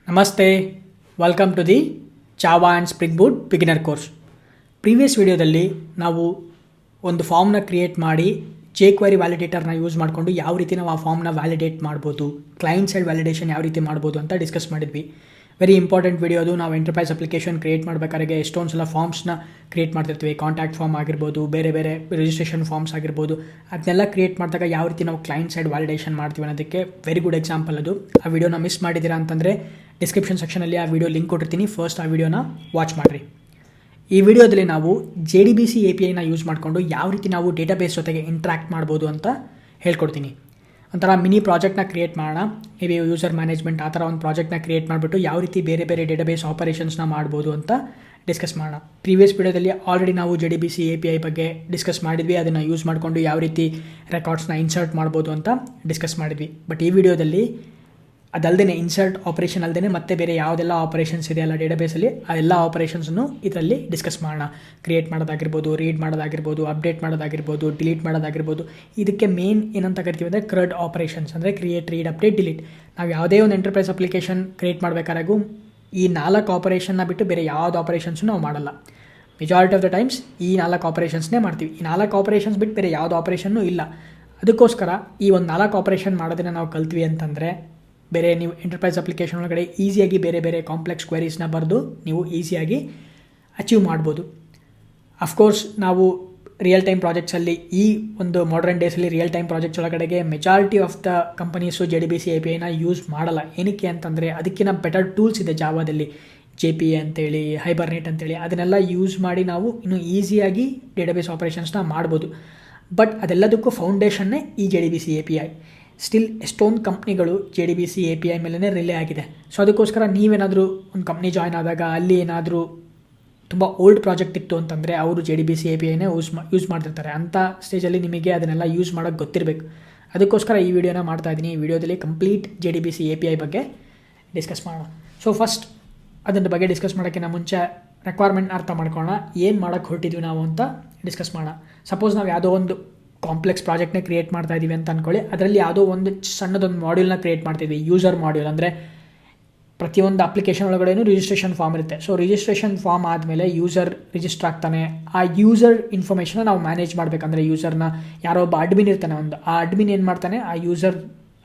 ನಮಸ್ತೆ, welcome to the Java and Spring Boot beginner course. Previous ವಿಡಿಯೋದಲ್ಲಿ ನಾವು ಒಂದು ಫಾರ್ಮ್ನ ಕ್ರಿಯೇಟ್ ಮಾಡಿ jQuery ವ್ಯಾಲಿಡೇಟರ್ನ ಯೂಸ್ ಮಾಡಿಕೊಂಡು ಯಾವ ರೀತಿ ನಾವು ಆ ಫಾರ್ಮ್ನ ವ್ಯಾಲಿಡೇಟ್ ಮಾಡ್ಬೋದು, ಕ್ಲೈಂಟ್ ಸೈಡ್ ವ್ಯಾಲಿಡೇಷನ್ ಯಾವ ರೀತಿ ಮಾಡ್ಬೋದು ಅಂತ ಡಿಸ್ಕಸ್ ಮಾಡಿದ್ವಿ. ವೆರಿ ಇಂಪಾರ್ಟೆಂಟ್ ವಿಡಿಯೋ ಅದು. ನಾವು ಎಂಟರ್ಪ್ರೈಸ್ ಅಪ್ಲಿಕೇಶನ್ ಕ್ರಿಯೇಟ್ ಮಾಡಬೇಕಾದ್ರೆ ಎಷ್ಟೊಂದು ಸಲ ಫಾರ್ಮ್ಸ್ನ ಕ್ರಿಯೇಟ್ ಮಾಡ್ತಿರ್ತೀವಿ. ಕಾಂಟ್ಯಾಕ್ಟ್ ಫಾರ್ಮ್ ಆಗಿರ್ಬೋದು, ಬೇರೆ ಬೇರೆ ರಿಜಿಸ್ಟ್ರೇಷನ್ ಫಾರ್ಮ್ಸ್ ಆಗಿರ್ಬೋದು. ಅದನ್ನೆಲ್ಲ ಕ್ರಿಯೇಟ್ ಮಾಡಿದಾಗ ಯಾವ ರೀತಿ ನಾವು ಕ್ಲೈಂಟ್ ಸೈಡ್ ವ್ಯಾಲಿಡೇಷನ್ ಮಾಡ್ತೀವಿ ಅನ್ನೋದಕ್ಕೆ ವೆರಿ ಗುಡ್ ಎಕ್ಸಾಂಪಲ್ ಅದು. ಆ ವಿಡಿಯೋನ ಮಿಸ್ ಮಾಡಿದ್ದೀರಾ ಅಂತಂದರೆ ಡಿಸ್ಕ್ರಿಪ್ಷನ್ ಸೆಕ್ಷನಲ್ಲಿ ಆ ವಿಡಿಯೋ ಲಿಂಕ್ ಕೊಟ್ಟಿರ್ತೀನಿ. ಫಸ್ಟ್ ಆ ವಿಡಿಯೋನ ವಾಚ್ ಮಾಡಿರಿ. ಈ ವಿಡಿಯೋದಲ್ಲಿ ನಾವು JDBC APIನ ಯೂಸ್ ಮಾಡಿಕೊಂಡು ಯಾವ ರೀತಿ ನಾವು ಡೇಟಾಬೇಸ್ ಜೊತೆಗೆ ಇಂಟ್ರ್ಯಾಕ್ಟ್ ಮಾಡ್ಬೋದು ಅಂತ ಹೇಳ್ಕೊಡ್ತೀನಿ. ಒಂಥರ ಮಿನಿ ಪ್ರಾಜೆಕ್ಟ್ನ ಕ್ರಿಯೇಟ್ ಮಾಡೋಣ. ಮೇಬಿ ಯೂಸರ್ ಮ್ಯಾನೇಜ್ಮೆಂಟ್ ಆ ಥರ ಒಂದು ಪ್ರಾಜೆಕ್ಟ್ನ ಕ್ರಿಯೇಟ್ ಮಾಡಿಬಿಟ್ಟು ಯಾವ ರೀತಿ ಬೇರೆ ಬೇರೆ ಡೇಟಾಬೇಸ್ ಆಪರೇಷನ್ಸ್ನ ಮಾಡ್ಬೋದು ಅಂತ ಡಿಸ್ಕಸ್ ಮಾಡೋಣ. ಪ್ರೀವಿಯಸ್ ವಿಡಿಯೋದಲ್ಲಿ ಆಲ್ರೆಡಿ ನಾವು JDBC API ಬಗ್ಗೆ ಡಿಸ್ಕಸ್ ಮಾಡಿದ್ವಿ. ಅದನ್ನು ಯೂಸ್ ಮಾಡಿಕೊಂಡು ಯಾವ ರೀತಿ ರೆಕಾರ್ಡ್ಸ್ನ ಇನ್ಸರ್ಟ್ ಮಾಡ್ಬೋದು ಅಂತ ಡಿಸ್ಕಸ್ ಮಾಡಿದ್ವಿ. ಬಟ್ ಈ ವಿಡಿಯೋದಲ್ಲಿ ಅದಲ್ಲದೆ ಇನ್ಸರ್ಟ್ ಆಪರೇಷನ್ ಅಲ್ಲದೆ ಮತ್ತೆ ಬೇರೆ ಯಾವುದೆಲ್ಲ ಆಪರೇಷನ್ಸ್ ಇದೆಯಲ್ಲ ಡೇಟಾಬೇಸಲ್ಲಿ, ಆ ಎಲ್ಲ ಆಪರೇಷನ್ಸನ್ನು ಇದರಲ್ಲಿ ಡಿಸ್ಕಸ್ ಮಾಡೋಣ. ಕ್ರಿಯೇಟ್ ಮಾಡೋದಾಗಿರ್ಬೋದು, ರೀಡ್ ಮಾಡೋದಾಗಿರ್ಬೋದು, ಅಪ್ಡೇಟ್ ಮಾಡೋದಾಗಿರ್ಬೋದು, ಡಿಲೀಟ್ ಮಾಡೋದಾಗಿರ್ಬೋದು. ಇದಕ್ಕೆ ಮೇನ್ ಏನಂತ ಕರಿತೀವಿ ಅಂದರೆ CRUD ಆಪರೇಷನ್ಸ್, ಅಂದರೆ ಕ್ರಿಯೇಟ್, ರೀಡ್, ಅಪ್ಡೇಟ್, ಡಿಲೀಟ್. ನಾವು ಯಾವುದೇ ಒಂದು ಎಂಟರ್ಪ್ರೈಸ್ ಅಪ್ಲಿಕೇಶನ್ ಕ್ರಿಯೇಟ್ ಮಾಡಬೇಕಾಗೂ ಈ 4 ಆಪರೇಷನ್ನ ಬಿಟ್ಟು ಬೇರೆ ಯಾವ್ದು ಆಪರೇಷನ್ಸು ನಾವು ಮಾಡಲ್ಲ. ಮೆಜಾರಿಟಿ ಆಫ್ ದ ಟೈಮ್ಸ್ ಈ 4 ಆಪರೇಷನ್ಸ್ನೇ ಮಾಡ್ತೀವಿ. ಈ 4 ಆಪರೇಷನ್ಸ್ ಬಿಟ್ಟು ಬೇರೆ ಯಾವುದು ಆಪರೇಷನ್ನೂ ಇಲ್ಲ. ಅದಕ್ಕೋಸ್ಕರ ಈ ಒಂದು 4 ಆಪರೇಷನ್ ಮಾಡೋದನ್ನು ನಾವು ಕಲ್ತ್ವಿ ಅಂತಂದರೆ ಬೇರೆ ನೀವು ಎಂಟರ್ಪ್ರೈಸ್ ಅಪ್ಲಿಕೇಶನ್ ಒಳಗಡೆ ಈಸಿಯಾಗಿ ಬೇರೆ ಬೇರೆ ಕಾಂಪ್ಲೆಕ್ಸ್ ಕ್ವೆರೀಸ್ನ ಬರೆದು ನೀವು ಈಸಿಯಾಗಿ ಅಚೀವ್ ಮಾಡ್ಬೋದು. ಅಫ್ಕೋರ್ಸ್ ನಾವು ರಿಯಲ್ ಟೈಮ್ ಪ್ರಾಜೆಕ್ಟ್ಸಲ್ಲಿ ಈ ಒಂದು ಮಾಡರ್ನ್ ಡೇಸಲ್ಲಿ ರಿಯಲ್ ಟೈಮ್ ಪ್ರಾಜೆಕ್ಟ್ಸ್ ಒಳಗಡೆಗೆ majority of the companies JDBC APIನ ಯೂಸ್ ಮಾಡಲ್ಲ. ಏನಕ್ಕೆ ಅಂತಂದರೆ ಅದಕ್ಕಿಂತ ಬೆಟರ್ ಟೂಲ್ಸ್ ಇದೆ ಜಾವಾದಲ್ಲಿ, JPA ಅಂತೇಳಿ, ಹೈಬರ್ನೇಟ್ ಅಂತೇಳಿ. ಅದನ್ನೆಲ್ಲ ಯೂಸ್ ಮಾಡಿ ನಾವು ಇನ್ನೂ ಈಸಿಯಾಗಿ ಡೇಟಾಬೇಸ್ ಆಪರೇಷನ್ಸ್ನ ಮಾಡ್ಬೋದು. ಬಟ್ ಅದೆಲ್ಲದಕ್ಕೂ ಫೌಂಡೇಶನ್ನೇ ಈ JDBC API. ಸ್ಟಿಲ್ ಎಷ್ಟೊಂದು ಕಂಪ್ನಿಗಳು JDBC API ಮೇಲೇ ರಿಲೇ ಆಗಿದೆ. ಸೊ ಅದಕ್ಕೋಸ್ಕರ ನೀವೇನಾದರೂ ಒಂದು ಕಂಪ್ನಿ ಜಾಯ್ನ್ ಆದಾಗ ಅಲ್ಲಿ ಏನಾದರೂ ತುಂಬ ಓಲ್ಡ್ ಪ್ರಾಜೆಕ್ಟ್ ಇತ್ತು ಅಂತಂದರೆ ಅವರು JDBC APIನೇ ಯೂಸ್ ಮಾಡ್ತಿರ್ತಾರೆ. ಅಂಥ ಸ್ಟೇಜಲ್ಲಿ ನಿಮಗೆ ಅದನ್ನೆಲ್ಲ ಯೂಸ್ ಮಾಡೋಕ್ಕೆ ಗೊತ್ತಿರಬೇಕು. ಅದಕ್ಕೋಸ್ಕರ ಈ ವಿಡಿಯೋನ ಮಾಡ್ತಾಯಿದ್ದೀನಿ. ಈ ವಿಡಿಯೋದಲ್ಲಿ ಕಂಪ್ಲೀಟ್ JDBC API ಬಗ್ಗೆ ಡಿಸ್ಕಸ್ ಮಾಡೋಣ. ಸೊ ಫಸ್ಟ್ ಅದರ ಬಗ್ಗೆ ಡಿಸ್ಕಸ್ ಮಾಡೋಕ್ಕಿಂತ ಮುಂಚೆ ರಿಕ್ವೈರ್ಮೆಂಟ್ನ ಅರ್ಥ ಮಾಡ್ಕೊಳ್ಳೋಣ. ಏನು ಮಾಡೋಕ್ಕೆ ಹೊರಟಿದ್ವಿ ನಾವು ಅಂತ ಡಿಸ್ಕಸ್ ಮಾಡೋಣ. ಸಪೋಸ್ ನಾವು ಯಾವುದೋ ಒಂದು ಕಾಂಪ್ಲೆಕ್ಸ್ ಪ್ರಾಜೆಕ್ಟ್ನ ಕ್ರಿಯೇಟ್ ಮಾಡ್ತಾ ಇದ್ದೀವಿ ಅಂತ ಅಂದ್ಕೊಳ್ಳಿ. ಅದರಲ್ಲಿ ಯಾವುದೋ ಒಂದು ಸಣ್ಣದೊಂದು ಮಾಡ್ಯೂಲ್ನ ಕ್ರಿಯೇಟ್ ಮಾಡ್ತಿದ್ವಿ. ಯೂಸರ್ ಮಾಡ್ಯೂಲ್ ಅಂದರೆ ಪ್ರತಿಯೊಂದು ಅಪ್ಲಿಕೇಶನ್ ಒಳಗಡೆನೂ ರಿಜಿಸ್ಟ್ರೇಷನ್ ಫಾರ್ಮ್ ಇರುತ್ತೆ. ಸೊ ರಿಜಿಸ್ಟ್ರೇಷನ್ ಫಾರ್ಮ್ ಆದಮೇಲೆ ಯೂಸರ್ ರಿಜಿಸ್ಟರ್ ಆಗ್ತಾನೆ. ಆ ಯೂಸರ್ ಇನ್ಫಾರ್ಮೇಷನ್ನ ನಾವು ಮ್ಯಾನೇಜ್ ಮಾಡಬೇಕಂದ್ರೆ ಯೂಸರ್ನ ಯಾರೋ ಒಬ್ಬ ಅಡ್ಮಿನ್ ಇರ್ತಾನೆ, ಆ ಅಡ್ಮಿನ್ ಏನು ಮಾಡ್ತಾನೆ, ಆ ಯೂಸರ್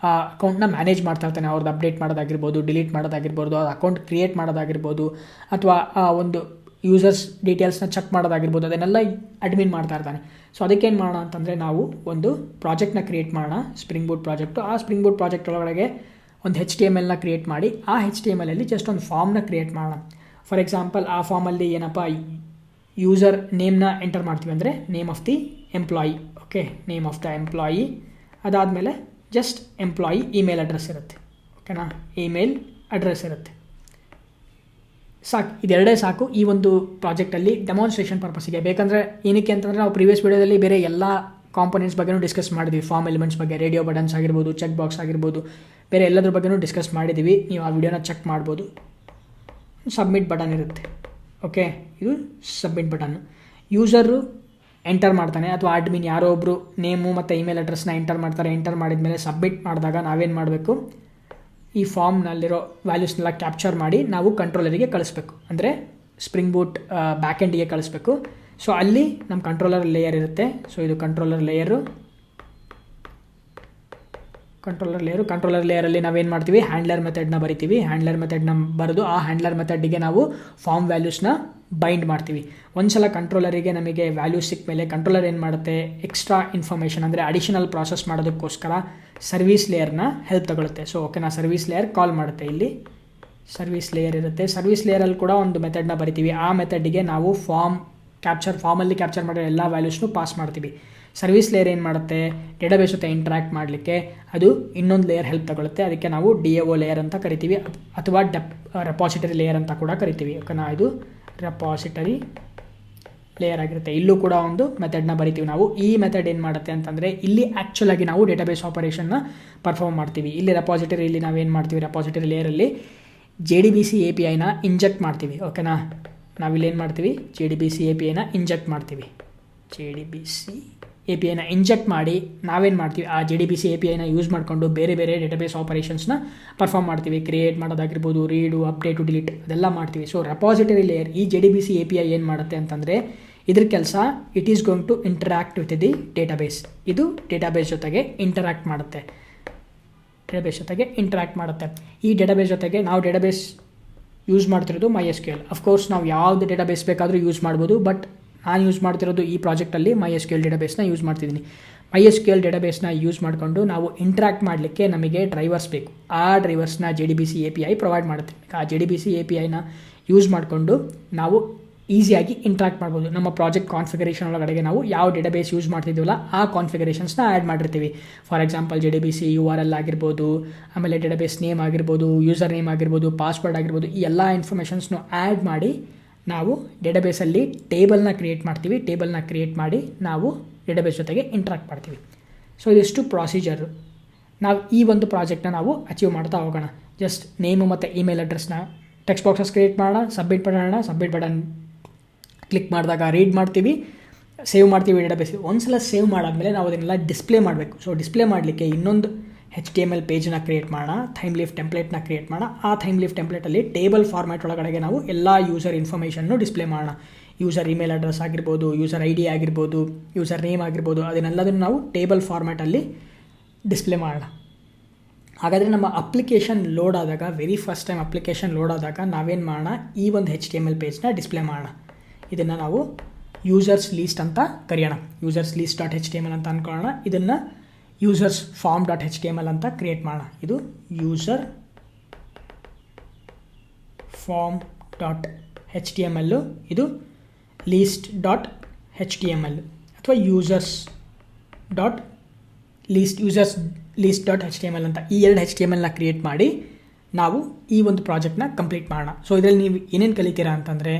ಆ ಅಕೌಂಟ್ನ ಮ್ಯಾನೇಜ್ ಮಾಡ್ತಾ ಇರ್ತಾನೆ. ಅವ್ರದ್ದು ಅಪ್ಡೇಟ್ ಮಾಡೋದಾಗಿರ್ಬೋದು, ಡಿಲೀಟ್ ಮಾಡೋದಾಗಿರ್ಬೋದು, ಆ ಅಕೌಂಟ್ ಕ್ರಿಯೇಟ್ ಮಾಡೋದಾಗಿರ್ಬೋದು, ಅಥವಾ ಆ ಒಂದು ಯೂಸರ್ಸ್ ಡೀಟೇಲ್ಸ್ನ ಚೆಕ್ ಮಾಡೋದಾಗಿರ್ಬೋದು, ಅದನ್ನೆಲ್ಲ ಅಡ್ಮಿನ್ ಮಾಡ್ತಾ ಇರ್ತಾನೆ. ಸೊ ಅದಕ್ಕೇನು ಮಾಡೋಣ ಅಂತಂದರೆ ನಾವು ಒಂದು ಪ್ರಾಜೆಕ್ಟ್ನ ಕ್ರಿಯೇಟ್ ಮಾಡೋಣ, ಸ್ಪ್ರಿಂಗ್ ಬೂಟ್ ಪ್ರಾಜೆಕ್ಟು. ಆ ಸ್ಪ್ರಿಂಗ್ ಬೂಟ್ ಪ್ರಾಜೆಕ್ಟ್ ಒಳಗಡೆ ಒಂದು HTMLನ ಕ್ರಿಯೇಟ್ ಮಾಡಿ ಆ HTMLಲ್ಲಿ ಜಸ್ಟ್ ಒಂದು ಫಾರ್ಮ್ನ ಕ್ರಿಯೇಟ್ ಮಾಡೋಣ. ಫಾರ್ ಎಕ್ಸಾಂಪಲ್ ಆ ಫಾರ್ಮಲ್ಲಿ ಏನಪ್ಪ ಯೂಸರ್ ನೇಮ್ನ ಎಂಟರ್ ಮಾಡ್ತೀವಿ ಅಂದರೆ name of the employee. Okay, name of the employee. ಅದಾದಮೇಲೆ ಜಸ್ಟ್ ಎಂಪ್ಲಾಯಿ ಇಮೇಲ್ ಅಡ್ರೆಸ್ ಇರುತ್ತೆ. ಓಕೆನಾ, ಇಮೇಲ್ ಅಡ್ರೆಸ್ ಇರುತ್ತೆ. ಸಾಕು, ಇದೆರಡೇ ಸಾಕು ಈ ಒಂದು ಪ್ರಾಜೆಕ್ಟಲ್ಲಿ ಡೆಮಾನ್ಸ್ಟ್ರೇಷನ್ ಪರ್ಪಸ್ಸಿಗೆ. ಬೇಕಂದರೆ ಏನಕ್ಕೆ ಅಂತಂದರೆ ನಾವು ಪ್ರೀವಿಯಸ್ ವಿಡಿಯೋದಲ್ಲಿ ಬೇರೆ ಎಲ್ಲ ಕಾಂಪೊನೆಂಟ್ಸ್ ಬಗ್ಗೆನೂ ಡಿಸ್ಕಸ್ ಮಾಡಿದ್ವಿ. ಫಾರ್ಮ್ ಎಲಿಮೆಂಟ್ಸ್ ಬಗ್ಗೆ, ರೇಡಿಯೋ ಬಟನ್ಸ್ ಆಗಿರ್ಬೋದು, ಚೆಕ್ ಬಾಕ್ಸ್ ಆಗಿರ್ಬೋದು, ಬೇರೆ ಎಲ್ಲದ್ರ ಬಗ್ಗೆನೂ ಡಿಸ್ಕಸ್ ಮಾಡಿದ್ದೀವಿ. ನೀವು ಆ ವಿಡಿಯೋನ ಚೆಕ್ ಮಾಡ್ಬೋದು. ಸಬ್ಮಿಟ್ ಬಟನ್ ಇರುತ್ತೆ. ಓಕೆ, ಇದು ಸಬ್ಮಿಟ್ ಬಟನ್ನು. ಯೂಸರು ಎಂಟರ್ ಮಾಡ್ತಾನೆ ಅಥವಾ ಅಡ್ಮಿನ್ ಯಾರೋ ಒಬ್ಬರು ನೇಮು ಮತ್ತು ಇಮೇಲ್ ಅಡ್ರೆಸ್ನ ಎಂಟರ್ ಮಾಡ್ತಾರೆ. ಎಂಟರ್ ಮಾಡಿದ ಮೇಲೆ ಸಬ್ಮಿಟ್ ಮಾಡಿದಾಗ ನಾವೇನು ಮಾಡಬೇಕು, ಈ ಫಾರ್ಮ್ನಲ್ಲಿರೋ ವ್ಯಾಲ್ಯೂಸ್ನೆಲ್ಲ ಕ್ಯಾಪ್ಚರ್ ಮಾಡಿ ನಾವು ಕಂಟ್ರೋಲರಿಗೆ ಕಳಿಸ್ಬೇಕು. ಅಂದರೆ ಸ್ಪ್ರಿಂಗ್ ಬೂಟ್ ಬ್ಯಾಕೆಂಡಿಗೆ ಕಳಿಸ್ಬೇಕು. ಸೊ ಅಲ್ಲಿ ನಮ್ಮ ಕಂಟ್ರೋಲರ್ ಲೇಯರ್ ಇರುತ್ತೆ. ಸೊ ಇದು ಕಂಟ್ರೋಲರ್ ಲೇಯರಲ್ಲಿ ನಾವೇನು ಮಾಡ್ತೀವಿ, ಹ್ಯಾಂಡ್ಲರ್ ಮೆಥಡ್ನ ಬರಿತೀವಿ. ಹ್ಯಾಂಡ್ಲರ್ ಮೆಥಡ್ನ ಬರೆದು ಆ ಹ್ಯಾಂಡ್ಲರ್ ಮೆಥಡ್ಗೆ ನಾವು ಫಾರ್ಮ್ ವ್ಯಾಲ್ಯೂಸ್ನ ಬೈಂಡ್ ಮಾಡ್ತೀವಿ. ಒಂದ್ಸಲ ಕಂಟ್ರೋಲರಿಗೆ ನಮಗೆ ವ್ಯಾಲ್ಯೂಸ್ ಸಿಕ್ಕ ಮೇಲೆ ಕಂಟ್ರೋಲರ್ ಏನು ಮಾಡುತ್ತೆ, ಎಕ್ಸ್ಟ್ರಾ ಇನ್ಫಾರ್ಮೇಷನ್ ಅಂದರೆ ಅಡಿಷನಲ್ ಪ್ರಾಸೆಸ್ ಮಾಡೋದಕ್ಕೋಸ್ಕರ ಸರ್ವಿಸ್ ಲೇಯರ್ನ ಹೆಲ್ಪ್ ತಗೊಳುತ್ತೆ. ಸೊ ಓಕೆನಾ, ಸರ್ವಿಸ್ ಲೇಯರ್ ಕಾಲ್ ಮಾಡುತ್ತೆ. ಇಲ್ಲಿ ಸರ್ವಿಸ್ ಲೇಯರ್ ಇರುತ್ತೆ. ಸರ್ವಿಸ್ ಲೇಯರಲ್ಲಿ ಕೂಡ ಒಂದು ಮೆಥಡ್ನ ಬರಿತೀವಿ. ಆ ಮೆಥಡ್ಗೆ ನಾವು ಫಾರ್ಮಲ್ಲಿ ಕ್ಯಾಪ್ಚರ್ ಮಾಡಿರೋ ಎಲ್ಲ ವ್ಯಾಲ್ಯೂಸ್ನು ಪಾಸ್ ಮಾಡ್ತೀವಿ. ಸರ್ವಿಸ್ ಲೇಯರ್ ಏನು ಮಾಡುತ್ತೆ, ಡೇಟಾಬೇಸ್ ಜೊತೆ ಇಂಟ್ರ್ಯಾಕ್ಟ್ ಮಾಡಲಿಕ್ಕೆ ಅದು ಇನ್ನೊಂದು ಲೇಯರ್ ಹೆಲ್ಪ್ ತಗೊಳುತ್ತೆ. ಅದಕ್ಕೆ ನಾವು DAO ಲೇಯರ್ ಅಂತ ಕರಿತೀವಿ, ಅಥವಾ ರೆಪಾಸಿಟರಿ ಲೇಯರ್ ಅಂತ ಕೂಡ ಕರಿತೀವಿ. ಓಕೆನಾ, ಇದು ರೆಪಾಸಿಟರಿ ಲೇಯರ್ ಆಗಿರುತ್ತೆ. ಇಲ್ಲೂ ಕೂಡ ಒಂದು ಮೆಥಡ್ನ ಬರಿತೀವಿ ನಾವು. ಈ ಮೆಥಡ್ ಏನು ಮಾಡುತ್ತೆ ಅಂತಂದರೆ ಇಲ್ಲಿ ಆ್ಯಕ್ಚುಲಾಗಿ ನಾವು ಡೇಟಾಬೇಸ್ ಆಪರೇಷನ್ನ ಪರ್ಫಾರ್ಮ್ ಮಾಡ್ತೀವಿ. ಇಲ್ಲಿ ರೆಪಾಸಿಟರಿಯಲ್ಲಿ ನಾವೇನು ಮಾಡ್ತೀವಿ, ರೆಪಾಸಿಟರಿ ಲೇಯರಲ್ಲಿ JDBC APIನ ಇಂಜೆಕ್ಟ್ ಮಾಡ್ತೀವಿ. ಓಕೆನಾ, ನಾವಿಲ್ಲೇನು ಮಾಡ್ತೀವಿ, JDBC APIನ ಇಂಜೆಕ್ಟ್ ಮಾಡ್ತೀವಿ. JDBC ಎ ಪಿ ಐನ ಇಂಜೆಕ್ಟ್ ಮಾಡಿ ನಾವೇನು ಮಾಡ್ತೀವಿ, ಆ JDBC ಎ ಪಿ ಐನ ಯೂಸ್ ಮಾಡಿಕೊಂಡು ಬೇರೆ ಬೇರೆ ಡೇಟಾಬೇಸ್ ಆಪರೇಷನ್ಸ್ನ ಪರ್ಫಾರ್ಮ್ ಮಾಡ್ತೀವಿ. ಕ್ರಿಯೇಟ್ ಮಾಡೋದಾಗಿರ್ಬೋದು, ರೀಡು, ಅಪ್ಡೇಟು, ಡಿಲೀಟ್ ಅದೆಲ್ಲ ಮಾಡ್ತೀವಿ. ಸೊ ರೆಪಾಸಿಟರಿ ಲೇಯರ್ ಈ JDBC ಎ ಪಿ ಐ ಏನು ಮಾಡುತ್ತೆ ಅಂತಂದರೆ, ಇದ್ರ ಕೆಲಸ it is going to interact with the database. ಇದು ಡೇಟಾಬೇಸ್ ಜೊತೆಗೆ ಇಂಟರಾಕ್ಟ್ ಮಾಡುತ್ತೆ. ಈ ಡೇಟಾಬೇಸ್ ಜೊತೆಗೆ ನಾವು ಡೇಟಾಬೇಸ್ ಯೂಸ್ ಮಾಡ್ತಿರೋದು MySQL. ಅಫ್ಕೋರ್ಸ್ ನಾವು ಯಾವ್ದು ಡೇಟಾಬೇಸ್ ಬೇಕಾದರೂ ಯೂಸ್ ಮಾಡ್ಬೋದು, ಬಟ್ ನಾನು ಯೂಸ್ ಮಾಡ್ತಿರೋದು ಈ ಪ್ರಾಜೆಕ್ಟಲ್ಲಿ MySQL ಡೇಟಾಬೇಸ್ನ ಯೂಸ್ ಮಾಡ್ತಿದ್ದೀನಿ. MySQL ಡೇಟಾಬೇಸ್ನ ಯೂಸ್ ಮಾಡಿಕೊಂಡು ನಾವು ಇಂಟ್ರಾಕ್ಟ್ ಮಾಡಲಿಕ್ಕೆ ನಮಗೆ ಡ್ರೈವರ್ಸ್ ಬೇಕು. ಆ ಡ್ರೈವರ್ಸ್ನ JDBC A P I provide ಮಾಡುತ್ತೆ. ಆ JDBC ಎ ಪಿ ಐನ ಯೂಸ್ ಮಾಡಿಕೊಂಡು ನಾವು ಈಸಿಯಾಗಿ ಇಂಟ್ರಾಕ್ಟ್ ಮಾಡ್ಬೋದು. ನಮ್ಮ ಪ್ರಾಜೆಕ್ಟ್ ಕಾನ್ಫಿಗರೇಷನ್ ಒಳಗಡೆಗೆ ನಾವು ಯಾವ ಡೇಟಾಬೇಸ್ ಯೂಸ್ ಮಾಡ್ತಿದ್ದೀವಲ್ಲ ಆ ಕಾನ್ಫಿಗರೇಷನ್ಸ್ನ ಆ್ಯಡ್ ಮಾಡಿರ್ತೀವಿ. ಫಾರ್ ಎಕ್ಸಾಂಪಲ್ JDBC URL ಆಗಿರ್ಬೋದು, ಆಮೇಲೆ ಡೇಟಾಬೇಸ್ ನೇಮ್ ಆಗಿರ್ಬೋದು, ಯೂಸರ್ ನೇಮ್ ಆಗಿರ್ಬೋದು, ಪಾಸ್ವರ್ಡ್ ಆಗಿರ್ಬೋದು, ಈ ಎಲ್ಲ ಇನ್ಫಾರ್ಮೇಷನ್ಸ್ನು ಆ್ಯಡ್ ಮಾಡಿ ನಾವು ಡೇಟಾಬೇಸಲ್ಲಿ ಟೇಬಲ್ನ ಕ್ರಿಯೇಟ್ ಮಾಡ್ತೀವಿ. ಟೇಬಲ್ನ ಕ್ರಿಯೇಟ್ ಮಾಡಿ ನಾವು ಡೇಟಾಬೇಸ್ ಜೊತೆಗೆ ಇಂಟ್ರಾಕ್ಟ್ ಮಾಡ್ತೀವಿ. ಸೊ ಇದಿಷ್ಟು ಪ್ರೊಸೀಜರು. ನಾವು ಈ ಒಂದು ಪ್ರಾಜೆಕ್ಟ್ನ ನಾವು ಅಚೀವ್ ಮಾಡ್ತಾ ಹೋಗೋಣ. ಜಸ್ಟ್ ನೇಮು ಮತ್ತು ಇಮೇಲ್ ಅಡ್ರೆಸ್ನ ಟೆಕ್ಸ್ಟ್ ಬಾಕ್ಸಸ್ ಕ್ರಿಯೇಟ್ ಮಾಡೋಣ, ಸಬ್ಮಿಟ್ ಬಟನ್ ಕ್ಲಿಕ್ ಮಾಡಿದಾಗ ರೀಡ್ ಮಾಡ್ತೀವಿ, ಸೇವ್ ಮಾಡ್ತೀವಿ ಡೇಟಾಬೇಸ್. ಒಂದ್ಸಲ ಸೇವ್ ಮಾಡಾದಮೇಲೆ ನಾವು ಅದನ್ನೆಲ್ಲ ಡಿಸ್ಪ್ಲೇ ಮಾಡಬೇಕು. ಸೊ ಡಿಸ್ಪ್ಲೇ ಮಾಡಲಿಕ್ಕೆ ಇನ್ನೊಂದು HTML ಪೇಜನ್ನ ಕ್ರಿಯೇಟ್ ಮಾಡೋಣ, ಥೈಮ್ ಲೀಫ್ ಟೆಂಪ್ಲೇಟ್ನ ಕ್ರಿಯೇಟ್ ಮಾಡೋಣ. ಆ ಥೈಮ್ ಲೀಫ್ ಟೆಂಪ್ಲೇಟಲ್ಲಿ ಟೇಬಲ್ ಫಾರ್ಮ್ಯಾಟ್ ಒಳಗಡೆಗೆ ನಾವು ಎಲ್ಲ ಯೂಸರ್ ಇನ್ಫಾರ್ಮೇಷನ್ನು ಡಿಸ್ಪ್ಲೇ ಮಾಡೋಣ. ಯೂಸರ್ ಇಮೇಲ್ ಅಡ್ರೆಸ್ ಆಗಿರ್ಬೋದು, ಯೂಸರ್ ID ಆಗಿರ್ಬೋದು, ಯೂಸರ್ ನೇಮ್ ಆಗಿರ್ಬೋದು, ಅದನ್ನೆಲ್ಲದನ್ನು ನಾವು ಟೇಬಲ್ ಫಾರ್ಮ್ಯಾಟಲ್ಲಿ ಡಿಸ್ಪ್ಲೇ ಮಾಡೋಣ. ಹಾಗಾದರೆ ನಮ್ಮ ಅಪ್ಲಿಕೇಶನ್ ಲೋಡ್ ಆದಾಗ, very first time application load ಆದಾಗ ನಾವೇನು ಮಾಡೋಣ, ಈ ಒಂದು HTML ಪೇಜ್ನ ಡಿಸ್ಪ್ಲೇ ಮಾಡೋಣ. ಇದನ್ನು ನಾವು ಯೂಸರ್ಸ್ ಲೀಸ್ಟ್ ಅಂತ ಕರೆಯೋಣ. ಯೂಸರ್ಸ್ ಲೀಸ್ಟ್ .html ಅಂತ ಅಂದ್ಕೊಳ್ಳೋಣ. ಇದನ್ನು ಯೂಸರ್ಸ್ ಫಾರ್ಮ್ .html ಅಂತ ಕ್ರಿಯೇಟ್ ಮಾಡೋಣ. ಇದು ಯೂಸರ್ ಫಾರ್ಮ್ .html, ಇದು ಲೀಸ್ಟ್ .html ಅಥವಾ ಯೂಸರ್ಸ್ ಲೀಸ್ಟ್ .html ಅಂತ ಈ ಎರಡು HTMLನ ಕ್ರಿಯೇಟ್ ಮಾಡಿ ನಾವು ಈ ಒಂದು ಪ್ರಾಜೆಕ್ಟ್ನ ಕಂಪ್ಲೀಟ್ ಮಾಡೋಣ. ಸೊ ಇದರಲ್ಲಿ ನೀವು ಏನೇನು ಕಲಿತೀರಾ ಅಂತಂದರೆ,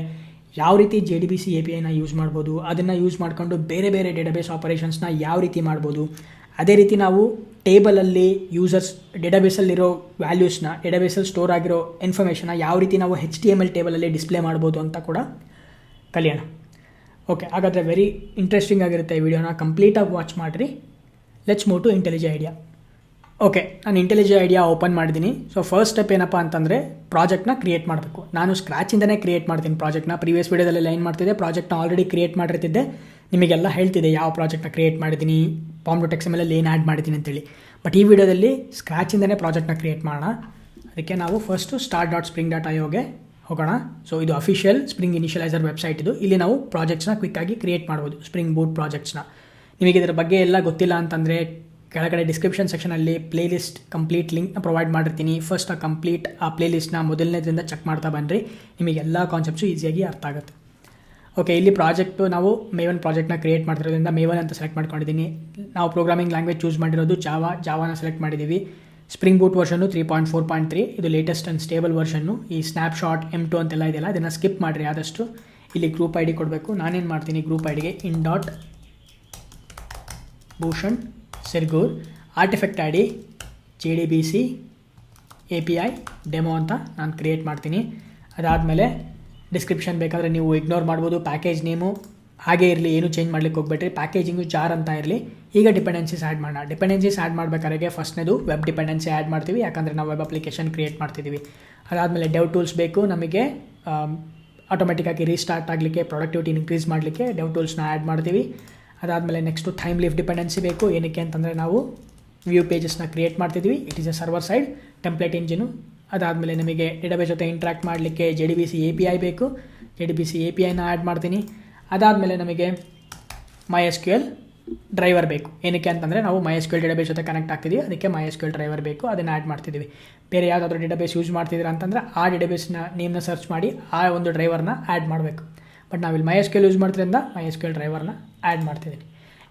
ಯಾವ ರೀತಿ JDBC ಎ ಪಿ ಐನ ಯೂಸ್ ಮಾಡ್ಬೋದು, ಅದನ್ನು ಯೂಸ್ ಮಾಡಿಕೊಂಡು ಬೇರೆ ಬೇರೆ ಡೇಟಾಬೇಸ್ ಆಪರೇಷನ್ಸ್ನ ಯಾವ ರೀತಿ ಮಾಡ್ಬೋದು, ಅದೇ ರೀತಿ ನಾವು ಟೇಬಲಲ್ಲಿ ಯೂಸರ್ಸ್ ಡೇಟಾಬೇಸಲ್ಲಿರೋ ವ್ಯಾಲ್ಯೂಸ್ನ, ಡೇಟಾಬೇಸಲ್ಲಿ ಸ್ಟೋರ್ ಆಗಿರೋ ಇನ್ಫಾರ್ಮೇಷನ್ನ ಯಾವ ರೀತಿ ನಾವು HTML ಟೇಬಲಲ್ಲಿ ಡಿಸ್ಪ್ಲೇ ಮಾಡ್ಬೋದು ಅಂತ ಕೂಡ ಕಲಿಯೋಣ. ಓಕೆ, ಹಾಗಾದರೆ ವೆರಿ ಇಂಟ್ರೆಸ್ಟಿಂಗ್ ಆಗಿರುತ್ತೆ ಈ ವಿಡಿಯೋನ, ಕಂಪ್ಲೀಟಾಗಿ ವಾಚ್ ಮಾಡಿರಿ. Let's move to IntelliJ IDEA. Okay, ನಾನು ಇಂಟೆಲಿಜೆ ಐಡಿಯಾ ಓಪನ್ ಮಾಡಿದ್ದೀನಿ. ಸೊ ಫಸ್ಟ್ ಸ್ಟೆಪ್ ಏನಪ್ಪ ಅಂತಂದರೆ, ಪ್ರಾಜೆಕ್ಟ್ನ ಕ್ರಿಯೇಟ್ ಮಾಡಬೇಕು. ನಾನು ಸ್ಕ್ರ್ಯಾಚಿಂದನೇ ಕ್ರಿಯೇಟ್ ಮಾಡ್ತೀನಿ ಪ್ರಾಜೆಕ್ಟ್ನ. ಪ್ರೀವಿಯಸ್ ವೀಡಿಯೋದಲ್ಲಿ ಏನು ಮಾಡ್ತಿದ್ದೆ, ಪ್ರಾಜೆಕ್ಟ್ನ ಆಲ್ರೆಡಿ ಕ್ರಿಯೇಟ್ ಮಾಡಿರ್ತಿದ್ದೆ, ನಿಮಗೆಲ್ಲ ಹೇಳ್ತಿದ್ದೆ ಯಾವ ಪ್ರಾಜೆಕ್ಟ್ನ ಕ್ರಿಯೇಟ್ ಮಾಡಿದ್ದೀನಿ, pom.xml ಏನು ಆ್ಯಡ್ ಮಾಡಿದ್ದೀನಿ ಅಂತೇಳಿ. ಬಟ್ ಈ ವಿಡಿಯೋದಲ್ಲಿ ಸ್ಕ್ರ್ಯಾಚಿಂದನೇ ಪ್ರಾಜೆಕ್ಟ್ನ ಕ್ರಿಯೇಟ್ ಮಾಡೋಣ. ಅದಕ್ಕೆ ನಾವು ಫಸ್ಟು start.spring.ioಗೆ ಹೋಗೋಣ. ಸೊ ಇದು ಅಫಿಷಿಯಲ್ ಸ್ಪ್ರಿಂಗ್ ಇನಿಷಿಯಲೈಸರ್ ವೆಬ್ಸೈಟ್. ಇದು ಇಲ್ಲಿ ನಾವು ಪ್ರಾಜೆಕ್ಟ್ಸ್ನ ಕ್ವಿಕ್ಕಾಗಿ ಕ್ರಿಯೇಟ್ ಮಾಡ್ಬೋದು, ಸ್ಪ್ರಿಂಗ್ ಬೂಟ್ ಪ್ರಾಜೆಕ್ಟ್ಸ್ನ. ನಿಮಗೆ ಇದರ ಬಗ್ಗೆ ಎಲ್ಲ ಗೊತ್ತಿಲ್ಲ ಅಂತಂದರೆ ಕೆಳಗಡೆ ಡಿಸ್ಕ್ರಿಪ್ಷನ್ ಸೆಕ್ಷನಲ್ಲಿ ಪ್ಲೇಲಿಸ್ಟ್ ಕಂಪ್ಲೀಟ್ ಲಿಂಕ್ನ ಪ್ರೊವೈಡ್ ಮಾಡಿರ್ತೀನಿ. ಫಸ್ಟ್ ಆ ಪ್ಲೇಲಿಸ್ಟ್ನ ಮೊದಲನೇದರಿಂದ ಚೆಕ್ ಮಾಡ್ತಾ ಬನ್ನಿರಿ, ನಿಮಗೆಲ್ಲ ಕಾನ್ಸೆಪ್ಟ್ಸು ಈಸಿಯಾಗಿ ಅರ್ಥ ಆಗುತ್ತೆ. ಓಕೆ, ಇಲ್ಲಿ ಪ್ರಾಜೆಕ್ಟು ನಾವು ಮೇವನ್ ಪ್ರಾಜೆಕ್ಟ್ನ ಕ್ರಿಯೇಟ್ ಮಾಡ್ತಿರೋದ್ರಿಂದ ಮೇವನ್ ಅಂತ ಸೆಲೆಕ್ಟ್ ಮಾಡ್ಕೊಂಡಿದ್ದೀನಿ. ನಾವು ಪ್ರೋಗ್ರಾಮಿಂಗ್ ಲ್ಯಾಂಗ್ವೇಜ್ ಚೂಸ್ ಮಾಡಿರೋದು ಜಾವಾನ ಸೆಲೆಕ್ಟ್ ಮಾಡಿದ್ದೀವಿ. ಸ್ಪ್ರಿಂಗ್ ಬೂಟ್ ವರ್ಷನ್ನು 3.4.3, ಇದು ಲೇಟೆಸ್ಟ್ ಆ್ಯಂಡ್ ಸ್ಟೇಬಲ್ ವರ್ಷನ್ನು. ಈ ಸ್ನ್ಯಾಪ್ಶಾಟ್ M2 ಅಂತೆಲ್ಲ ಇದೆಯಲ್ಲ, ಇದನ್ನು ಸ್ಕಿಪ್ ಮಾಡಿರಿ ಆದಷ್ಟು. ಇಲ್ಲಿ ಗ್ರೂಪ್ ID ಕೊಡಬೇಕು. ನಾನೇನು ಮಾಡ್ತೀನಿ, ಗ್ರೂಪ್ ಐಡಿಗೆ in.ಭೂಷಣ್ Sirgur, artifact ID JDBC API demo ಅಂತ ನಾನು ಕ್ರಿಯೇಟ್ ಮಾಡ್ತೀನಿ. ಅದಾದಮೇಲೆ ಡಿಸ್ಕ್ರಿಪ್ಷನ್ ಬೇಕಾದರೆ ನೀವು ಇಗ್ನೋರ್ ಮಾಡ್ಬೋದು. ಪ್ಯಾಕೇಜ್ ನೇಮು ಹಾಗೆ ಇರಲಿ, ಏನು ಚೇಂಜ್ ಮಾಡ್ಲಿಕ್ಕೆ ಹೋಗ್ಬೇಡ್ರಿ. ಪ್ಯಾಕೇಜಿಂಗು ಜಾರ್ ಅಂತ ಇರಲಿ. ಈಗ ಡಿಪೆಂಡೆನ್ಸೀಸ್ ಆ್ಯಡ್ ಮಾಡೋಣ. ಡಿಪೆಂಡೆನ್ಸೀಸ್ ಆ್ಯಡ್ ಮಾಡಬೇಕಾದ್ರೆ ಫಸ್ಟ್ನೇದು ವೆಬ್ ಡಿಪೆಂಡೆನ್ಸಿ ಆ್ಯಡ್ ಮಾಡ್ತೀವಿ, ಯಾಕಂದರೆ ನಾವು ವೆಬ್ ಅಪ್ಲಿಕೇಶನ್ ಕ್ರಿಯೇಟ್ ಮಾಡ್ತಿದ್ದೀವಿ. ಅದಾದಮೇಲೆ ಡೆವ್ ಟೂಲ್ಸ್ ಬೇಕು ನಮಗೆ, ಆಟೋಮೆಟಿಕ್ಕಾಗಿ ರೀಸ್ಟಾರ್ಟ್ ಆಗಲಿಕ್ಕೆ, ಪ್ರೊಡಕ್ಟಿವಿಟಿ ಇನ್ಕ್ರೀಸ್ ಮಾಡಲಿಕ್ಕೆ ಡೆವ್ ಟೂಲ್ಸ್ನ ಆ್ಯಡ್ ಮಾಡ್ತೀವಿ. ಅದಾದಮೇಲೆ ನೆಕ್ಸ್ಟು ಥೈಮ್ ಲೀಫ್ ಡಿಪೆಂಡೆನ್ಸಿ ಬೇಕು. ಏನಕ್ಕೆ ಅಂತಂದರೆ ನಾವು ವ್ಯೂ ಪೇಜಸ್ನ ಕ್ರಿಯೇಟ್ ಮಾಡ್ತಿದ್ವಿ. It is A server side template engine. ಅದಾದಮೇಲೆ ನಮಗೆ ಡೇಟಾಬೇಸ್ ಜೊತೆ ಇಂಟ್ರಾಕ್ಟ್ ಮಾಡಲಿಕ್ಕೆ JDBC API ಬೇಕು. JDBC APIನ ಆ್ಯಡ್ ಮಾಡ್ತೀನಿ. ಅದಾದಮೇಲೆ ನಮಗೆ MySQL ಡ್ರೈವರ್ ಬೇಕು. ಏನಕ್ಕೆ ಅಂತಂದರೆ ನಾವು MySQL ಡೇಟಾಬೇಸ್ ಜೊತೆ ಕನೆಕ್ಟ್ ಆಗ್ತಿದ್ದೀವಿ, ಅದಕ್ಕೆ MySQL ಡ್ರೈವರ್ ಬೇಕು, ಅದನ್ನು ಆ್ಯಡ್ ಮಾಡ್ತಿದ್ದೀವಿ. ಬೇರೆ ಯಾವುದಾದ್ರೂ ಡೇಟಾಬೇಸ್ ಯೂಸ್ ಮಾಡ್ತಿದ್ದೀರಾ ಅಂತಂದರೆ ಆ ಡೇಟಾಬೇಸ್ನ ನೇಮ್ನ ಸರ್ಚ್ ಮಾಡಿ ಆ ಒಂದು ಡ್ರೈವರ್ನ ಆ್ಯಡ್ ಮಾಡಬೇಕು. ಬಟ್ ನಾವಿಲ್ಲಿ MySQL ಯೂಸ್ ಮಾಡ್ತಿದ್ದರಿಂದ MySQL ಡ್ರೈವರ್ನ ಆ್ಯಡ್ ಮಾಡ್ತಿದ್ದೀನಿ.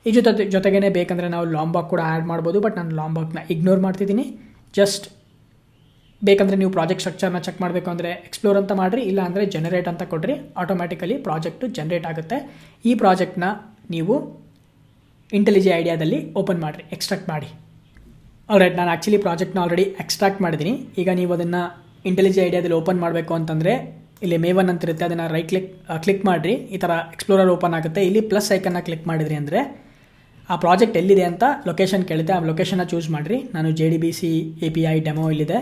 ಈ ಜೊತೆಗೇ ಬೇಕಂದರೆ ನಾವು ಲಾಂಬಾಕ್ ಕೂಡ ಆ್ಯಡ್ ಮಾಡ್ಬೋದು, ಬಟ್ ನಾನು ಲಾಂಬಾಕ್ನ ಇಗ್ನೋರ್ ಮಾಡ್ತಿದ್ದೀನಿ. ಜಸ್ಟ್ ಬೇಕಂದರೆ ನೀವು ಪ್ರಾಜೆಕ್ಟ್ ಸ್ಟ್ರಕ್ಚರ್ನ ಚೆಕ್ ಮಾಡಬೇಕು ಅಂದರೆ ಎಕ್ಸ್ಪ್ಲೋರ್ ಅಂತ ಮಾಡಿರಿ, ಇಲ್ಲ ಅಂದರೆ ಜನರೇಟ್ ಅಂತ ಕೊಡ್ರಿ, ಆಟೋಮ್ಯಾಟಿಕಲಿ ಪ್ರಾಜೆಕ್ಟು ಜನರೇಟ್ ಆಗುತ್ತೆ. ಈ ಪ್ರಾಜೆಕ್ಟ್ನ ನೀವು ಇಂಟೆಲಿಜೆ ಐಡಿಯಾದಲ್ಲಿ ಓಪನ್ ಮಾಡಿರಿ, ಎಕ್ಸ್ಟ್ರಾಕ್ಟ್ ಮಾಡಿ. ಆಲ್ರೈಟ್, ನಾನು ಆ್ಯಕ್ಚುಲಿ ಪ್ರಾಜೆಕ್ಟ್ನ ಆಲ್ರೆಡಿ ಎಕ್ಸ್ಟ್ರಾಕ್ಟ್ ಮಾಡಿದ್ದೀನಿ. ಈಗ ನೀವು ಅದನ್ನು ಇಂಟೆಲಿಜೆ ಐಡಿಯಾದಲ್ಲಿ ಓಪನ್ ಮಾಡಬೇಕು ಅಂತಂದರೆ ಇಲ್ಲಿ ಮೇವನ್ ಅಂತ ಇರುತ್ತೆ, ಅದನ್ನು ಕ್ಲಿಕ್ ಮಾಡಿರಿ. ಈ ಥರ ಎಕ್ಸ್ಪ್ಲೋರರ್ ಓಪನ್ ಆಗುತ್ತೆ. ಇಲ್ಲಿ ಪ್ಲಸ್ ಐಕನ್ನ ಕ್ಲಿಕ್ ಮಾಡಿದ್ರಿ ಅಂದರೆ ಆ ಪ್ರಾಜೆಕ್ಟ್ ಎಲ್ಲಿದೆ ಅಂತ ಲೊಕೇಶನ್ ಕೇಳುತ್ತೆ. ಆ ಲೊಕೇಶನ್ನ ಚೂಸ್ ಮಾಡಿರಿ. ನಾನು JDBC API ಡೆಮೋ ಇಲ್ಲಿದೆ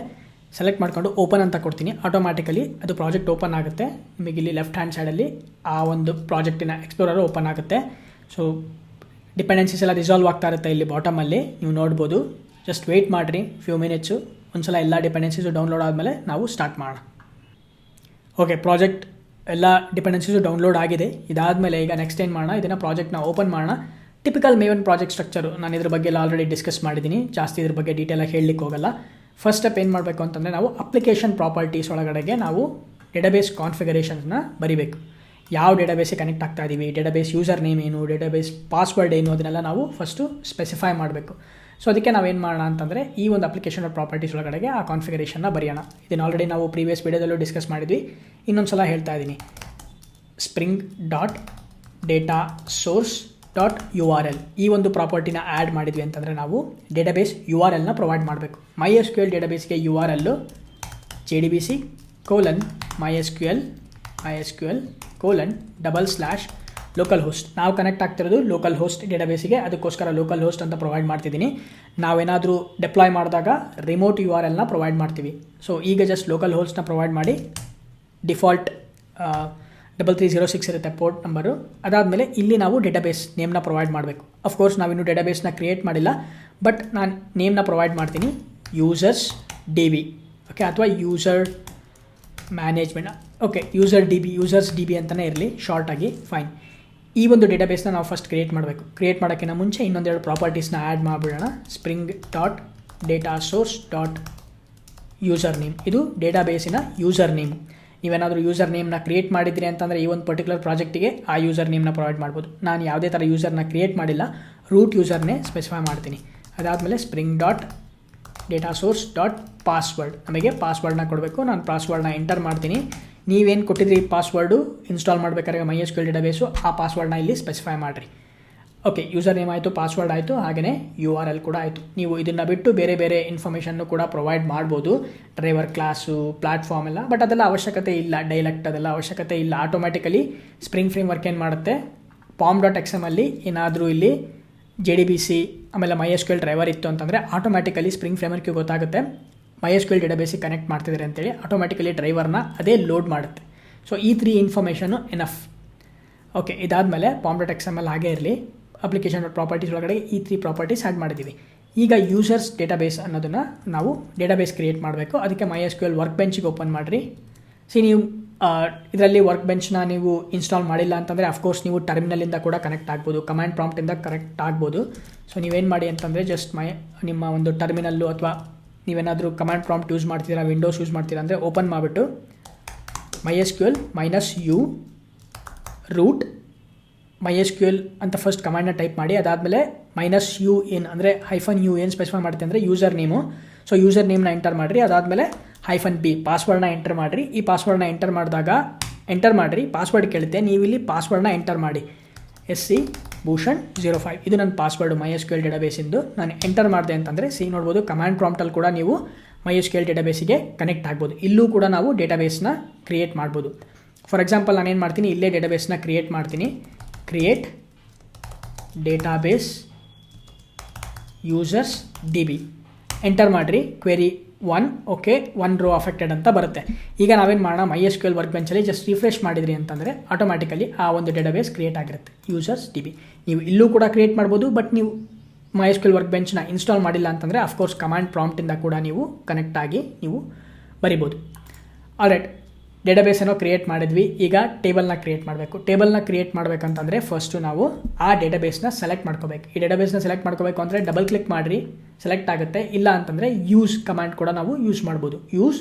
ಸೆಲೆಕ್ಟ್ ಮಾಡ್ಕೊಂಡು ಓಪನ್ ಅಂತ ಕೊಡ್ತೀನಿ. ಆಟೋಮ್ಯಾಟಿಕಲಿ ಅದು ಪ್ರಾಜೆಕ್ಟ್ ಓಪನ್ ಆಗುತ್ತೆ. ನಿಮಗೆ ಇಲ್ಲಿ ಲೆಫ್ಟ್ ಹ್ಯಾಂಡ್ ಸೈಡಲ್ಲಿ ಆ ಒಂದು ಪ್ರಾಜೆಕ್ಟಿನ ಎಕ್ಸ್ಪ್ಲೋರರ್ ಓಪನ್ ಆಗುತ್ತೆ. ಸೊ ಡಿಪೆಂಡೆನ್ಸೀಸ್ ಎಲ್ಲ ರಿಸಾಲ್ವ್ ಆಗ್ತಾ ಇರುತ್ತೆ ಇಲ್ಲಿ ಬಾಟಮಲ್ಲಿ ನೀವು ನೋಡ್ಬೋದು. ಜಸ್ಟ್ ವೆಯ್ಟ್ ಮಾಡಿರಿ ಫ್ಯೂ ಮಿನಿಟ್ಸು. ಒಂದ್ಸಲ ಎಲ್ಲ ಡಿಪೆಂಡೆನ್ಸೀಸು ಡೌನ್ಲೋಡ್ ಆದಮೇಲೆ ನಾವು ಸ್ಟಾರ್ಟ್ ಮಾಡೋಣ. ಓಕೆ, ಪ್ರಾಜೆಕ್ಟ್ ಎಲ್ಲ ಡಿಪೆಂಡೆನ್ಸೀಸು ಡೌನ್ಲೋಡ್ ಆಗಿದೆ. ಇದಾದಮೇಲೆ ಈಗ ನೆಕ್ಸ್ಟ್ ಏನು ಮಾಡೋಣ, ಇದನ್ನು ಪ್ರಾಜೆಕ್ಟ್ನ ಓಪನ್ ಮಾಡೋಣ. ಟಿಪಿಕಲ್ ಮೇವನ್ ಪ್ರಾಜೆಕ್ಟ್ ಸ್ಟ್ರಕ್ಚರು ನಾನು ಇದ್ರ ಬಗ್ಗೆ ಎಲ್ಲ ಆಲ್ರೆಡಿ ಡಿಸ್ಕಸ್ ಮಾಡಿದ್ದೀನಿ. ಜಾಸ್ತಿ ಇದ್ರ ಬಗ್ಗೆ ಡೀಟೇಲಾಗಿ ಹೇಳಲಿಕ್ಕೆ ಹೋಗಲ್ಲ. ಫಸ್ಟ್ ಸ್ಟೆಪ್ ಏನು ಮಾಡಬೇಕು ಅಂತಂದರೆ ನಾವು ಅಪ್ಲಿಕೇಶನ್ ಪ್ರಾಪರ್ಟೀಸ್ ಒಳಗಡೆಗೆ ನಾವು ಡೇಟಾಬೇಸ್ ಕಾನ್ಫಿಗರೇಷನ್ಸ್ನ ಬರಿಬೇಕು. ಯಾವ ಡೇಟಾಬೇಸಿಗೆ ಕನೆಕ್ಟ್ ಆಗ್ತಾ ಇದ್ದೀವಿ, ಡೇಟಾಬೇಸ್ ಯೂಸರ್ ನೇಮ್ ಏನು, ಡೇಟಾಬೇಸ್ ಪಾಸ್ವರ್ಡ್ ಏನು, ಅದನ್ನೆಲ್ಲ ನಾವು ಫಸ್ಟು ಸ್ಪೆಸಿಫೈ ಮಾಡಬೇಕು. ಸೊ ಅದಕ್ಕೆ ನಾವೇನು ಮಾಡೋಣ ಅಂತಂದರೆ ಈ ಒಂದು ಅಪ್ಲಿಕೇಶನ್ ಪ್ರಾಪರ್ಟೀಸ್ ಒಳಗಡೆಗೆ ಆ ಕಾನ್ಫಿಗರೇಷನ್ನ ಬರೆಯೋಣ. ಇದನ್ನು ಆಲ್ರೆಡಿ ನಾವು ಪ್ರೀವಿಯಸ್ ವಿಡಿಯೋದಲ್ಲೂ ಡಿಸ್ಕಸ್ ಮಾಡಿದ್ವಿ. ಇನ್ನೊಂದು ಸಲ ಹೇಳ್ತಾ ಇದ್ದೀನಿ. Spring dot data source dot URL ಈ ಒಂದು ಪ್ರಾಪರ್ಟಿನ ಆ್ಯಡ್ ಮಾಡಿದ್ವಿ ಅಂತಂದರೆ ನಾವು ಡೇಟಾಬೇಸ್ URLನ ಪ್ರೊವೈಡ್ ಮಾಡಬೇಕು. MySQL ಡೇಟಾಬೇಸ್ಗೆ URL JDBC :MySQL local host. ನಾವು ಕನೆಕ್ಟ್ ಆಗ್ತಿರೋದು ಲೋಕಲ್ ಹೋಸ್ಟ್ ಡೇಟಾಬೇಸಿಗೆ, ಅದಕ್ಕೋಸ್ಕರ ಲೋಕಲ್ ಹೋಸ್ಟ್ ಅಂತ ಪ್ರೊವೈಡ್ ಮಾಡ್ತಿದ್ದೀನಿ. ನಾವೇನಾದರೂ ಡೆಪ್ಲಾಯ್ ಮಾಡಿದಾಗ ರಿಮೋಟ್ URLನ ಪ್ರೊವೈಡ್ ಮಾಡ್ತೀವಿ. ಸೊ ಈಗ ಜಸ್ಟ್ ಲೋಕಲ್ ಹೋಸ್ಟ್ನ ಪ್ರೊವೈಡ್ ಮಾಡಿ ಡಿಫಾಲ್ಟ್ 3306 ಇರುತ್ತೆ ಪೋರ್ಟ್ ನಂಬರು. ಅದಾದಮೇಲೆ ಇಲ್ಲಿ ನಾವು ಡೇಟಾಬೇಸ್ ನೇಮ್ನ ಪ್ರೊವೈಡ್ ಮಾಡಬೇಕು. ಅಫ್ಕೋರ್ಸ್ ನಾವಿನ್ನೂ ಡೇಟಾಬೇಸ್ನ ಕ್ರಿಯೇಟ್ ಮಾಡಿಲ್ಲ, ಬಟ್ ನಾನು ನೇಮ್ನ ಪ್ರೊವೈಡ್ ಮಾಡ್ತೀನಿ ಯೂಸರ್ಸ್ DB. ಓಕೆ, ಅಥವಾ user management. Okay, users DB ಅಂತಲೇ ಇರಲಿ ಶಾರ್ಟಾಗಿ. ಫೈನ್. ಈ ಒಂದು ಡೇಟಾಬೇಸ್ನ ನಾವು ಫಸ್ಟ್ ಕ್ರಿಯೇಟ್ ಮಾಡಬೇಕು. ಕ್ರಿಯೇಟ್ ಮಾಡೋಕ್ಕಿಂತ ಮುಂಚೆ ಇನ್ನೊಂದೆರಡು ಪ್ರಾಪರ್ಟೀಸ್ನ ಆ್ಯಡ್ ಮಾಡಿಬಿಡೋಣ. Spring dot data source dot user name. ಇದು ಡೇಟಾಬೇಸಿನ ಯೂಸರ್ ನೇಮ್. ನೀವೇನಾದರೂ ಯೂಸರ್ ನೇಮ್ನ ಕ್ರಿಯೇಟ್ ಮಾಡಿದ್ರಿ ಅಂತಂದರೆ ಈ ಒಂದು ಪರ್ಟಿಕ್ಯುಲರ್ ಪ್ರಾಜೆಕ್ಟಿಗೆ ಆ ಯೂಸರ್ ನೇಮ್ನ ಪ್ರೊವೈಡ್ ಮಾಡ್ಬೋದು. ನಾನು ಯಾವುದೇ ಥರ ಯೂಸರ್ನ ಕ್ರಿಯೇಟ್ ಮಾಡಿಲ್ಲ, ರೂಟ್ ಯೂಸರ್ನೇ ಸ್ಪೆಸಿಫೈ ಮಾಡ್ತೀನಿ. ಅದಾದಮೇಲೆ spring dot data source dot password. ನಮಗೆ ಪಾಸ್ವರ್ಡ್ನ ಕೊಡಬೇಕು. ನಾನು ಪಾಸ್ವರ್ಡ್ನ ಎಂಟರ್ ಮಾಡ್ತೀನಿ. ನೀವೇನು ಕೊಟ್ಟಿದ್ರಿ ಪಾಸ್ವರ್ಡು ಇನ್ಸ್ಟಾಲ್ ಮಾಡಬೇಕಾದ್ರೆ MySQL ಡೇಟಾಬೇಸು, ಆ ಪಾಸ್ವರ್ಡ್ನ ಇಲ್ಲಿ ಸ್ಪೆಸಿಫೈ ಮಾಡಿರಿ. ಓಕೆ, ಯೂಸರ್ ನೇಮ್ ಆಯಿತು, ಪಾಸ್ವರ್ಡ್ ಆಯಿತು, ಹಾಗೆಯೇ URL ಕೂಡ ಆಯಿತು. ನೀವು ಇದನ್ನು ಬಿಟ್ಟು ಬೇರೆ ಬೇರೆ ಇನ್ಫಾರ್ಮೇಷನ್ನು ಕೂಡ ಪ್ರೊವೈಡ್ ಮಾಡ್ಬೋದು, ಡ್ರೈವರ್ ಕ್ಲಾಸು, ಪ್ಲಾಟ್ಫಾರ್ಮ್ ಎಲ್ಲ. ಬಟ್ ಅದೆಲ್ಲ ಅವಶ್ಯಕತೆ ಇಲ್ಲ. ಡೈಲೆಕ್ಟ್ ಅದೆಲ್ಲ ಅವಶ್ಯಕತೆ ಇಲ್ಲ. ಆಟೋಮ್ಯಾಟಿಕಲಿ ಸ್ಪ್ರಿಂಗ್ ಫ್ರೇಮ್ ವರ್ಕ್ ಏನು ಮಾಡುತ್ತೆ, pom.xml ಏನಾದರೂ ಇಲ್ಲಿ JDBC ಆಮೇಲೆ MySQL ಡ್ರೈವರ್ ಇತ್ತು ಅಂತಂದರೆ ಆಟೋಮ್ಯಾಟಿಕಲಿ ಸ್ಪ್ರಿಂಗ್ ಫ್ರೇಮ್ವರ್ಕ್ಗೆ ಗೊತ್ತಾಗುತ್ತೆ MySQL ಡೇಟಾಬೇಸಿಗೆ ಕನೆಕ್ಟ್ ಮಾಡ್ತಿದ್ದಾರೆ ಅಂತೇಳಿ. ಆಟೋಮ್ಯಾಟಿಕಲಿ ಡ್ರೈವರ್ನ ಅದೇ ಲೋಡ್ ಮಾಡುತ್ತೆ. ಸೊ ಈ 3 ಇನ್ಫಾರ್ಮೇಷನು ಎನಫ್. ಓಕೆ, ಇದಾದಮೇಲೆ pom.xml ಹಾಗೇ ಇರಲಿ. ಅಪ್ಲಿಕೇಶನ್ ಪ್ರಾಪರ್ಟೀಸ್ ಒಳಗಡೆ ಈ 3 ಪ್ರಾಪರ್ಟೀಸ್ ಆ್ಯಡ್ ಮಾಡಿದ್ದೀವಿ. ಈಗ ಯೂಸರ್ಸ್ ಡೇಟಾಬೇಸ್ ಅನ್ನೋದನ್ನು ನಾವು ಡೇಟಾಬೇಸ್ ಕ್ರಿಯೇಟ್ ಮಾಡಬೇಕು. ಅದಕ್ಕೆ MySQL ವರ್ಕ್ ಬೆಂಚಿಗೆ ಓಪನ್ ಮಾಡಿರಿ. ನೀವು ಇದರಲ್ಲಿ ವರ್ಕ್ ಬೆಂಚ್ನ ನೀವು ಇನ್ಸ್ಟಾಲ್ ಮಾಡಿಲ್ಲ ಅಂತಂದರೆ ಅಫ್ಕೋರ್ಸ್ ನೀವು ಟರ್ಮಿನಲಿಂದ ಕೂಡ ಕನೆಕ್ಟ್ ಆಗ್ಬೋದು, ಕಮಾಂಡ್ ಪ್ರಾಂಪ್ಟಿಂದ ಕನೆಕ್ಟ್ ಆಗ್ಬೋದು. ಸೊ ನೀವೇನು ಮಾಡಿ ಅಂತಂದರೆ ಜಸ್ಟ್ ನಿಮ್ಮ ಒಂದು ಟರ್ಮಿನಲ್ಲು ಅಥವಾ ನೀವೇನಾದರೂ ಕಮಾಂಡ್ ಪ್ರಾಂಪ್ಟ್ ಯೂಸ್ ಮಾಡ್ತೀರಾ, ವಿಂಡೋಸ್ ಯೂಸ್ ಮಾಡ್ತೀರಾ ಅಂದರೆ ಓಪನ್ ಮಾಡಿಬಿಟ್ಟು MySQL -u ರೂಟ್ MySQL ಅಂತ ಫಸ್ಟ್ ಕಮಾಂಡ್ನ ಟೈಪ್ ಮಾಡಿ. ಅದಾದಮೇಲೆ -u ಏನು ಅಂದರೆ -u ಏನು ಸ್ಪೆಸಿಫೈ ಮಾಡುತ್ತೆ ಅಂದರೆ ಯೂಸರ್ ನೇಮು. ಸೊ ಯೂಸರ್ ನೇಮ್ನ ಎಂಟರ್ ಮಾಡಿರಿ. ಅದಾದಮೇಲೆ -b ಪಾಸ್ವರ್ಡ್ನ ಎಂಟರ್ ಮಾಡಿರಿ. ಈ ಪಾಸ್ವರ್ಡ್ನ ಎಂಟರ್ ಮಾಡಿರಿ. ಪಾಸ್ವರ್ಡ್ ಕೇಳುತ್ತೆ, ನೀವು ಇಲ್ಲಿ ಪಾಸ್ವರ್ಡ್ನ ಎಂಟರ್ ಮಾಡಿ. SC ಭೂಷಣ್ 05 ಇದು ನನ್ನ ಪಾಸ್ವರ್ಡು MySQL ಡೇಟಾಬೇಸಿಂದು. ನಾನು ಎಂಟರ್ ಮಾಡಿದೆ ಅಂತಂದರೆ ನೋಡ್ಬೋದು ಕಮಾಂಡ್ ಪ್ರಾಂಪ್ಟಲ್ಲಿ ಕೂಡ ನೀವು MySQL ಡೇಟಾಬೇಸಿಗೆ ಕನೆಕ್ಟ್ ಆಗ್ಬೋದು. ಇಲ್ಲೂ ಕೂಡ ನಾವು ಡೇಟಾಬೇಸ್ನ ಕ್ರಿಯೇಟ್ ಮಾಡ್ಬೋದು. ಫಾರ್ ಎಕ್ಸಾಂಪಲ್ ನಾನೇನು ಮಾಡ್ತೀನಿ, ಇಲ್ಲೇ ಡೇಟಾಬೇಸ್ನ ಕ್ರಿಯೇಟ್ ಮಾಡ್ತೀನಿ. Create database users DB enter ಮಾಡಿರಿ. ಕ್ವೆರಿ 1 ಓಕೆ 1 ರೋ ಅಫೆಕ್ಟೆಡ್ ಅಂತ ಬರುತ್ತೆ. ಈಗ ನಾವೇನು ಮಾಡೋಣ, MySQL ವರ್ಕ್ ಬೆಂಚಲ್ಲಿ ಜಸ್ಟ್ ರಿಫ್ರೆಶ್ ಮಾಡಿದ್ರಿ ಅಂತಂದರೆ ಆಟೋಮ್ಯಾಟಿಕಲಿ ಆ ಒಂದು ಡೇಟಾಬೇಸ್ ಕ್ರಿಯೇಟ್ ಆಗಿರುತ್ತೆ ಯೂಸರ್ಸ್ DB. ನೀವು ಇಲ್ಲೂ ಕೂಡ ಕ್ರಿಯೇಟ್ ಮಾಡ್ಬೋದು. ಬಟ್ ನೀವು MySQL ವರ್ಕ್ ಬೆಂಚ್ನ ಇನ್ಸ್ಟಾಲ್ ಮಾಡಿಲ್ಲ ಅಂತಂದರೆ ಅಫ್ಕೋರ್ಸ್ ಕಮಾಂಡ್ ಪ್ರಾಂಪ್ಟಿಂದ ಕೂಡ ನೀವು ಕನೆಕ್ಟ್ ಆಗಿ ನೀವು ಬರಿಬೋದು. ಆಲ್ರೈಟ್, ಡೇಟಾಬೇಸ್ ಏನೋ ಕ್ರಿಯೇಟ್ ಮಾಡಿದ್ವಿ. ಈಗ ಟೇಬಲ್ನ ಕ್ರಿಯೇಟ್ ಮಾಡಬೇಕು. ಟೇಬಲ್ನ ಕ್ರಿಯೇಟ್ ಮಾಡಬೇಕಂತಂದರೆ ಫಸ್ಟು ನಾವು ಆ ಡೇಟಾಬೇಸ್ನ ಸೆಲೆಕ್ಟ್ ಮಾಡ್ಕೋಬೇಕು. ಈ ಡೇಟಾಬೇಸ್ನ ಸೆಲೆಕ್ಟ್ ಮಾಡ್ಕೋಬೇಕು ಅಂದರೆ ಡಬಲ್ ಕ್ಲಿಕ್ ಮಾಡಿರಿ, ಸೆಲೆಕ್ಟ್ ಆಗುತ್ತೆ. ಇಲ್ಲ ಅಂತಂದರೆ ಯೂಸ್ ಕಮಾಂಡ್ ಕೂಡ ನಾವು ಯೂಸ್ ಮಾಡ್ಬೋದು. Use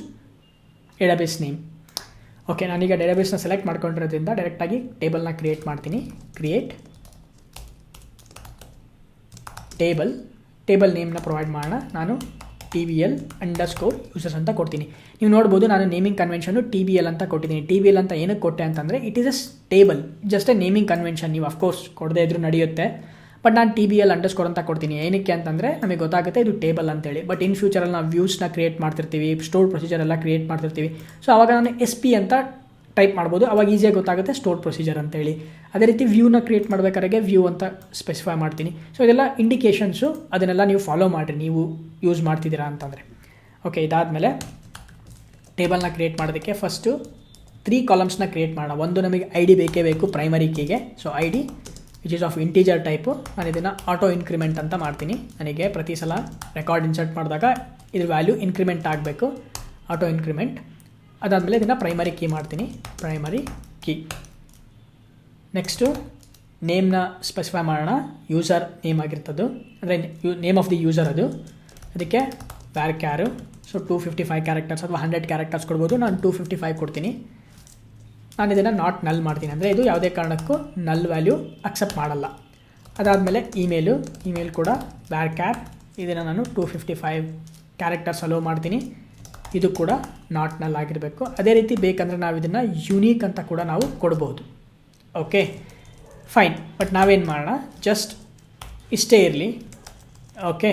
database name. ಓಕೆ, ನಾನೀಗ ಡೇಟಾಬೇಸ್ನ ಸೆಲೆಕ್ಟ್ ಮಾಡ್ಕೊಂಡಿರೋದ್ರಿಂದ ಡೈರೆಕ್ಟಾಗಿ ಟೇಬಲ್ನ ಕ್ರಿಯೇಟ್ ಮಾಡ್ತೀನಿ. ಕ್ರಿಯೇಟ್ ಟೇಬಲ್ ನೇಮ್ನ ಪ್ರೊವೈಡ್ ಮಾಡೋಣ. ನಾನು TBL_users ಅಂತ ಕೊಡ್ತೀನಿ. ನೀವು ನೋಡ್ಬೋದು ನಾನು ನೇಮಿಂಗ್ ಕನ್ವೆನ್ಷನ್ನು TBL ಅಂತ ಕೊಟ್ಟಿದ್ದೀನಿ. TBL ಅಂತ ಏನಕ್ಕೆ ಕೊಟ್ಟೆ ಅಂತಂದರೆ it is a table, just A naming convention. ನೀವು ಅಫ್ಕೋರ್ಸ್ ಕೊಡದೇ ಇದ್ರೂ ನಡೆಯುತ್ತೆ, ಬಟ್ ನಾನು TBL_ ಅಂತ ಕೊಡ್ತೀನಿ. ಏನಕ್ಕೆ ಅಂತಂದರೆ ನಮಗೆ ಗೊತ್ತಾಗುತ್ತೆ ಇದು ಟೇಬಲ್ ಅಂತೇಳಿ. ಬಟ್ ಇನ್ ಫ್ಯೂಚರಲ್ಲಿ ನಾವು ವ್ಯೂಸ್ನ ಕ್ರಿಯೇಟ್ ಮಾಡ್ತಿರ್ತೀವಿ, ಸ್ಟೋರ್ ಪ್ರೊಸೀಜರ್ ಎಲ್ಲ ಕ್ರಿಯೇಟ್ ಮಾಡ್ತಿರ್ತೀವಿ. ಸೊ ಆವಾಗ ನಾನು SP ಅಂತ ಟೈಪ್ ಮಾಡ್ಬೋದು. ಅವಾಗ ಈಸಿಯಾಗಿ ಗೊತ್ತಾಗುತ್ತೆ ಸ್ಟೋರ್ ಪ್ರೊಸೀಜರ್ ಅಂತೇಳಿ. ಅದೇ ರೀತಿ ವ್ಯೂನ ಕ್ರಿಯೇಟ್ ಮಾಡಬೇಕಾದ್ರೆ ವ್ಯೂ ಅಂತ ಸ್ಪೆಸಿಫೈ ಮಾಡ್ತೀನಿ. ಸೊ ಇದೆಲ್ಲ ಇಂಡಿಕೇಷನ್ಸು, ಅದನ್ನೆಲ್ಲ ನೀವು ಫಾಲೋ ಮಾಡಿರಿ ನೀವು ಯೂಸ್ ಮಾಡ್ತಿದ್ದೀರಾ ಅಂತಂದರೆ. ಓಕೆ, ಇದಾದಮೇಲೆ ಟೇಬಲ್ನ ಕ್ರಿಯೇಟ್ ಮಾಡೋದಕ್ಕೆ ಫಸ್ಟು 3 ಕಾಲಮ್ಸ್ನ ಕ್ರಿಯೇಟ್ ಮಾಡೋಣ. ಒಂದು ನಮಗೆ ಐ ಡಿ ಬೇಕೇ ಬೇಕು ಪ್ರೈಮರಿ ಕೀಗೆ. So I D which is of integer type. ನಾನು ಇದನ್ನು ಆಟೋ ಇನ್ಕ್ರಿಮೆಂಟ್ ಅಂತ ಮಾಡ್ತೀನಿ. ನನಗೆ ಪ್ರತಿ ಸಲ ರೆಕಾರ್ಡ್ ಇನ್ಸರ್ಟ್ ಮಾಡಿದಾಗ ಇದ್ರ ವ್ಯಾಲ್ಯೂ ಇನ್ಕ್ರಿಮೆಂಟ್ ಆಗಬೇಕು, ಆಟೋ ಇನ್ಕ್ರಿಮೆಂಟ್. ಅದಾದಮೇಲೆ ಇದನ್ನು ಪ್ರೈಮರಿ ಕೀ ಮಾಡ್ತೀನಿ, ಪ್ರೈಮರಿ ಕೀ. ನೆಕ್ಸ್ಟು ನೇಮ್ನ ಸ್ಪೆಸಿಫೈ ಮಾಡೋಣ. ಯೂಸರ್ ನೇಮ್ ಆಗಿರ್ತದ್ದು, ಅಂದರೆ ನೇಮ್ ಆಫ್ ದಿ ಯೂಸರ್ ಅದು. ಅದಕ್ಕೆ ವ್ಯಾರ್ ಕ್ಯಾರು. ಸೊ 255 ಕ್ಯಾರೆಕ್ಟರ್ಸ್ ಅಥವಾ 100 ಕ್ಯಾರೆಕ್ಟರ್ಸ್ ಕೊಡ್ಬೋದು. ನಾನು 255 ಕೊಡ್ತೀನಿ. ನಾನು ಇದನ್ನು ನಾಟ್ ನಲ್ ಮಾಡ್ತೀನಿ, ಅಂದರೆ ಇದು ಯಾವುದೇ ಕಾರಣಕ್ಕೂ ನಲ್ ವ್ಯಾಲ್ಯೂ ಅಕ್ಸೆಪ್ಟ್ ಮಾಡಲ್ಲ. ಅದಾದಮೇಲೆ ಇಮೇಲ್ ಕೂಡ ವ್ಯಾರ್ ಕ್ಯಾರ್. ಇದನ್ನು ನಾನು 255 ಕ್ಯಾರೆಕ್ಟರ್ಸ್ ಅಲೋ ಮಾಡ್ತೀನಿ. ಇದು ಕೂಡ ನಾಟ್ ನಲ್ ಆಗಿರಬೇಕು. ಅದೇ ರೀತಿ ಬೇಕಂದರೆ ನಾವು ಇದನ್ನು ಯುನೀಕ್ ಅಂತ ಕೂಡ ನಾವು ಕೊಡ್ಬೋದು. Okay fine. ಬಟ್ ನಾವೇನು ಮಾಡೋಣ, ಜಸ್ಟ್ ಇಷ್ಟೇ ಇರಲಿ. ಓಕೆ,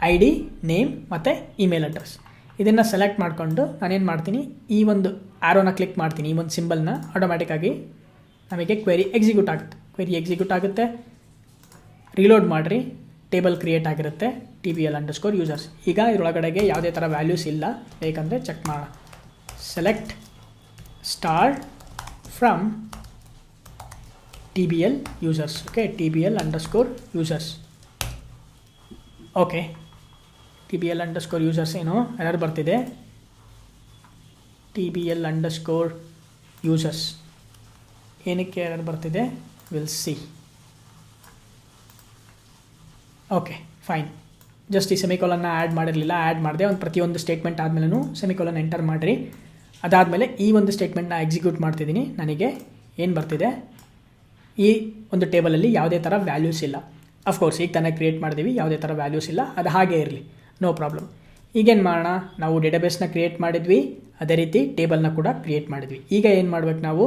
ಐ ಡಿ, ನೇಮ್ ಮತ್ತು ಇಮೇಲ್ ಅಡ್ರೆಸ್ ಇದನ್ನು ಸೆಲೆಕ್ಟ್ ಮಾಡಿಕೊಂಡು ನಾನೇನು ಮಾಡ್ತೀನಿ, ಈ ಒಂದು ಆ್ಯರೋನ ಕ್ಲಿಕ್ ಮಾಡ್ತೀನಿ, ಈ ಒಂದು ಸಿಂಬಲ್ನ. ಆಟೋಮ್ಯಾಟಿಕ್ಕಾಗಿ ನಮಗೆ ಕ್ವೆರಿ ಎಕ್ಸಿಕ್ಯೂಟ್ ಆಗುತ್ತೆ. ರೀಲೋಡ್ ಮಾಡಿರಿ, ಟೇಬಲ್ ಕ್ರಿಯೇಟ್ ಆಗಿರುತ್ತೆ, TBL_users. ಈಗ ಇದರೊಳಗಡೆಗೆ ಯಾವುದೇ ಥರ ವ್ಯಾಲ್ಯೂಸ್ ಇಲ್ಲ, ಬೇಕಂದರೆ ಚೆಕ್ ಮಾಡೋಣ. Select star from TBL users. Okay, TBL_users. Okay, TBL_users ಏನೋ ಎರರ್ ಬರ್ತಿದೆ. TBL_users ಏನಕ್ಕೆ ಎರರ್ ಬರ್ತಿದೆ, will see. Okay fine. Just ಈ ಸೆಮಿಕೋಲನ್ನ ಆ್ಯಡ್ ಮಾಡಿರಲಿಲ್ಲ, ಆ್ಯಡ್ ಮಾಡಿದೆ. ಒಂದು ಪ್ರತಿಯೊಂದು ಸ್ಟೇಟ್ಮೆಂಟ್ ಆದಮೇಲೂ ಸೆಮಿಕೋಲನ್ ಎಂಟರ್ ಮಾಡಿರಿ. ಅದಾದಮೇಲೆ ಈ ಒಂದು ಸ್ಟೇಟ್ಮೆಂಟ್ನ ಎಕ್ಸಿಕ್ಯೂಟ್ ಮಾಡ್ತಿದ್ದೀನಿ. ನನಗೆ ಏನು ಬರ್ತಿದೆ, ಈ ಒಂದು ಟೇಬಲಲ್ಲಿ ಯಾವುದೇ ಥರ ವ್ಯಾಲ್ಯೂಸ್ ಇಲ್ಲ. ಅಫ್ಕೋರ್ಸ್ ಈಗ ತಾನೇ ಕ್ರಿಯೇಟ್ ಮಾಡಿದ್ದೀವಿ, ಯಾವುದೇ ಥರ ವ್ಯಾಲ್ಯೂಸ್ ಇಲ್ಲ, ಅದು ಹಾಗೇ ಇರಲಿ, ನೋ ಪ್ರಾಬ್ಲಮ್. ಈಗೇನು ಮಾಡೋಣ, ನಾವು ಡೇಟಾಬೇಸ್ನ ಕ್ರಿಯೇಟ್ ಮಾಡಿದ್ವಿ, ಅದೇ ರೀತಿ ಟೇಬಲ್ನ ಕೂಡ ಕ್ರಿಯೇಟ್ ಮಾಡಿದ್ವಿ. ಈಗ ಏನು ಮಾಡ್ಬೇಕು, ನಾವು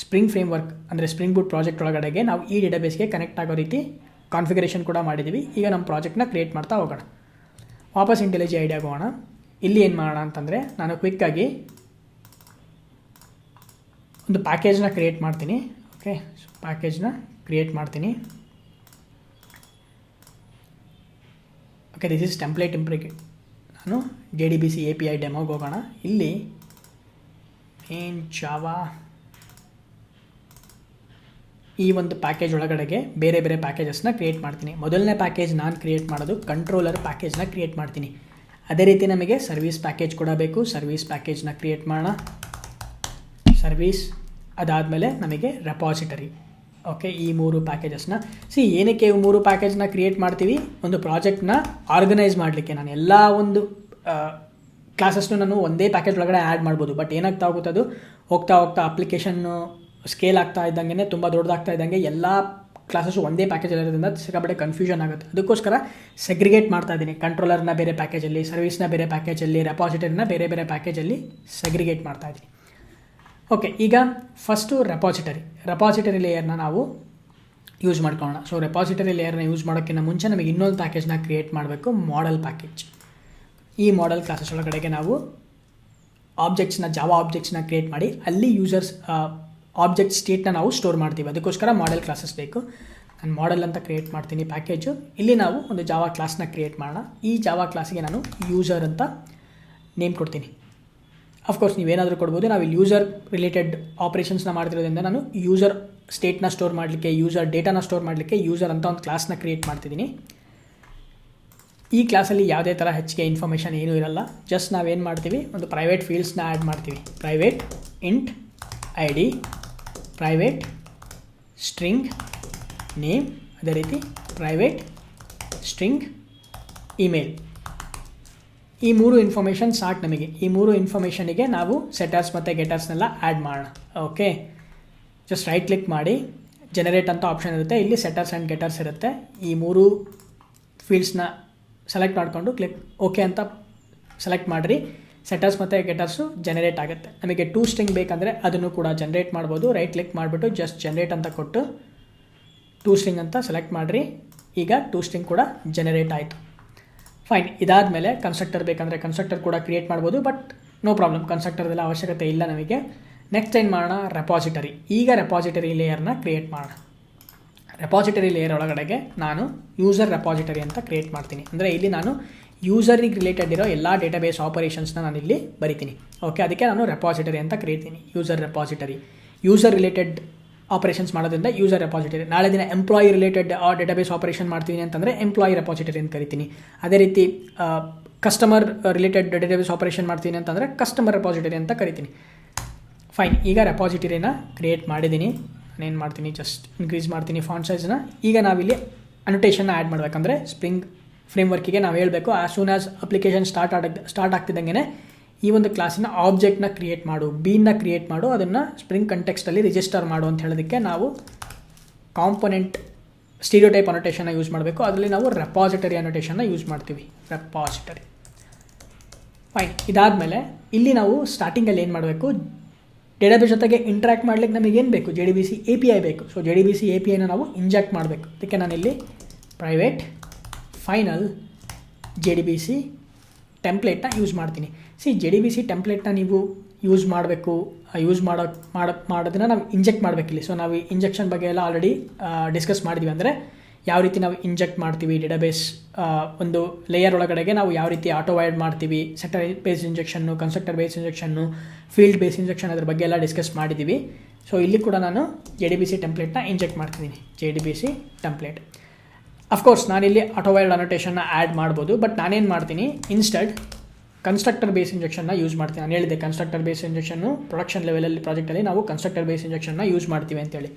ಸ್ಪ್ರಿಂಗ್ ಫ್ರೇಮ್ವರ್ಕ್ ಅಂದರೆ ಸ್ಪ್ರಿಂಗ್ ಬೂಟ್ ಪ್ರಾಜೆಕ್ಟ್ ಒಳಗಡೆಗೆ ನಾವು ಈ ಡೇಟಾಬೇಸ್ಗೆ ಕನೆಕ್ಟ್ ಆಗೋ ರೀತಿ ಕಾನ್ಫಿಗರೇಷನ್ ಕೂಡ ಮಾಡಿದ್ದೀವಿ. ಈಗ ನಮ್ಮ ಪ್ರಾಜೆಕ್ಟ್ನ ಕ್ರಿಯೇಟ್ ಮಾಡ್ತಾ ಹೋಗೋಣ. ವಾಪಸ್ ಇಂಟೆಲಿಜಿ ಐಡಿಯಾಗೆ ಹೋಗೋಣ. ಇಲ್ಲಿ ಏನು ಮಾಡೋಣ ಅಂತಂದರೆ, ನಾನು ಕ್ವಿಕ್ಕಾಗಿ ಒಂದು ಪ್ಯಾಕೇಜ್ನ ಕ್ರಿಯೇಟ್ ಮಾಡ್ತೀನಿ. ಓಕೆ, ಪ್ಯಾಕೇಜ್ನ ಕ್ರಿಯೇಟ್ ಮಾಡ್ತೀನಿ. Okay, this is template ಇಂಪ್ಲಿಕೇಟ್. ನಾನು JDBC API ಡೆಮೋಗೆ ಹೋಗೋಣ. ಇಲ್ಲಿ ಮೇನ್ ಜಾವಾ ಈ ಒಂದು ಪ್ಯಾಕೇಜ್ ಒಳಗಡೆಗೆ ಬೇರೆ ಬೇರೆ ಪ್ಯಾಕೇಜಸ್ನ ಕ್ರಿಯೇಟ್ ಮಾಡ್ತೀನಿ. ಮೊದಲನೇ ಪ್ಯಾಕೇಜ್ ನಾನು ಕ್ರಿಯೇಟ್ ಮಾಡೋದು ಕಂಟ್ರೋಲರ್ ಪ್ಯಾಕೇಜ್ನ ಕ್ರಿಯೇಟ್ ಮಾಡ್ತೀನಿ. ಅದೇ ರೀತಿ ನಮಗೆ ಸರ್ವಿಸ್ ಪ್ಯಾಕೇಜ್ ಕೂಡ ಬೇಕು. ಸರ್ವಿಸ್ ಪ್ಯಾಕೇಜ್ನ ಕ್ರಿಯೇಟ್ ಮಾಡೋಣ. ಸರ್ವಿಸ್, ಅದಾದಮೇಲೆ ನಮಗೆ ರೆಪಾಸಿಟರಿ. ಓಕೆ, ಈ 3 ಪ್ಯಾಕೇಜಸ್ನ ಏನಕ್ಕೆ ಇವು 3 ಪ್ಯಾಕೇಜ್ನ ಕ್ರಿಯೇಟ್ ಮಾಡ್ತೀವಿ, ಒಂದು ಪ್ರಾಜೆಕ್ಟ್ನ ಆರ್ಗನೈಸ್ ಮಾಡಲಿಕ್ಕೆ. ನಾನು ಎಲ್ಲ ಒಂದು ಕ್ಲಾಸಸ್ನು ನಾನು ಒಂದೇ ಪ್ಯಾಕೇಜ್ ಒಳಗಡೆ ಆ್ಯಡ್ ಮಾಡ್ಬೋದು. ಬಟ್ ಏನಾಗ್ತಾ ಹೋಗುತ್ತೆ, ಅದು ಹೋಗ್ತಾ ಅಪ್ಲಿಕೇಶನ್ನು ಸ್ಕೇಲ್ ಆಗ್ತಾ ಇದ್ದಂಗೆ, ತುಂಬ ದೊಡ್ಡದಾಗ್ತಾ ಇದ್ದಂಗೆ ಎಲ್ಲ ಕ್ಲಾಸಸ್ಸು ಒಂದೇ ಪ್ಯಾಕೇಜಲ್ಲಿ ಇರೋದ್ರಿಂದ ಸಿಕ್ಕಾಪಟ್ಟೆ ಕನ್ಫ್ಯೂಷನ್ ಆಗುತ್ತೆ. ಅದಕ್ಕೋಸ್ಕರ ಸೆಗ್ರಿಗೇಟ್ ಮಾಡ್ತಾ ಇದ್ದೀನಿ. ಕಂಟ್ರೋಲರ್ನ ಬೇರೆ ಪ್ಯಾಕೇಜಲ್ಲಿ, ಸರ್ವಿಸ್ನ ಬೇರೆ ಪ್ಯಾಕೇಜಲ್ಲಿ, ರೆಪಾಸಿಟರಿನ ಬೇರೆ ಬೇರೆ ಪ್ಯಾಕೇಜಲ್ಲಿ ಸೆಗ್ರಿಗೇಟ್ ಮಾಡ್ತಾ ಇದ್ದೀನಿ. ಓಕೆ, ಈಗ ಫಸ್ಟು ರೆಪಾಸಿಟರಿ ಲೇಯರ್ನ ನಾವು ಯೂಸ್ ಮಾಡ್ಕೊಳ್ಳೋಣ. ಸೊ ರೆಪಾಸಿಟರಿ ಲೇಯರ್ನ ಯೂಸ್ ಮಾಡೋಕ್ಕಿಂತ ಮುಂಚೆ ನಮಗೆ ಇನ್ನೊಂದು ಪ್ಯಾಕೇಜ್ನ ಕ್ರಿಯೇಟ್ ಮಾಡಬೇಕು, ಮಾಡೆಲ್ ಪ್ಯಾಕೇಜ್. ಈ ಮಾಡೆಲ್ ಕ್ಲಾಸಸ್ ಒಳಗಡೆಗೆ ನಾವು ಜಾವಾ ಆಬ್ಜೆಕ್ಟ್ಸ್ನ ಕ್ರಿಯೇಟ್ ಮಾಡಿ ಅಲ್ಲಿ ಯೂಸರ್ಸ್ ಆಬ್ಜೆಕ್ಟ್ ಸ್ಟೇಟ್ನ ನಾವು ಸ್ಟೋರ್ ಮಾಡ್ತೀವಿ. ಅದಕ್ಕೋಸ್ಕರ ಮಾಡೆಲ್ ಕ್ಲಾಸಸ್ ಬೇಕು. ನಾನು ಮಾಡೆಲ್ ಅಂತ ಕ್ರಿಯೇಟ್ ಮಾಡ್ತೀನಿ ಪ್ಯಾಕೇಜು. ಇಲ್ಲಿ ನಾವು ಒಂದು ಜಾವಾ ಕ್ಲಾಸ್ನ ಕ್ರಿಯೇಟ್ ಮಾಡೋಣ. ಈ ಜಾವಾ ಕ್ಲಾಸಿಗೆ ನಾನು ಯೂಸರ್ ಅಂತ ನೇಮ್ ಕೊಡ್ತೀನಿ. ಅಫ್ಕೋರ್ಸ್ ನೀವೇನಾದರೂ ಕೊಡ್ಬೋದು. ನಾವು ಇಲ್ಲಿ ಯೂಸರ್ ರಿಲೇಟೆಡ್ ಆಪ್ರೇಷನ್ಸ್ನ ಮಾಡ್ತಿರೋದ್ರಿಂದ ನಾನು ಯೂಸರ್ ಸ್ಟೇಟ್ನ ಸ್ಟೋರ್ ಮಾಡಲಿಕ್ಕೆ, ಯೂಸರ್ ಡೇಟಾನ ಸ್ಟೋರ್ ಮಾಡಲಿಕ್ಕೆ ಯೂಸರ್ ಅಂತ ಒಂದು ಕ್ಲಾಸ್ನ ಕ್ರಿಯೇಟ್ ಮಾಡ್ತಿದ್ದೀನಿ. ಈ ಕ್ಲಾಸಲ್ಲಿ ಯಾವುದೇ ಥರ ಹೆಚ್ಚಿಗೆ ಇನ್ಫಾರ್ಮೇಷನ್ ಏನೂ ಇರಲ್ಲ. ಜಸ್ಟ್ ನಾವೇನು ಮಾಡ್ತೀವಿ, ಒಂದು ಪ್ರೈವೇಟ್ ಫೀಲ್ಡ್ಸ್ನ ಆ್ಯಡ್ ಮಾಡ್ತೀವಿ. Private int ID, private string name, ಅದೇ ರೀತಿ ಪ್ರೈವೇಟ್ ಸ್ಟ್ರಿಂಗ್ ಇಮೇಲ್. ಈ 3 ಇನ್ಫಾರ್ಮೇಷನ್ ಸಾಕು ನಮಗೆ. ಈ 3 ಇನ್ಫಾರ್ಮೇಷನಿಗೆ ನಾವು ಸೆಟರ್ಸ್ ಮತ್ತು ಗೆಟರ್ಸ್ನೆಲ್ಲ ಆ್ಯಡ್ ಮಾಡೋಣ. ಓಕೆ, ಜಸ್ಟ್ ರೈಟ್ ಕ್ಲಿಕ್ ಮಾಡಿ, ಜನರೇಟ್ ಅಂತ ಆಪ್ಷನ್ ಇರುತ್ತೆ. ಇಲ್ಲಿ ಸೆಟರ್ಸ್ ಆ್ಯಂಡ್ ಗೆಟರ್ಸ್ ಇರುತ್ತೆ. ಈ 3 ಫೀಲ್ಡ್ಸ್ನ ಸೆಲೆಕ್ಟ್ ಮಾಡಿಕೊಂಡು ಓಕೆ ಅಂತ ಸೆಲೆಕ್ಟ್ ಮಾಡಿರಿ. ಸೆಟರ್ಸ್ ಮತ್ತು ಗೆಟರ್ಸು ಜನರೇಟ್ ಆಗುತ್ತೆ. ನಮಗೆ 2 ಸ್ಟ್ರಿಂಗ್ ಬೇಕಂದರೆ ಅದನ್ನು ಕೂಡ ಜನರೇಟ್ ಮಾಡ್ಬೋದು. ರೈಟ್ ಕ್ಲಿಕ್ ಮಾಡಿಬಿಟ್ಟು ಜಸ್ಟ್ ಜನರೇಟ್ ಅಂತ ಕೊಟ್ಟು 2 ಸ್ಟ್ರಿಂಗ್ ಅಂತ ಸೆಲೆಕ್ಟ್ ಮಾಡಿರಿ. ಈಗ 2 ಸ್ಟ್ರಿಂಗ್ ಕೂಡ ಜನರೇಟ್ ಆಯಿತು. ಫೈನ್. ಇದಾದಮೇಲೆ ಕನ್ಸ್ಟ್ರಕ್ಟರ್ ಬೇಕಂದರೆ ಕನ್ಸ್ಟ್ರಕ್ಟರ್ ಕೂಡ ಕ್ರಿಯೇಟ್ ಮಾಡ್ಬೋದು. ಬಟ್ ನೋ ಪ್ರಾಬ್ಲಮ್, ಕನ್ಸ್ಟ್ರಕ್ಟರ್ದೆಲ್ಲ ಅವಶ್ಯಕತೆ ಇಲ್ಲ ನಮಗೆ. ನೆಕ್ಸ್ಟ್ ಏನು ಮಾಡೋಣ, ರೆಪಾಸಿಟರಿ. ಈಗ ರೆಪಾಸಿಟರಿ ಲೇಯರ್ನ ಕ್ರಿಯೇಟ್ ಮಾಡೋಣ. ರೆಪಾಸಿಟರಿ ಲೇಯರ್ ಒಳಗಡೆಗೆ ನಾನು ಯೂಸರ್ ರೆಪಾಸಿಟರಿ ಅಂತ ಕ್ರಿಯೇಟ್ ಮಾಡ್ತೀನಿ. ಅಂದರೆ ಇಲ್ಲಿ ನಾನು ಯೂಸರಿಗೆ ರಿಲೇಟೆಡ್ ಇರೋ ಎಲ್ಲ ಡೇಟಾಬೇಸ್ ಆಪರೇಷನ್ಸ್ನ ನಾನು ಇಲ್ಲಿ ಬರಿತೀನಿ. ಓಕೆ, ಅದಕ್ಕೆ ನಾನು ರೆಪಾಸಿಟರಿ ಅಂತ ಕ್ರಿಯೇತೀನಿ. User repository, user related operations ಮಾಡೋದ್ರಿಂದ ಯೂಸರ್ ರೆಪಾಸಿಟರಿ. ನಾಳೆ ದಿನ ಎಂಪ್ಲಾಯಿ ರಿಲೇಟೆಡ್ ಡೇಟಾಬೇಸ್ ಆಪರೇಷನ್ ಮಾಡ್ತೀನಿ ಅಂತಂದರೆ ಎಂಪ್ಲಾಯಿ ರೆಪಾಸಿಟರಿ ಅಂತ ಕರಿತೀನಿ. ಅದೇ ರೀತಿ ಕಸ್ಟಮರ್ ರಿಲೇಟೆಡ್ ಡೇಟಾಬೇಸ್ ಆಪರೇಷನ್ ಮಾಡ್ತೀನಿ ಅಂತಂದರೆ ಕಸ್ಟಮರ್ ರೆಪಾಸಿಟರಿ ಅಂತ ಕರಿತೀನಿ. ಫೈನ್, ಈಗ ರೆಪಾಸಿಟರಿನ ಕ್ರಿಯೇಟ್ ಮಾಡಿದ್ದೀನಿ. ನಾನೇನು ಮಾಡ್ತೀನಿ, ಜಸ್ಟ್ ಇನ್ಕ್ರೀಸ್ ಮಾಡ್ತೀನಿ ಫಾಂಟ್ ಸೈಜ್ನ. ಈಗ ನಾವಿಲ್ಲಿ ಅನೋಟೇಷನ್ನ ಆ್ಯಡ್ ಮಾಡಬೇಕಂದ್ರೆ ಸ್ಪ್ರಿಂಗ್ ಫ್ರೇಮ್ವರ್ಕಿಗೆ ನಾವು ಹೇಳಬೇಕು, as soon as application start ಆಗ್ತಿದ್ದಂಗೆ ಈ ಒಂದು ಕ್ಲಾಸಿನ ಆಬ್ಜೆಕ್ಟ್ನ ಕ್ರಿಯೇಟ್ ಮಾಡು, ಬೀನ್ನ ಕ್ರಿಯೇಟ್ ಮಾಡು, ಅದನ್ನು ಸ್ಪ್ರಿಂಗ್ ಕಂಟೆಕ್ಸ್ಟಲ್ಲಿ ರಿಜಿಸ್ಟರ್ ಮಾಡು ಅಂತ ಹೇಳೋದಕ್ಕೆ ನಾವು ಕಾಂಪೊನೆಂಟ್ ಸ್ಟೀರಿಯೋಟೈಪ್ ಅನೋಟೇಷನ್ನ ಯೂಸ್ ಮಾಡಬೇಕು. ಅದರಲ್ಲಿ ನಾವು ರೆಪಾಸಿಟರಿ ಅನೋಟೇಷನ್ನ ಯೂಸ್ ಮಾಡ್ತೀವಿ, ರೆಪಾಸಿಟರಿ. ಫೈನ್, ಇದಾದಮೇಲೆ ಇಲ್ಲಿ ನಾವು ಸ್ಟಾರ್ಟಿಂಗಲ್ಲಿ ಏನು ಮಾಡಬೇಕು, ಡೇಟಾಬೇಸ್ ಜೊತೆಗೆ ಇಂಟ್ರ್ಯಾಕ್ಟ್ ಮಾಡಲಿಕ್ಕೆ ನಮಗೇನು ಬೇಕು, JDBC API ಬೇಕು. ಸೊ JDBC APIನ ನಾವು ಇಂಜೆಕ್ಟ್ ಮಾಡಬೇಕು. ಅದಕ್ಕೆ ನಾನಿಲ್ಲಿ ಪ್ರೈವೇಟ್ ಫೈನಲ್ JDBC ಟೆಂಪ್ಲೇಟ್ನ ಯೂಸ್ ಮಾಡ್ತೀನಿ. JDBC ಟೆಂಪ್ಲೇಟ್ನ ನೀವು ಯೂಸ್ ಮಾಡಬೇಕು. ಮಾಡೋದನ್ನ ನಾವು ಇಂಜೆಕ್ಟ್ ಮಾಡಬೇಕಿಲ್ಲಿ. ಸೊ ನಾವು ಇಂಜೆಕ್ಷನ್ ಬಗ್ಗೆ ಎಲ್ಲ ಆಲ್ರೆಡಿ ಡಿಸ್ಕಸ್ ಮಾಡಿದ್ವಿ. ಅಂದರೆ ಯಾವ ರೀತಿ ನಾವು ಇಂಜೆಕ್ಟ್ ಮಾಡ್ತೀವಿ ಡೇಟಾಬೇಸ್ ಒಂದು ಲೇಯರ್ ಒಳಗಡೆಗೆ, ನಾವು ಯಾವ ರೀತಿ ಆಟೋ ವೈಡ್ ಮಾಡ್ತೀವಿ, sector base injection, constructor base injection, field base injection, ಅದ್ರ ಬಗ್ಗೆ ಎಲ್ಲ ಡಿಸ್ಕಸ್ ಮಾಡಿದ್ದೀವಿ. ಸೊ ಇಲ್ಲಿ ಕೂಡ ನಾನು JDBC ಟೆಂಪ್ಲೇಟ್ನ ಇಂಜೆಕ್ಟ್ ಮಾಡ್ತಿದ್ದೀನಿ, JDBC ಟೆಂಪ್ಲೇಟ್. ಅಫ್ಕೋರ್ಸ್ ನಾನಿಲ್ಲಿ ಆಟೋ ವೈಡ್ ಅನೋಟೇಷನ್ನ ಆ್ಯಡ್ ಮಾಡ್ಬೋದು, ಬಟ್ ನಾನೇನು ಮಾಡ್ತೀನಿ, ಇನ್ಸ್ಟೆಡ್ ಕನ್ಸ್ಟ್ರಕ್ಟರ್ ಬೇಸ್ ಇಂಜೆಕ್ಷನ್ನ ಯೂಸ್ ಮಾಡ್ತೀನಿ. ನಾನು ಹೇಳಿದೆ ಕನ್ಸ್ಟ್ರಕ್ಟರ್ ಬೇಸ್ ಇಂಜೆಕ್ಷನ್ನು ಪ್ರೊಡಕ್ಷನ್ ಲೆವೆಲಲ್ಲಿ ಪ್ರಾಜೆಕ್ಟಲ್ಲಿ ನಾವು ಕನ್ಸ್ಟ್ರಕ್ಟರ್ ಬೇಸ್ ಇಂಜೆಕ್ಷನ್ನ ಯೂಸ್ ಮಾಡ್ತೀವಿ ಅಂತೇಳಿ.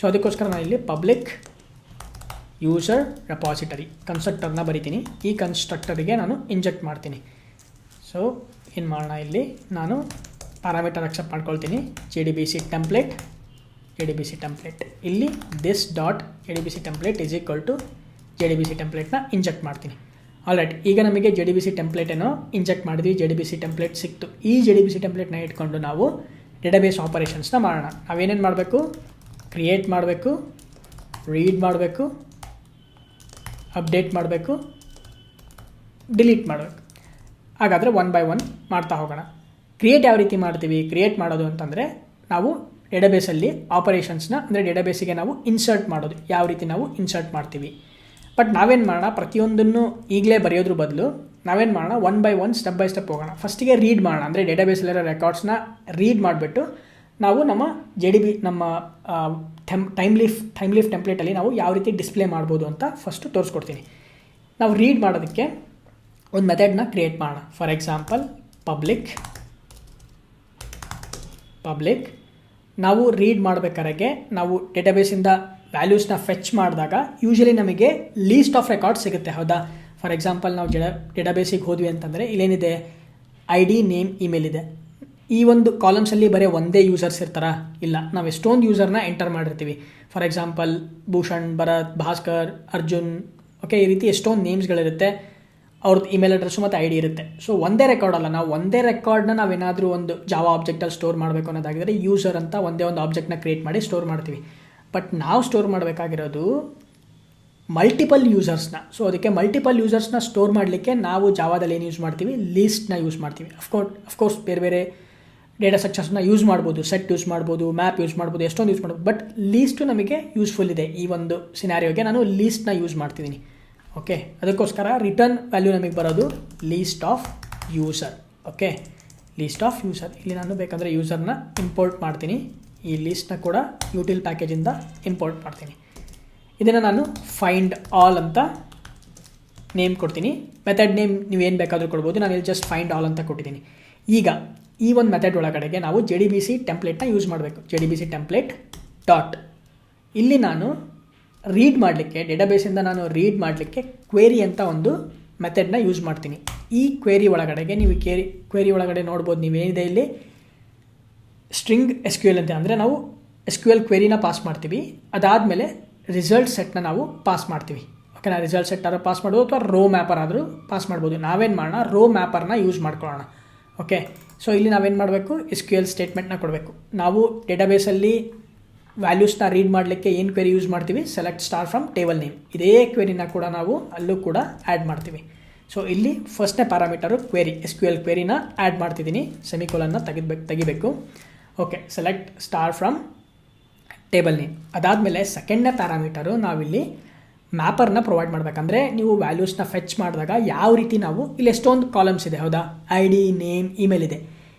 ಸೊ ಅದಕ್ಕೋಸ್ಕರ ನಾನು ಇಲ್ಲಿ ಪಬ್ಲಿಕ್ ಯೂಸರ್ ರೆಪಾಸಿಟರಿ ಕನ್ಸ್ಟ್ರಕ್ಟರ್ನ ಬರಿತೀನಿ. ಈ ಕನ್ಸ್ಟ್ರಕ್ಟರಿಗೆ ನಾನು ಇಂಜೆಕ್ಟ್ ಮಾಡ್ತೀನಿ. ಸೊ ಏನು ಮಾಡೋಣ, ಇಲ್ಲಿ ನಾನು ಪ್ಯಾರಾಮೀಟರ್ ಅಕ್ಸೆಪ್ಟ್ ಮಾಡ್ಕೊಳ್ತೀನಿ, JDBC ಟೆಂಪ್ಲೇಟ್. ಇಲ್ಲಿ this dot JDBC template is equal to JDBC ಟೆಂಪ್ಲೇಟ್ನ ಇಂಜೆಕ್ಟ್ ಮಾಡ್ತೀನಿ. ಆಲ್ರೈಟ್, ಈಗ ನಮಗೆ JDBC ಟೆಂಪ್ಲೇಟನ್ನು ಇಂಜೆಕ್ಟ್ ಮಾಡಿದ್ವಿ, JDBC ಟೆಂಪ್ಲೇಟ್ ಸಿಕ್ತು. ಈ JDBC ಟೆಂಪ್ಲೇಟ್ನ ಇಟ್ಕೊಂಡು ನಾವು ಡೇಟಾಬೇಸ್ ಆಪರೇಷನ್ಸ್ನ ಮಾಡೋಣ. ನಾವೇನೇನು ಮಾಡಬೇಕು, ಕ್ರಿಯೇಟ್ ಮಾಡಬೇಕು, ರೀಡ್ ಮಾಡಬೇಕು, ಅಪ್ಡೇಟ್ ಮಾಡಬೇಕು, ಡಿಲೀಟ್ ಮಾಡಬೇಕು. ಹಾಗಾದರೆ ಒನ್ ಬೈ ಒನ್ ಮಾಡ್ತಾ ಹೋಗೋಣ. ಕ್ರಿಯೇಟ್ ಯಾವ ರೀತಿ ಮಾಡ್ತೀವಿ, ಕ್ರಿಯೇಟ್ ಮಾಡೋದು ಅಂತಂದರೆ ನಾವು ಡೇಟಾಬೇಸಲ್ಲಿ ಆಪರೇಷನ್ಸ್ನ, ಅಂದರೆ ಡೇಟಾಬೇಸಿಗೆ ನಾವು ಇನ್ಸರ್ಟ್ ಮಾಡೋದು, ಯಾವ ರೀತಿ ನಾವು ಇನ್ಸರ್ಟ್ ಮಾಡ್ತೀವಿ. ಬಟ್ ನಾವೇನು ಮಾಡೋಣ, ಪ್ರತಿಯೊಂದನ್ನು ಈಗಲೇ ಬರೆಯೋದ್ರ ಬದಲು ನಾವೇನು ಮಾಡೋಣ, one by one step by step ಹೋಗೋಣ. ಫಸ್ಟಿಗೆ ರೀಡ್ ಮಾಡೋಣ, ಅಂದರೆ ಡೇಟಾಬೇಸಲ್ಲಿರೋ ರೆಕಾರ್ಡ್ಸ್ನ ರೀಡ್ ಮಾಡಿಬಿಟ್ಟು ನಾವು ನಮ್ಮ ನಮ್ಮ ಟೈಮ್ ಲೀಫ್ ಟೆಂಪ್ಲೇಟಲ್ಲಿ ನಾವು ಯಾವ ರೀತಿ ಡಿಸ್ಪ್ಲೇ ಮಾಡ್ಬೋದು ಅಂತ ಫಸ್ಟು ತೋರಿಸ್ಕೊಡ್ತೀನಿ. ನಾವು ರೀಡ್ ಮಾಡೋದಕ್ಕೆ ಒಂದು ಮೆಥಡ್ನ ಕ್ರಿಯೇಟ್ ಮಾಡೋಣ. ಫಾರ್ ಎಕ್ಸಾಂಪಲ್ ಪಬ್ಲಿಕ್ ನಾವು ರೀಡ್ ಮಾಡಬೇಕಾದ್ರೆ ನಾವು ಡೇಟಾಬೇಸಿಂದ ವ್ಯಾಲ್ಯೂಸ್ನ ಫೆಚ್ ಮಾಡಿದಾಗ ಯೂಶಲಿ ನಮಗೆ ಲೀಸ್ಟ್ ಆಫ್ ರೆಕಾರ್ಡ್ಸ್ ಸಿಗುತ್ತೆ, ಹೌದಾ? ಫಾರ್ ಎಕ್ಸಾಂಪಲ್ ನಾವು ಡೇಟಾಬೇಸಿಗೆ ಹೋದ್ವಿ ಅಂತಂದರೆ ಇಲ್ಲೇನಿದೆ, ID, ನೇಮ್, ಇಮೇಲ್ ಇದೆ. ಈ ಒಂದು ಕಾಲಮ್ಸಲ್ಲಿ ಬರೀ ಒಂದೇ ಯೂಸರ್ಸ್ ಇರ್ತಾರಾ? ಇಲ್ಲ, ನಾವು ಎಷ್ಟೊಂದು ಯೂಸರ್ನ ಎಂಟರ್ ಮಾಡಿರ್ತೀವಿ. For example Bhushan, Bharat, Bhaskar, Arjun, okay, ಈ ರೀತಿ ಎಷ್ಟೊಂದು ನೇಮ್ಸ್ಗಳಿರುತ್ತೆ, ಅವ್ರದ್ದು ಇಮೇಲ್ ಅಡ್ರೆಸ್ಸು ಮತ್ತು ID ಇರುತ್ತೆ. ಸೊ ಒಂದೇ ರೆಕಾರ್ಡ್ ಅಲ್ಲ, ನಾವು ಒಂದೇ ರೆಕಾರ್ಡ್ನ ನಾವೇನಾದರೂ ಒಂದು ಜಾವಾ ಆಬ್ಜೆಕ್ಟಲ್ಲಿ ಸ್ಟೋರ್ ಮಾಡಬೇಕು ಅನ್ನೋದಾಗಿದ್ದರೆ ಯೂಸರ್ ಅಂತ ಒಂದೇ ಒಂದು ಆಬ್ಜೆಕ್ಟ್ನ ಕ್ರಿಯೇಟ್ ಮಾಡಿ ಸ್ಟೋರ್ ಮಾಡ್ತೀವಿ. ಬಟ್ ನಾವು ಸ್ಟೋರ್ ಮಾಡಬೇಕಾಗಿರೋದು ಮಲ್ಟಿಪಲ್ ಯೂಸರ್ಸ್ನ. ಸೊ ಅದಕ್ಕೆ ಮಲ್ಟಿಪಲ್ ಯೂಸರ್ಸ್ನ ಸ್ಟೋರ್ ಮಾಡಲಿಕ್ಕೆ ನಾವು ಜಾವಾದಲ್ಲಿ ಏನು ಯೂಸ್ ಮಾಡ್ತೀವಿ, ಲೀಸ್ಟ್ನ ಯೂಸ್ ಮಾಡ್ತೀವಿ. ಅಫ್ಕೋರ್ಸ್ ಬೇರೆ ಬೇರೆ ಡೇಟಾ ಸ್ಟ್ರಕ್ಚರ್ಸ್ನ ಯೂಸ್ ಮಾಡ್ಬೋದು, ಸೆಟ್ ಯೂಸ್ ಮಾಡ್ಬೋದು, ಮ್ಯಾಪ್ ಯೂಸ್ ಮಾಡ್ಬೋದು, ಎಷ್ಟೊಂದು ಯೂಸ್ ಮಾಡ್ಬೋದು. ಬಟ್ ಲೀಸ್ಟು ನಮಗೆ ಯೂಸ್ಫುಲ್ ಇದೆ. ಈ ಒಂದು ಸಿನಾರಿಯೋಗೆ ನಾನು ಲೀಸ್ಟ್ನ ಯೂಸ್ ಮಾಡ್ತಿದ್ದೀನಿ. ಓಕೆ, ಅದಕ್ಕೋಸ್ಕರ ರಿಟರ್ನ್ ವ್ಯಾಲ್ಯೂ ನಮಗೆ ಬರೋದು list of user. Okay, list of user. ಇಲ್ಲಿ ನಾನು ಬೇಕಂದರೆ ಯೂಸರ್ನ ಇಂಪೋರ್ಟ್ ಮಾಡ್ತೀನಿ. ಈ ಲೀಸ್ಟ್ನ ಕೂಡ ಯೂಟಿಲ್ ಪ್ಯಾಕೇಜಿಂದ ಇಂಪೋರ್ಟ್ ಮಾಡ್ತೀನಿ. ಇದನ್ನು ನಾನು ಫೈಂಡ್ ಆಲ್ ಅಂತ ನೇಮ್ ಕೊಡ್ತೀನಿ. ಮೆಥಡ್ ನೇಮ್ ನೀವೇನು ಬೇಕಾದರೂ ಕೊಡ್ಬೋದು. ನಾನು ಇಲ್ಲಿ ಜಸ್ಟ್ ಫೈಂಡ್ ಆಲ್ ಅಂತ ಕೊಟ್ಟಿದ್ದೀನಿ. ಈಗ ಈ ಒಂದು ಮೆಥಡ್ ಒಳಗಡೆಗೆ ನಾವು JDBC ಟೆಂಪ್ಲೇಟ್ನ ಯೂಸ್ ಮಾಡಬೇಕು. JDBC template dot. ಇಲ್ಲಿ ನಾನು ರೀಡ್ ಮಾಡಲಿಕ್ಕೆ, ಡೇಟಾಬೇಸಿಂದ ನಾನು ರೀಡ್ ಮಾಡಲಿಕ್ಕೆ ಕ್ವೇರಿ ಅಂತ ಒಂದು ಮೆಥಡ್ನ ಯೂಸ್ ಮಾಡ್ತೀನಿ. ಈ ಕ್ವೇರಿ ಒಳಗಡೆಗೆ ನೀವು ಕ್ವೇರಿ ಒಳಗಡೆ ನೋಡ್ಬೋದು, ನೀವೇನಿದೆ ಇಲ್ಲಿ ಸ್ಟ್ರಿಂಗ್ SQL ಅಂತ. ಅಂದರೆ ನಾವು SQL ಕ್ವೇರಿನ ಪಾಸ್ ಮಾಡ್ತೀವಿ. ಅದಾದಮೇಲೆ ರಿಸಲ್ಟ್ ಸೆಟ್ನ ನಾವು ಪಾಸ್ ಮಾಡ್ತೀವಿ. ಓಕೆ, ನಾವು ರಿಸಲ್ಟ್ ಸೆಟ್ ಆದರೂ ಪಾಸ್ ಮಾಡ್ಬೋದು ಅಥವಾ ರೋ ಮ್ಯಾಪರ್ ಆದರೂ ಪಾಸ್ ಮಾಡ್ಬೋದು. ನಾವೇನು ಮಾಡೋಣ, ರೋ ಮ್ಯಾಪರ್ನ ಯೂಸ್ ಮಾಡ್ಕೊಳ್ಳೋಣ. ಓಕೆ, ಸೊ ಇಲ್ಲಿ ನಾವೇನು ಮಾಡಬೇಕು, SQL ಸ್ಟೇಟ್ಮೆಂಟ್ನ ಕೊಡಬೇಕು. ನಾವು ಡೇಟಾಬೇಸಲ್ಲಿ ವ್ಯಾಲ್ಯೂಸ್ನ ರೀಡ್ ಮಾಡಲಿಕ್ಕೆ ಏನು ಕ್ವೆರಿ ಯೂಸ್ ಮಾಡ್ತೀವಿ, select star from table name. ಇದೇ ಕ್ವೆರಿನ ಕೂಡ ನಾವು ಅಲ್ಲೂ ಕೂಡ ಆ್ಯಡ್ ಮಾಡ್ತೀವಿ. ಸೊ ಇಲ್ಲಿ ಫಸ್ಟ್ನೇ ಪ್ಯಾರಾಮೀಟರು ಕ್ವೆರಿ, SQL ಕ್ವೆರಿನ ಆ್ಯಡ್ ಮಾಡ್ತಿದ್ದೀನಿ. ಸೆಮಿಕೋಲನ್ನ ತೆಗಿಬೇಕು. Okay, select star from table name. ಅದಾದಮೇಲೆ ಸೆಕೆಂಡ್ನೇ ಪ್ಯಾರಾಮೀಟರು ನಾವಿಲ್ಲಿ ಮ್ಯಾಪರ್ನ ಪ್ರೊವೈಡ್ ಮಾಡಬೇಕಂದ್ರೆ ನೀವು ವ್ಯಾಲ್ಯೂಸ್ನ ಫೆಚ್ ಮಾಡಿದಾಗ ಯಾವ ರೀತಿ ನಾವು ಇಲ್ಲಿ ಎಷ್ಟೊಂದು ಕಾಲಮ್ಸ್ ಇದೆ ಹೌದಾ, ಐ ಡಿ, ನೇಮ್, ಇಮೇಲ್ ಇದೆ.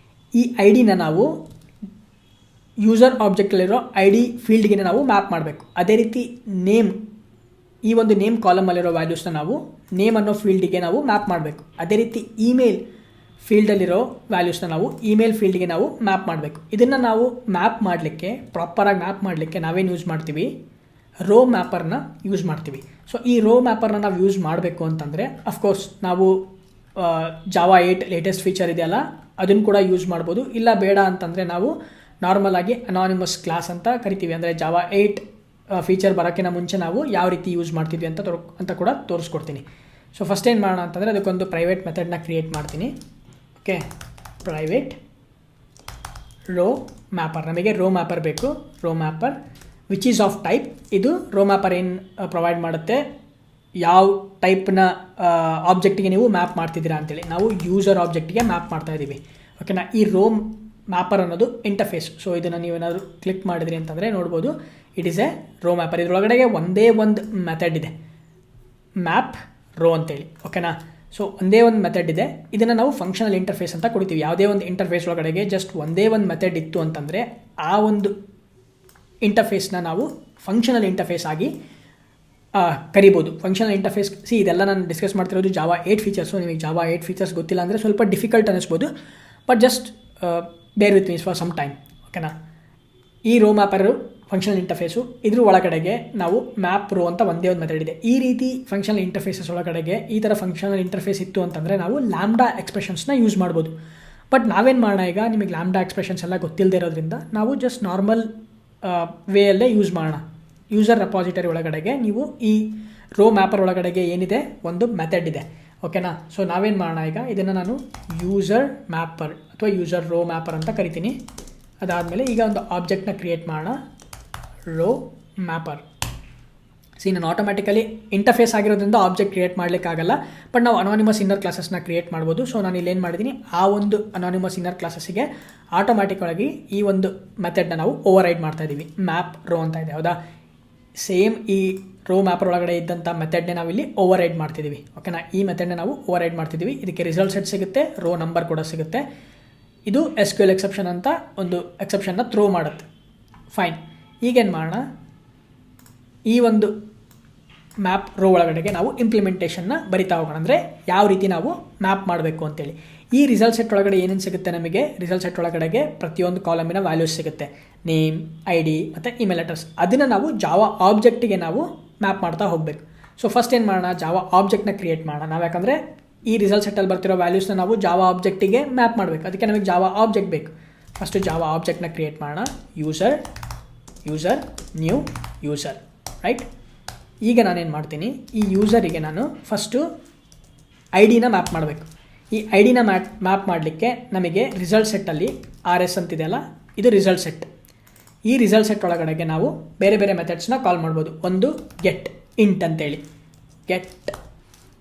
ಈ ಐ ಡಿನ ನಾವು ಯೂಸರ್ ಆಬ್ಜೆಕ್ಟಲ್ಲಿರೋ ಐ ಡಿ ಫೀಲ್ಡ್ಗೆ ನಾವು ಮ್ಯಾಪ್ ಮಾಡಬೇಕು. ಅದೇ ರೀತಿ ನೇಮ್, ಈ ಒಂದು ನೇಮ್ ಕಾಲಮಲ್ಲಿರೋ ವ್ಯಾಲ್ಯೂಸ್ನ ನಾವು ನೇಮ್ ಅನ್ನೋ ಫೀಲ್ಡಿಗೆ ನಾವು ಮ್ಯಾಪ್ ಮಾಡಬೇಕು. ಅದೇ ರೀತಿ ಇಮೇಲ್ ಫೀಲ್ಡಲ್ಲಿರೋ ವ್ಯಾಲ್ಯೂಸ್ನ ನಾವು ಇಮೇಲ್ ಫೀಲ್ಡ್ಗೆ ನಾವು ಮ್ಯಾಪ್ ಮಾಡಬೇಕು. ಇದನ್ನು ನಾವು ಮ್ಯಾಪ್ ಮಾಡಲಿಕ್ಕೆ, ಪ್ರಾಪರಾಗಿ ಮ್ಯಾಪ್ ಮಾಡಲಿಕ್ಕೆ ನಾವೇನು ಯೂಸ್ ಮಾಡ್ತೀವಿ, ರೋ ಮ್ಯಾಪರ್ನ ಯೂಸ್ ಮಾಡ್ತೀವಿ. ಸೊ ಈ ರೋ ಮ್ಯಾಪರ್ನ ನಾವು ಯೂಸ್ ಮಾಡಬೇಕು ಅಂತಂದರೆ ಅಫ್ಕೋರ್ಸ್ ನಾವು ಜಾವಾ 8 ಲೇಟೆಸ್ಟ್ ಫೀಚರ್ ಇದೆಯಲ್ಲ ಅದನ್ನು ಕೂಡ ಯೂಸ್ ಮಾಡ್ಬೋದು. ಇಲ್ಲ ಬೇಡ ಅಂತಂದರೆ ನಾವು ನಾರ್ಮಲ್ ಆಗಿ ಅನಾನಿಮಸ್ ಕ್ಲಾಸ್ ಅಂತ ಕರಿತೀವಿ. ಅಂದರೆ ಜಾವಾ 8 ಫೀಚರ್ ಬರೋಕ್ಕಿಂತ ಮುಂಚೆ ನಾವು ಯಾವ ರೀತಿ ಯೂಸ್ ಮಾಡ್ತಿದ್ವಿ ಅಂತ ಕೂಡ ತೋರಿಸ್ಕೊಡ್ತೀನಿ. ಸೊ ಫಸ್ಟ್ ಏನು ಮಾಡೋಣ ಅಂತಂದರೆ ಅದಕ್ಕೊಂದು ಪ್ರೈವೇಟ್ ಮೆಥಡ್ನ ಕ್ರಿಯೇಟ್ ಮಾಡ್ತೀನಿ. ಓಕೆ, ಪ್ರೈವೇಟ್ ರೋ ಮ್ಯಾಪರ್, ನಮಗೆ ರೋ ಮ್ಯಾಪರ್ ಬೇಕು. Row mapper which is of type, ಇದು ರೋ ಮ್ಯಾಪರ್ ಏನು ಪ್ರೊವೈಡ್ ಮಾಡುತ್ತೆ, ಯಾವ ಟೈಪ್ನ ಆಬ್ಜೆಕ್ಟಿಗೆ ನೀವು ಮ್ಯಾಪ್ ಮಾಡ್ತಿದ್ದೀರಾ ಅಂತೇಳಿ. ನಾವು ಯೂಸರ್ ಆಬ್ಜೆಕ್ಟಿಗೆ ಮ್ಯಾಪ್ ಮಾಡ್ತಾ ಇದ್ದೀವಿ. ಓಕೆನಾ. ಈ ರೋ ಮ್ಯಾಪರ್ ಅನ್ನೋದು ಇಂಟರ್ಫೇಸ್. ಸೊ ಇದನ್ನು ನೀವೇನಾದರೂ ಕ್ಲಿಕ್ ಮಾಡಿದ್ರಿ ಅಂತಂದರೆ ನೋಡ್ಬೋದು, ಇಟ್ ಈಸ್ ಎ ರೋ ಮ್ಯಾಪರ್. ಇದರೊಳಗಡೆಗೆ ಒಂದೇ ಒಂದು ಮೆಥಡ್ ಇದೆ, ಮ್ಯಾಪ್ ರೋ ಅಂತೇಳಿ. ಓಕೆನಾ. ಸೊ ಒಂದೇ ಒಂದು ಮೆಥಡ್ ಇದೆ. ಇದನ್ನು ನಾವು ಫಂಕ್ಷನಲ್ ಇಂಟರ್ಫೇಸ್ ಅಂತ ಕೊಡ್ತೀವಿ. ಯಾವುದೇ ಒಂದು ಇಂಟರ್ಫೇಸ್ ಒಳಗಡೆಗೆ ಜಸ್ಟ್ ಒಂದೇ ಒಂದು ಮೆಥಡ್ ಇತ್ತು ಅಂತಂದರೆ ಆ ಒಂದು ಇಂಟರ್ಫೇಸ್ನ ನಾವು ಫಂಕ್ಷನಲ್ ಇಂಟರ್ಫೇಸ್ ಆಗಿ ಕರಿಬೋದು. ಫಂಕ್ಷನಲ್ ಇಂಟರ್ಫೇಸ್ ಇದೆಲ್ಲ ನಾನು ಡಿಸ್ಕಸ್ ಮಾಡ್ತಿರೋದು ಜಾವಾ 8 ಫೀಚರ್ಸು. ನಿಮಗೆ ಜಾವಾ 8 ಫೀಚರ್ಸ್ ಗೊತ್ತಿಲ್ಲ ಅಂದರೆ ಸ್ವಲ್ಪ ಡಿಫಿಕಲ್ಟ್ ಅನ್ನಿಸ್ಬೋದು, but just bear with me for some time. ಓಕೆನಾ. ಈ ರೋ ಮ್ಯಾಪರು ಫಂಕ್ಷನಲ್ ಇಂಟರ್ಫೇಸು, ಇದ್ರ ಒಳಗಡೆಗೆ ನಾವು ಮ್ಯಾಪ್ ರೋ ಅಂತ ಒಂದೇ ಒಂದು ಮೆಥಡ್ ಇದೆ. ಈ ರೀತಿ ಫಂಕ್ಷನಲ್ ಇಂಟರ್ಫೇಸಸ್ ಒಳಗಡೆಗೆ ಈ ಥರ ಫಂಕ್ಷನಲ್ ಇಂಟರ್ಫೇಸ್ ಇತ್ತು ಅಂತಂದರೆ ನಾವು ಲ್ಯಾಂಬ್ಡಾ ಎಕ್ಸ್ಪ್ರೆಷನ್ಸ್ನ ಯೂಸ್ ಮಾಡ್ಬೋದು. ಬಟ್ ನಾವೇನು ಮಾಡೋಣ, ಈಗ ನಿಮಗೆ ಲ್ಯಾಂಬ್ಡಾ ಎಕ್ಸ್ಪ್ರೆಷನ್ಸ್ ಎಲ್ಲ ಗೊತ್ತಿಲ್ಲದೆ ಇರೋದ್ರಿಂದ ನಾವು ಜಸ್ಟ್ ನಾರ್ಮಲ್ ವೇಯಲ್ಲೇ ಯೂಸ್ ಮಾಡೋಣ. ಯೂಸರ್ ರೆಪಾಸಿಟರಿ ಒಳಗಡೆಗೆ ನೀವು ಈ ರೋ ಮ್ಯಾಪರ್ ಒಳಗಡೆಗೆ ಏನಿದೆ ಒಂದು ಮೆಥಡ್ ಇದೆ. ಓಕೆನಾ. ಸೊ ನಾವೇನು ಮಾಡೋಣ, ಈಗ ಇದನ್ನು ನಾನು ಯೂಸರ್ ಮ್ಯಾಪರ್ ಅಥವಾ ಯೂಸರ್ ರೋ ಮ್ಯಾಪರ್ ಅಂತ ಕರಿತೀನಿ. ಅದಾದಮೇಲೆ ಈಗ ಒಂದು ಆಬ್ಜೆಕ್ಟ್ನ ಕ್ರಿಯೇಟ್ ಮಾಡೋಣ, ರೋ ಮ್ಯಾಪರ್. ನಾನು ಆಟೋಮ್ಯಾಟಿಕಲಿ ಇಂಟರ್ಫೇಸ್ ಆಗಿರೋದ್ರಿಂದ ಆಬ್ಜೆಕ್ಟ್ ಕ್ರಿಯೇಟ್ ಮಾಡಲಿಕ್ಕಾಗಲ್ಲ, ಬಟ್ ನಾವು ಅನಾನಿಮಸ್ ಇನ್ನರ್ ಕ್ಲಾಸಸ್ನ ಕ್ರಿಯೇಟ್ ಮಾಡ್ಬೋದು. ಸೊ ನಾನು ಇಲ್ಲೇನು ಮಾಡಿದ್ದೀನಿ, ಆ ಒಂದು ಅನಾನಿಮಸ್ ಇನ್ನರ್ ಕ್ಲಾಸಸ್ಸಿಗೆ ಆಟೋಮ್ಯಾಟಿಕ್ ಆಗಿ ಈ ಒಂದು ಮೆಥಡ್ನ ನಾವು ಓವರ್ ರೈಡ್ ಮಾಡ್ತಾ ಇದ್ದೀವಿ. ಮ್ಯಾಪ್ ರೋ ಅಂತ ಇದೆ ಹೌದಾ. ಸೇಮ್ ಈ ರೋ ಮ್ಯಾಪರ್ ಒಳಗಡೆ ಇದ್ದಂಥ ಮೆಥಡ್ನೇ ನಾವಿಲ್ಲಿ ಓವರ್ ರೈಡ್ ಮಾಡ್ತಿದ್ದೀವಿ. ಓಕೆನಾ. ಈ ಮೆಥಡ್ನ ನಾವು ಓವರ್ ರೈಡ್ ಮಾಡ್ತಿದ್ದೀವಿ. ಇದಕ್ಕೆ ರಿಸಲ್ಟ್ ಸೆಟ್ ಸಿಗುತ್ತೆ, ರೋ ನಂಬರ್ ಕೂಡ ಸಿಗುತ್ತೆ. ಇದು SQL ಎಕ್ಸೆಪ್ಷನ್ ಅಂತ ಒಂದು ಎಕ್ಸೆಪ್ಷನ್ನ ಥ್ರೋ ಮಾಡುತ್ತೆ. ಫೈನ್. ಈಗೇನು ಮಾಡೋಣ, ಈ ಒಂದು ಮ್ಯಾಪ್ ರೋ ಒಳಗಡೆಗೆ ನಾವು ಇಂಪ್ಲಿಮೆಂಟೇಷನ್ನ ಬರಿತಾ ಹೋಗೋಣ. ಅಂದರೆ ಯಾವ ರೀತಿ ನಾವು ಮ್ಯಾಪ್ ಮಾಡಬೇಕು ಅಂತೇಳಿ. ಈ ರಿಸಲ್ಟ್ ಸೆಟ್ ಒಳಗಡೆ ಏನೇನು ಸಿಗುತ್ತೆ ನಮಗೆ, ರಿಸಲ್ಟ್ ಸೆಟ್ ಒಳಗಡೆಗೆ ಪ್ರತಿಯೊಂದು ಕಾಲಮಿನ ವ್ಯಾಲ್ಯೂಸ್ ಸಿಗುತ್ತೆ, ನೇಮ್, ID ಮತ್ತು ಇಮೇಲ್ ಅಡ್ರೆಸ್. ಅದನ್ನು ನಾವು ಜಾವಾ ಆಬ್ಜೆಕ್ಟಿಗೆ ನಾವು ಮ್ಯಾಪ್ ಮಾಡ್ತಾ ಹೋಗಬೇಕು. ಸೊ ಫಸ್ಟ್ ಏನು ಮಾಡೋಣ, ಜಾವಾ ಆಬ್ಜೆಕ್ಟ್ನ ಕ್ರಿಯೇಟ್ ಮಾಡೋಣ. ನಾವು ಯಾಕಂದರೆ ಈ ರಿಸಲ್ಟ್ ಸೆಟ್ಟಲ್ಲಿ ಬರ್ತಿರೋ ವ್ಯಾಲ್ಯೂಸ್ನ ನಾವು ಜಾವಾ ಆಬ್ಜೆಕ್ಟಿಗೆ ಮ್ಯಾಪ್ ಮಾಡಬೇಕು. ಅದಕ್ಕೆ ನಮಗೆ ಜಾವಾ ಆಬ್ಜೆಕ್ಟ್ ಬೇಕು. ಫಸ್ಟು ಜಾವಾ ಆಬ್ಜೆಕ್ಟ್ನ ಕ್ರಿಯೇಟ್ ಮಾಡೋಣ. User new user, right. ಈಗ ನಾನೇನು ಮಾಡ್ತೀನಿ, ಈ ಯೂಸರಿಗೆ ನಾನು ಫಸ್ಟು ID ಮ್ಯಾಪ್ ಮಾಡಬೇಕು. ಈ ID ಮ್ಯಾಪ್ ಮಾಡಲಿಕ್ಕೆ ನಮಗೆ ರಿಸಲ್ಟ್ ಸೆಟ್ಟಲ್ಲಿ RS ಅಂತಿದೆಯಲ್ಲ, ಇದು ರಿಸಲ್ಟ್ ಸೆಟ್. ಈ ರಿಸಲ್ಟ್ ಸೆಟ್ ಒಳಗಡೆಗೆ ನಾವು ಬೇರೆ ಬೇರೆ ಮೆಥಡ್ಸ್ನ ಕಾಲ್ ಮಾಡ್ಬೋದು. ಒಂದು ಗೆಟ್ ಇಂಟ್ ಅಂತೇಳಿ, ಗೆಟ್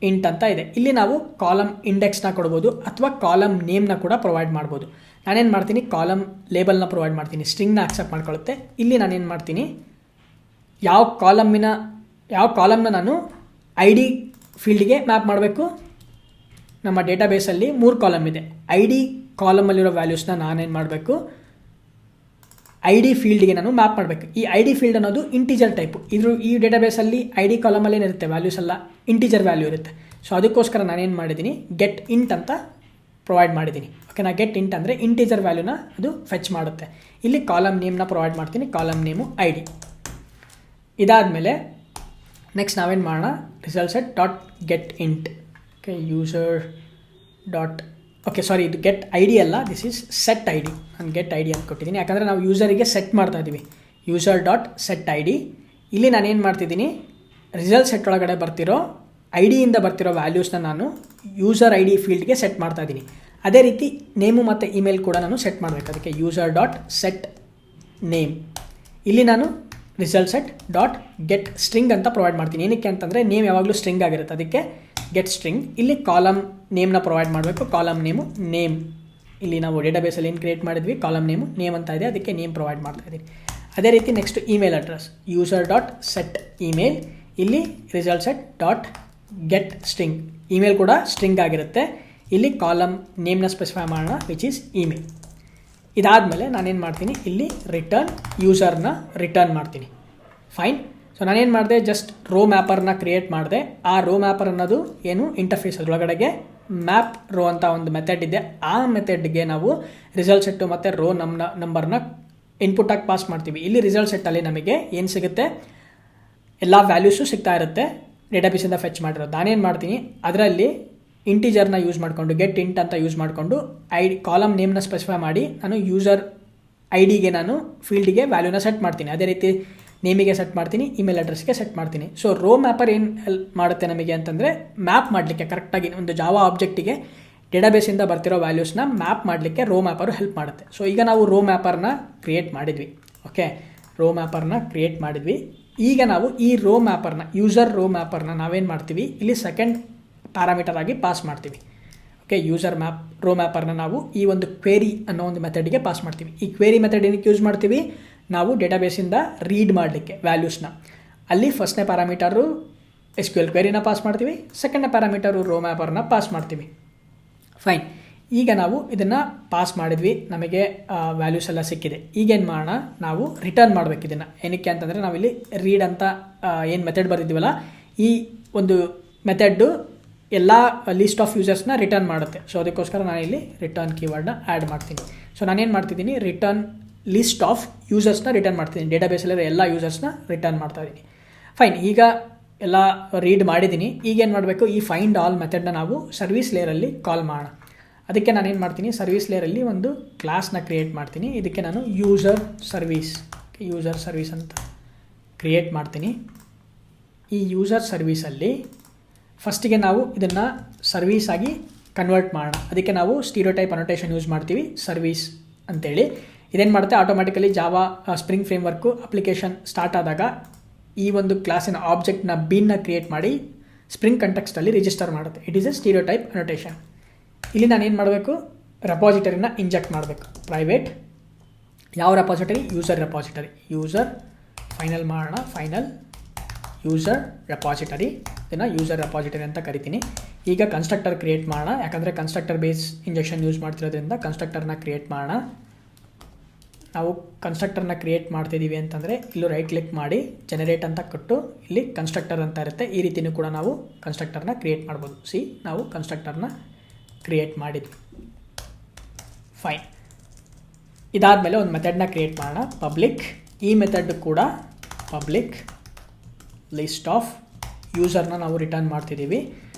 ಇಂಟ್ ಅಂತ ಇದೆ. ಇಲ್ಲಿ ನಾವು ಕಾಲಮ್ ಇಂಡೆಕ್ಸ್ನ ಕೊಡ್ಬೋದು ಅಥವಾ ಕಾಲಮ್ ನೇಮ್ನ ಕೂಡ ಪ್ರೊವೈಡ್ ಮಾಡ್ಬೋದು. ನಾನೇನು ಮಾಡ್ತೀನಿ, ಕಾಲಮ್ ಲೇಬಲ್ನ ಪ್ರೊವೈಡ್ ಮಾಡ್ತೀನಿ, ಸ್ಟ್ರಿಂಗ್ನ ಆಕ್ಸೆಪ್ಟ್ ಮಾಡ್ಕೊಳ್ಳುತ್ತೆ. ಇಲ್ಲಿ ನಾನೇನು ಮಾಡ್ತೀನಿ, ಯಾವ ಕಾಲಮ್ನ ನಾನು ID ಫೀಲ್ಡ್ಗೆ ಮ್ಯಾಪ್ ಮಾಡಬೇಕು. ನಮ್ಮ ಡೇಟಾಬೇಸಲ್ಲಿ 3 ಕಾಲಮ್ ಇದೆ. ID ಕಾಲಮಲ್ಲಿರೋ ವ್ಯಾಲ್ಯೂಸ್ನ ನಾನೇನು ಮಾಡಬೇಕು, ID ಫೀಲ್ಡ್ಗೆ ನಾನು ಮ್ಯಾಪ್ ಮಾಡಬೇಕು. ಈ ID ಫೀಲ್ಡ್ ಅನ್ನೋದು ಇಂಟಿಜರ್ ಟೈಪು. ಈ ಡೇಟಾಬೇಸಲ್ಲಿ ID ಕಾಲಮಲ್ಲಿ ಏನಿರುತ್ತೆ, ವ್ಯಾಲ್ಯೂಸ್ ಎಲ್ಲ ಇಂಟಿಜರ್ ವ್ಯಾಲ್ಯೂ ಇರುತ್ತೆ. ಸೊ ಅದಕ್ಕೋಸ್ಕರ ನಾನೇನು ಮಾಡಿದ್ದೀನಿ, ಗೆಟ್ ಇಂಟ್ ಅಂತ ಪ್ರೊವೈಡ್ ಮಾಡಿದ್ದೀನಿ. ಓಕೆನಾ. ಗೆಟ್ ಇಂಟ್ ಅಂದರೆ ಇಂಟಿಜರ್ ವ್ಯಾಲ್ಯೂನ ಅದು ಫೆಚ್ ಮಾಡುತ್ತೆ. ಇಲ್ಲಿ ಕಾಲಮ್ ನೇಮ್ನ ಪ್ರೊವೈಡ್ ಮಾಡ್ತೀನಿ, ಕಾಲಮ್ ನೇಮು ID. ಇದಾದಮೇಲೆ ನೆಕ್ಸ್ಟ್ ನಾವೇನು ಮಾಡೋಣ, result set dot get int. Okay, user dot ಇದು ಗೆಟ್ ID ಅಲ್ಲ, ದಿಸ್ ಈಸ್ ಸೆಟ್ ID. ನಾನು ಗೆಟ್ ID ಅಂತ ಕೊಟ್ಟಿದ್ದೀನಿ, ಯಾಕಂದರೆ ನಾವು ಯೂಸರಿಗೆ ಸೆಟ್ ಮಾಡ್ತಾ ಇದ್ದೀವಿ. User dot set ID. ಇಲ್ಲಿ ನಾನೇನು ಮಾಡ್ತಿದ್ದೀನಿ, ರಿಸಲ್ಟ್ ಸೆಟ್ ಒಳಗಡೆ ಬರ್ತಿರೋ ID ಬರ್ತಿರೋ ವ್ಯಾಲ್ಯೂಸ್ನ ನಾನು ಯೂಸರ್ ID ಫೀಲ್ಡ್ಗೆ ಸೆಟ್ ಮಾಡ್ತಾ ಇದ್ದೀನಿ. ಅದೇ ರೀತಿ ನೇಮು ಮತ್ತು ಇಮೇಲ್ ಕೂಡ ನಾನು ಸೆಟ್ ಮಾಡಬೇಕು. ಅದಕ್ಕೆ ಯೂಸರ್ ಡಾಟ್ ಸೆಟ್ ನೇಮ್. ಇಲ್ಲಿ ನಾನು result set dot get string ಅಂತ ಪ್ರೊವೈಡ್ ಮಾಡ್ತೀನಿ. ಏನಕ್ಕೆ ಅಂತಂದರೆ ನೇಮ್ ಯಾವಾಗಲೂ ಸ್ಟ್ರಿಂಗ್ ಆಗಿರುತ್ತೆ, ಅದಕ್ಕೆ ಗೆಟ್ ಸ್ಟ್ರಿಂಗ್. ಇಲ್ಲಿ ಕಾಲಮ್ ನೇಮ್ನ ಪ್ರೊವೈಡ್ ಮಾಡಬೇಕು, ಕಾಲಮ್ ನೇಮು ನೇಮ್ ಇಲ್ಲಿ ನಾವು ಡೇಟಾಬೇಸಲ್ಲಿ ಏನು ಕ್ರಿಯೇಟ್ ಮಾಡಿದ್ವಿ, ಕಾಲಮ್ ನೇಮ್ ಅಂತ ಇದೆ, ಅದಕ್ಕೆ ನೇಮ್ ಪ್ರೊವೈಡ್ ಮಾಡ್ತಾ ಇದ್ದೀನಿ. ಅದೇ ರೀತಿ next email address user dot set email, ಇಲ್ಲಿ result set dot get string, email ಕೂಡ ಸ್ಟ್ರಿಂಗ್ ಆಗಿರುತ್ತೆ. ಇಲ್ಲಿ ಕಾಲಮ್ ನೇಮ್ನ ಸ್ಪೆಸಿಫೈ ಮಾಡೋಣ ವಿಚ್ ಈಸ್ ಇಮೇಲ್. ಇದಾದಮೇಲೆ ನಾನೇನು ಮಾಡ್ತೀನಿ, ಇಲ್ಲಿ ರಿಟರ್ನ್ ಯೂಸರ್ನ ರಿಟರ್ನ್ ಮಾಡ್ತೀನಿ. ಫೈನ್. ಸೊ ನಾನೇನು ಮಾಡಿದೆ, ಜಸ್ಟ್ ರೋ ಮ್ಯಾಪರ್ನ ಕ್ರಿಯೇಟ್ ಮಾಡಿದೆ. ಆ ರೋ ಮ್ಯಾಪರ್ ಅನ್ನೋದು ಏನು ಇಂಟರ್ಫೇಸ್, ಅದರೊಳಗಡೆಗೆ ಮ್ಯಾಪ್ ರೋ ಅಂತ ಒಂದು ಮೆಥಡ್ ಇದೆ. ಆ ಮೆಥಡ್ಗೆ ನಾವು ರಿಸಲ್ಟ್ ಸೆಟ್ಟು ಮತ್ತು ರೋ ನಂಬರ್ನ ಇನ್ಪುಟಾಗಿ ಪಾಸ್ ಮಾಡ್ತೀವಿ. ಇಲ್ಲಿ ರಿಸಲ್ಟ್ ಸೆಟ್ಟಲ್ಲಿ ನಮಗೆ ಏನು ಸಿಗುತ್ತೆ, ಎಲ್ಲ ವ್ಯಾಲ್ಯೂಸು ಸಿಗ್ತಾ ಇರುತ್ತೆ ಡೇಟಾಬೇಸಿಂದ ಫೆಚ್ ಮಾಡಿರೋದು. ನಾನೇನು ಮಾಡ್ತೀನಿ, ಅದರಲ್ಲಿ ಇಂಟಿಜರ್ನ ಯೂಸ್ ಮಾಡಿಕೊಂಡು ಗೆಟ್ ಇಂಟ್ ಅಂತ ಯೂಸ್ ಮಾಡಿಕೊಂಡು ಕಾಲಮ್ ನೇಮ್ನ ಸ್ಪೆಸಿಫೈ ಮಾಡಿ ನಾನು ಯೂಸರ್ ಐ ಡಿಗೆ ನಾನು ಫೀಲ್ಡಿಗೆ ವ್ಯಾಲ್ಯೂನ ಸೆಟ್ ಮಾಡ್ತೀನಿ. ಅದೇ ರೀತಿ ನೇಮಿಗೆ ಸೆಟ್ ಮಾಡ್ತೀನಿ, ಇಮೇಲ್ ಅಡ್ರೆಸ್ಗೆ ಸೆಟ್ ಮಾಡ್ತೀನಿ. ಸೊ ರೋ ಮ್ಯಾಪರ್ ಏನು ಹೆಲ್ಪ್ ಮಾಡುತ್ತೆ ನಮಗೆ ಅಂತಂದರೆ, ಮ್ಯಾಪ್ ಮಾಡಲಿಕ್ಕೆ ಕರೆಕ್ಟಾಗಿ ಒಂದು ಜಾವಾ ಆಬ್ಜೆಕ್ಟಿಗೆ ಡೇಟಾಬೇಸಿಂದ ಬರ್ತಿರೋ ವ್ಯಾಲ್ಯೂಸ್ನ ಮ್ಯಾಪ್ ಮಾಡಲಿಕ್ಕೆ ರೋ ಮ್ಯಾಪರು ಹೆಲ್ಪ್ ಮಾಡುತ್ತೆ. ಸೊ ಈಗ ನಾವು ರೋ ಮ್ಯಾಪರ್ನ ಕ್ರಿಯೇಟ್ ಮಾಡಿದ್ವಿ. ಓಕೆ, ರೋ ಮ್ಯಾಪರ್ನ ಕ್ರಿಯೇಟ್ ಮಾಡಿದ್ವಿ. ಈಗ ನಾವು ಈ ರೋ ಮ್ಯಾಪರ್ನ ಯೂಸರ್ ರೋ ಮ್ಯಾಪರ್ನ ನಾವೇನು ಮಾಡ್ತೀವಿ, ಇಲ್ಲಿ ಸೆಕೆಂಡ್ ಪ್ಯಾರಾಮೀಟರ್ ಆಗಿ ಪಾಸ್ ಮಾಡ್ತೀವಿ. ಓಕೆ, ಯೂಸರ್ ರೋ ಮ್ಯಾಪರ್ನ ನಾವು ಈ ಒಂದು ಕ್ವೇರಿ ಅನ್ನೋ ಒಂದು ಮೆಥಡ್ಗೆ ಪಾಸ್ ಮಾಡ್ತೀವಿ. ಈ ಕ್ವೇರಿ ಮೆಥಡ್ ಏನಕ್ಕೆ ಯೂಸ್ ಮಾಡ್ತೀವಿ, ನಾವು ಡೇಟಾಬೇಸಿಂದ ರೀಡ್ ಮಾಡಲಿಕ್ಕೆ ವ್ಯಾಲ್ಯೂಸ್ನ. ಅಲ್ಲಿ ಫಸ್ಟ್ನೇ ಪ್ಯಾರಾಮೀಟರು SQL ಕ್ವೇರಿನ ಪಾಸ್ ಮಾಡ್ತೀವಿ, ಸೆಕೆಂಡ್ನೇ ಪ್ಯಾರಾಮೀಟರು ರೋ ಮ್ಯಾಪರ್ನ ಪಾಸ್ ಮಾಡ್ತೀವಿ. ಫೈನ್. ಈಗ ನಾವು ಇದನ್ನು ಪಾಸ್ ಮಾಡಿದ್ವಿ, ನಮಗೆ ವ್ಯಾಲ್ಯೂಸ್ ಎಲ್ಲ ಸಿಕ್ಕಿದೆ. ಈಗೇನು ಮಾಡೋಣ, ನಾವು ರಿಟರ್ನ್ ಮಾಡಬೇಕು ಇದನ್ನು. ಏನಕ್ಕೆ ಅಂತಂದರೆ ನಾವಿಲ್ಲಿ ರೀಡ್ ಅಂತ ಏನು ಮೆಥಡ್ ಬರೆದಿದ್ದೀವಲ್ಲ, ಈ ಒಂದು ಮೆಥಡ್ಡು ಎಲ್ಲ ಲಿಸ್ಟ್ ಆಫ್ ಯೂಸರ್ಸ್ನ ರಿಟರ್ನ್ ಮಾಡುತ್ತೆ. ಸೊ ಅದಕ್ಕೋಸ್ಕರ ನಾನು ಇಲ್ಲಿ ರಿಟರ್ನ್ ಕೀವರ್ಡ್ನ ಆ್ಯಡ್ ಮಾಡ್ತೀನಿ. ಸೊ ನಾನೇನು ಮಾಡ್ತಿದ್ದೀನಿ, ರಿಟರ್ನ್ ಲಿಸ್ಟ್ ಆಫ್ ಯೂಸರ್ಸ್ನ ರಿಟರ್ನ್ ಮಾಡ್ತಿದ್ದೀನಿ. ಡೇಟಾಬೇಸಲ್ಲಿರೋ ಎಲ್ಲ ಯೂಸರ್ಸ್ನ ರಿಟರ್ನ್ ಮಾಡ್ತಾ ಇದ್ದೀನಿ. ಫೈನ್. ಈಗ ಎಲ್ಲ ರೀಡ್ ಮಾಡಿದ್ದೀನಿ. ಈಗೇನು ಮಾಡಬೇಕು, ಈ ಫೈಂಡ್ ಆಲ್ ಮೆಥಡ್ನ ನಾವು ಸರ್ವಿಸ್ ಲೇಯರಲ್ಲಿ ಕಾಲ್ ಮಾಡೋಣ. ಅದಕ್ಕೆ ನಾನೇನು ಮಾಡ್ತೀನಿ, ಸರ್ವಿಸ್ ಲೇಯರಲ್ಲಿ ಒಂದು ಕ್ಲಾಸ್ನ ಕ್ರಿಯೇಟ್ ಮಾಡ್ತೀನಿ. ಇದಕ್ಕೆ ನಾನು ಯೂಸರ್ ಸರ್ವಿಸ್ ಅಂತ ಕ್ರಿಯೇಟ್ ಮಾಡ್ತೀನಿ. ಈ ಯೂಸರ್ ಸರ್ವೀಸಲ್ಲಿ ಫಸ್ಟಿಗೆ ನಾವು ಇದನ್ನು ಸರ್ವೀಸ್ ಆಗಿ ಕನ್ವರ್ಟ್ ಮಾಡೋಣ. ಅದಕ್ಕೆ ನಾವು ಸ್ಟೀರಿಯೋಟೈಪ್ ಅನೋಟೇಷನ್ ಯೂಸ್ ಮಾಡ್ತೀವಿ, ಸರ್ವೀಸ್ ಅಂತೇಳಿ. ಇದೇನು ಮಾಡುತ್ತೆ, automatically Java spring framework application start ಆದಾಗ ಈ ಒಂದು ಕ್ಲಾಸಿನ ಆಬ್ಜೆಕ್ಟ್ನ ಬೀನ್ನ ಕ್ರಿಯೇಟ್ ಮಾಡಿ ಸ್ಪ್ರಿಂಗ್ ಕಂಟೆಕ್ಸ್ಟಲ್ಲಿ ರಿಜಿಸ್ಟರ್ ಮಾಡುತ್ತೆ. It is a stereotype annotation. ಇಲ್ಲಿ ನಾನೇನು ಮಾಡಬೇಕು, ರೆಪಾಸಿಟರಿನ ಇಂಜೆಕ್ಟ್ ಮಾಡಬೇಕು. ಪ್ರೈವೇಟ್ ಯಾವ repository, user repository. User final ಮಾಡೋಣ, ಫೈನಲ್ ಯೂಸರ್ ರೆಪಾಸಿಟರಿ. ಇದನ್ನು ಯೂಸರ್ ರೆಪಾಸಿಟರಿ ಅಂತ ಕರಿತೀನಿ. ಈಗ ಕನ್ಸ್ಟ್ರಕ್ಟರ್ ಕ್ರಿಯೇಟ್ ಮಾಡೋಣ, ಯಾಕಂದರೆ ಕನ್ಸ್ಟ್ರಕ್ಟರ್ ಬೇಸ್ ಇಂಜೆಕ್ಷನ್ ಯೂಸ್ ಮಾಡ್ತಿರೋದ್ರಿಂದ ಕನ್ಸ್ಟ್ರಕ್ಟರ್ನ ಕ್ರಿಯೇಟ್ ಮಾಡೋಣ. ನಾವು ಕನ್ಸ್ಟ್ರಕ್ಟರ್ನ ಕ್ರಿಯೇಟ್ ಮಾಡ್ತಿದ್ದೀವಿ ಅಂತಂದರೆ ಇಲ್ಲೂ ರೈಟ್ ಕ್ಲಿಕ್ ಮಾಡಿ ಜನರೇಟ್ ಅಂತ ಕೊಟ್ಟು ಇಲ್ಲಿ ಕನ್ಸ್ಟ್ರಕ್ಟರ್ ಅಂತ ಇರುತ್ತೆ. ಈ ರೀತಿಯೂ ಕೂಡ ನಾವು ಕನ್ಸ್ಟ್ರಕ್ಟರ್ನ ಕ್ರಿಯೇಟ್ ಮಾಡ್ಬೋದು. ನಾವು ಕನ್ಸ್ಟ್ರಕ್ಟರ್ನ ಕ್ರಿಯೇಟ್ ಮಾಡಿದ್ವಿ. ಫೈನ್. ಇದಾದಮೇಲೆ ಒಂದು ಮೆಥಡ್ನ ಕ್ರಿಯೇಟ್ ಮಾಡೋಣ, ಪಬ್ಲಿಕ್. ಈ ಮೆಥಡ್ ಕೂಡ ಪಬ್ಲಿಕ್ ಲಿಸ್ಟ್ ಆಫ್ ಯೂಸರ್ನ ನಾವು ರಿಟರ್ನ್ ಮಾಡ್ತಿದ್ದೀವಿ.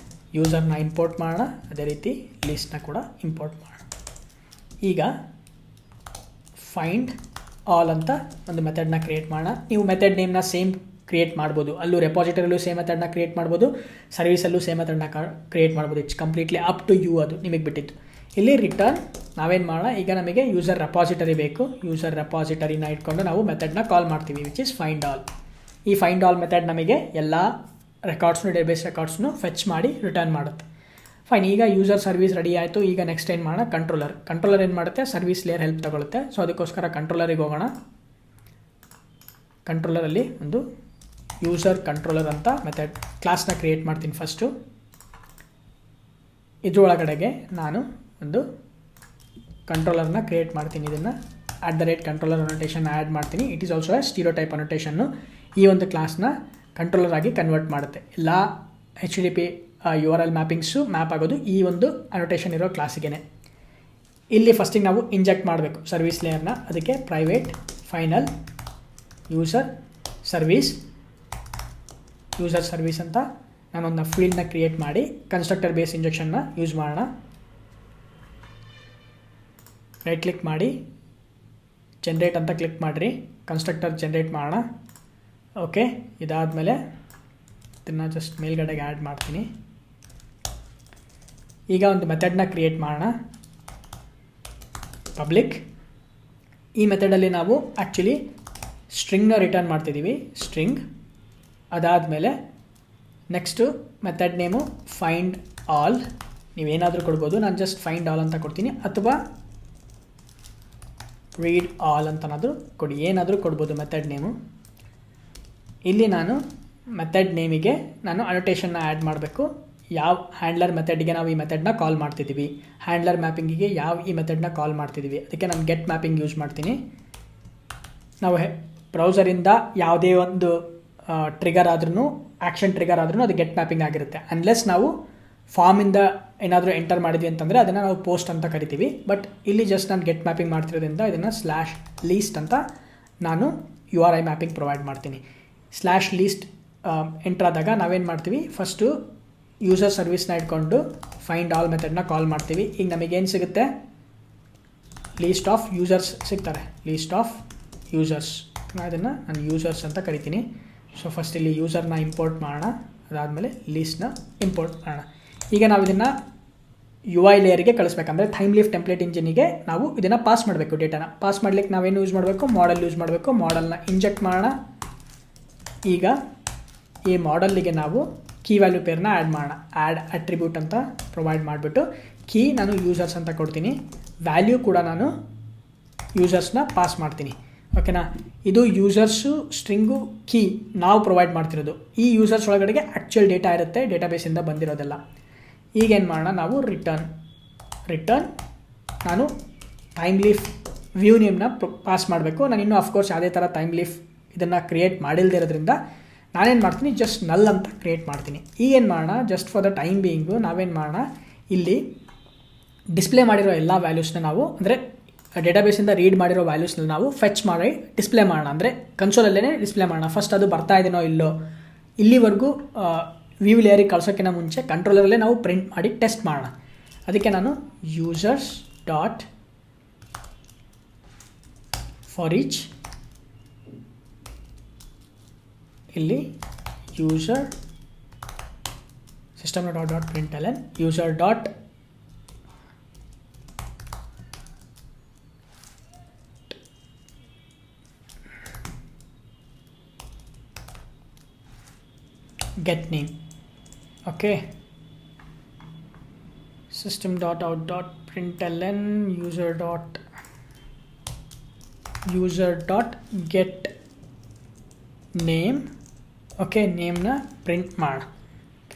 ಯೂಸರ್ನ ಇಂಪೋರ್ಟ್ ಮಾಡೋಣ, ಅದೇ ರೀತಿ ಲಿಸ್ಟ್ನ ಕೂಡ ಇಂಪೋರ್ಟ್ ಮಾಡೋಣ. ಈಗ ಫೈಂಡ್ ಆಲ್ ಅಂತ ಒಂದು ಮೆಥಡ್ನ ಕ್ರಿಯೇಟ್ ಮಾಡೋಣ. ನೀವು ಮೆಥಡ್ ನೇಮ್ನ ಸೇಮ್ ಕ್ರಿಯೇಟ್ ಮಾಡ್ಬೋದು. ಅಲ್ಲೂ ರೆಪಾಸಿಟರಿಯಲ್ಲೂ ಸೇಮ್ ಮೆಥಡ್ನ ಕ್ರಿಯೇಟ್ ಮಾಡ್ಬೋದು, ಸರ್ವಿಸಲ್ಲೂ ಸೇಮ್ ಮೆಥಡ್ನ ಕ್ರಿಯೇಟ್ ಮಾಡ್ಬೋದು. It's completely up to you, ಅದು ನಿಮಗೆ ಬಿಟ್ಟಿತ್ತು. ಇಲ್ಲಿ ರಿಟರ್ನ್ ನಾವೇನು ಮಾಡೋಣ, ಈಗ ನಮಗೆ ಯೂಸರ್ ರೆಪಾಸಿಟರಿ ಬೇಕು. ಯೂಸರ್ ರೆಪಾಸಿಟರಿನ ಇಟ್ಕೊಂಡು ನಾವು ಮೆಥಡ್ನ ಕಾಲ್ ಮಾಡ್ತೀವಿ, ವಿಚ್ ಇಸ್ ಫೈಂಡ್ ಆಲ್. ಈ ಫೈಂಡ್ ಆಲ್ ಮೆಥಡ್ ನಮಗೆ ಎಲ್ಲ ರೆಕಾರ್ಡ್ಸ್ನು, ಡೇಟಾಬೇಸ್ ರೆಕಾರ್ಡ್ಸ್ನು ಫೆಚ್ ಮಾಡಿ ರಿಟರ್ನ್ ಮಾಡುತ್ತೆ. ಫೈನ್. ಈಗ ಯೂಸರ್ ಸರ್ವಿಸ್ ರೆಡಿ ಆಯಿತು. ಈಗ ನೆಕ್ಸ್ಟ್ ಏನು ಮಾಡೋಣ, ಕಂಟ್ರೋಲರ್ ಏನು ಮಾಡುತ್ತೆ, ಸರ್ವಿಸ್ ಲೇಯರ್ ಹೆಲ್ಪ್ ತಗೊಳುತ್ತೆ. ಸೊ ಅದಕ್ಕೋಸ್ಕರ ಕಂಟ್ರೋಲರಿಗೆ ಹೋಗೋಣ. ಕಂಟ್ರೋಲರಲ್ಲಿ ಒಂದು ಯೂಸರ್ ಕಂಟ್ರೋಲರ್ ಅಂತ ಮೆಥಡ್ ಕ್ಲಾಸ್ನ ಕ್ರಿಯೇಟ್ ಮಾಡ್ತೀನಿ ಫಸ್ಟು. ಇದರೊಳಗಡೆಗೆ ನಾನು ಒಂದು ಕಂಟ್ರೋಲರ್ನ ಕ್ರಿಯೇಟ್ ಮಾಡ್ತೀನಿ. ಇದನ್ನು @ಕಂಟ್ರೋಲರ್ ಅನೋಟೇಷನ್ ಆ್ಯಡ್ ಮಾಡ್ತೀನಿ. It is also a stereotype ಅನೋಟೇಷನ್ನು. ಈ ಒಂದು ಕ್ಲಾಸ್ನ ಕಂಟ್ರೋಲರ್ ಆಗಿ ಕನ್ವರ್ಟ್ ಮಾಡುತ್ತೆ. ಎಲ್ಲ HTTP URL ಮ್ಯಾಪಿಂಗ್ಸು ಮ್ಯಾಪ್ ಆಗೋದು ಈ ಒಂದು ಅನೋಟೇಷನ್ ಇರೋ ಕ್ಲಾಸಿಗೆ. ಇಲ್ಲಿ ಫಸ್ಟಿಗೆ ನಾವು ಇಂಜೆಕ್ಟ್ ಮಾಡಬೇಕು ಸರ್ವಿಸ್ ಲೇಯರ್ನ. ಅದಕ್ಕೆ ಪ್ರೈವೇಟ್ ಫೈನಲ್ ಯೂಸರ್ ಸರ್ವಿಸ್ ಅಂತ ನಾನೊಂದು ಫೀಲ್ಡ್ನ ಕ್ರಿಯೇಟ್ ಮಾಡಿ ಕನ್ಸ್ಟ್ರಕ್ಟರ್ ಬೇಸ್ ಇಂಜೆಕ್ಷನ್ನ ಯೂಸ್ ಮಾಡೋಣ. ರೈಟ್ ಕ್ಲಿಕ್ ಮಾಡಿ ಜನರೇಟ್ ಅಂತ ಕ್ಲಿಕ್ ಮಾಡಿರಿ, ಕನ್ಸ್ಟ್ರಕ್ಟರ್ ಜನರೇಟ್ ಮಾಡೋಣ. ಓಕೆ. ಇದಾದಮೇಲೆ ಇದನ್ನು ಜಸ್ಟ್ ಮೇಲ್ಗಡೆಗೆ ಆ್ಯಡ್ ಮಾಡ್ತೀನಿ. ಈಗ ಒಂದು ಮೆಥಡ್ನ ಕ್ರಿಯೇಟ್ ಮಾಡೋಣ, ಪಬ್ಲಿಕ್. ಈ ಮೆಥಡಲ್ಲಿ ನಾವು ಆ್ಯಕ್ಚುಲಿ ಸ್ಟ್ರಿಂಗ್ನ ರಿಟರ್ನ್ ಮಾಡ್ತಿದ್ದೀವಿ, ಸ್ಟ್ರಿಂಗ್. ಅದಾದಮೇಲೆ next method name find all. ನೀವೇನಾದರೂ ಕೊಡ್ಬೋದು, ನಾನು ಜಸ್ಟ್ ಫೈಂಡ್ ಆಲ್ ಅಂತ ಕೊಡ್ತೀನಿ. ಅಥವಾ ರೀಡ್ ಆಲ್ ಅಂತನಾದರೂ ಕೊಡಿ, ಏನಾದರೂ ಕೊಡ್ಬೋದು ಮೆಥಡ್ ನೇಮು. ಇಲ್ಲಿ ನಾನು ಮೆಥಡ್ ನೇಮಿಗೆ ನಾನು ಅನೋಟೇಷನ್ನ ಆ್ಯಡ್ ಮಾಡಬೇಕು. ಯಾವ ಹ್ಯಾಂಡ್ಲರ್ ಮೆಥಡ್ಗೆ ನಾವು ಈ ಮೆಥಡ್ನ ಕಾಲ್ ಮಾಡ್ತಿದ್ದೀವಿ, ಹ್ಯಾಂಡ್ಲರ್ ಮ್ಯಾಪಿಂಗಿಗೆ ಯಾವ ಈ ಮೆಥಡ್ನ ಕಾಲ್ ಮಾಡ್ತಿದ್ದೀವಿ, ಅದಕ್ಕೆ ನಾನು ಗೆಟ್ ಮ್ಯಾಪಿಂಗ್ ಯೂಸ್ ಮಾಡ್ತೀನಿ. ನಾವು ಬ್ರೌಸರಿಂದ ಯಾವುದೇ ಒಂದು ಟ್ರಿಗರ್ ಆದ್ರೂ, ಆ್ಯಕ್ಷನ್ ಟ್ರಿಗರ್ ಆದ್ರೂ ಅದು ಗೆಟ್ ಮ್ಯಾಪಿಂಗ್ ಆಗಿರುತ್ತೆ. ಅನ್ಲೆಸ್ ನಾವು ಫಾರ್ಮಿಂದ ಏನಾದರೂ ಎಂಟರ್ ಮಾಡಿದ್ವಿ ಅಂತಂದರೆ ಅದನ್ನು ನಾವು ಪೋಸ್ಟ್ ಅಂತ ಕರಿತೀವಿ. ಬಟ್ ಇಲ್ಲಿ ಜಸ್ಟ್ ನಾನು ಗೆಟ್ ಮ್ಯಾಪಿಂಗ್ ಮಾಡ್ತಿರೋದ್ರಿಂದ ಇದನ್ನು /ಲೀಸ್ಟ್ ಅಂತ ನಾನು URI ಮ್ಯಾಪಿಂಗ್ ಪ್ರೊವೈಡ್ ಮಾಡ್ತೀನಿ. /ಲೀಸ್ಟ್ ಎಂಟರ್ ಆದಾಗ ನಾವೇನು ಮಾಡ್ತೀವಿ, ಫಸ್ಟು ಯೂಸರ್ ಸರ್ವಿಸ್ನ ಇಟ್ಕೊಂಡು ಫೈಂಡ್ ಆಲ್ ಮೆಥಡ್ನ ಕಾಲ್ ಮಾಡ್ತೀವಿ. ಈಗ ನಮಗೇನು ಸಿಗುತ್ತೆ, ಲೀಸ್ಟ್ ಆಫ್ ಯೂಸರ್ಸ್ ಸಿಗ್ತಾರೆ. ಲೀಸ್ಟ್ ಆಫ್ ಯೂಸರ್ಸ್, ನಾನು ಯೂಸರ್ಸ್ ಅಂತ ಕರಿತೀನಿ. ಸೊ ಫಸ್ಟ್ ಇಲ್ಲಿ ಯೂಸರ್ನ ಇಂಪೋರ್ಟ್ ಮಾಡೋಣ, ಅದಾದಮೇಲೆ ಲೀಸ್ಟ್ನ ಇಂಪೋರ್ಟ್ ಮಾಡೋಣ. ಈಗ ನಾವು ಇದನ್ನು UI ಲೇಯರ್ಗೆ ಕಳಿಸ್ಬೇಕಂದ್ರೆ ಥೈಮ್ಲೀಫ್ ಟೆಂಪ್ಲೇಟ್ ಇಂಜಿನಿಗೆ ನಾವು ಇದನ್ನು ಪಾಸ್ ಮಾಡಬೇಕು. ಡೇಟಾನ ಪಾಸ್ ಮಾಡಲಿಕ್ಕೆ ನಾವೇನು ಯೂಸ್ ಮಾಡಬೇಕು, ಮಾಡೆಲ್ ಯೂಸ್ ಮಾಡಬೇಕು. ಮಾಡೆಲ್ನ ಇಂಜೆಕ್ಟ್ ಮಾಡೋಣ. ಈಗ ಈ ಮಾಡೆಲ್ಲಿಗೆ ನಾವು ಕೀ ವ್ಯಾಲ್ಯೂ ಪೇರ್ನ ಆ್ಯಡ್ ಮಾಡೋಣ. ಆ್ಯಡ್ ಅಟ್ರಿಬ್ಯೂಟ್ ಅಂತ ಪ್ರೊವೈಡ್ ಮಾಡಿಬಿಟ್ಟು ಕೀ ನಾನು ಯೂಸರ್ಸ್ ಅಂತ ಕೊಡ್ತೀನಿ. ವ್ಯಾಲ್ಯೂ ಕೂಡ ನಾನು ಯೂಸರ್ಸ್ನ ಪಾಸ್ ಮಾಡ್ತೀನಿ. ಓಕೆನಾ. ಇದು ಯೂಸರ್ಸು ಸ್ಟ್ರಿಂಗು ಕೀ ನಾವು ಪ್ರೊವೈಡ್ ಮಾಡ್ತಿರೋದು. ಈ ಯೂಸರ್ಸ್ ಒಳಗಡೆಗೆ ಆ್ಯಕ್ಚುಯಲ್ ಡೇಟಾ ಇರುತ್ತೆ, ಡೇಟಾಬೇಸಿಂದ ಬಂದಿರೋದೆಲ್ಲ. ಈಗೇನು ಮಾಡೋಣ, ನಾವು ರಿಟರ್ನ್ ನಾನು ಟೈಮ್ಲೀಫ್ ವ್ಯೂ ನೇಮ್ನ ಪಾಸ್ ಮಾಡಬೇಕು. ನಾನು ಇನ್ನೂ ಅಫ್ಕೋರ್ಸ್ ಯಾವುದೇ ಥರ ಟೈಮ್ಲೀಫ್ ಇದನ್ನು ಕ್ರಿಯೇಟ್ ಮಾಡಿಲ್ಲದೆ ಇರೋದ್ರಿಂದ ನಾನೇನು ಮಾಡ್ತೀನಿ, ಜಸ್ಟ್ ನಲ್ ಅಂತ ಕ್ರಿಯೇಟ್ ಮಾಡ್ತೀನಿ. ಈಗೇನು ಮಾಡೋಣ, just for the time being ನಾವೇನು ಮಾಡೋಣ, ಇಲ್ಲಿ ಡಿಸ್ಪ್ಲೇ ಮಾಡಿರೋ ಎಲ್ಲ ವ್ಯಾಲ್ಯೂಸ್ನ ನಾವು, ಅಂದರೆ ಡೇಟಾಬೇಸಿಂದ ರೀಡ್ ಮಾಡಿರೋ ವ್ಯಾಲ್ಯೂಸ್ನ ನಾವು ಫೆಚ್ ಮಾಡಿ ಡಿಸ್ಪ್ಲೇ ಮಾಡೋಣ. ಅಂದರೆ ಕನ್ಸೋಲಲ್ಲೇ ಡಿಸ್ಪ್ಲೇ ಮಾಡೋಣ. ಫಸ್ಟ್ ಅದು ಬರ್ತಾ ಇದೆಯೋ ಇಲ್ಲೋ, ಇಲ್ಲಿವರೆಗೂ ವ್ಯೂ ಲೇಯರಿಗೆ ಕಳ್ಸೋಕ್ಕಿಂತ ಮುಂಚೆ ಕಂಟ್ರೋಲರಲ್ಲೇ ನಾವು ಪ್ರಿಂಟ್ ಮಾಡಿ ಟೆಸ್ಟ್ ಮಾಡೋಣ. ಅದಕ್ಕೆ ನಾನು ಯೂಸರ್ಸ್ ಡಾಟ್ ಫಾರ್ ಈಚ್, ಇಲ್ಲಿ user system dot println user dot get name. Okay, system.out.println user dot get name. Okay, ನೇಮ್ನ ಪ್ರಿಂಟ್ ಮಾಡೋಣ.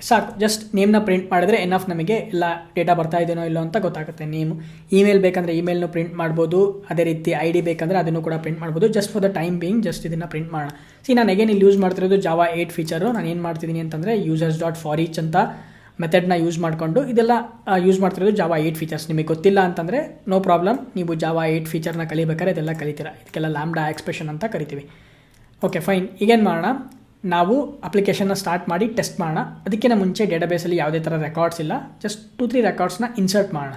ಸಾಕು, ಜಸ್ಟ್ ನೇಮ್ನ ಪ್ರಿಂಟ್ ಮಾಡಿದ್ರೆ ಎನಫ್, ನಮಗೆ ಎಲ್ಲ ಡೇಟಾ ಬರ್ತಾ ಇದೆಯೋ ಇಲ್ಲೋ ಅಂತ ಗೊತ್ತಾಗುತ್ತೆ. ನೇಮು, ಇಮೇಲ್ ಬೇಕಂದರೆ ಇಮೇಲ್ನು ಪ್ರಿಂಟ್ ಮಾಡ್ಬೋದು, ಅದೇ ರೀತಿ ID ಬೇಕಂದರೆ ಅದನ್ನು ಕೂಡ ಪ್ರಿಂಟ್ ಮಾಡ್ಬೋದು. Just for the time being just ಇದನ್ನು ಪ್ರಿಂಟ್ ಮಾಡೋಣ. ನಾನು ಅಗೇನ್ ಇಲ್ಲಿ ಯೂಸ್ ಮಾಡ್ತಿರೋದು Java 8 ಫೀಚರು. ನಾನು ಏನು ಮಾಡ್ತಿದ್ದೀನಿ ಅಂತಂದರೆ ಯೂಸರ್ಸ್ ಡಾಟ್ ಫಾರ್ ಈಚ್ ಅಂತ ಮೆಥಡ್ನ ಯೂಸ್ ಮಾಡಿಕೊಂಡು ಇದೆಲ್ಲ ಯೂಸ್ ಮಾಡ್ತಿರೋದು Java 8 ಫೀಚರ್ಸ್. ನಿಮಗೆ ಗೊತ್ತಿಲ್ಲ ಅಂತಂದರೆ ನೋ ಪ್ರಾಬ್ಲಮ್, ನೀವು Java 8 ಫೀಚರ್ನ ಕಲಿಬೇಕಾದ್ರೆ ಇದೆಲ್ಲ ಕಲಿತೀರಾ. ಇದಕ್ಕೆಲ್ಲ ಲ್ಯಾಂಬ್ಡಾ ಎಕ್ಸ್ಪ್ರೆಷನ್ ಅಂತ ಕರಿತೀವಿ. Okay fine. ಈಗೇನು ಮಾಡೋಣ, ನಾವು ಅಪ್ಲಿಕೇಶನ್ನ ಸ್ಟಾರ್ಟ್ ಮಾಡಿ ಟೆಸ್ಟ್ ಮಾಡೋಣ. ಅದಕ್ಕಿಂತ ಮುಂಚೆ ಡೇಟಾಬೇಸಲ್ಲಿ ಯಾವುದೇ ಥರ ರೆಕಾರ್ಡ್ಸ್ ಇಲ್ಲ, ಜಸ್ಟ್ 2-3 ರೆಕಾರ್ಡ್ಸ್ನ ಇನ್ಸರ್ಟ್ ಮಾಡೋಣ.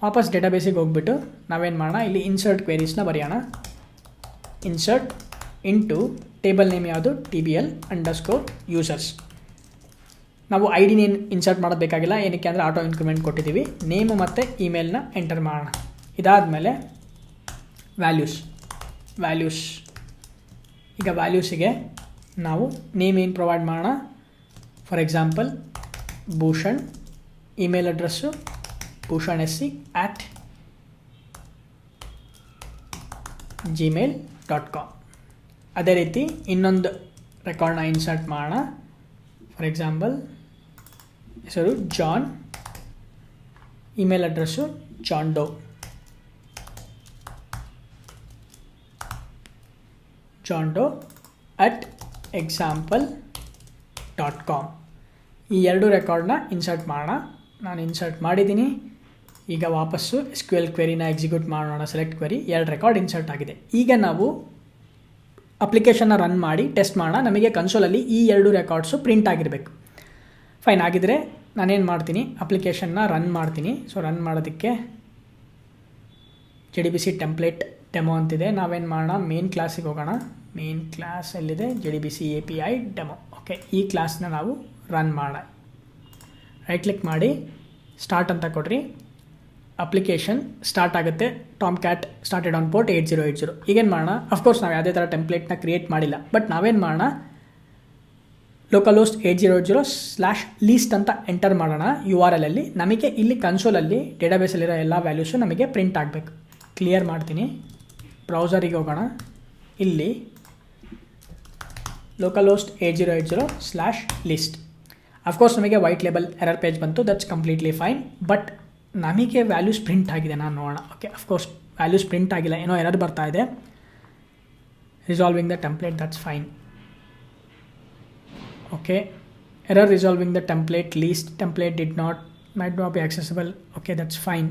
ವಾಪಸ್ ಡೇಟಾಬೇಸಿಗೆ ಹೋಗ್ಬಿಟ್ಟು ನಾವೇನು ಮಾಡೋಣ, ಇಲ್ಲಿ ಇನ್ಸರ್ಟ್ ಕ್ವೇರೀಸ್ನ ಬರೆಯೋಣ. ಇನ್ಸರ್ಟ್ ಇಂಟು ಟೇಬಲ್ ನೇಮ್ ಯಾವುದು, TBL_users. ನಾವು ID ನೇಮ್ ಇನ್ಸರ್ಟ್ ಮಾಡೋದು ಬೇಕಾಗಿಲ್ಲ, ಏನಕ್ಕೆ ಅಂದರೆ ಆಟೋ ಇನ್ಕ್ರಿಮೆಂಟ್ ಕೊಟ್ಟಿದ್ದೀವಿ. ನೇಮು ಮತ್ತು ಇಮೇಲ್ನ ಎಂಟರ್ ಮಾಡೋಣ. ಇದಾದಮೇಲೆ ವ್ಯಾಲ್ಯೂಸ್. ಈಗ ವ್ಯಾಲ್ಯೂಸಿಗೆ ನಾವು ನೇಮ್ ಏನು ಪ್ರೊವೈಡ್ ಮಾಡೋಣ, for example Bhushan, email address bhushan@gmail.com. ಅದೇ ರೀತಿ ಇನ್ನೊಂದು ರೆಕಾರ್ಡ್ನ ಇನ್ಸರ್ಟ್ ಮಾಡೋಣ. ಫಾರ್ ಎಕ್ಸಾಂಪಲ್ ಹೆಸರು ಜಾನ್, ಇಮೇಲ್ ಅಡ್ರೆಸ್ಸು jondo@example.com. ಈ ಎರಡು ರೆಕಾರ್ಡ್ನ ಇನ್ಸರ್ಟ್ ಮಾಡೋಣ. ನಾನು ಇನ್ಸರ್ಟ್ ಮಾಡಿದ್ದೀನಿ. ಈಗ ವಾಪಸ್ಸು SQL ಕ್ವೆರಿನ ಎಕ್ಸಿಕ್ಯೂಟ್ ಮಾಡೋಣ. ಸೆಲೆಕ್ಟ್ ಕ್ವೆರಿ, 2 ರೆಕಾರ್ಡ್ ಇನ್ಸರ್ಟ್ ಆಗಿದೆ. ಈಗ ನಾವು ಅಪ್ಲಿಕೇಶನ್ನ ರನ್ ಮಾಡಿ ಟೆಸ್ಟ್ ಮಾಡೋಣ. ನಮಗೆ ಕನ್ಸೋಲಲ್ಲಿ ಈ 2 ರೆಕಾರ್ಡ್ಸು ಪ್ರಿಂಟ್ ಆಗಿರಬೇಕು. ಫೈನ್ ಆಗಿದ್ದರೆ ನಾನೇನು ಮಾಡ್ತೀನಿ, ಅಪ್ಲಿಕೇಶನ್ನ ರನ್ ಮಾಡ್ತೀನಿ. ಸೊ ರನ್ ಮಾಡೋದಕ್ಕೆ JDBC ಟೆಂಪ್ಲೇಟ್ ಡೆಮೋ ಅಂತಿದೆ. ನಾವೇನು ಮಾಡೋಣ, ಮೇನ್ ಕ್ಲಾಸಿಗೆ ಹೋಗೋಣ. ಮೇನ್ ಕ್ಲಾಸ್ ಎಲ್ಲಿದೆ, JDBC API ಡೆಮೋ. ಓಕೆ, ಈ ಕ್ಲಾಸ್ನ ನಾವು ರನ್ ಮಾಡೋಣ. ರೈಟ್ ಕ್ಲಿಕ್ ಮಾಡಿ ಸ್ಟಾರ್ಟ್ ಅಂತ ಕೊಡ್ರಿ. ಅಪ್ಲಿಕೇಶನ್ ಸ್ಟಾರ್ಟ್ ಆಗುತ್ತೆ. Tom cat started on port 8080. ಈಗೇನು ಮಾಡೋಣ, ಅಫ್ಕೋರ್ಸ್ ನಾವು ಯಾವುದೇ ಥರ ಟೆಂಪ್ಲೇಟ್ನ ಕ್ರಿಯೇಟ್ ಮಾಡಿಲ್ಲ, ಬಟ್ ನಾವೇನು ಮಾಡೋಣ, localhost 8080/least ಅಂತ ಎಂಟರ್ ಮಾಡೋಣ. URL ಅಲ್ಲಿ ನಮಗೆ ಇಲ್ಲಿ ಕನ್ಸೋಲಲ್ಲಿ ಡೇಟಾಬೇಸಲ್ಲಿರೋ ಎಲ್ಲ ವ್ಯಾಲ್ಯೂಸು ನಮಗೆ ಪ್ರಿಂಟ್ ಆಗಬೇಕು. ಕ್ಲಿಯರ್ ಮಾಡ್ತೀನಿ. ಬ್ರೌಸರಿಗೆ ಹೋಗೋಣ. ಇಲ್ಲಿ ಲೋಕಲ್ ಹೋಸ್ಟ್ 8080/list. ಅಫ್ಕೋರ್ಸ್ ನಮಗೆ ವೈಟ್ ಲೇಬಲ್ ಎರರ್ ಪೇಜ್ ಬಂತು, ದಟ್ಸ್ ಕಂಪ್ಲೀಟ್ಲಿ ಫೈನ್. ಬಟ್ ನಮಗೆ ವ್ಯಾಲ್ಯೂಸ್ ಪ್ರಿಂಟ್ ಆಗಿದೆ, ನಾನು ನೋಡೋಣ. ಓಕೆ, ಅಫ್ಕೋರ್ಸ್ ವ್ಯಾಲ್ಯೂಸ್ ಪ್ರಿಂಟ್ ಆಗಿಲ್ಲ, ಏನೋ ಎರರ್ ಬರ್ತಾ ಇದೆ. Resolving the template, that's fine. Okay, error resolving the template list template might not be accessible. Okay, that's fine,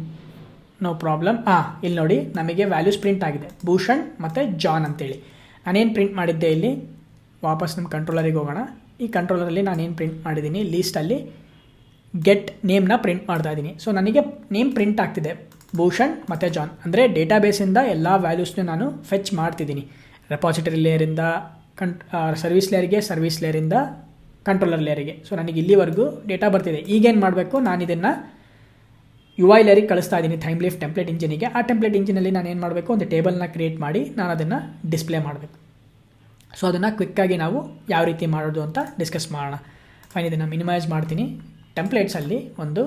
no problem. ಇಲ್ಲಿ ನೋಡಿ ನಮಗೆ ವ್ಯಾಲ್ಯೂಸ್ ಪ್ರಿಂಟ್ ಆಗಿದೆ, ಭೂಷಣ್ ಮತ್ತು ಜಾನ್ ಅಂತೇಳಿ. ನಾನೇನು ಪ್ರಿಂಟ್ ಮಾಡಿದ್ದೆ ಇಲ್ಲಿ, ವಾಪಸ್ ನಮ್ಮ ಕಂಟ್ರೋಲರಿಗೆ ಹೋಗೋಣ. ಈ ಕಂಟ್ರೋಲರಲ್ಲಿ ನಾನೇನು ಪ್ರಿಂಟ್ ಮಾಡಿದ್ದೀನಿ, ಲೀಸ್ಟಲ್ಲಿ ಗೆಟ್ ನೇಮ್ನ ಪ್ರಿಂಟ್ ಮಾಡ್ತಾ ಇದ್ದೀನಿ. ಸೊ ನನಗೆ ನೇಮ್ ಪ್ರಿಂಟ್ ಆಗ್ತಿದೆ, ಭೂಷಣ್ ಮತ್ತು ಜಾನ್. ಅಂದರೆ ಡೇಟಾಬೇಸಿಂದ ಎಲ್ಲ ವ್ಯಾಲ್ಯೂಸ್ನ ನಾನು ಫೆಚ್ ಮಾಡ್ತಿದ್ದೀನಿ. ರೆಪಾಸಿಟರಿ ಲೇಯರಿಂದ ಸರ್ವಿಸ್ ಲೇಯರಿಗೆ, ಸರ್ವಿಸ್ ಲೇಯರಿಂದ ಕಂಟ್ರೋಲರ್ ಲೇಯರಿಗೆ. ಸೊ ನನಗೆ ಇಲ್ಲಿವರೆಗೂ ಡೇಟಾ ಬರ್ತಿದೆ. ಈಗೇನು ಮಾಡಬೇಕು, ನಾನು ಇದನ್ನು UI ಲೇಯರಿಗೆ ಕಳಿಸ್ತಾ ಇದ್ದೀನಿ, ಥೈಮ್ಲೀಫ್ ಟೆಂಪ್ಲೇಟ್ ಇಂಜಿನಿಗೆ. ಆ ಟೆಂಪ್ಲೇಟ್ ಇಂಜಿನಲ್ಲಿ ನಾನು ಏನು ಮಾಡಬೇಕು, ಒಂದು ಟೇಬಲ್ನ ಕ್ರಿಯೇಟ್ ಮಾಡಿ ನಾನು ಅದನ್ನು ಡಿಸ್ಪ್ಲೇ ಮಾಡಬೇಕು. ಸೊ ಅದನ್ನು ಕ್ವಿಕ್ಕಾಗಿ ನಾವು ಯಾವ ರೀತಿ ಮಾಡೋದು ಅಂತ ಡಿಸ್ಕಸ್ ಮಾಡೋಣ. ಫೈನ್, ಇದನ್ನು ಮಿನಿಮೈಸ್ ಮಾಡ್ತೀನಿ. ಟೆಂಪ್ಲೇಟ್ಸಲ್ಲಿ ಒಂದು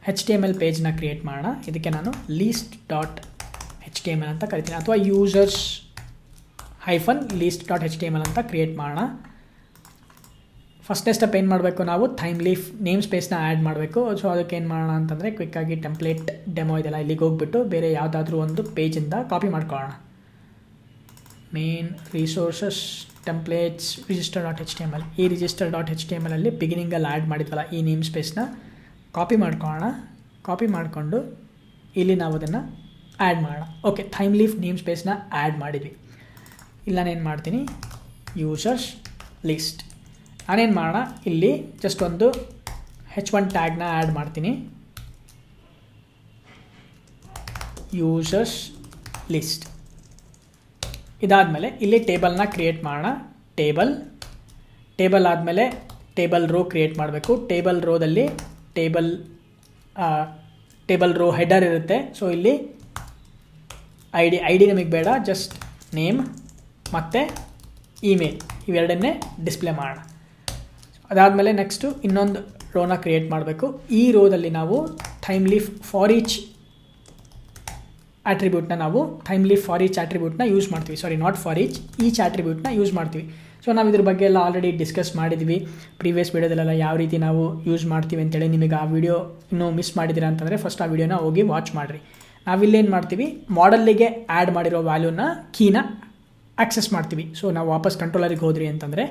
HTML ಪೇಜ್ನ ಕ್ರಿಯೇಟ್ ಮಾಡೋಣ. ಇದಕ್ಕೆ ನಾನು list.html ಅಂತ ಕರಿತೀನಿ, ಅಥವಾ users-list.html ಅಂತ ಕ್ರಿಯೇಟ್ ಮಾಡೋಣ. ಫಸ್ಟ್ನೇ ಸ್ಟೆಪ್ ಏನು ಮಾಡಬೇಕು, ನಾವು ಥೈಮ್ಲೀಫ್ ನೇಮ್ ಸ್ಪೇಸ್ನ ಆ್ಯಡ್ ಮಾಡಬೇಕು. ಸೊ ಅದಕ್ಕೆ ಏನು ಮಾಡೋಣ ಅಂತಂದರೆ, ಕ್ವಿಕ್ಕಾಗಿ ಟೆಂಪ್ಲೇಟ್ ಡೆಮೋ ಇದೆಲ್ಲ ಇಲ್ಲಿಗೆ ಹೋಗ್ಬಿಟ್ಟು ಬೇರೆ ಯಾವುದಾದ್ರೂ ಒಂದು ಪೇಜಿಂದ ಕಾಪಿ ಮಾಡ್ಕೊಳ್ಳೋಣ. ಮೇನ್ ರಿಸೋರ್ಸಸ್ ಟೆಂಪ್ಲೇಟ್ಸ್ ರಿಜಿಸ್ಟರ್.html. ಈ ರಿಜಿಸ್ಟರ್.html ಅಲ್ಲಿ ಬಿಗಿನಿಂಗಲ್ಲಿ ಆ್ಯಡ್ ಮಾಡಿದ್ವಲ್ಲ ಈ ನೇಮ್ ಸ್ಪೇಸ್ನ ಕಾಪಿ ಮಾಡ್ಕೊಳ್ಳೋಣ. ಕಾಪಿ ಮಾಡಿಕೊಂಡು ಇಲ್ಲಿ ನಾವು ಅದನ್ನು ಆ್ಯಡ್ ಮಾಡೋಣ. ಓಕೆ, ಥೈಮ್ಲೀಫ್ ನೇಮ್ ಸ್ಪೇಸ್ನ ಆ್ಯಡ್ ಮಾಡಿದ್ವಿ. ಇಲ್ಲಿ ನಾನೇನು ಮಾಡ್ತೀನಿ, ಯೂಸರ್ಸ್ ಲಿಸ್ಟ್. ನಾನೇನು ಮಾಡೋಣ, ಇಲ್ಲಿ ಜಸ್ಟ್ ಒಂದು H1 ಟ್ಯಾಗ್ನ ಆ್ಯಡ್ ಮಾಡ್ತೀನಿ, ಯೂಸರ್ಸ್ ಲಿಸ್ಟ್. ಇದಾದಮೇಲೆ ಇಲ್ಲಿ ಟೇಬಲ್ನ ಕ್ರಿಯೇಟ್ ಮಾಡೋಣ. ಟೇಬಲ್ ಆದಮೇಲೆ ಟೇಬಲ್ ರೋ ಕ್ರಿಯೇಟ್ ಮಾಡಬೇಕು. ಟೇಬಲ್ ರೋದಲ್ಲಿ ಟೇಬಲ್ ರೋ ಹೆಡರ್ ಇರುತ್ತೆ. ಸೊ ಇಲ್ಲಿ ಐ ಡಿ ನಮಗೆ ಬೇಡ, ಜಸ್ಟ್ ನೇಮ್ ಮತ್ತು ಇಮೇಲ್ ಇವೆರಡನ್ನೇ ಡಿಸ್ಪ್ಲೇ ಮಾಡೋಣ. ಅದಾದಮೇಲೆ ನೆಕ್ಸ್ಟು ಇನ್ನೊಂದು ರೋನ ಕ್ರಿಯೇಟ್ ಮಾಡಬೇಕು. ಈ ರೋದಲ್ಲಿ ನಾವು ಥೈಮ್ಲೀಫ್ ಫಾರ್ ಈಚ್ ಆಟ್ರಿಬ್ಯೂಟ್ನ ಯೂಸ್ ಮಾಡ್ತೀವಿ. ಸಾರಿ, ನಾಟ್ ಫಾರ್ ಈಚ್ ಆಟ್ರಿಬ್ಯೂಟ್ನ ಯೂಸ್ ಮಾಡ್ತೀವಿ. ಸೊ ನಾವು ಇದ್ರ ಬಗ್ಗೆ ಎಲ್ಲ ಆಲ್ರೆಡಿ ಡಿಸ್ಕಸ್ ಮಾಡಿದ್ವಿ ಪ್ರೀವಿಯಸ್ ವೀಡಿಯೋದಲ್ಲೆಲ್ಲ, ಯಾವ ರೀತಿ ನಾವು ಯೂಸ್ ಮಾಡ್ತೀವಿ ಅಂತೇಳಿ. ನಿಮಗೆ ಆ ವಿಡಿಯೋ ಇನ್ನೂ ಮಿಸ್ ಮಾಡಿದ್ದೀರಾ ಅಂತಂದರೆ ಫಸ್ಟ್ ಆ ವಿಡಿಯೋನ ಹೋಗಿ ವಾಚ್ ಮಾಡಿರಿ. ನಾವಿಲ್ಲೇನು ಮಾಡ್ತೀವಿ, ಮಾಡಲ್ಲಿಗೆ ಆ್ಯಡ್ ಮಾಡಿರೋ ವ್ಯಾಲ್ಯೂನ ಕೀನ ಆಕ್ಸೆಸ್ ಮಾಡ್ತೀವಿ. ಸೊ ನಾವು ವಾಪಸ್ ಕಂಟ್ರೋಲರಿಗೆ ಹೋದ್ರಿ ಅಂತಂದರೆ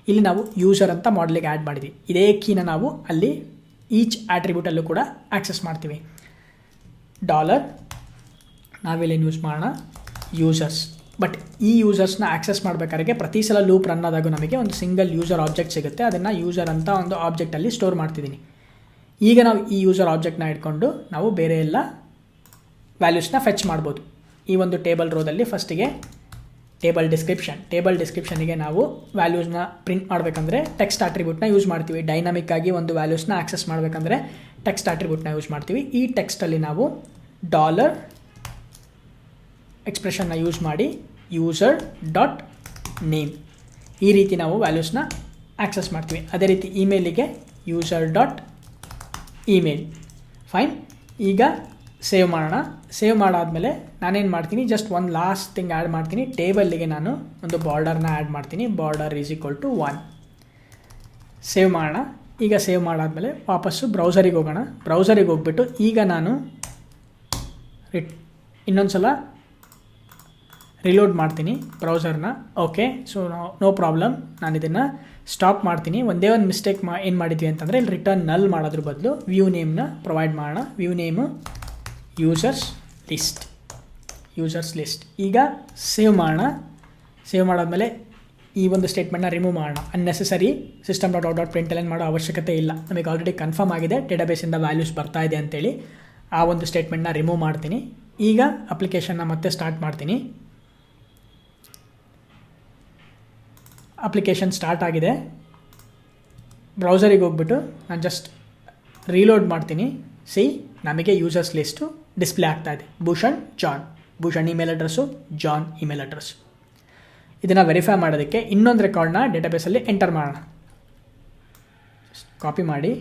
ಇಲ್ಲಿ ನಾವು ಯೂಸರ್ ಅಂತ ಮಾಡಲಿಗೆ ಆ್ಯಡ್ ಮಾಡಿದ್ವಿ. ಇದೇ ಕೀನ ನಾವು ಅಲ್ಲಿ ಈಚ್ ಆಟ್ರಿಬ್ಯೂಟಲ್ಲೂ ಕೂಡ ಆಕ್ಸೆಸ್ ಮಾಡ್ತೀವಿ. ಡಾಲರ್ ನಾವಿಲ್ಲೇನು ಯೂಸ್ ಮಾಡೋಣ, ಯೂಸರ್ಸ್. ಬಟ್ ಈ ಯೂಸರ್ಸ್ನ ಆಕ್ಸೆಸ್ ಮಾಡಬೇಕಾದ್ರೆ ಪ್ರತಿ ಸಲ ಲೂಪ್ ರನ್ ಆದಾಗ ನಮಗೆ ಒಂದು ಸಿಂಗಲ್ ಯೂಸರ್ ಆಬ್ಜೆಕ್ಟ್ ಸಿಗುತ್ತೆ. ಅದನ್ನು ಯೂಸರ್ ಅಂತ ಒಂದು ಆಬ್ಜೆಕ್ಟಲ್ಲಿ ಸ್ಟೋರ್ ಮಾಡ್ತಿದ್ದೀನಿ. ಈಗ ನಾವು ಈ ಯೂಸರ್ ಆಬ್ಜೆಕ್ಟ್ನ ಇಟ್ಕೊಂಡು ನಾವು ಬೇರೆ ಎಲ್ಲ ವ್ಯಾಲ್ಯೂಸ್ನ ಫೆಚ್ ಮಾಡ್ಬೋದು. ಈ ಒಂದು ಟೇಬಲ್ ರೋದಲ್ಲಿ ಫಸ್ಟಿಗೆ ಟೇಬಲ್ ಡಿಸ್ಕ್ರಿಪ್ಷನಿಗೆ ನಾವು ವ್ಯಾಲ್ಯೂಸ್ನ ಪ್ರಿಂಟ್ ಮಾಡಬೇಕಂದ್ರೆ ಟೆಕ್ಸ್ಟ್ ಆಟ್ರಿಬ್ಯೂಟ್ನ ಯೂಸ್ ಮಾಡ್ತೀವಿ. ಡೈನಾಮಿಕ್ ಆಗಿ ಒಂದು ವ್ಯಾಲ್ಯೂಸ್ನ ಆಕ್ಸೆಸ್ ಮಾಡಬೇಕಂದ್ರೆ ಟೆಕ್ಸ್ಟ್ ಆಟ್ರಿಬ್ಯೂಟ್ನ ಯೂಸ್ ಮಾಡ್ತೀವಿ. ಈ ಟೆಕ್ಸ್ಟಲ್ಲಿ ನಾವು ಡಾಲರ್ ಎಕ್ಸ್ಪ್ರೆಷನ್ನ ಯೂಸ್ ಮಾಡಿ user.name ಈ ರೀತಿ ನಾವು ವ್ಯಾಲ್ಯೂಸ್ನ ಆಕ್ಸೆಸ್ ಮಾಡ್ತೀವಿ. ಅದೇ ರೀತಿ ಇಮೇಲಿಗೆ user.email. ಫೈನ್, ಈಗ ಸೇವ್ ಮಾಡೋಣ. ಸೇವ್ ಮಾಡಾದಮೇಲೆ ನಾನೇನು ಮಾಡ್ತೀನಿ, ಜಸ್ಟ್ ಒಂದು ಲಾಸ್ಟ್ ಥಿಂಗ್ ಆ್ಯಡ್ ಮಾಡ್ತೀನಿ. ಟೇಬಲ್ಲಿಗೆ ನಾನು ಒಂದು ಬಾರ್ಡರ್ನ ಆ್ಯಡ್ ಮಾಡ್ತೀನಿ, ಬಾರ್ಡರ್ = 1. ಸೇವ್ ಮಾಡೋಣ. ಈಗ ಸೇವ್ ಮಾಡಾದಮೇಲೆ ವಾಪಸ್ಸು ಬ್ರೌಸರಿಗೆ ಹೋಗೋಣ. ಬ್ರೌಸರಿಗೆ ಹೋಗ್ಬಿಟ್ಟು ಈಗ ನಾನು ಇನ್ನೊಂದು ಸಲ ರಿಲೋಡ್ ಮಾಡ್ತೀನಿ ಬ್ರೌಸರ್ನ. Okay, so no problem. ನಾನು ಇದನ್ನು ಸ್ಟಾಪ್ ಮಾಡ್ತೀನಿ. ಒಂದೇ ಒಂದು ಮಿಸ್ಟೇಕ್ ಏನು ಮಾಡಿದ್ವಿ ಅಂತಂದರೆ ಇಲ್ಲಿ ರಿಟರ್ನ್ ನಲ್ ಮಾಡೋದ್ರ ಬದಲು ವ್ಯೂ ನೇಮ್ನ ಪ್ರೊವೈಡ್ ಮಾಡೋಣ. View name users list. ಈಗ ಸೇವ್ ಮಾಡೋಣ. ಸೇವ್ ಮಾಡಾದಮೇಲೆ ಈ ಒಂದು ಸ್ಟೇಟ್ಮೆಂಟ್ನ ರಿಮೂವ್ ಮಾಡೋಣ. ಅನ್ನೆಸೆಸರಿ system.out.println ಮಾಡೋ ಅವಶ್ಯಕತೆ ಇಲ್ಲ. ನಮಗೆ ಆಲ್ರೆಡಿ ಕನ್ಫರ್ಮ್ ಆಗಿದೆ ಡೇಟಾಬೇಸಿಂದ ವ್ಯಾಲ್ಯೂಸ್ ಬರ್ತಾ ಇದೆ ಅಂತೇಳಿ. ಆ ಒಂದು ಸ್ಟೇಟ್ಮೆಂಟ್ನ ರಿಮೂವ್ ಮಾಡ್ತೀನಿ. ಈಗ ಅಪ್ಲಿಕೇಶನ್ನ ಮತ್ತೆ ಸ್ಟಾರ್ಟ್ ಮಾಡ್ತೀನಿ. ಅಪ್ಲಿಕೇಶನ್ ಸ್ಟಾರ್ಟ್ ಆಗಿದೆ. ಬ್ರೌಸರಿಗೆ ಹೋಗ್ಬಿಟ್ಟು ನಾನು ಜಸ್ಟ್ ರೀಲೋಡ್ ಮಾಡ್ತೀನಿ. ನಮಗೆ ಯೂಸರ್ಸ್ ಲಿಸ್ಟು ಡಿಸ್ಪ್ಲೇ ಆಗ್ತಾ ಇದೆ. Bhushan email address, John email address. ಇದನ್ನು ವೆರಿಫೈ ಮಾಡೋದಕ್ಕೆ ಇನ್ನೊಂದು ರೆಕಾರ್ಡ್ನ ಡೇಟಾಬೇಸಲ್ಲಿ ಎಂಟರ್ ಮಾಡೋಣ. ಕಾಪಿ ಮಾಡಿ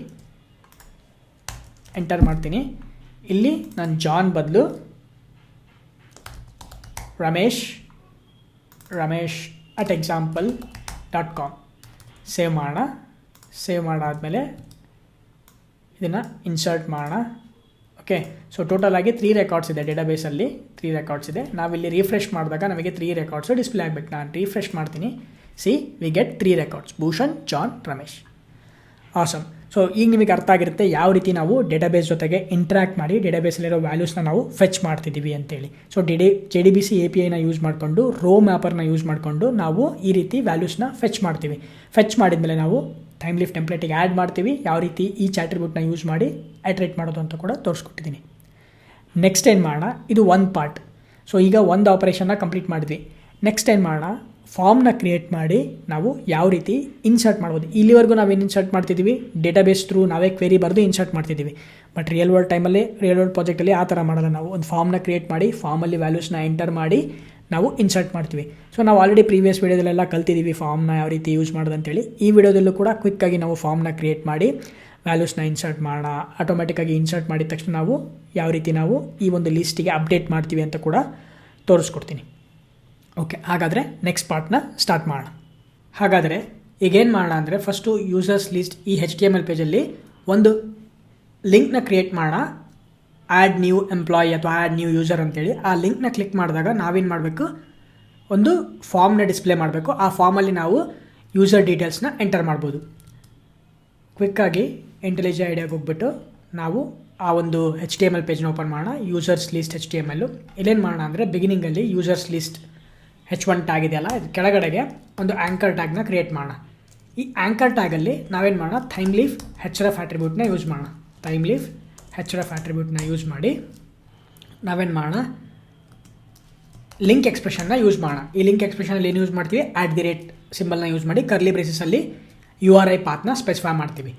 ಎಂಟರ್ ಮಾಡ್ತೀನಿ. ಇಲ್ಲಿ ನಾನು ಜಾನ್ ಬದಲು ರಮೇಶ್ @example.com ಸೇವ್ ಮಾಡೋಣ. ಸೇವ್ ಮಾಡಾದಮೇಲೆ ಇದನ್ನು ಇನ್ಸರ್ಟ್ ಮಾಡೋಣ. ಓಕೆ, ಸೊ ಟೋಟಲ್ ಆಗಿ 3 ರೆಕಾರ್ಡ್ಸ್ ಇದೆ ಡೇಟಾಬೇಸಲ್ಲಿ. 3 ರೆಕಾರ್ಡ್ಸ್ ಇದೆ. ನಾವಿಲ್ಲಿ ರಿಫ್ರೆಶ್ ಮಾಡಿದಾಗ ನಮಗೆ 3 ರೆಕಾರ್ಡ್ಸು ಡಿಸ್ಪ್ಲೇ ಆಗಬೇಕು. ನಾನು ರಿಫ್ರೆಶ್ ಮಾಡ್ತೀನಿ. See we get 3 records, Bhushan, John, Ramesh. Awesome. So ಈಗ ನಿಮಗೆ ಅರ್ಥ ಆಗಿರುತ್ತೆ ಯಾವ ರೀತಿ ನಾವು ಡೇಟಾಬೇಸ್ ಜೊತೆಗೆ ಇಂಟ್ರ್ಯಾಕ್ಟ್ ಮಾಡಿ ಡೇಟಾಬೇಸಲ್ಲಿರೋ ವ್ಯಾಲ್ಯೂಸ್ನ ನಾವು ಫೆಚ್ ಮಾಡ್ತಿದ್ದೀವಿ ಅಂತೇಳಿ. ಸೊ JDBC APIನ ಯೂಸ್ ಮಾಡಿಕೊಂಡು ರೋ ಮ್ಯಾಪರ್ನ ಯೂಸ್ ಮಾಡಿಕೊಂಡು ನಾವು ಈ ರೀತಿ ವ್ಯಾಲ್ಯೂಸ್ನ ಫೆಚ್ ಮಾಡ್ತೀವಿ. ಫೆಚ್ ಮಾಡಿದ್ಮೇಲೆ ನಾವು ಟೈಮ್ಲೀಫ್ ಟೆಂಪ್ಲೇಟಿಗೆ ಆ್ಯಡ್ ಮಾಡ್ತೀವಿ. ಯಾವ ರೀತಿ ಈಚ್ ಆಟ್ರಿಬ್ಯೂಟ್ನ ಯೂಸ್ ಮಾಡಿ ಐಟ್ರೇಟ್ ಮಾಡೋದು ಅಂತ ಕೂಡ ತೋರಿಸ್ಕೊಟ್ಟಿದ್ದೀನಿ. ನೆಕ್ಸ್ಟ್ ಏನು ಮಾಡೋಣ, ಇದು ಒಂದು ಪಾರ್ಟ್. ಸೊ ಈಗ ಒಂದು ಆಪರೇಷನ್ನ ಕಂಪ್ಲೀಟ್ ಮಾಡಿದ್ವಿ. ನೆಕ್ಸ್ಟ್ ಏನು ಮಾಡೋಣ, ಫಾರ್ಮ್ನ ಕ್ರಿಯೇಟ್ ಮಾಡಿ ನಾವು ಯಾವ ರೀತಿ ಇನ್ಸರ್ಟ್ ಮಾಡ್ಬೋದು. ಇಲ್ಲಿವರೆಗೂ ನಾವೇನು ಇನ್ಸರ್ಟ್ ಮಾಡ್ತಿದ್ದೀವಿ, ಡೇಟಾಬೇಸ್ ಥ್ರೂ ನಾವೇ ಕ್ವೆರಿ ಬರೆದು ಇನ್ಸರ್ಟ್ ಮಾಡ್ತಿದ್ದೀವಿ. ಬಟ್ ರಿಯಲ್ ವರ್ಲ್ಡ್ ಪ್ರಾಜೆಕ್ಟಲ್ಲಿ ಆ ಥರ ಮಾಡಲ್ಲ. ನಾವು ಒಂದು ಫಾರ್ಮ್ನ ಕ್ರಿಯೇಟ್ ಮಾಡಿ ಫಾರ್ಮಲ್ಲಿ ವ್ಯಾಲ್ಯೂಸ್ನ ಎಂಟರ್ ಮಾಡಿ ನಾವು ಇನ್ಸರ್ಟ್ ಮಾಡ್ತೀವಿ. ಸೊ ನಾವು ಆಲ್ರೆಡಿ ಪ್ರೀವಿಯಸ್ ವೀಡಿಯೋದಲ್ಲೆಲ್ಲ ಕಲ್ತಿದ್ದೀವಿ ಫಾರ್ಮ್ನ ಯಾವ ರೀತಿ ಯೂಸ್ ಮಾಡೋದು ಅಂತೇಳಿ. ಈ ವಿಡಿಯೋದಲ್ಲೂ ಕೂಡ ಕ್ವಿಕ್ಕಾಗಿ ನಾವು ಫಾರ್ಮ್ನ ಕ್ರಿಯೇಟ್ ಮಾಡಿ ವ್ಯಾಲ್ಯೂಸ್ನ ಇನ್ಸರ್ಟ್ ಮಾಡೋಣ. ಆಟೋಮೆಟಿಕ್ಕಾಗಿ ಇನ್ಸರ್ಟ್ ಮಾಡಿದ ತಕ್ಷಣ ನಾವು ಯಾವ ರೀತಿ ನಾವು ಈ ಒಂದು ಲಿಸ್ಟಿಗೆ ಅಪ್ಡೇಟ್ ಮಾಡ್ತೀವಿ ಅಂತ ಕೂಡ ತೋರಿಸ್ಕೊಡ್ತೀನಿ. ಓಕೆ, ಹಾಗಾದರೆ ನೆಕ್ಸ್ಟ್ ಪಾರ್ಟ್ನ ಸ್ಟಾರ್ಟ್ ಮಾಡೋಣ. ಹಾಗಾದರೆ ಈಗೇನು ಮಾಡೋಣ ಅಂದರೆ, ಫಸ್ಟು ಯೂಸರ್ಸ್ ಲಿಸ್ಟ್ ಈ HTML ಪೇಜಲ್ಲಿ ಒಂದು ಲಿಂಕ್ನ ಕ್ರಿಯೇಟ್ ಮಾಡೋಣ. ಆ್ಯಡ್ ನ್ಯೂ ಎಂಪ್ಲಾಯಿ ಅಥವಾ ಆ್ಯಡ್ ನ್ಯೂ ಯೂಸರ್ ಅಂತೇಳಿ. ಆ ಲಿಂಕ್ನ ಕ್ಲಿಕ್ ಮಾಡಿದಾಗ ನಾವೇನು ಮಾಡಬೇಕು, ಒಂದು ಫಾರ್ಮ್ನ ಡಿಸ್ಪ್ಲೇ ಮಾಡಬೇಕು. ಆ ಫಾರ್ಮಲ್ಲಿ ನಾವು ಯೂಸರ್ ಡೀಟೇಲ್ಸ್ನ ಎಂಟರ್ ಮಾಡ್ಬೋದು. ಕ್ವಿಕ್ಕಾಗಿ ಇಂಟೆಲಿಜೆಂಟ್ ಐಡಿಯಾಗೆ ಹೋಗ್ಬಿಟ್ಟು ನಾವು ಆ ಒಂದು HTML ಪೇಜ್ನ ಓಪನ್ ಮಾಡೋಣ. Users list HTML. ಇಲ್ಲೇನು ಮಾಡೋಣ ಅಂದರೆ, ಬಿಗಿನಿಂಗಲ್ಲಿ ಯೂಸರ್ಸ್ ಲಿಸ್ಟ್ H1 ಟ್ಯಾಗ್ ಇದೆಯಲ್ಲ, ಇದು ಕೆಳಗಡೆಗೆ ಒಂದು ಆ್ಯಂಕರ್ ಟ್ಯಾಗ್ನ ಕ್ರಿಯೇಟ್ ಮಾಡೋಣ. ಈ ಆ್ಯಂಕರ್ ಟ್ಯಾಗಲ್ಲಿ ನಾವೇನು ಮಾಡೋಣ, ಟೈಮ್ಲೀಫ್ href ಆಟ್ರಿಬ್ಯೂಟ್ನ ಯೂಸ್ ಮಾಡೋಣ. ಟೈಮ್ಲೀಫ್ href ಆಟ್ರಿಬ್ಯೂಟ್ನ ಯೂಸ್ ಮಾಡಿ ನಾವೇನು ಮಾಡೋಣ, ಲಿಂಕ್ ಎಕ್ಸ್ಪ್ರೆಷನ್ನ ಯೂಸ್ ಮಾಡೋಣ. ಈ ಲಿಂಕ್ ಎಕ್ಸ್ಪ್ರೆಷನಲ್ಲಿ ಏನು ಯೂಸ್ ಮಾಡ್ತೀವಿ, @ ಸಿಂಬಲ್ನ ಯೂಸ್ ಮಾಡಿ ಕರ್ಲಿ ಬ್ರೇಸಸಲ್ಲಿ URI ಪಾತ್ನ ಸ್ಪೆಸಿಫೈ ಮಾಡ್ತೀವಿ.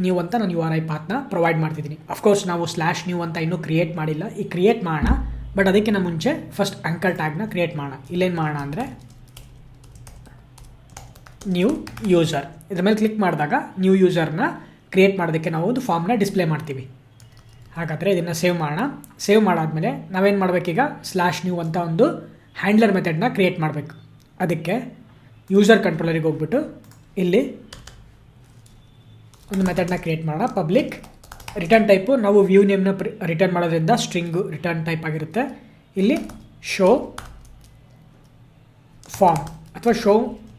/new ಅಂತ ನಾನು URI ಪಾತ್ನ ಪ್ರೊವೈಡ್ ಮಾಡ್ತಿದ್ದೀನಿ. ಅಫ್ಕೋರ್ಸ್ ನಾವು /new ಅಂತ ಇನ್ನೂ ಕ್ರಿಯೇಟ್ ಮಾಡಿಲ್ಲ. ಈ ಕ್ರಿಯೇಟ್ ಮಾಡೋಣ, ಬಟ್ ಅದಕ್ಕಿಂತ ಮುಂಚೆ ಫಸ್ಟ್ ಆ್ಯಂಕರ್ ಟ್ಯಾಗ್ನ ಕ್ರಿಯೇಟ್ ಮಾಡೋಣ. ಇಲ್ಲೇನು ಮಾಡೋಣ ಅಂದರೆ, ನ್ಯೂ ಯೂಸರ್ ಇದ್ರ ಮೇಲೆ ಕ್ಲಿಕ್ ಮಾಡಿದಾಗ ನ್ಯೂ ಯೂಸರ್ನ ಕ್ರಿಯೇಟ್ ಮಾಡೋದಕ್ಕೆ ನಾವು ಒಂದು ಫಾರ್ಮ್ನ ಡಿಸ್ಪ್ಲೇ ಮಾಡ್ತೀವಿ. ಹಾಗಾದರೆ ಇದನ್ನು ಸೇವ್ ಮಾಡೋಣ. ಸೇವ್ ಮಾಡಾದಮೇಲೆ ನಾವೇನು ಮಾಡಬೇಕೀಗ, /new ಅಂತ ಒಂದು ಹ್ಯಾಂಡ್ಲರ್ ಮೆಥಡ್ನ ಕ್ರಿಯೇಟ್ ಮಾಡಬೇಕು. ಅದಕ್ಕೆ ಯೂಸರ್ ಕಂಟ್ರೋಲರಿಗೆ ಹೋಗ್ಬಿಟ್ಟು ಇಲ್ಲಿ ಒಂದು ಮೆಥಡ್ನ ಕ್ರಿಯೇಟ್ ಮಾಡೋಣ. ಪಬ್ಲಿಕ್ ರಿಟರ್ನ್ ಟೈಪು ನಾವು ವ್ಯೂ ನೇಮ್ನ ರಿಟರ್ನ್ ಮಾಡೋದ್ರಿಂದ ಸ್ಟ್ರಿಂಗು ರಿಟರ್ನ್ ಟೈಪ್ ಆಗಿರುತ್ತೆ. ಇಲ್ಲಿ ಶೋ ಫಾರ್ಮ್ ಅಥವಾ ಶೋ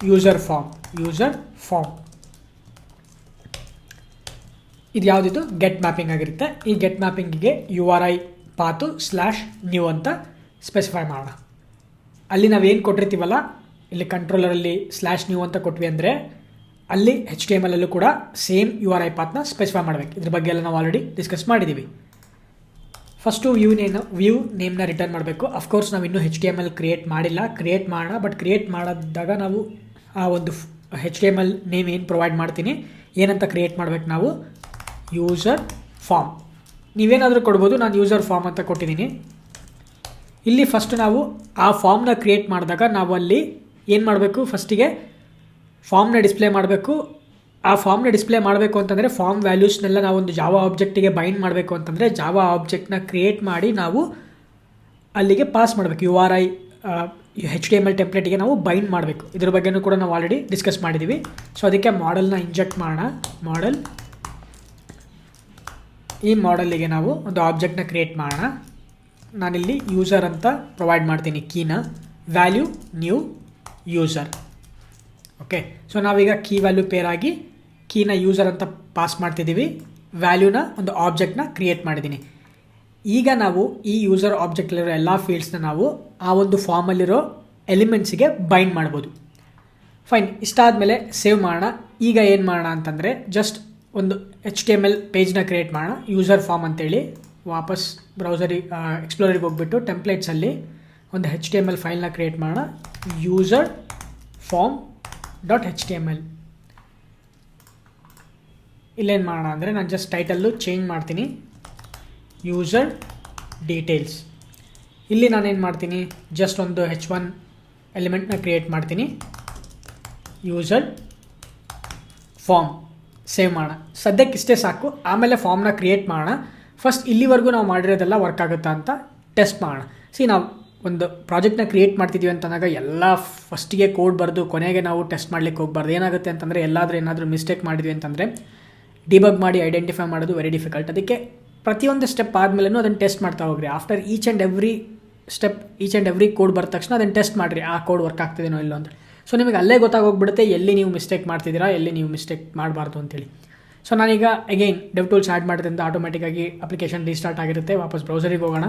ಯೂಸರ್ ಫಾರ್ಮ್ ಇದು ಯಾವುದಿದು ಗೆಟ್ ಮ್ಯಾಪಿಂಗ್ ಆಗಿರುತ್ತೆ. ಈ ಗೆಟ್ ಮ್ಯಾಪಿಂಗಿಗೆ URI ಪಾತು /new ಅಂತ ಸ್ಪೆಸಿಫೈ ಮಾಡೋಣ. ಅಲ್ಲಿ ನಾವೇನು ಕೊಟ್ಟಿರ್ತೀವಲ್ಲ, ಇಲ್ಲಿ ಕಂಟ್ರೋಲರಲ್ಲಿ /new ಅಂತ ಕೊಟ್ವಿ ಅಂದರೆ ಅಲ್ಲಿ HTML ಅಲ್ಲೂ ಕೂಡ ಸೇಮ್ URI ಪಾತ್ನ ಸ್ಪೆಸಿಫೈ ಮಾಡಬೇಕು. ಇದ್ರ ಬಗ್ಗೆ ಎಲ್ಲ ನಾವು ಆಲ್ರೆಡಿ ಡಿಸ್ಕಸ್ ಮಾಡಿದ್ದೀವಿ. ಫಸ್ಟು ವ್ಯೂ ನೇಮ್ನ ರಿಟರ್ನ್ ಮಾಡಬೇಕು. ಅಫ್ಕೋರ್ಸ್ ನಾವು ಇನ್ನೂ HTML ಕ್ರಿಯೇಟ್ ಮಾಡಿಲ್ಲ, ಕ್ರಿಯೇಟ್ ಮಾಡೋಣ. ಬಟ್ ಕ್ರಿಯೇಟ್ ಮಾಡಿದಾಗ ನಾವು ಆ ಒಂದು HTML ನೇಮ್ ಏನು ಪ್ರೊವೈಡ್ ಮಾಡ್ತೀನಿ, ಏನಂತ ಕ್ರಿಯೇಟ್ ಮಾಡಬೇಕು ನಾವು, ಯೂಸರ್ ಫಾರ್ಮ್. ನೀವೇನಾದರೂ ಕೊಡ್ಬೋದು, ನಾನು ಯೂಸರ್ ಫಾರ್ಮ್ ಅಂತ ಕೊಟ್ಟಿದ್ದೀನಿ. ಇಲ್ಲಿ ಫಸ್ಟ್ ನಾವು ಆ ಫಾರ್ಮ್ನ ಕ್ರಿಯೇಟ್ ಮಾಡಿದಾಗ ನಾವು ಅಲ್ಲಿ ಏನು ಮಾಡಬೇಕು, ಫಸ್ಟಿಗೆ ಫಾರ್ಮ್ನ ಡಿಸ್ಪ್ಲೇ ಮಾಡಬೇಕು. ಆ ಫಾರ್ಮ್ನ ಡಿಸ್ಪ್ಲೇ ಮಾಡಬೇಕು ಅಂತಂದರೆ ಫಾರ್ಮ್ ವ್ಯಾಲ್ಯೂಸ್ನೆಲ್ಲ ನಾವು ಒಂದು ಜಾವಾ ಆಬ್ಜೆಕ್ಟಿಗೆ ಬೈಂಡ್ ಮಾಡಬೇಕು ಅಂತಂದರೆ ಜಾವಾ ಆಬ್ಜೆಕ್ಟ್ನ ಕ್ರಿಯೇಟ್ ಮಾಡಿ ನಾವು ಅಲ್ಲಿಗೆ ಪಾಸ್ ಮಾಡಬೇಕು. URI HTML ಟೆಂಪ್ಲೇಟಿಗೆ ನಾವು ಬೈಂಡ್ ಮಾಡಬೇಕು. ಇದ್ರ ಬಗ್ಗೆನೂ ಕೂಡ ನಾವು ಆಲ್ರೆಡಿ ಡಿಸ್ಕಸ್ ಮಾಡಿದ್ದೀವಿ. ಸೊ ಅದಕ್ಕೆ ಮಾಡೆಲ್ನ ಇಂಜೆಕ್ಟ್ ಮಾಡೋಣ. ಮಾಡೆಲ್, ಈ ಮಾಡೆಲ್ಲಿಗೆ ನಾವು ಒಂದು ಆಬ್ಜೆಕ್ಟ್ನ ಕ್ರಿಯೇಟ್ ಮಾಡೋಣ. ನಾನಿಲ್ಲಿ ಯೂಸರ್ ಅಂತ ಪ್ರೊವೈಡ್ ಮಾಡ್ತೀನಿ ಕೀನ. Value new user. Okay, so ನಾವೀಗ ಕೀ ವ್ಯಾಲ್ಯೂ ಪೇರ್ ಆಗಿ ಕೀನ ಯೂಸರ್ ಅಂತ ಪಾಸ್ ಮಾಡ್ತಿದ್ದೀವಿ. ವ್ಯಾಲ್ಯೂನ ಒಂದು ಆಬ್ಜೆಕ್ಟ್ನ ಕ್ರಿಯೇಟ್ ಮಾಡಿದ್ದೀನಿ. ಈಗ ನಾವು ಈ ಯೂಸರ್ ಆಬ್ಜೆಕ್ಟಲ್ಲಿರೋ ಎಲ್ಲ ಫೀಲ್ಡ್ಸ್ನ ನಾವು ಆ ಒಂದು ಫಾರ್ಮಲ್ಲಿರೋ ಎಲಿಮೆಂಟ್ಸಿಗೆ ಬೈಂಡ್ ಮಾಡ್ಬೋದು. ಫೈನ್, ಇಷ್ಟಾದಮೇಲೆ ಸೇವ್ ಮಾಡೋಣ. ಈಗ ಏನು ಮಾಡೋಣ ಅಂತಂದರೆ, ಜಸ್ಟ್ ಒಂದು HTML ಪೇಜ್ನ ಕ್ರಿಯೇಟ್ ಮಾಡೋಣ, ಯೂಸರ್ ಫಾರ್ಮ್ ಅಂತೇಳಿ. ವಾಪಸ್ ಬ್ರೌಸರಿಗೆ ಎಕ್ಸ್ಪ್ಲೋರಿಗೆ ಹೋಗ್ಬಿಟ್ಟು ಟೆಂಪ್ಲೇಟ್ಸಲ್ಲಿ ಒಂದು HTML ಫೈಲ್ನ ಕ್ರಿಯೇಟ್ ಮಾಡೋಣ, ಯೂಸರ್ ಫಾರ್ಮ್ .html. ಇಲ್ಲೇನು ಮಾಡೋಣ ಅಂದರೆ, ನಾನು ಜಸ್ಟ್ ಟೈಟಲ್ಲು ಚೇಂಜ್ ಮಾಡ್ತೀನಿ, ಯೂಸರ್ ಡೀಟೇಲ್ಸ್. ಇಲ್ಲಿ ನಾನೇನು ಮಾಡ್ತೀನಿ, ಜಸ್ಟ್ ಒಂದು H1 ಎಲಿಮೆಂಟ್ನ ಕ್ರಿಯೇಟ್ ಮಾಡ್ತೀನಿ, ಯೂಸರ್ ಫಾರ್ಮ್. ಸೇವ್ ಮಾಡೋಣ. ಸದ್ಯಕ್ಕೆ ಇಷ್ಟೇ ಸಾಕು. ಆಮೇಲೆ ಫಾರ್ಮ್ನ ಕ್ರಿಯೇಟ್ ಮಾಡೋಣ. ಫಸ್ಟ್ ಇಲ್ಲಿವರೆಗೂ ನಾವು ಮಾಡಿರೋದೆಲ್ಲ ವರ್ಕ್ ಆಗುತ್ತಾ ಅಂತ ಟೆಸ್ಟ್ ಮಾಡೋಣ. ನಾವು ಒಂದು ಪ್ರಾಜೆಕ್ಟ್ನ ಕ್ರಿಯೇಟ್ ಮಾಡ್ತಿದ್ದೀವಿ ಅಂತಂದಾಗ ಎಲ್ಲ ಫಸ್ಟಿಗೆ ಕೋಡ್ ಬರೆದು ಕೊನೆಗೆ ನಾವು ಟೆಸ್ಟ್ ಮಾಡಲಿಕ್ಕೆ ಹೋಗ್ಬಾರ್ದು. ಏನಾಗುತ್ತೆ ಅಂತಂದರೆ ಏನಾದರೂ ಮಿಸ್ಟೇಕ್ ಮಾಡಿದ್ವಿ ಅಂತಂದರೆ ಡಿಬಗ್ ಮಾಡಿ ಐಡೆಂಟಿಫೈ ಮಾಡೋದು ವೆರಿ ಡಿಫಿಕಲ್ಟ್. ಅದಕ್ಕೆ ಪ್ರತಿಯೊಂದು ಸ್ಟೆಪ್ ಆದಮೇಲೂ ಅದನ್ನು ಟೆಸ್ಟ್ ಮಾಡ್ತಾ ಹೋಗ್ರಿ. After each and every code ಬರೆದ ತಕ್ಷಣ ಅದನ್ನು ಟೆಸ್ಟ್ ಮಾಡಿರಿ, ಆ ಕೋಡ್ ವರ್ಕ್ ಆಗ್ತಿದೇನೋ ಇಲ್ಲೋ ಅಂತ. ಸೊ ನಿಮಗೆ ಅಲ್ಲೇ ಗೊತ್ತಾಗೋಗ್ಬಿಡುತ್ತೆ ಎಲ್ಲಿ ನೀವು ಮಿಸ್ಟೇಕ್ ಮಾಡ್ತಿದ್ದೀರಾ, ಎಲ್ಲಿ ನೀವು ಮಿಸ್ಟೇಕ್ ಮಾಡಬಾರ್ದು ಅಂತೇಳಿ. ಸೊ ನಾನೀಗ ಅಗೈನ್ ಡೆವ್ ಟೂಲ್ಸ್ ಆ್ಯಡ್ ಮಾಡೋದ್ರಿಂದ ಆಟೋಮೆಟಿಕ್ಕಾಗಿ ಅಪ್ಲಿಕೇಶನ್ ರೀಸ್ಟಾರ್ಟ್ ಆಗಿರುತ್ತೆ. ವಾಪಸ್ ಬ್ರೌಸರಿಗೆ ಹೋಗೋಣ.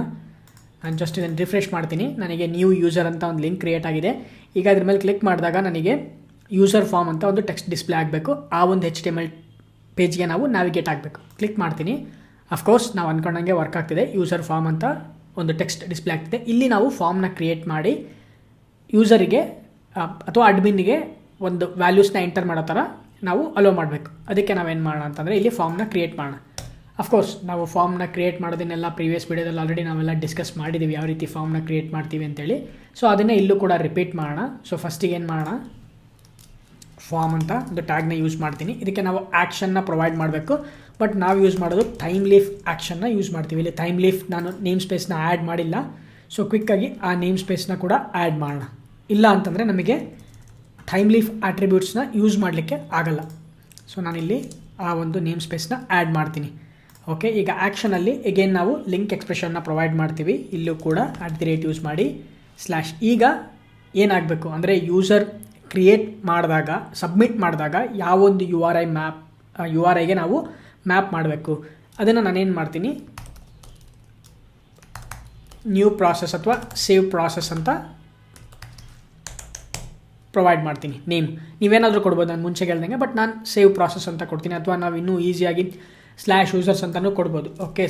ನಾನು ಜಸ್ಟ್ ಇದನ್ನು ರಿಫ್ರೆಶ್ ಮಾಡ್ತೀನಿ. ನನಗೆ ನ್ಯೂ ಯೂಸರ್ ಅಂತ ಒಂದು ಲಿಂಕ್ ಕ್ರಿಯೇಟ್ ಆಗಿದೆ. ಈಗ ಅದ್ರ ಮೇಲೆ ಕ್ಲಿಕ್ ಮಾಡಿದಾಗ ನನಗೆ ಯೂಸರ್ ಫಾರ್ಮ್ ಅಂತ ಒಂದು ಟೆಕ್ಸ್ಟ್ ಡಿಸ್ಪ್ಲೇ ಆಗಬೇಕು. ಆ ಒಂದು HTML ಪೇಜ್ಗೆ ನಾವು ನ್ಯಾವಿಗೇಟ್ ಆಗಬೇಕು. ಕ್ಲಿಕ್ ಮಾಡ್ತೀನಿ. ಅಫ್ಕೋರ್ಸ್ ನಾವು ಅಂದ್ಕೊಂಡಂಗೆ ವರ್ಕ್ ಆಗ್ತಿದೆ. ಯೂಸರ್ ಫಾರ್ಮ್ ಅಂತ ಒಂದು ಟೆಕ್ಸ್ಟ್ ಡಿಸ್ಪ್ಲೇ ಆಗ್ತಿದೆ. ಇಲ್ಲಿ ನಾವು ಫಾರ್ಮ್ನ ಕ್ರಿಯೇಟ್ ಮಾಡಿ ಯೂಸರಿಗೆ ಅಥವಾ ಅಡ್ಮಿನ್ಗೆ ಒಂದು ವ್ಯಾಲ್ಯೂಸ್ನ ಎಂಟರ್ ಮಾಡೋ ಥರ ನಾವು ಅಲೋ ಮಾಡಬೇಕು. ಅದಕ್ಕೆ ನಾವೇನು ಮಾಡೋಣ ಅಂತಂದರೆ ಇಲ್ಲಿ ಫಾರ್ಮ್ನ ಕ್ರಿಯೇಟ್ ಮಾಡೋಣ. ಅಫ್ಕೋರ್ಸ್ ನಾವು ಫಾರ್ಮ್ನ ಕ್ರಿಯೇಟ್ ಮಾಡೋದನ್ನೆಲ್ಲ ಪ್ರೀವಿಯಸ್ ವೀಡಿಯೋದಲ್ಲಿ ಆಲ್ರೆಡಿ ನಾವೆಲ್ಲ ಡಿಸ್ಕಸ್ ಮಾಡಿದ್ದೀವಿ, ಯಾವ ರೀತಿ ಫಾರ್ಮ್ನ ಕ್ರಿಯೇಟ್ ಮಾಡ್ತೀವಿ ಅಂತೇಳಿ. ಸೊ ಅದನ್ನೇ ಇಲ್ಲೂ ಕೂಡ ರಿಪೀಟ್ ಮಾಡೋಣ. ಸೊ ಫಸ್ಟಿಗೆ ಏನು ಮಾಡೋಣ, ಫಾರ್ಮ್ ಅಂತ ಒಂದು ಟ್ಯಾಗ್ನ ಯೂಸ್ ಮಾಡ್ತೀನಿ. ಇದಕ್ಕೆ ನಾವು ಆ್ಯಕ್ಷನ್ನ ಪ್ರೊವೈಡ್ ಮಾಡಬೇಕು. ಬಟ್ ನಾವು ಯೂಸ್ ಮಾಡೋದು ಟೈಮ್ ಲೀಫ್ ಆ್ಯಕ್ಷನ್ನ ಯೂಸ್ ಮಾಡ್ತೀವಿ. ಇಲ್ಲಿ ಟೈಮ್ ಲೀಫ್ ನಾನು ನೇಮ್ ಸ್ಪೇಸ್ನ ಆ್ಯಡ್ ಮಾಡಿಲ್ಲ. ಸೊ ಕ್ವಿಕ್ಕಾಗಿ ಆ ನೇಮ್ ಸ್ಪೇಸ್ನ ಕೂಡ ಆ್ಯಡ್ ಮಾಡೋಣ. ಇಲ್ಲ ಅಂತಂದರೆ ನಮಗೆ ಟೈಮ್ ಲೀಫ್ ಆಟ್ರಿಬ್ಯೂಟ್ಸ್ನ ಯೂಸ್ ಮಾಡಲಿಕ್ಕೆ ಆಗಲ್ಲ. ಸೊ ನಾನಿಲ್ಲಿ ಆ ಒಂದು ನೇಮ್ ಸ್ಪೇಸ್ನ ಆ್ಯಡ್ ಮಾಡ್ತೀನಿ. ಓಕೆ, ಈಗ ಆ್ಯಕ್ಷನಲ್ಲಿ ಎಗೇನ್ ನಾವು ಲಿಂಕ್ ಎಕ್ಸ್ಪ್ರೆಷನ್ನ ಪ್ರೊವೈಡ್ ಮಾಡ್ತೀವಿ. ಇಲ್ಲೂ ಕೂಡ @ ಯೂಸ್ ಮಾಡಿ ಸ್ಲ್ಯಾಶ್. ಈಗ ಏನಾಗಬೇಕು ಅಂದರೆ ಯೂಸರ್ ಕ್ರಿಯೇಟ್ ಮಾಡಿದಾಗ ಸಬ್ಮಿಟ್ ಮಾಡಿದಾಗ ಯಾವೊಂದು ಯು ಆರ್ ಐಗೆ ನಾವು ಮ್ಯಾಪ್ ಮಾಡಬೇಕು ಅದನ್ನು ನಾನೇನು ಮಾಡ್ತೀನಿ, ನ್ಯೂ ಪ್ರಾಸೆಸ್ ಅಥವಾ ಸೇವ್ ಪ್ರಾಸೆಸ್ ಅಂತ ಪ್ರೊವೈಡ್ ಮಾಡ್ತೀನಿ. ನೇಮ್ ನೀವೇನಾದರೂ ಕೊಡ್ಬೋದು, ನಾನು ಮುಂಚೆ ಹೇಳ್ದಂಗೆ. ಬಟ್ ನಾನು ಸೇವ್ ಪ್ರಾಸೆಸ್ ಅಂತ ಕೊಡ್ತೀನಿ. ಅಥವಾ ನಾವು ಇನ್ನೂ ಈಸಿಯಾಗಿ /users ಅಂತಲೂ ಕೊಡ್ಬೋದು. ಓಕೆ,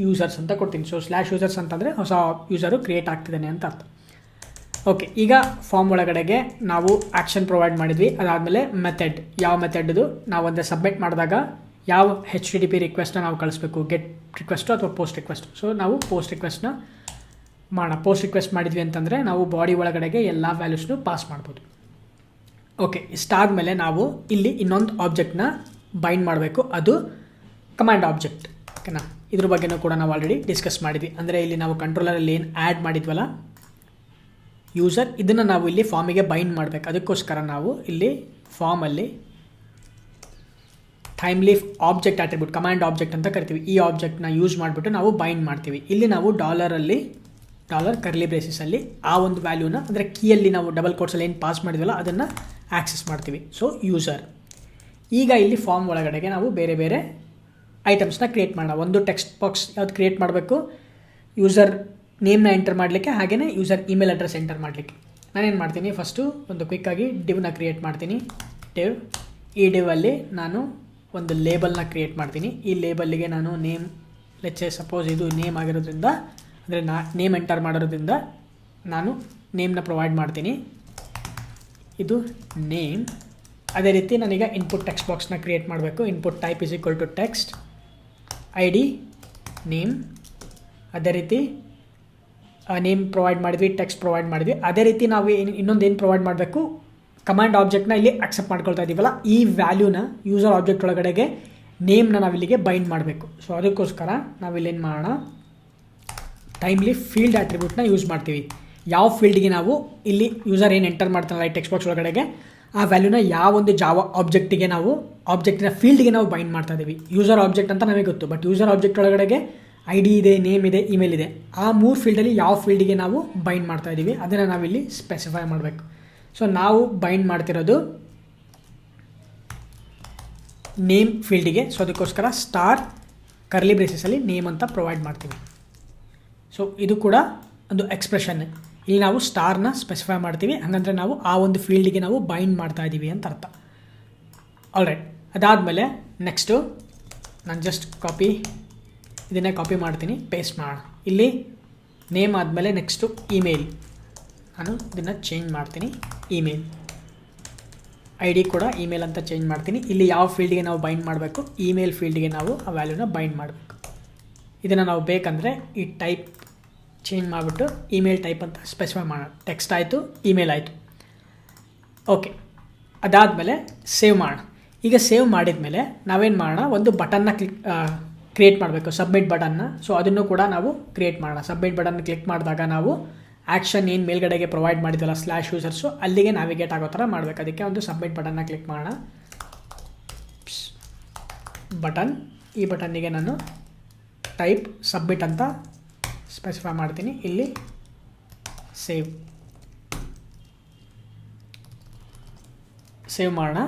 /users ಅಂತ ಕೊಡ್ತೀನಿ. ಸೊ /users ಅಂತಂದರೆ ಹೊಸ ಯೂಸರು ಕ್ರಿಯೇಟ್ ಆಗ್ತಿದ್ದಾನೆ ಅಂತ ಅರ್ಥ. ಓಕೆ, ಈಗ ಫಾರ್ಮ್ ಒಳಗಡೆಗೆ ನಾವು ಆ್ಯಕ್ಷನ್ ಪ್ರೊವೈಡ್ ಮಾಡಿದ್ವಿ. ಅದಾದಮೇಲೆ ಮೆಥಡ್, ಯಾವ ಮೆಥಡ್ದು ನಾವು ಒಂದು ಸಬ್ಮಿಟ್ ಮಾಡಿದಾಗ ಯಾವ HTTP ರಿಕ್ವೆಸ್ಟ್ನ ನಾವು ಕಳಿಸ್ಬೇಕು, ಗೆಟ್ ರಿಕ್ವೆಸ್ಟು ಅಥವಾ ಪೋಸ್ಟ್ ರಿಕ್ವೆಸ್ಟ್. ಸೊ ನಾವು ಪೋಸ್ಟ್ ರಿಕ್ವೆಸ್ಟ್ನ ಮಾಡೋಣ. ಪೋಸ್ಟ್ ರಿಕ್ವೆಸ್ಟ್ ಮಾಡಿದ್ವಿ ಅಂತಂದರೆ ನಾವು ಬಾಡಿ ಒಳಗಡೆಗೆ ಎಲ್ಲ ವ್ಯಾಲ್ಯೂಸ್ನು ಪಾಸ್ ಮಾಡ್ಬೋದು. ಓಕೆ, ಇಷ್ಟಾದಮೇಲೆ ನಾವು ಇಲ್ಲಿ ಇನ್ನೊಂದು ಆಬ್ಜೆಕ್ಟ್ನ ಬೈಂಡ್ ಮಾಡಬೇಕು. ಅದು ಕಮಾಂಡ್ ಆಬ್ಜೆಕ್ಟ್. ಓಕೆನಾ, ಇದ್ರ ಬಗ್ಗೆನೂ ಕೂಡ ನಾವು ಆಲ್ರೆಡಿ ಡಿಸ್ಕಸ್ ಮಾಡಿದ್ವಿ. ಅಂದರೆ ಇಲ್ಲಿ ನಾವು ಕಂಟ್ರೋಲರಲ್ಲಿ ಏನು ಆ್ಯಡ್ ಮಾಡಿದ್ವಲ್ಲ ಯೂಸರ್, ಇದನ್ನು ನಾವು ಇಲ್ಲಿ ಫಾರ್ಮಿಗೆ ಬೈಂಡ್ ಮಾಡಬೇಕು. ಅದಕ್ಕೋಸ್ಕರ ನಾವು ಇಲ್ಲಿ ಫಾರ್ಮಲ್ಲಿ time leaf object attribute, command object ಅಂತ ಕರಿತೀವಿ. ಈ ಆಬ್ಜೆಕ್ಟ್ನ ಯೂಸ್ ಮಾಡಿಬಿಟ್ಟು ನಾವು ಬೈಂಡ್ ಮಾಡ್ತೀವಿ. ಇಲ್ಲಿ ನಾವು ಡಾಲರ್ ಕರ್ಲಿ ಬ್ರೇಸಸಲ್ಲಿ ಆ ಒಂದು ವ್ಯಾಲ್ಯೂನ ಅಂದರೆ ಕೀಯಲ್ಲಿ ನಾವು ಡಬಲ್ ಕೋಟ್ಸಲ್ಲಿ ಏನು ಪಾಸ್ ಮಾಡಿದ್ವಲ್ಲ ಅದನ್ನು ಆಕ್ಸೆಸ್ ಮಾಡ್ತೀವಿ. So user. ಈಗ ಇಲ್ಲಿ ಫಾರ್ಮ್ ಒಳಗಡೆಗೆ ನಾವು ಬೇರೆ ಬೇರೆ ಐಟಮ್ಸ್ನ ಕ್ರಿಯೇಟ್ ಮಾಡೋಣ. ಒಂದು ಟೆಕ್ಸ್ಟ್ ಬಾಕ್ಸ್ ಯಾವ್ದು ಕ್ರಿಯೇಟ್ ಮಾಡಬೇಕು, ಯೂಸರ್ ನೇಮ್ನ ಎಂಟರ್ ಮಾಡಲಿಕ್ಕೆ, ಹಾಗೆಯೇ ಯೂಸರ್ ಇಮೇಲ್ ಅಡ್ರೆಸ್ ಎಂಟರ್ ಮಾಡಲಿಕ್ಕೆ. ನಾನೇನು ಮಾಡ್ತೀನಿ, ಫಸ್ಟು ಒಂದು ಕ್ವಿಕ್ಕಾಗಿ ಡಿವ್ನ ಕ್ರಿಯೇಟ್ ಮಾಡ್ತೀನಿ. ಈ ಡಿವಲ್ಲಿ ನಾನು ಒಂದು ಲೇಬಲ್ನ ಕ್ರಿಯೇಟ್ ಮಾಡ್ತೀನಿ. ಈ ಲೇಬಲ್ಲಿಗೆ ನಾನು ನೇಮ್, ಸಪೋಸ್ ಇದು ನೇಮ್ ಆಗಿರೋದ್ರಿಂದ ಅಂದರೆ ನೇಮ್ ಎಂಟರ್ ಮಾಡಿರೋದ್ರಿಂದ ನಾನು ನೇಮ್ನ ಪ್ರೊವೈಡ್ ಮಾಡ್ತೀನಿ. ಇದು ನೇಮ್. ಅದೇ ರೀತಿ ನಾನೀಗ ಇನ್ಪುಟ್ ಟೆಕ್ಸ್ಟ್ ಬಾಕ್ಸ್ನ ಕ್ರಿಯೇಟ್ ಮಾಡಬೇಕು. Input type = text, ID name. ಅದೇ ರೀತಿ ನೇಮ್ ಪ್ರೊವೈಡ್ ಮಾಡಿದ್ವಿ, ಟೆಕ್ಸ್ಟ್ ಪ್ರೊವೈಡ್ ಮಾಡಿದ್ವಿ. ಅದೇ ರೀತಿ ನಾವು ಇನ್ನೊಂದು ಏನು ಪ್ರೊವೈಡ್ ಮಾಡಬೇಕು, ಕಮಾಂಡ್ ಆಬ್ಜೆಕ್ಟ್ನ ಇಲ್ಲಿ ಅಕ್ಸೆಪ್ಟ್ ಮಾಡ್ಕೊಳ್ತಾ ಇದ್ದೀವಲ್ಲ, ಈ ವ್ಯಾಲ್ಯೂನ ಯೂಸರ್ ಆಬ್ಜೆಕ್ಟ್ ಒಳಗಡೆಗೆ ನೇಮ್ನ ನಾವಿಲ್ಲಿಗೆ ಬೈಂಡ್ ಮಾಡಬೇಕು. ಸೊ ಅದಕ್ಕೋಸ್ಕರ ನಾವಿಲ್ಲೇನು ಮಾಡೋಣ, ಟೈಮ್ ಲೀಫ್ ಫೀಲ್ಡ್ ಆಟ್ರಿಬ್ಯೂಟ್ನ ಯೂಸ್ ಮಾಡ್ತೀವಿ. ಯಾವ ಫೀಲ್ಡ್ಗೆ ನಾವು ಇಲ್ಲಿ ಯೂಸರ್ ಏನು ಎಂಟರ್ ಮಾಡ್ತಾನಲ್ಲ ಈ ಟೆಕ್ಸ್ಟ್ ಬಾಕ್ಸ್ ಒಳಗಡೆಗೆ ಆ ವ್ಯಾಲ್ಯೂನ ಯಾವೊಂದು ಜಾವ ಆಬ್ಜೆಕ್ಟಿಗೆ ನಾವು ಆಬ್ಜೆಕ್ಟಿನ ಫೀಲ್ಡ್ಗೆ ನಾವು ಬೈಂಡ್ ಮಾಡ್ತಾ ಇದ್ದೀವಿ. ಯೂಸರ್ ಆಬ್ಜೆಕ್ಟ್ ಅಂತ ನಮಗೆ ಗೊತ್ತು, ಬಟ್ ಯೂಸರ್ ಆಬ್ಜೆಕ್ಟ್ ಒಳಗಡೆಗೆ ID ಇದೆ, ನೇಮ್ ಇದೆ, ಇಮೇಲ್ ಇದೆ. ಆ 3 ಫೀಲ್ಡಲ್ಲಿ ಯಾವ ಫೀಲ್ಡಿಗೆ ನಾವು ಬೈಂಡ್ ಮಾಡ್ತಾ ಇದ್ದೀವಿ ಅದನ್ನು ನಾವಿಲ್ಲಿ ಸ್ಪೆಸಿಫೈ ಮಾಡಬೇಕು. ಸೊ ನಾವು ಬೈಂಡ್ ಮಾಡ್ತಿರೋದು ನೇಮ್ ಫೀಲ್ಡಿಗೆ. ಸೊ ಅದಕ್ಕೋಸ್ಕರ ಕರ್ಲಿ ಬ್ರೇಸಸಲ್ಲಿ ನೇಮ್ ಅಂತ ಪ್ರೊವೈಡ್ ಮಾಡ್ತೀವಿ. ಸೊ ಇದು ಕೂಡ ಒಂದು ಎಕ್ಸ್ಪ್ರೆಷನ್. ಇಲ್ಲಿ ನಾವು ಸ್ಟಾರ್ನ ಸ್ಪೆಸಿಫೈ ಮಾಡ್ತೀವಿ. ಹಾಗಂದರೆ ನಾವು ಆ ಒಂದು ಫೀಲ್ಡಿಗೆ ನಾವು ಬೈಂಡ್ ಮಾಡ್ತಾ ಇದ್ದೀವಿ ಅಂತ ಅರ್ಥ. ಆಲ್ರೈಟ್, ಅದಾದಮೇಲೆ ನೆಕ್ಸ್ಟು ನಾನು ಜಸ್ಟ್ ಇದನ್ನೇ ಕಾಪಿ ಮಾಡ್ತೀನಿ, ಪೇಸ್ಟ್ ಮಾಡೋಣ. ಇಲ್ಲಿ ನೇಮ್ ಆದಮೇಲೆ ನೆಕ್ಸ್ಟು ಇಮೇಲ್, ನಾನು ಇದನ್ನು ಚೇಂಜ್ ಮಾಡ್ತೀನಿ. ಇಮೇಲ್ ID ಕೂಡ ಇಮೇಲ್ ಅಂತ ಚೇಂಜ್ ಮಾಡ್ತೀನಿ. ಇಲ್ಲಿ ಯಾವ ಫೀಲ್ಡಿಗೆ ನಾವು ಬೈಂಡ್ ಮಾಡಬೇಕು, ಇಮೇಲ್ ಫೀಲ್ಡಿಗೆ ನಾವು ಆ ವ್ಯಾಲ್ಯೂನ ಬೈಂಡ್ ಮಾಡಬೇಕು. ಇದನ್ನು ನಾವು ಬೇಕಂದರೆ ಈ ಟೈಪ್ ಚೇಂಜ್ ಮಾಡಿಬಿಟ್ಟು ಇಮೇಲ್ ಟೈಪ್ ಅಂತ ಸ್ಪೆಸಿಫೈ ಮಾಡೋಣ. ಟೆಕ್ಸ್ಟ್ ಆಯಿತು, ಇಮೇಲ್ ಆಯಿತು. ಓಕೆ, ಅದಾದಮೇಲೆ ಸೇವ್ ಮಾಡೋಣ. ಈಗ ಸೇವ್ ಮಾಡಿದ ಮೇಲೆ ನಾವೇನು ಮಾಡೋಣ, ಒಂದು ಬಟನ್ನ ಕ್ರಿಯೇಟ್ ಮಾಡಬೇಕು, ಸಬ್ಮಿಟ್ ಬಟನ್ನ. ಸೊ ಅದನ್ನು ಕೂಡ ನಾವು ಕ್ರಿಯೇಟ್ ಮಾಡೋಣ. ಸಬ್ಮಿಟ್ ಬಟನ್ ಕ್ಲಿಕ್ ಮಾಡಿದಾಗ ನಾವು ಆ್ಯಕ್ಷನ್ ಏನು ಮೇಲ್ಗಡೆಗೆ ಪ್ರೊವೈಡ್ ಮಾಡಿದ್ವಲ್ಲ ಸ್ಲ್ಯಾಶ್ ಯೂಸರ್ಸು ಅಲ್ಲಿಗೆ ನ್ಯಾವಿಗೇಟ್ ಆಗೋ ಥರ ಮಾಡಬೇಕು. ಅದಕ್ಕೆ ಒಂದು ಸಬ್ಮಿಟ್ ಬಟನ್ನ ಕ್ಲಿಕ್ ಮಾಡೋಣ. ಬಟನ್, ಈ ಬಟನ್ನಿಗೆ ನಾನು ಟೈಪ್ ಸಬ್ಮಿಟ್ ಅಂತ ಸ್ಪೆಸಿಫೈ ಮಾಡ್ತೀನಿ. ಇಲ್ಲಿ ಸೇವ್ ಮಾಡೋಣ.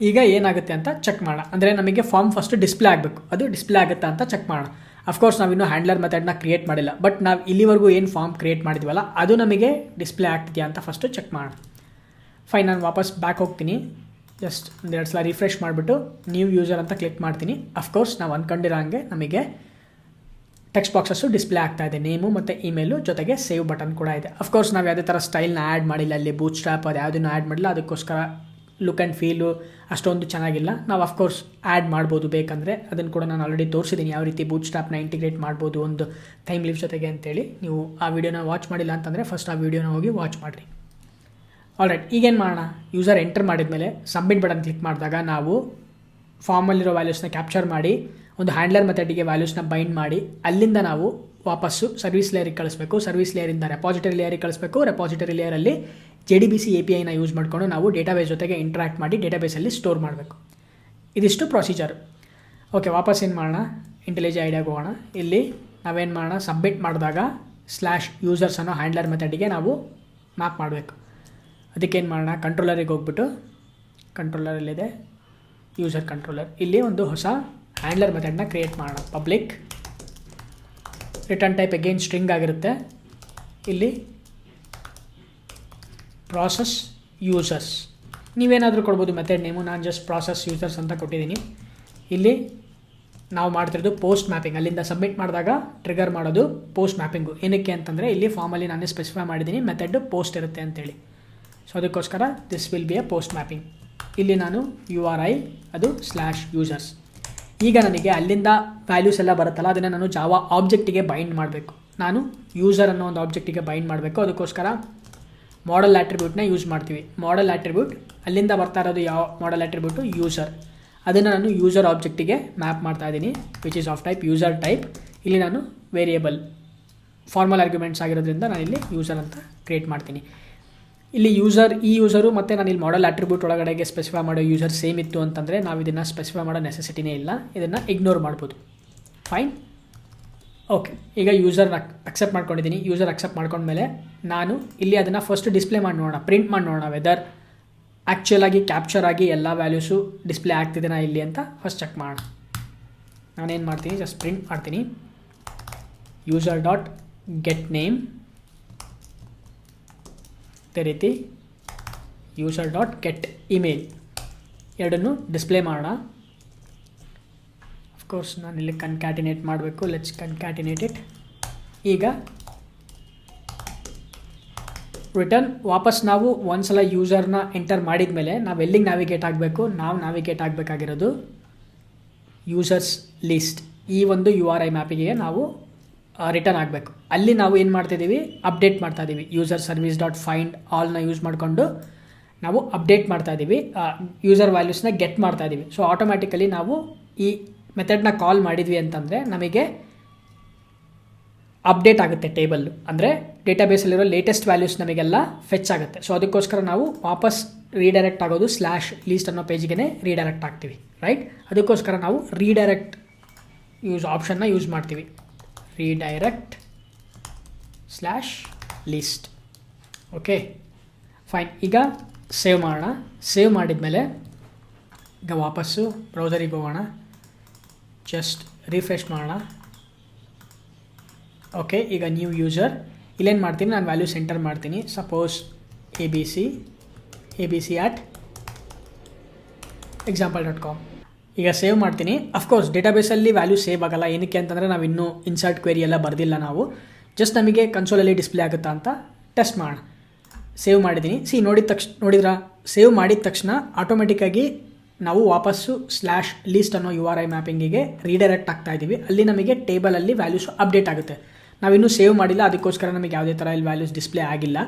ಈಗ ಏನಾಗುತ್ತೆ ಅಂತ ಚೆಕ್ ಮಾಡೋಣ. ಅಂದರೆ ನಮಗೆ ಫಾರ್ಮ್ ಫಸ್ಟು ಡಿಸ್ಪ್ಲೇ ಆಗಬೇಕು, ಅದು ಡಿಸ್ಪ್ಲೇ ಆಗುತ್ತಾ ಅಂತ ಚೆಕ್ ಮಾಡೋಣ. ಅಫ್ಕೋರ್ಸ್ ನಾವಿನ್ನೂ ಹ್ಯಾಂಡ್ಲರ್ ಮೆಥಡ್ನ ಕ್ರಿಯೇಟ್ ಮಾಡಿಲ್ಲ, ಬಟ್ ನಾವು ಇಲ್ಲಿವರೆಗೂ ಏನು ಫಾರ್ಮ್ ಕ್ರಿಯೇಟ್ ಮಾಡಿದ್ವಲ್ಲ ಅದು ನಮಗೆ ಡಿಸ್ಪ್ಲೇ ಆಗ್ತಿದೆಯಾ ಅಂತ ಫಸ್ಟು ಚೆಕ್ ಮಾಡೋಣ. ಫೈನ್, ನಾನು ವಾಪಸ್ ಬ್ಯಾಕ್ ಹೋಗ್ತೀನಿ. ಜಸ್ಟ್ ಒಂದೆರಡು ಸಲ ರಿಫ್ರೆಶ್ ಮಾಡಿಬಿಟ್ಟು ನ್ಯೂ ಯೂಸರ್ ಅಂತ ಕ್ಲಿಕ್ ಮಾಡ್ತೀನಿ. ಅಫ್ಕೋರ್ಸ್ ನಾವು ಅಂದ್ಕೊಂಡಿರೋ ಹಾಗೆ ನಮಗೆ ಟೆಕ್ಸ್ಟ್ ಬಾಕ್ಸಸ್ಸು ಡಿಸ್ಪ್ಲೇ ಆಗ್ತಾ ಇದೆ, ನೇಮು ಮತ್ತು ಇಮೇಲು ಜೊತೆಗೆ ಸೇವ್ ಬಟನ್ ಕೂಡ ಇದೆ. ಅಫ್ಕೋರ್ಸ್ ನಾವು ಯಾವುದೇ ಥರ ಸ್ಟೈಲ್ನ ಆ್ಯಡ್ ಮಾಡಿಲ್ಲ, ಅಲ್ಲಿ ಬೂಟ್ ಸ್ಟ್ರ್ಯಾಪ್ ಅದು ಯಾವುದನ್ನು ಆ್ಯಡ್ ಮಾಡಿಲ್ಲ, ಅದಕ್ಕೋಸ್ಕರ ಲುಕ್ ಆ್ಯಂಡ್ ಫೀಲು ಅಷ್ಟೊಂದು ಚೆನ್ನಾಗಿಲ್ಲ. ನಾವು ಅಫ್ಕೋರ್ಸ್ ಆ್ಯಡ್ ಮಾಡ್ಬೋದು ಬೇಕಂದರೆ, ಅದನ್ನು ಕೂಡ ನಾನು ಆಲ್ರೆಡಿ ತೋರಿಸಿದ್ದೀನಿ ಯಾವ ರೀತಿ ಬೂಟ್ ಸ್ಟ್ರ್ಯಾಪ್ನ ಇಂಟಿಗ್ರೇಟ್ ಮಾಡ್ಬೋದು ಒಂದು ಟೈಮ್ ಲಿಫ್ಟ್ ಜೊತೆಗೆ ಅಂತೇಳಿ. ನೀವು ಆ ವಿಡಿಯೋನ ವಾಚ್ ಮಾಡಿಲ್ಲ ಅಂತಂದರೆ ಫಸ್ಟ್ ಆ ವಿಡಿಯೋನ ಹೋಗಿ ವಾಚ್ ಮಾಡಿರಿ. ಆಲ್ರೈಟ್, ಈಗೇನು ಮಾಡೋಣ, ಯೂಸರ್ ಎಂಟರ್ ಮಾಡಿದ್ಮೇಲೆ ಸಬ್ಮಿಟ್ ಬಟನ್ ಕ್ಲಿಕ್ ಮಾಡಿದಾಗ ನಾವು ಫಾರ್ಮಲ್ಲಿರೋ ವ್ಯಾಲ್ಯೂಸ್ನ ಕ್ಯಾಪ್ಚರ್ ಮಾಡಿ ಒಂದು ಹ್ಯಾಂಡ್ಲರ್ ಮೆಥಡಿಗೆ ವ್ಯಾಲ್ಯೂಸ್ನ ಬೈಂಡ್ ಮಾಡಿ ಅಲ್ಲಿಂದ ನಾವು ವಾಪಸ್ಸು ಸರ್ವಿಸ್ ಲೇಯರಿಗೆ ಕಳಿಸ್ಬೇಕು. ಸರ್ವಿಸ್ ಲೇಯರಿಂದ ರೆಪಾಸಿಟರಿ ಲೇಯರಿಗೆ ಕಳಿಸ್ಬೇಕು. ರೆಪಾಸಿಟರಿ ಲೇಯರಲ್ಲಿ JDBC APIನ ಯೂಸ್ ಮಾಡಿಕೊಂಡು ನಾವು ಡೇಟಾಬೇಸ್ ಜೊತೆಗೆ ಇಂಟ್ರಾಕ್ಟ್ ಮಾಡಿ ಡೇಟಾಬೇಸಲ್ಲಿ ಸ್ಟೋರ್ ಮಾಡಬೇಕು. ಇದಿಷ್ಟು ಪ್ರೊಸೀಜರ್. ಓಕೆ, ವಾಪಸ್ ಏನು ಮಾಡೋಣ, ಇಂಟೆಲಿಜೆ ಐಡಿಯಾಗೆ ಹೋಗೋಣ. ಇಲ್ಲಿ ನಾವೇನು ಮಾಡೋಣ, ಸಬ್ಮಿಟ್ ಮಾಡಿದಾಗ ಸ್ಲ್ಯಾಶ್ ಯೂಸರ್ಸ್ ಅನ್ನೋ ಹ್ಯಾಂಡ್ಲರ್ ಮೆಥಡಿಗೆ ನಾವು ಮ್ಯಾಪ್ ಮಾಡಬೇಕು. ಅದಕ್ಕೇನು ಮಾಡೋಣ, ಕಂಟ್ರೋಲರಿಗೆ ಹೋಗ್ಬಿಟ್ಟು ಕಂಟ್ರೋಲರಲ್ಲಿದೆ ಯೂಸರ್ ಕಂಟ್ರೋಲರ್, ಇಲ್ಲಿ ಒಂದು ಹೊಸ ಹ್ಯಾಂಡ್ಲರ್ ಮೆಥಡ್ನ ಕ್ರಿಯೇಟ್ ಮಾಡೋಣ. Public return type again string ಆಗಿರುತ್ತೆ. ಇಲ್ಲಿ ಪ್ರಾಸೆಸ್ ಯೂಸರ್ಸ್ ನೀವೇನಾದರೂ ಕೊಡ್ಬೋದು ಮೆಥಡ್ ನೇಮು, ನಾನು ಜಸ್ಟ್ ಪ್ರಾಸೆಸ್ ಯೂಸರ್ಸ್ ಅಂತ ಕೊಟ್ಟಿದ್ದೀನಿ. ಇಲ್ಲಿ ನಾವು ಮಾಡ್ತಿರೋದು ಪೋಸ್ಟ್ ಮ್ಯಾಪಿಂಗ್, ಅಲ್ಲಿಂದ ಸಬ್ಮಿಟ್ ಮಾಡಿದಾಗ ಟ್ರಿಗರ್ ಮಾಡೋದು ಪೋಸ್ಟ್ ಮ್ಯಾಪಿಂಗು. ಏನಕ್ಕೆ ಅಂತಂದರೆ ಇಲ್ಲಿ ಫಾರ್ಮಲ್ಲಿ ನಾನೇ ಸ್ಪೆಸಿಫೈ ಮಾಡಿದ್ದೀನಿ ಮೆಥಡ್ ಪೋಸ್ಟ್ ಇರುತ್ತೆ ಅಂತೇಳಿ. ಸೊ ಅದಕ್ಕೋಸ್ಕರ this will be A post mapping. ಇಲ್ಲಿ ನಾನು URI ಅದು ಸ್ಲ್ಯಾಶ್ ಯೂಸರ್ಸ್. ಈಗ ನನಗೆ ಅಲ್ಲಿಂದ ವ್ಯಾಲ್ಯೂಸ್ ಎಲ್ಲ ಬರುತ್ತಲ್ಲ ಅದನ್ನು ನಾನು ಜಾವಾ ಆಬ್ಜೆಕ್ಟಿಗೆ ಬೈಂಡ್ ಮಾಡಬೇಕು. ನಾನು ಯೂಸರ್ ಅನ್ನೋ ಒಂದು ಆಬ್ಜೆಕ್ಟಿಗೆ ಬೈಂಡ್ ಮಾಡಬೇಕು. ಅದಕ್ಕೋಸ್ಕರ ಮಾಡೆಲ್ ಆಟ್ರಿಬ್ಯೂಟ್ನ ಯೂಸ್ ಮಾಡ್ತೀವಿ. ಮಾಡೆಲ್ ಆಟ್ರಿಬ್ಯೂಟ್ ಅಲ್ಲಿಂದ ಬರ್ತಾ ಇರೋದು ಯಾವ ಮಾಡೆಲ್ ಆಟ್ರಿಬ್ಯೂಟು ಯೂಸರ್, ಅದನ್ನು ನಾನು ಯೂಸರ್ ಆಬ್ಜೆಕ್ಟಿಗೆ ಮ್ಯಾಪ್ ಮಾಡ್ತಾ ಇದ್ದೀನಿ, which is of type user type. ಇಲ್ಲಿ ನಾನು ವೇರಿಯೇಬಲ್ ಫಾರ್ಮಲ್ ಆರ್ಗ್ಯುಮೆಂಟ್ಸ್ ಆಗಿರೋದ್ರಿಂದ ನಾನು ಇಲ್ಲಿ ಯೂಸರ್ ಅಂತ ಕ್ರಿಯೇಟ್ ಮಾಡ್ತೀನಿ. ಇಲ್ಲಿ ಈ ಯೂಸರು ಮತ್ತು ನಾನು ಇಲ್ಲಿ ಮಾಡೆಲ್ ಆಟ್ರಿಬ್ಯೂಟ್ ಒಳಗಡೆಗೆ ಸ್ಪೆಸಿಫೈ ಮಾಡೋ ಯೂಸರ್ ಸೇಮ್ ಇತ್ತು ಅಂತಂದರೆ ನಾವು ಇದನ್ನು ಸ್ಪೆಸಿಫೈ ಮಾಡೋ ನೆಸೆಸಿಟಿನೇ ಇಲ್ಲ, ಇದನ್ನು ಇಗ್ನೋರ್ ಮಾಡ್ಬೋದು. Fine, okay. ಈಗ ಯೂಸರ್ನ ಅಕ್ಸೆಪ್ಟ್ ಮಾಡ್ಕೊಂಡಿದ್ದೀನಿ. ಯೂಸರ್ ಅಕ್ಸೆಪ್ಟ್ ಮಾಡ್ಕೊಂಡ್ಮೇಲೆ ನಾನು ಇಲ್ಲಿ ಅದನ್ನು ಫಸ್ಟ್ ಡಿಸ್ಪ್ಲೇ ಮಾಡಿ ನೋಡೋಣ, ಪ್ರಿಂಟ್ ಮಾಡಿ ನೋಡೋಣ ವೆದರ್ ಆ್ಯಕ್ಚುಲ್ ಆಗಿ ಕ್ಯಾಪ್ಚರ್ ಆಗಿ ಎಲ್ಲ ವ್ಯಾಲ್ಯೂಸು ಡಿಸ್ಪ್ಲೇ ಆಗ್ತಿದೆನಾ ಇಲ್ಲಿ ಅಂತ ಫಸ್ಟ್ ಚೆಕ್ ಮಾಡೋಣ. ನಾನೇನು ಮಾಡ್ತೀನಿ, ಜಸ್ಟ್ ಪ್ರಿಂಟ್ ಮಾಡ್ತೀನಿ ಯೂಸರ್ ಡಾಟ್ ಗೆಟ್ ನೇಮ್, ಅದೇ ರೀತಿ ಯೂಸರ್ ಡಾಟ್ ಗೆಟ್ ಇಮೇಲ್, ಎರಡನ್ನು ಡಿಸ್ಪ್ಲೇ ಮಾಡೋಣ. ಅಫ್ಕೋರ್ಸ್ ನಾನು ಇಲ್ಲಿ ಕನ್ಕ್ಯಾಟಿನೇಟ್ ಮಾಡಬೇಕು. Let's concatenate it. ಈಗ ರಿಟರ್ನ್ ವಾಪಸ್ ನಾವು ಒಂದ್ಸಲ ಯೂಸರ್ನ ಎಂಟರ್ ಮಾಡಿದ ಮೇಲೆ ನಾವು ಎಲ್ಲಿಗೆ ನ್ಯಾವಿಗೇಟ್ ಆಗಬೇಕು, ನಾವು ನ್ಯಾವಿಗೇಟ್ ಆಗಬೇಕಾಗಿರೋದು ಯೂಸರ್ಸ್ ಲಿಸ್ಟ್, ಈ ಒಂದು URI ಮ್ಯಾಪಿಗೆ ನಾವು ರಿಟರ್ನ್ ಆಗಬೇಕು. ಅಲ್ಲಿ ನಾವು ಏನು ಮಾಡ್ತಿದ್ದೀವಿ, ಅಪ್ಡೇಟ್ ಮಾಡ್ತಾ ಇದ್ದೀವಿ. ಯೂಸರ್ ಸರ್ವಿಸ್ ಡಾಟ್ ಫೈಂಡ್ ಆಲ್ನ ಯೂಸ್ ಮಾಡಿಕೊಂಡು ನಾವು ಅಪ್ಡೇಟ್ ಮಾಡ್ತಾ ಇದ್ದೀವಿ, ಯೂಸರ್ ವ್ಯಾಲ್ಯೂಸ್ನ ಗೆಟ್ ಮಾಡ್ತಾ ಇದ್ದೀವಿ. ಸೊ ಆಟೋಮ್ಯಾಟಿಕಲಿ ನಾವು ಈ ಮೆಥಡ್ನ ಕಾಲ್ ಮಾಡಿದ್ವಿ ಅಂತಂದರೆ ನಮಗೆ ಅಪ್ಡೇಟ್ ಆಗುತ್ತೆ ಟೇಬಲ್ಲು, ಅಂದರೆ ಡೇಟಾಬೇಸಲ್ಲಿರೋ ಲೇಟೆಸ್ಟ್ ವ್ಯಾಲ್ಯೂಸ್ ನಮಗೆಲ್ಲ ಫೆಚ್ ಆಗುತ್ತೆ. ಸೊ ಅದಕ್ಕೋಸ್ಕರ ನಾವು ವಾಪಸ್ ರೀಡೈರೆಕ್ಟ್ ಆಗೋದು ಸ್ಲ್ಯಾಶ್ ಲೀಸ್ಟ್ ಅನ್ನೋ ಪೇಜಿಗೆ ರೀಡೈರೆಕ್ಟ್ ಆಗ್ತೀವಿ, ರೈಟ್? ಅದಕ್ಕೋಸ್ಕರ ನಾವು ರೀಡೈರೆಕ್ಟ್ ಆಪ್ಷನ್ನ ಯೂಸ್ ಮಾಡ್ತೀವಿ, redirect slash list. Okay, fine. ಈಗ ಸೇವ್ ಮಾಡೋಣ. ಸೇವ್ ಮಾಡಿದ್ಮೇಲೆ ಈಗ ವಾಪಸ್ಸು ಬ್ರೌಸರಿಗೆ ಹೋಗೋಣ, ಜಸ್ಟ್ ರಿಫ್ರೆಶ್ ಮಾಡೋಣ. ಓಕೆ, ಈಗ ನ್ಯೂ ಯೂಸರ್, ಇಲ್ಲೇನು ಮಾಡ್ತೀನಿ, ನಾನು ವ್ಯಾಲ್ಯೂಸ್ ಎಂಟರ್ ಮಾಡ್ತೀನಿ. Suppose abc at example.com. ಈಗ ಸೇವ್ ಮಾಡ್ತೀನಿ. ಅಫ್ಕೋರ್ಸ್ ಡೇಟಾಬೇಸಲ್ಲಿ ವ್ಯಾಲ್ಯೂ ಸೇವ್ ಆಗಲ್ಲ. ಏನಕ್ಕೆ ಅಂತಂದರೆ ನಾವು ಇನ್ನೂ ಇನ್ಸರ್ಟ್ ಕ್ವೆರಿ ಎಲ್ಲ ಬರೆದಿಲ್ಲ ನಾವು. ಜಸ್ಟ್ ನಮಗೆ ಕನ್ಸೋಲಲ್ಲಿ ಡಿಸ್ಪ್ಲೇ ಆಗುತ್ತಾ ಅಂತ ಟೆಸ್ಟ್ ಮಾಡೋಣ. ಸೇವ್ ಮಾಡಿದ್ದೀನಿ. ನೋಡಿದ್ರ ಸೇವ್ ಮಾಡಿದ ತಕ್ಷಣ ಆಟೋಮೆಟಿಕ್ಕಾಗಿ ನಾವು ವಾಪಸ್ಸು ಸ್ಲ್ಯಾಶ್ ಲೀಸ್ಟ್ ಅನ್ನೋ URI ಮ್ಯಾಪಿಂಗಿಗೆ ರೀಡೈರೆಕ್ಟ್ ಆಗ್ತಾ ಇದ್ದೀವಿ. ಅಲ್ಲಿ ನಮಗೆ ಟೇಬಲಲ್ಲಿ ವ್ಯಾಲ್ಯೂಸ್ ಅಪ್ಡೇಟ್ ಆಗುತ್ತೆ. ನಾವಿನ್ನೂ ಸೇವ್ ಮಾಡಿಲ್ಲ, ಅದಕ್ಕೋಸ್ಕರ ನಮಗೆ ಯಾವುದೇ ಥರ ಇಲ್ಲಿ ವ್ಯಾಲ್ಯೂಸ್ ಡಿಸ್ಪ್ಲೇ ಆಗಿಲ್ಲ.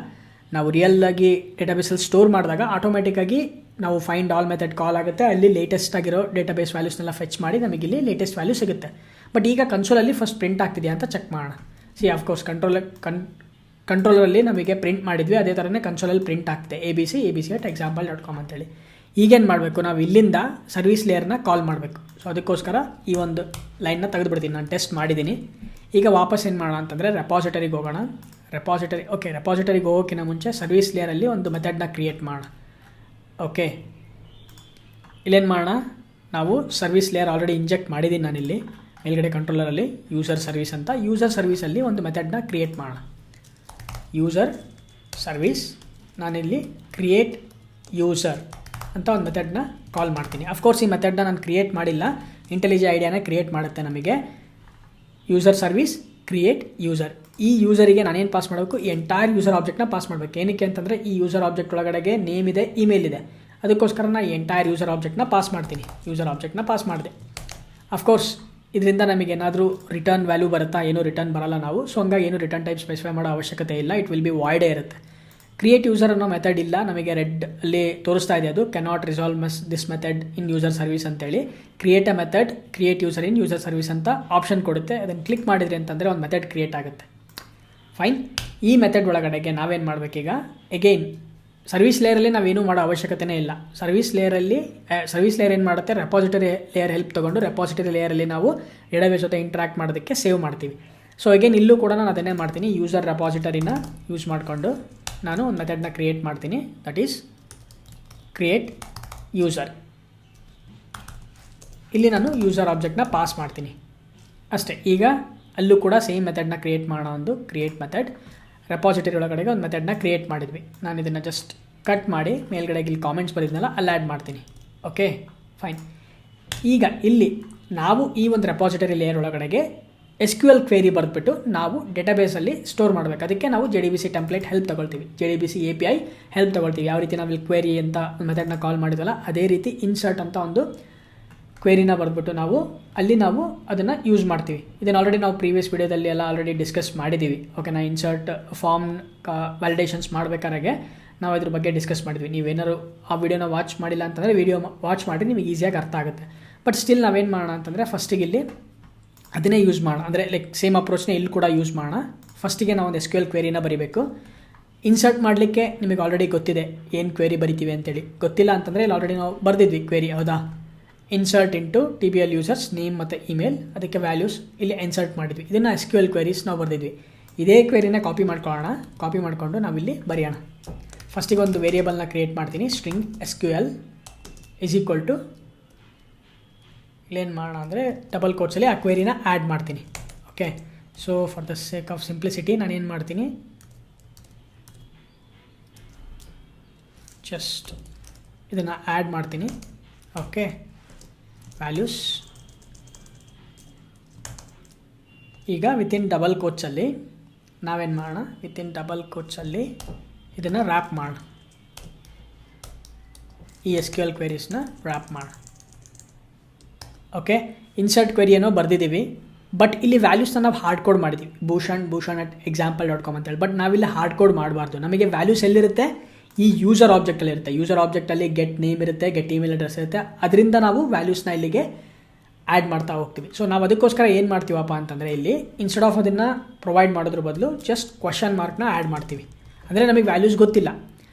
ನಾವು ರಿಯಲ್ಲಾಗಿ ಡೇಟಾಬೇಸಲ್ಲಿ ಸ್ಟೋರ್ ಮಾಡಿದಾಗ ಆಟೋಮೆಟಿಕ್ಕಾಗಿ ನಾವು ಫೈಂಡ್ ಆಲ್ ಮೆಥಡ್ ಕಾಲ್ ಆಗುತ್ತೆ, ಅಲ್ಲಿ ಲೇಟೆಸ್ಟ್ ಆಗಿರೋ ಡೇಟಾಬೇಸ್ ವ್ಯಾಲ್ಯೂಸ್ನೆಲ್ಲ ಫೆಚ್ ಮಾಡಿ ನಮಗಿಲ್ಲಿ ಲೇಟೆಸ್ಟ್ ವ್ಯಾಲ್ಯೂ ಸಿಗುತ್ತೆ. ಬಟ್ ಈಗ ಕನ್ಸೋಲಲ್ಲಿ ಫಸ್ಟ್ ಪ್ರಿಂಟ್ ಆಗ್ತಿದೆಯಾ ಅಂತ ಚೆಕ್ ಮಾಡೋಣ. ಅಫ್ಕೋರ್ಸ್ ಕಂಟ್ರೋಲರಲ್ಲಿ ನಮಗೆ ಪ್ರಿಂಟ್ ಮಾಡಿದ್ವಿ, ಅದೇ ಥರನೇ ಕನ್ಸೋಲಲ್ಲಿ ಪ್ರಿಂಟ್ ಆಗ್ತದೆ abc@example.com ಅಂತೇಳಿ. ಈಗೇನು ಮಾಡಬೇಕು, ನಾವು ಇಲ್ಲಿಂದ ಸರ್ವಿಸ್ ಲೇಯರ್ನ ಕಾಲ್ ಮಾಡಬೇಕು. ಸೊ ಅದಕ್ಕೋಸ್ಕರ ಈ ಒಂದು ಲೈನ್ನ ತೆಗೆದುಬಿಡ್ತೀನಿ, ನಾನು ಟೆಸ್ಟ್ ಮಾಡಿದ್ದೀನಿ. ಈಗ ವಾಪಸ್ ಏನು ಮಾಡೋಣ ಅಂತಂದರೆ ರೆಪಾಸಿಟರಿಗೆ ಹೋಗೋಣ. ರೆಪಾಸಿಟರಿಗೆ ಹೋಗೋಕ್ಕಿಂತ ಮುಂಚೆ ಸರ್ವಿಸ್ ಲೇಯರಲ್ಲಿ ಒಂದು ಮೆಥಡ್ನ ಕ್ರಿಯೇಟ್ ಮಾಡೋಣ. ಓಕೆ, ಇಲ್ಲೇನು ಮಾಡೋಣ, ನಾವು ಸರ್ವಿಸ್ ಲೇಯರ್ ಆಲ್ರೆಡಿ ಇಂಜೆಕ್ಟ್ ಮಾಡಿದ್ದೀನಿ ನಾನಿಲ್ಲಿ ಮೇಲ್ಗಡೆ ಕಂಟ್ರೋಲರಲ್ಲಿ ಯೂಸರ್ ಸರ್ವಿಸ್ ಅಂತ. ಯೂಸರ್ ಸರ್ವಿಸಲ್ಲಿ ಒಂದು ಮೆಥಡ್ನ ಕ್ರಿಯೇಟ್ ಮಾಡೋಣ. ಯೂಸರ್ ಸರ್ವಿಸ್, ನಾನಿಲ್ಲಿ ಕ್ರಿಯೇಟ್ ಯೂಸರ್ ಅಂತ ಒಂದು ಮೆಥಡ್ನ ಕಾಲ್ ಮಾಡ್ತೀನಿ. ಅಫ್ಕೋರ್ಸ್ ಈ ಮೆಥಡ್ನ ನಾನು ಕ್ರಿಯೇಟ್ ಮಾಡಿಲ್ಲ, ಇಂಟೆಲಿಜೆ ಐಡಿಯಾನೇ ಕ್ರಿಯೇಟ್ ಮಾಡುತ್ತೆ ನಮಗೆ. ಯೂಸರ್ ಸರ್ವಿಸ್ ಕ್ರಿಯೇಟ್ ಯೂಸರ್, ಈ ಯೂಸರಿಗೆ ನಾನೇನು ಪಾಸ್ ಮಾಡಬೇಕು, ಈ ಎಂಟೈರ್ ಯೂಸರ್ ಆಬ್ಜೆಕ್ಟ್ನ ಪಾಸ್ ಮಾಡಬೇಕು. ಏನಕ್ಕೆ ಅಂತಂದರೆ ಈ ಯೂಸರ್ ಆಬ್ಜೆಕ್ಟ್ ಒಳಗಡೆಗೆ ನೇಮ್ ಇದೆ, ಇಮೇಲ್ ಇದೆ, ಅದಕ್ಕೋಸ್ಕರ ನಾನು ಎಂಟೈರ್ ಯೂಸರ್ ಆಬ್ಜೆಕ್ಟ್ನ ಪಾಸ್ ಮಾಡ್ತೀನಿ. ಯೂಸರ್ ಆಬ್ಜೆಕ್ಟ್ನ ಪಾಸ್ ಮಾಡಿದೆ. ಅಫ್ಕೋರ್ಸ್ ಇದರಿಂದ ನಮಗೇನಾದರೂ ರಿಟರ್ನ್ ವ್ಯಾಲ್ಯೂ ಬರುತ್ತಾ, ಏನೂ ರಿಟರ್ನ್ ಬರಲ್ಲ ನಾವು. ಸೊ ಹಂಗಾಗಿ ಏನು ರಿಟರ್ನ್ ಟೈಪ್ ಸ್ಪೆಸಿಫೈ ಮಾಡೋ ಅವಶ್ಯಕತೆ ಇಲ್ಲ, ಇಟ್ ವಿಲ್ ಬಿ ವಾಯ್ಡೇ ಇರುತ್ತೆ. ಕ್ರಿಯೇಟ್ ಯೂಸರ್ ಅನ್ನೋ ಮೆಥಡ್ ಇಲ್ಲ, ನಮಗೆ ರೆಡ್ ಅಲ್ಲಿ ತೋರಿಸ್ತಾ ಇದೆ ಅದು cannot resolve this method in user service ಅಂತೇಳಿ. Create a method create user in user service ಅಂತ ಆಪ್ಷನ್ ಕೊಡುತ್ತೆ. ಅದನ್ನು ಕ್ಲಿಕ್ ಮಾಡಿದ್ರಿ ಅಂತಂದರೆ ಒಂದು ಮೆಥಡ್ ಕ್ರಿಯೇಟ್ ಆಗುತ್ತೆ. ಫೈನ್, ಈ ಮೆಥಡ್ ಒಳಗಡೆಗೆ ನಾವೇನು ಮಾಡಬೇಕೀಗ, ಎಗೈನ್ ಸರ್ವಿಸ್ ಲೇಯರಲ್ಲಿ ನಾವೇನು ಮಾಡೋ ಅವಶ್ಯಕತೆಯೇ ಇಲ್ಲ. ಸರ್ವಿಸ್ ಲೇಯರ್ ಏನು ಮಾಡುತ್ತೆ, ರೆಪಾಸಿಟರಿ ಲೇಯರ್ ಹೆಲ್ಪ್ ತೊಗೊಂಡು ರೆಪಾಸಿಟರಿ ಲೇಯರಲ್ಲಿ ನಾವು ಡೇಟಾಬೇಸ್ ಜೊತೆ ಇಂಟ್ರಾಕ್ಟ್ ಮಾಡೋದಕ್ಕೆ ಸೇವ್ ಮಾಡ್ತೀವಿ. ಸೊ ಅಗೇನ್ ಇಲ್ಲೂ ಕೂಡ ನಾನು ಅದನ್ನೇ ಮಾಡ್ತೀನಿ. ಯೂಸರ್ ರೆಪಾಸಿಟರಿನ ಯೂಸ್ ಮಾಡಿಕೊಂಡು ನಾನು ಒಂದು ಮೆಥಡ್ನ ಕ್ರಿಯೇಟ್ ಮಾಡ್ತೀನಿ, ದಟ್ ಈಸ್ ಕ್ರಿಯೇಟ್ ಯೂಸರ್. ಇಲ್ಲಿ ನಾನು ಯೂಸರ್ ಆಬ್ಜೆಕ್ಟ್ನ ಪಾಸ್ ಮಾಡ್ತೀನಿ ಅಷ್ಟೇ. ಈಗ ಅಲ್ಲೂ ಕೂಡ ಸೇಮ್ ಮೆಥಡ್ನ ಕ್ರಿಯೇಟ್ ಮಾಡೋ ಒಂದು ಕ್ರಿಯೇಟ್ ಮೆಥಡ್. ರೆಪಾಸಿಟರಿ ಒಳಗಡೆಗೆ ಒಂದು ಮೆಥಡ್ನ ಕ್ರಿಯೇಟ್ ಮಾಡಿದ್ವಿ. ನಾನು ಇದನ್ನು ಜಸ್ಟ್ ಕಟ್ ಮಾಡಿ ಮೇಲ್ಗಡೆಗೆ ಇಲ್ಲಿ ಕಾಮೆಂಟ್ಸ್ ಬರೀದ್ನಲ್ಲ ಅಲ್ಲಿ ಆ್ಯಡ್ ಮಾಡ್ತೀನಿ. Okay fine. ಈಗ ಇಲ್ಲಿ ನಾವು ಈ ಒಂದು ರೆಪಾಸಿಟರಿ ಲೇಯರ್ ಒಳಗಡೆಗೆ SQL ಕ್ವೇರಿ ಬರೆದ್ಬಿಟ್ಟು ನಾವು ಡೇಟಾಬೇಸಲ್ಲಿ ಸ್ಟೋರ್ ಮಾಡಬೇಕು. ಅದಕ್ಕೆ ನಾವು JDBC ಟೆಂಪ್ಲೇಟ್ ಹೆಲ್ಪ್ ತೊಗೊಳ್ತೀವಿ, JDBC API ಹೆಲ್ಪ್ ತೊಗೊಳ್ತೀವಿ. ಯಾವ ರೀತಿ ನಾವು ಇಲ್ಲಿ ಕ್ವೇರಿ ಅಂತ ಒಂದು ಮೆಥಡ್ನ ಕಾಲ್ ಮಾಡಿದ್ವಲ್ಲ ಅದೇ ರೀತಿ ಇನ್ಸರ್ಟ್ ಅಂತ ಒಂದು ಕ್ವೇರಿನ ಬರೆದ್ಬಿಟ್ಟು ನಾವು ಅದನ್ನು ಯೂಸ್ ಮಾಡ್ತೀವಿ. ಇದನ್ನು ಆಲ್ರೆಡಿ ನಾವು ಪ್ರೀವಿಯಸ್ ವೀಡಿಯೋದಲ್ಲಿ ಎಲ್ಲ ಆಲ್ರೆಡಿ ಡಿಸ್ಕಸ್ ಮಾಡಿದ್ದೀವಿ. ಓಕೆನಾ, ಇನ್ಸರ್ಟ್ ಫಾರ್ಮ್ ವ್ಯಾಲಿಡೇಷನ್ಸ್ ಮಾಡಬೇಕಾದ್ರೆ ನಾವು ಅದ್ರ ಬಗ್ಗೆ ಡಿಸ್ಕಸ್ ಮಾಡಿದ್ವಿ. ನೀವೇನಾದ್ರು ಆ ವಿಡಿಯೋನ ವಾಚ್ ಮಾಡಿಲ್ಲ ಅಂತಂದರೆ ವಿಡಿಯೋ ವಾಚ್ ಮಾಡಿ ನಿಮಗೆ ಈಸಿಯಾಗಿ ಅರ್ಥ ಆಗುತ್ತೆ. ಬಟ್ ಸ್ಟಿಲ್ ನಾವೇನು ಮಾಡೋಣ ಅಂತಂದರೆ ಫಸ್ಟಿಗೆ ಇಲ್ಲಿ ಅದನ್ನೇ ಯೂಸ್ ಮಾಡೋಣ, ಅಂದರೆ ಲೈಕ್ ಸೇಮ್ ಅಪ್ರೋಚ್ನೇ ಇಲ್ಲಿ ಕೂಡ ಯೂಸ್ ಮಾಡೋಣ. ಫಸ್ಟಿಗೆ ನಾವು ಒಂದು SQL ಕ್ವೇರಿನ ಬರೀಬೇಕು. ಇನ್ಸರ್ಟ್ ಮಾಡಲಿಕ್ಕೆ ನಿಮಗೆ ಆಲ್ರೆಡಿ ಗೊತ್ತಿದೆ ಏನು ಕ್ವೇರಿ ಬರಿತೀವಿ ಅಂತೇಳಿ. ಗೊತ್ತಿಲ್ಲ ಅಂತಂದರೆ ಇಲ್ಲಿ ಆಲ್ರೆಡಿ ನಾವು ಬರೆದಿದ್ವಿ ಕ್ವೇರಿ, ಹೌದಾ. Insert into TBL users name ಮತ್ತು ಇಮೇಲ್, ಅದಕ್ಕೆ ವ್ಯಾಲ್ಯೂಸ್ ಇಲ್ಲಿ ಇನ್ಸರ್ಟ್ ಮಾಡಿದ್ವಿ. ಇದನ್ನು SQL ಕ್ವೇರೀಸ್ ನಾವು ಬರೆದಿದ್ವಿ. ಇದೇ ಕ್ವೇರಿನ ಕಾಪಿ ಮಾಡ್ಕೊಳ್ಳೋಣ. ಕಾಪಿ ಮಾಡಿಕೊಂಡು ನಾವಿಲ್ಲಿ ಬರೆಯೋಣ. ಫಸ್ಟಿಗೆ ಒಂದು ವೇರಿಯೇಬಲ್ನ ಕ್ರಿಯೇಟ್ ಮಾಡ್ತೀನಿ, string SQL is equal to, ಇಲ್ಲೇನು ಮಾಡೋಣ ಅಂದರೆ ಡಬಲ್ ಕೋಟ್ಸಲ್ಲಿ ಆ ಕ್ವೇರಿನ ಆ್ಯಡ್ ಮಾಡ್ತೀನಿ. Okay, so for the sake of simplicity ನಾನೇನು ಮಾಡ್ತೀನಿ, ಜಸ್ಟ್ ಇದನ್ನು ಆ್ಯಡ್ ಮಾಡ್ತೀನಿ. ಓಕೆ, ವ್ಯಾಲ್ಯೂಸ್ ಈಗ ವಿತಿನ್ ಡಬಲ್ ಕೋಟ್ಸಲ್ಲಿ ನಾವೇನು ಮಾಡೋಣ, ವಿತಿನ್ ಡಬಲ್ ಕೋಟ್ಸಲ್ಲಿ ಇದನ್ನು ರ್ಯಾಪ್ ಮಾಡೋಣ. ಈ SQL ಕ್ವೇರೀಸ್ನ ರ್ಯಾಪ್ ಮಾಡೋಣ. ಓಕೆ, ಇನ್ಸರ್ಟ್ ಕ್ವೆರಿ ಏನೋ ಬರೆದಿದ್ದೀವಿ, ಬಟ್ ಇಲ್ಲಿ ವ್ಯಾಲ್ಯೂಸ್ನ ನಾವು ಹಾರ್ಡ್ ಕೋಡ್ ಮಾಡಿದ್ದೀವಿ, ಭೂಷಣ್@example.com ಅಂತೇಳಿ. ಬಟ್ ನಾವಿಲ್ಲಿ ಹಾರ್ಡ್ ಕೋಡ್ ಮಾಡಬಾರ್ದು. ನಮಗೆ ವ್ಯಾಲ್ಯೂಸ್ ಎಲ್ಲಿರುತ್ತೆ, ಈ ಯೂಸರ್ ಆಬ್ಜೆಕ್ಟಲ್ಲಿ ಇರುತ್ತೆ. ಯೂಸರ್ ಆಬ್ಜೆಕ್ಟಲ್ಲಿ ಗೆಟ್ ನೇಮ್ ಇರುತ್ತೆ, ಗೆಟ್ ಇಮೇಲ್ ಅಡ್ರೆಸ್ ಇರುತ್ತೆ. ಅದರಿಂದ ನಾವು ವ್ಯಾಲ್ಯೂಸ್ನ ಇಲ್ಲಿಗೆ ಆ್ಯಡ್ ಮಾಡ್ತಾ ಹೋಗ್ತೀವಿ. ಸೊ ನಾವು ಅದಕ್ಕೋಸ್ಕರ ಏನು ಮಾಡ್ತೀವಪ್ಪ ಅಂತಂದರೆ ಇಲ್ಲಿ ಇನ್ಸ್ಟೆಡ್ ಆಫ್ ಅದನ್ನು ಪ್ರೊವೈಡ್ ಮಾಡೋದ್ರ ಬದಲು ಜಸ್ಟ್ ಕ್ವಶನ್ ಮಾರ್ಕ್ನ ಆ್ಯಡ್ ಮಾಡ್ತೀವಿ. ಅಂದರೆ ನಮಗೆ ವ್ಯಾಲ್ಯೂಸ್ ಗೊತ್ತಿಲ್ಲ.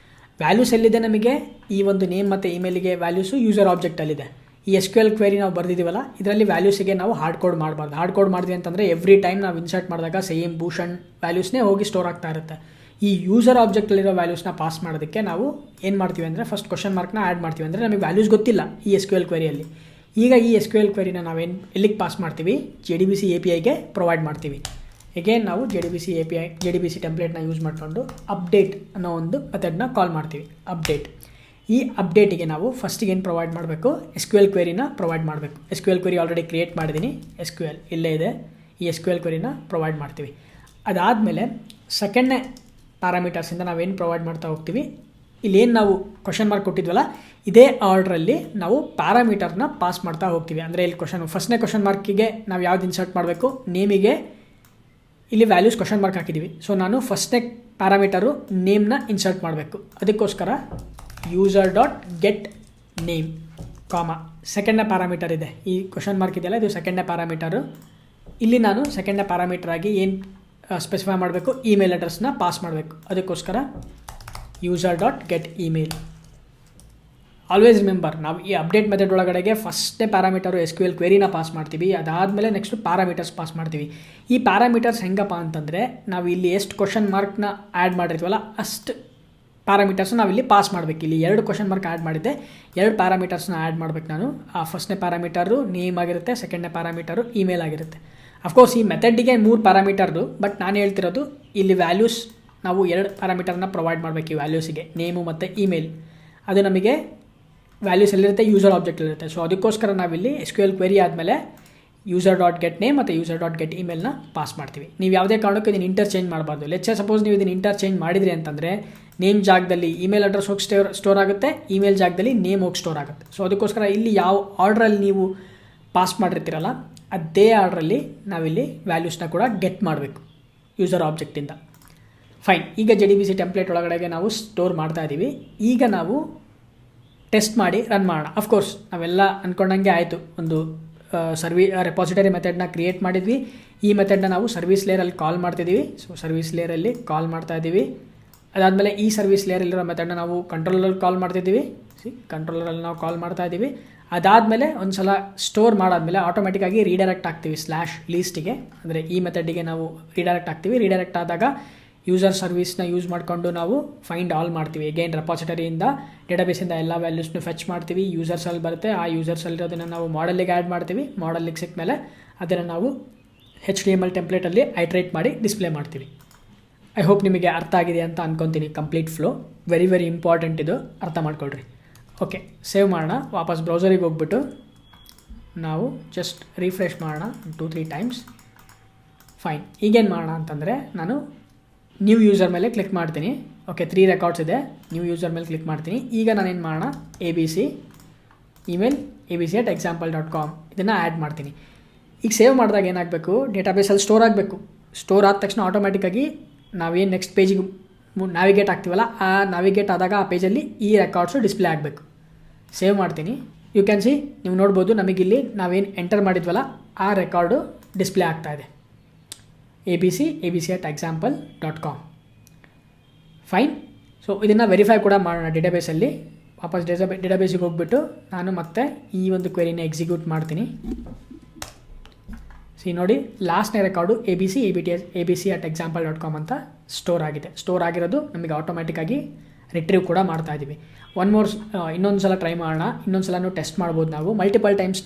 ವ್ಯಾಲ್ಯೂಸ್ ಎಲ್ಲಿದೆ, ನಮಗೆ ಈ ಒಂದು ನೇಮ್ ಮತ್ತು ಇಮೇಲಿಗೆ ವ್ಯಾಲ್ಯೂಸು ಯೂಸರ್ ಆಬ್ಜೆಕ್ಟಲ್ಲಿದೆ. ಈ SQL ಕ್ವೇರಿ ನಾವು ಬರೆದಿದ್ದೀವಲ್ಲ, ಇದರಲ್ಲಿ ವ್ಯಾಲ್ಯೂಸಿಗೆ ನಾವು ಹಾರ್ಡ್ ಕೋಡ್ ಮಾಡಬಾರ್ದು. ಹಾರ್ಡ್ ಕೋಡ್ ಮಾಡಿದ್ವಿ ಅಂತಂದರೆ ಎವ್ರಿ ಟೈಮ್ ನಾವು ಇನ್ಸರ್ಟ್ ಮಾಡಿದಾಗ ಸೇಮ್ ಭೂಷಣ್ ವ್ಯಾಲ್ಯೂಸ್ನೇ ಹೋಗಿ ಸ್ಟೋರ್ ಆಗ್ತಾ ಇರುತ್ತೆ. ಈ ಯೂಸರ್ ಆಬ್ಜೆಕ್ಟಲ್ಲಿರೋ ವ್ಯಾಲ್ಯೂಸ್ನ ಪಾಸ್ ಮಾಡೋದಕ್ಕೆ ನಾವು ಏನು ಮಾಡ್ತೀವಿ ಅಂದರೆ ಫಸ್ಟ್ ಕ್ವಶನ್ ಮಾರ್ಕ್ನ ಆ್ಯಡ್ ಮಾಡ್ತೀವಿ. ಅಂದರೆ ನಮಗೆ ವ್ಯಾಲ್ಯೂಸ್ ಗೊತ್ತಿಲ್ಲ ಈ SQL ಕ್ವೇರಿಯಲ್ಲಿ. ಈಗ ಈ SQL ಕ್ವೇರಿನ ನಾವೇನು ಎಲ್ಲಿಗೆ ಪಾಸ್ ಮಾಡ್ತೀವಿ, JDBC APIಗೆ ಪ್ರೊವೈಡ್ ಮಾಡ್ತೀವಿ. ಎಗೇನ್ ನಾವು JDBC ಟೆಂಪ್ಲೇಟ್ನ ಯೂಸ್ ಮಾಡಿಕೊಂಡು ಅಪ್ಡೇಟ್ ಅನ್ನೋ ಒಂದು ಮೆಥಡ್ನ ಕಾಲ್ ಮಾಡ್ತೀವಿ. ಅಪ್ಡೇಟ್, ಈ ಅಪ್ಡೇಟಿಗೆ ನಾವು ಫಸ್ಟಿಗೆ ಏನು ಪ್ರೊವೈಡ್ ಮಾಡಬೇಕು, SQL ಕ್ವೇರಿನ ಪ್ರೊವೈಡ್ ಮಾಡಬೇಕು. SQL ಕ್ವೇರಿ ಆಲ್ರೆಡಿ ಕ್ರಿಯೇಟ್ ಮಾಡಿದ್ದೀನಿ, SQL ಇಲ್ಲೇ ಇದೆ. ಈ SQL ಕ್ವೇರಿನ ಪ್ರೊವೈಡ್ ಮಾಡ್ತೀವಿ. ಅದಾದಮೇಲೆ ಸೆಕೆಂಡ್ನೇ ಪ್ಯಾರಾಮೀಟರ್ಸಿಂದ ನಾವೇನು ಪ್ರೊವೈಡ್ ಮಾಡ್ತಾ ಹೋಗ್ತೀವಿ, ಇಲ್ಲೇನು ನಾವು ಕ್ವಶನ್ ಮಾರ್ಕ್ ಕೊಟ್ಟಿದ್ವಲ್ಲ ಇದೇ ಆರ್ಡ್ರಲ್ಲಿ ನಾವು ಪ್ಯಾರಾಮೀಟರ್ನ ಪಾಸ್ ಮಾಡ್ತಾ ಹೋಗ್ತೀವಿ. ಅಂದರೆ ಇಲ್ಲಿ ಫಸ್ಟ್ನೇ ಕ್ವಶನ್ ಮಾರ್ಕಿಗೆ ನಾವು ಯಾವ್ದು ಇನ್ಸರ್ಟ್ ಮಾಡಬೇಕು, ನೇಮಿಗೆ ಇಲ್ಲಿ ವ್ಯಾಲ್ಯೂಸ್ ಕ್ವಶನ್ ಮಾರ್ಕ್ ಹಾಕಿದ್ದೀವಿ. ಸೊ ನಾನು ಫಸ್ಟ್ನೇ ಪ್ಯಾರಾಮೀಟರು ನೇಮ್ನ ಇನ್ಸರ್ಟ್ ಮಾಡಬೇಕು. ಅದಕ್ಕೋಸ್ಕರ user.get name, ಸೆಕೆಂಡ್ನೇ ಪ್ಯಾರಾಮೀಟರ್ ಇದೆ, ಈ ಕ್ವಶನ್ ಮಾರ್ಕ್ ಇದೆಯಲ್ಲ ಇದು ಸೆಕೆಂಡ್ನೇ ಪ್ಯಾರಾಮೀಟರು. ಇಲ್ಲಿ ನಾನು ಸೆಕೆಂಡ್ನೇ ಪ್ಯಾರಾಮೀಟರ್ ಆಗಿ ಏನು ಸ್ಪೆಸಿಫೈ ಮಾಡಬೇಕು, ಇಮೇಲ್ ಅಡ್ರೆಸ್ನ ಪಾಸ್ ಮಾಡಬೇಕು. ಅದಕ್ಕೋಸ್ಕರ user.getEmail. ಆಲ್ವೇಸ್ ರಿಮೆಂಬರ್, ನಾವು ಈ ಅಪ್ಡೇಟ್ ಮೆಥಡ್ ಒಳಗಡೆಗೆ ಫಸ್ಟೇ ಪ್ಯಾರಾಮೀಟರು SQL ಕ್ವೆರಿನ ಪಾಸ್ ಮಾಡ್ತೀವಿ. ಅದಾದಮೇಲೆ ನೆಕ್ಸ್ಟು ಪ್ಯಾರಾಮೀಟರ್ಸ್ ಪಾಸ್ ಮಾಡ್ತೀವಿ. ಈ ಪ್ಯಾರಾಮೀಟರ್ಸ್ ಹೆಂಗಪ್ಪ ಅಂತಂದರೆ, ನಾವು ಇಲ್ಲಿ ಎಷ್ಟು ಕ್ವಶನ್ ಮಾರ್ಕ್ನ ಆ್ಯಡ್ ಮಾಡಿರ್ತೀವಲ್ಲ ಅಷ್ಟು ಪ್ಯಾರಾಮೀಟರ್ಸ್ನ ನಾವಿಲ್ಲಿ ಪಾಸ್ ಮಾಡಬೇಕು. ಇಲ್ಲಿ 2 ಕ್ವಶನ್ ಮಾರ್ಕ್ ಆ್ಯಡ್ ಮಾಡಿದ್ದೆ, 2 ಪ್ಯಾರಾಮೀಟರ್ಸ್ನ ಆ್ಯಡ್ ಮಾಡಬೇಕು ನಾನು. ಆ ಫಸ್ಟ್ನೇ ಪ್ಯಾರಾಮೀಟರು ನೇಮ್ ಆಗಿರುತ್ತೆ, ಸೆಕೆಂಡ್ನೇ ಪ್ಯಾರಾಮೀಟರು ಇಮೇಲ್ ಆಗಿರುತ್ತೆ. ಅಫ್ಕೋರ್ಸ್ ಈ ಮೆಥಡ್ಗೆ 3 ಪ್ಯಾರಾಮೀಟರ್ದು, ಬಟ್ ನಾನು ಹೇಳ್ತಿರೋದು ಇಲ್ಲಿ ವ್ಯಾಲ್ಯೂಸ್ ನಾವು 2 ಪ್ಯಾರಾಮೀಟರ್ನ ಪ್ರೊವೈಡ್ ಮಾಡಬೇಕು. ಈ ವ್ಯಾಲ್ಯೂಸಿಗೆ ನೇಮು ಮತ್ತು ಇಮೇಲ್, ಅದು ನಮಗೆ ವ್ಯಾಲ್ಯೂಸ್ ಎಲ್ಲಿರುತ್ತೆ, ಯೂಸರ್ ಆಬ್ಜೆಕ್ಟಲ್ಲಿರುತ್ತೆ. ಸೊ ಅದಕ್ಕೋಸ್ಕರ ನಾವಿಲ್ಲಿ SQL ಕ್ವೆರಿ ಆದಮೇಲೆ user.getName ಮತ್ತು user.getEmailನ ಪಾಸ್ ಮಾಡ್ತೀವಿ. ನೀವು ಯಾವುದೇ ಕಾರಣಕ್ಕೂ ಇದನ್ನು ಇಂಟರ್ಚೇಂಜ್ ಮಾಡಬಾರ್ದು. ಲೆಟ್ಸ್ ಸಪೋಸ್ ನೀವು ಇದನ್ನು ಇಂಟರ್ಚೇಂಜ್ ಮಾಡಿದ್ರಿ ಅಂತಂದರೆ ನೇಮ್ ಜಾಗದಲ್ಲಿ ಇಮೇಲ್ ಅಡ್ರೆಸ್ ಹೋಗಿ ಸ್ಟೋರ್ ಆಗುತ್ತೆ, ಇಮೇಲ್ ಜಾಗದಲ್ಲಿ ನೇಮ್ ಹೋಗಿ ಸ್ಟೋರ್ ಆಗುತ್ತೆ. ಸೊ ಅದಕ್ಕೋಸ್ಕರ ಇಲ್ಲಿ ಯಾವ ಆರ್ಡ್ರಲ್ಲಿ ನೀವು ಪಾಸ್ ಮಾಡಿರ್ತೀರಲ್ಲ ಅದೇ ಆರ್ಡ್ರಲ್ಲಿ ನಾವಿಲ್ಲಿ ವ್ಯಾಲ್ಯೂಸ್ನ ಕೂಡ ಗೆಟ್ ಮಾಡಬೇಕು ಯೂಸರ್ ಆಬ್ಜೆಕ್ಟಿಂದ. ಫೈನ್, ಈಗ JDBC ಟೆಂಪ್ಲೇಟ್ ಒಳಗಡೆಗೆ ನಾವು ಸ್ಟೋರ್ ಮಾಡ್ತಾ ಇದ್ದೀವಿ. ಈಗ ನಾವು ಟೆಸ್ಟ್ ಮಾಡಿ ರನ್ ಮಾಡೋಣ. ಅಫ್ಕೋರ್ಸ್ ನಾವೆಲ್ಲ ಅಂದ್ಕೊಂಡಂಗೆ ಆಯಿತು, ಒಂದು ರೆಪಾಸಿಟರಿ ಮೆಥಡ್ನ ಕ್ರಿಯೇಟ್ ಮಾಡಿದ್ವಿ. ಈ ಮೆಥಡ್ನ ನಾವು ಸರ್ವಿಸ್ ಲೇಯರಲ್ಲಿ ಕಾಲ್ ಮಾಡ್ತಿದ್ದೀವಿ. ಸೊ ಸರ್ವಿಸ್ ಲೇಯರಲ್ಲಿ ಕಾಲ್ ಮಾಡ್ತಾ ಇದ್ದೀವಿ. ಅದಾದಮೇಲೆ ಈ ಸರ್ವಿಸ್ ಲೇಯರಲ್ಲಿರೋ ಮೆಥಡ್ನ ನಾವು ಕಂಟ್ರೋಲರಲ್ಲಿ ಕಾಲ್ ಮಾಡ್ತಿದ್ದೀವಿ. ಕಂಟ್ರೋಲರಲ್ಲಿ ನಾವು ಕಾಲ್ ಮಾಡ್ತಾ ಇದ್ದೀವಿ. ಅದಾದಮೇಲೆ ಒಂದು ಸಲ ಸ್ಟೋರ್ ಮಾಡಾದಮೇಲೆ ಆಟೋಮೆಟಿಕ್ಕಾಗಿ ರೀಡೈರೆಕ್ಟ್ ಆಗ್ತೀವಿ /ಲೀಸ್ಟಿಗೆ, ಅಂದರೆ ಈ ಮೆಥಡಿಗೆ ನಾವು ರೀಡೈರೆಕ್ಟ್ ಆಗ್ತೀವಿ. ರೀಡೈರೆಕ್ಟ್ ಆದಾಗ ಯೂಸರ್ ಸರ್ವಿಸ್ನ ಯೂಸ್ ಮಾಡಿಕೊಂಡು ನಾವು ಫೈಂಡ್ ಆಲ್ ಮಾಡ್ತೀವಿ. ಅಗೇನ್ ರೆಪಾಸಿಟರಿಯಿಂದ ಡೇಟಾಬೇಸಿಂದ ಎಲ್ಲ ವ್ಯಾಲ್ಯೂಸ್ನು ಫೆಚ್ ಮಾಡ್ತೀವಿ. ಯೂಸರ್ಸಲ್ಲಿ ಬರುತ್ತೆ, ಆ ಯೂಸರ್ಸಲ್ಲಿರೋದನ್ನು ನಾವು ಮಾಡಲಿಗೆ ಆ್ಯಡ್ ಮಾಡ್ತೀವಿ. ಮಾಡಲಿಗೆ ಸಿಕ್ಕ ಮೇಲೆ ಅದನ್ನು ನಾವು HTML ಟೆಂಪ್ಲೇಟಲ್ಲಿ ಐಟ್ರೇಟ್ ಮಾಡಿ ಡಿಸ್ಪ್ಲೇ ಮಾಡ್ತೀವಿ. ಐ ಹೋಪ್ ನಿಮಗೆ ಅರ್ಥ ಆಗಿದೆ ಅಂತ ಅನ್ಕೊತೀನಿ. Complete flow very very important, ಇದು ಅರ್ಥ ಮಾಡ್ಕೊಳ್ರಿ. ಓಕೆ, ಸೇವ್ ಮಾಡೋಣ. ವಾಪಸ್ ಬ್ರೌಸರಿಗೆ ಹೋಗ್ಬಿಟ್ಟು ನಾವು ಜಸ್ಟ್ ರಿಫ್ರೆಶ್ ಮಾಡೋಣ 2-3 ಟೈಮ್ಸ್. ಫೈನ್, ಈಗೇನು ಮಾಡೋಣ ಅಂತಂದರೆ ನಾನು ನ್ಯೂ ಯೂಸರ್ ಮೇಲೆ ಕ್ಲಿಕ್ ಮಾಡ್ತೀನಿ. ಓಕೆ, 3 ರೆಕಾರ್ಡ್ಸ್ ಇದೆ. ನ್ಯೂ ಯೂಸರ್ ಮೇಲೆ ಕ್ಲಿಕ್ ಮಾಡ್ತೀನಿ. ಈಗ ನಾನೇನು ಮಾಡೋಣ, ABC ಇಮೇಲ್ abc@example.com ಇದನ್ನು ಆ್ಯಡ್ ಮಾಡ್ತೀನಿ. ಈಗ ಸೇವ್ ಮಾಡಿದಾಗ ಏನಾಗಬೇಕು, ಡೇಟಾಬೇಸಲ್ಲಿ ಸ್ಟೋರ್ ಆಗಬೇಕು. ಸ್ಟೋರ್ ಆದ ತಕ್ಷಣ ಆಟೋಮೆಟಿಕ್ಕಾಗಿ ನಾವೇನು ನೆಕ್ಸ್ಟ್ ಪೇಜಿಗೆ ನ್ಯಾವಿಗೇಟ್ ಆಗ್ತೀವಲ್ಲ, ಆ ನ್ಯಾವಿಗೇಟ್ ಆದಾಗ ಆ ಪೇಜಲ್ಲಿ ಈ ರೆಕಾರ್ಡ್ಸು ಡಿಸ್ಪ್ಲೇ ಆಗಬೇಕು. ಸೇವ್ ಮಾಡ್ತೀನಿ. ಯು ಕ್ಯಾನ್ ಸಿ, ನೀವು ನೋಡ್ಬೋದು ನಮಗಿಲ್ಲಿ ನಾವೇನು ಎಂಟರ್ ಮಾಡಿದ್ವಲ್ಲ ಆ ರೆಕಾರ್ಡು ಡಿಸ್ಪ್ಲೇ ಆಗ್ತಾಯಿದೆ. abc@example.com. ಫೈನ್. ಸೊ ಇದನ್ನು ವೆರಿಫೈ ಕೂಡ ಮಾಡೋಣ ಡೇಟಾಬೇಸಲ್ಲಿ. ವಾಪಸ್ ಡೇಟಾಬೇಸಿಗೆ ಹೋಗ್ಬಿಟ್ಟು ನಾನು ಮತ್ತೆ ಈ ಒಂದು ಕ್ವೆರಿನ ಎಕ್ಸಿಕ್ಯೂಟ್ ಮಾಡ್ತೀನಿ. ನೋಡಿ, ಲಾಸ್ಟ್ನೇ ರೆಕಾರ್ಡು abc@example.com ಅಂತ ಸ್ಟೋರ್ ಆಗಿದೆ. ಸ್ಟೋರ್ ಆಗಿರೋದು ನಮಗೆ ಆಟೋಮ್ಯಾಟಿಕ್ಕಾಗಿ ರಿಟ್ರೀವ್ ಕೂಡ ಮಾಡ್ತಾ ಇದ್ದೀವಿ. ಇನ್ನೊಂದು ಸಲ ಟ್ರೈ ಮಾಡೋಣ. ಇನ್ನೊಂದು ಸಲನೂ ಟೆಸ್ಟ್ ಮಾಡ್ಬೋದು ನಾವು. ಮಲ್ಟಿಪಲ್ ಟೈಮ್ಸ್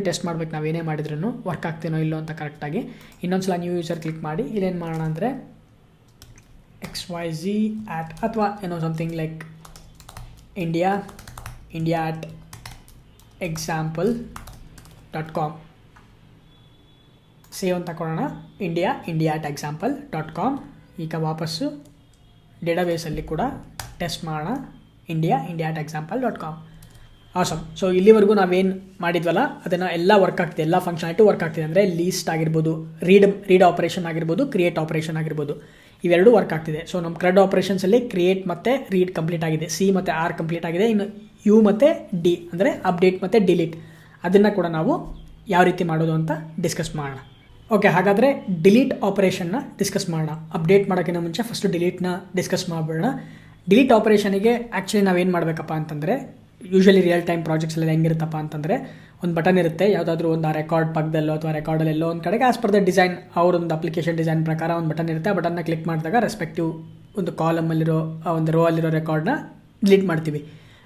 ಟೆಸ್ಟ್ ಮಾಡಬೇಕು, ನಾವು ಏನೇ ಮಾಡಿದ್ರೂ ವರ್ಕ್ ಆಗ್ತೀನೋ ಇಲ್ಲೋ ಅಂತ ಕರೆಕ್ಟಾಗಿ. ಇನ್ನೊಂದು ಸಲ ನ್ಯೂ ಯೂಸರ್ ಕ್ಲಿಕ್ ಮಾಡಿ ಇಲ್ಲೇನು ಮಾಡೋಣ ಅಂದರೆ XYZ@ ಅಥವಾ ಏನೋ ಸಮಥಿಂಗ್ ಲೈಕ್ India@example.com ಸೇವ್ ಅಂತ ಕೊಡೋಣ. India@example.com. ಈಗ ವಾಪಸ್ಸು ಡೇಟಾಬೇಸಲ್ಲಿ ಕೂಡ ಟೆಸ್ಟ್ ಮಾಡೋಣ. India@example.com. ಆಸಮ್. ಸೊ ಇಲ್ಲಿವರೆಗೂ ನಾವೇನು ಮಾಡಿದ್ವಲ್ಲ ಅದನ್ನು ಎಲ್ಲ ವರ್ಕ್ ಆಗ್ತಿದೆ, ಎಲ್ಲ ಫಂಕ್ಷನಾಲಿಟಿ ವರ್ಕ್ ಆಗ್ತಿದೆ. ಅಂದರೆ ಲೀಸ್ಟ್ ಆಗಿರ್ಬೋದು, ರೀಡ್ ಆಪರೇಷನ್ ಆಗಿರ್ಬೋದು, ಕ್ರಿಯೇಟ್ ಆಪರೇಷನ್ ಆಗಿರ್ಬೋದು, ಇವೆರಡೂ ವರ್ಕ್ ಆಗ್ತಿದೆ. ಸೊ ನಮ್ಮ CRUD ಆಪರೇಷನ್ಸಲ್ಲಿ ಕ್ರಿಯೇಟ್ ಮತ್ತು ರೀಡ್ ಕಂಪ್ಲೀಟ್ ಆಗಿದೆ, C ಮತ್ತು R ಕಂಪ್ಲೀಟ್ ಆಗಿದೆ. ಇನ್ನು U ಮತ್ತು D ಅಂದರೆ ಅಪ್ಡೇಟ್ ಮತ್ತು ಡಿಲೀಟ್, ಅದನ್ನು ಕೂಡ ನಾವು ಯಾವ ರೀತಿ ಮಾಡೋದು ಅಂತ ಡಿಸ್ಕಸ್ ಮಾಡೋಣ. ಓಕೆ, ಹಾಗಾದರೆ ಡಿಲೀಟ್ ಆಪರೇಷನ್ನ ಡಿಸ್ಕಸ್ ಮಾಡೋಣ. ಅಪ್ಡೇಟ್ ಮಾಡೋಕ್ಕಿಂತ ಮುಂಚೆ ಫಸ್ಟು ಡಿಲೀಟ್ನ ಡಿಸ್ಕಸ್ ಮಾಡೋಣ. ಡಿಲೀಟ್ ಆಪರೇಷನಿಗೆ ಆ್ಯಕ್ಚುಲಿ ನಾವೇನು ಮಾಡಬೇಕಪ್ಪ ಅಂತಂದರೆ, ಯೂಶ್ವಲಿ ರಿಯಲ್ ಟೈಮ್ ಪ್ರಾಜೆಕ್ಟ್ಸಲ್ಲಿ ಹೆಂಗಿರುತ್ತಪ್ಪ ಅಂತಂದರೆ ಒಂದು ಬಟನ್ ಇರುತ್ತೆ, ಯಾವುದಾದ್ರೂ ಒಂದು ರೆಕಾರ್ಡ್ ಪಕ್ಕದಲ್ಲೋ ಅಥವಾ ರೆಕಾರ್ಡಲ್ಲಿ ಎಲ್ಲೋ ಒಂದು ಕಡೆಗೆ ಆಸ್ ಪರ್ ದ ಡಿಸೈನ್, ಅವರೊಂದು ಅಪ್ಲಿಕೇಶನ್ ಡಿಸೈನ್ ಪ್ರಕಾರ ಒಂದು ಬಟನ್ ಇರುತ್ತೆ. ಆ ಬಟನ್ನ ಕ್ಲಿಕ್ ಮಾಡಿದಾಗ ರೆಸ್ಪೆಕ್ಟಿವ್ ಒಂದು ಕಾಲಮಲ್ಲಿರೋ ಒಂದು ರೋ ಅಲ್ಲಿರೋ ರೆಕಾರ್ಡ್ನ ಡಿಲೀಟ್ ಮಾಡ್ತೀವಿ.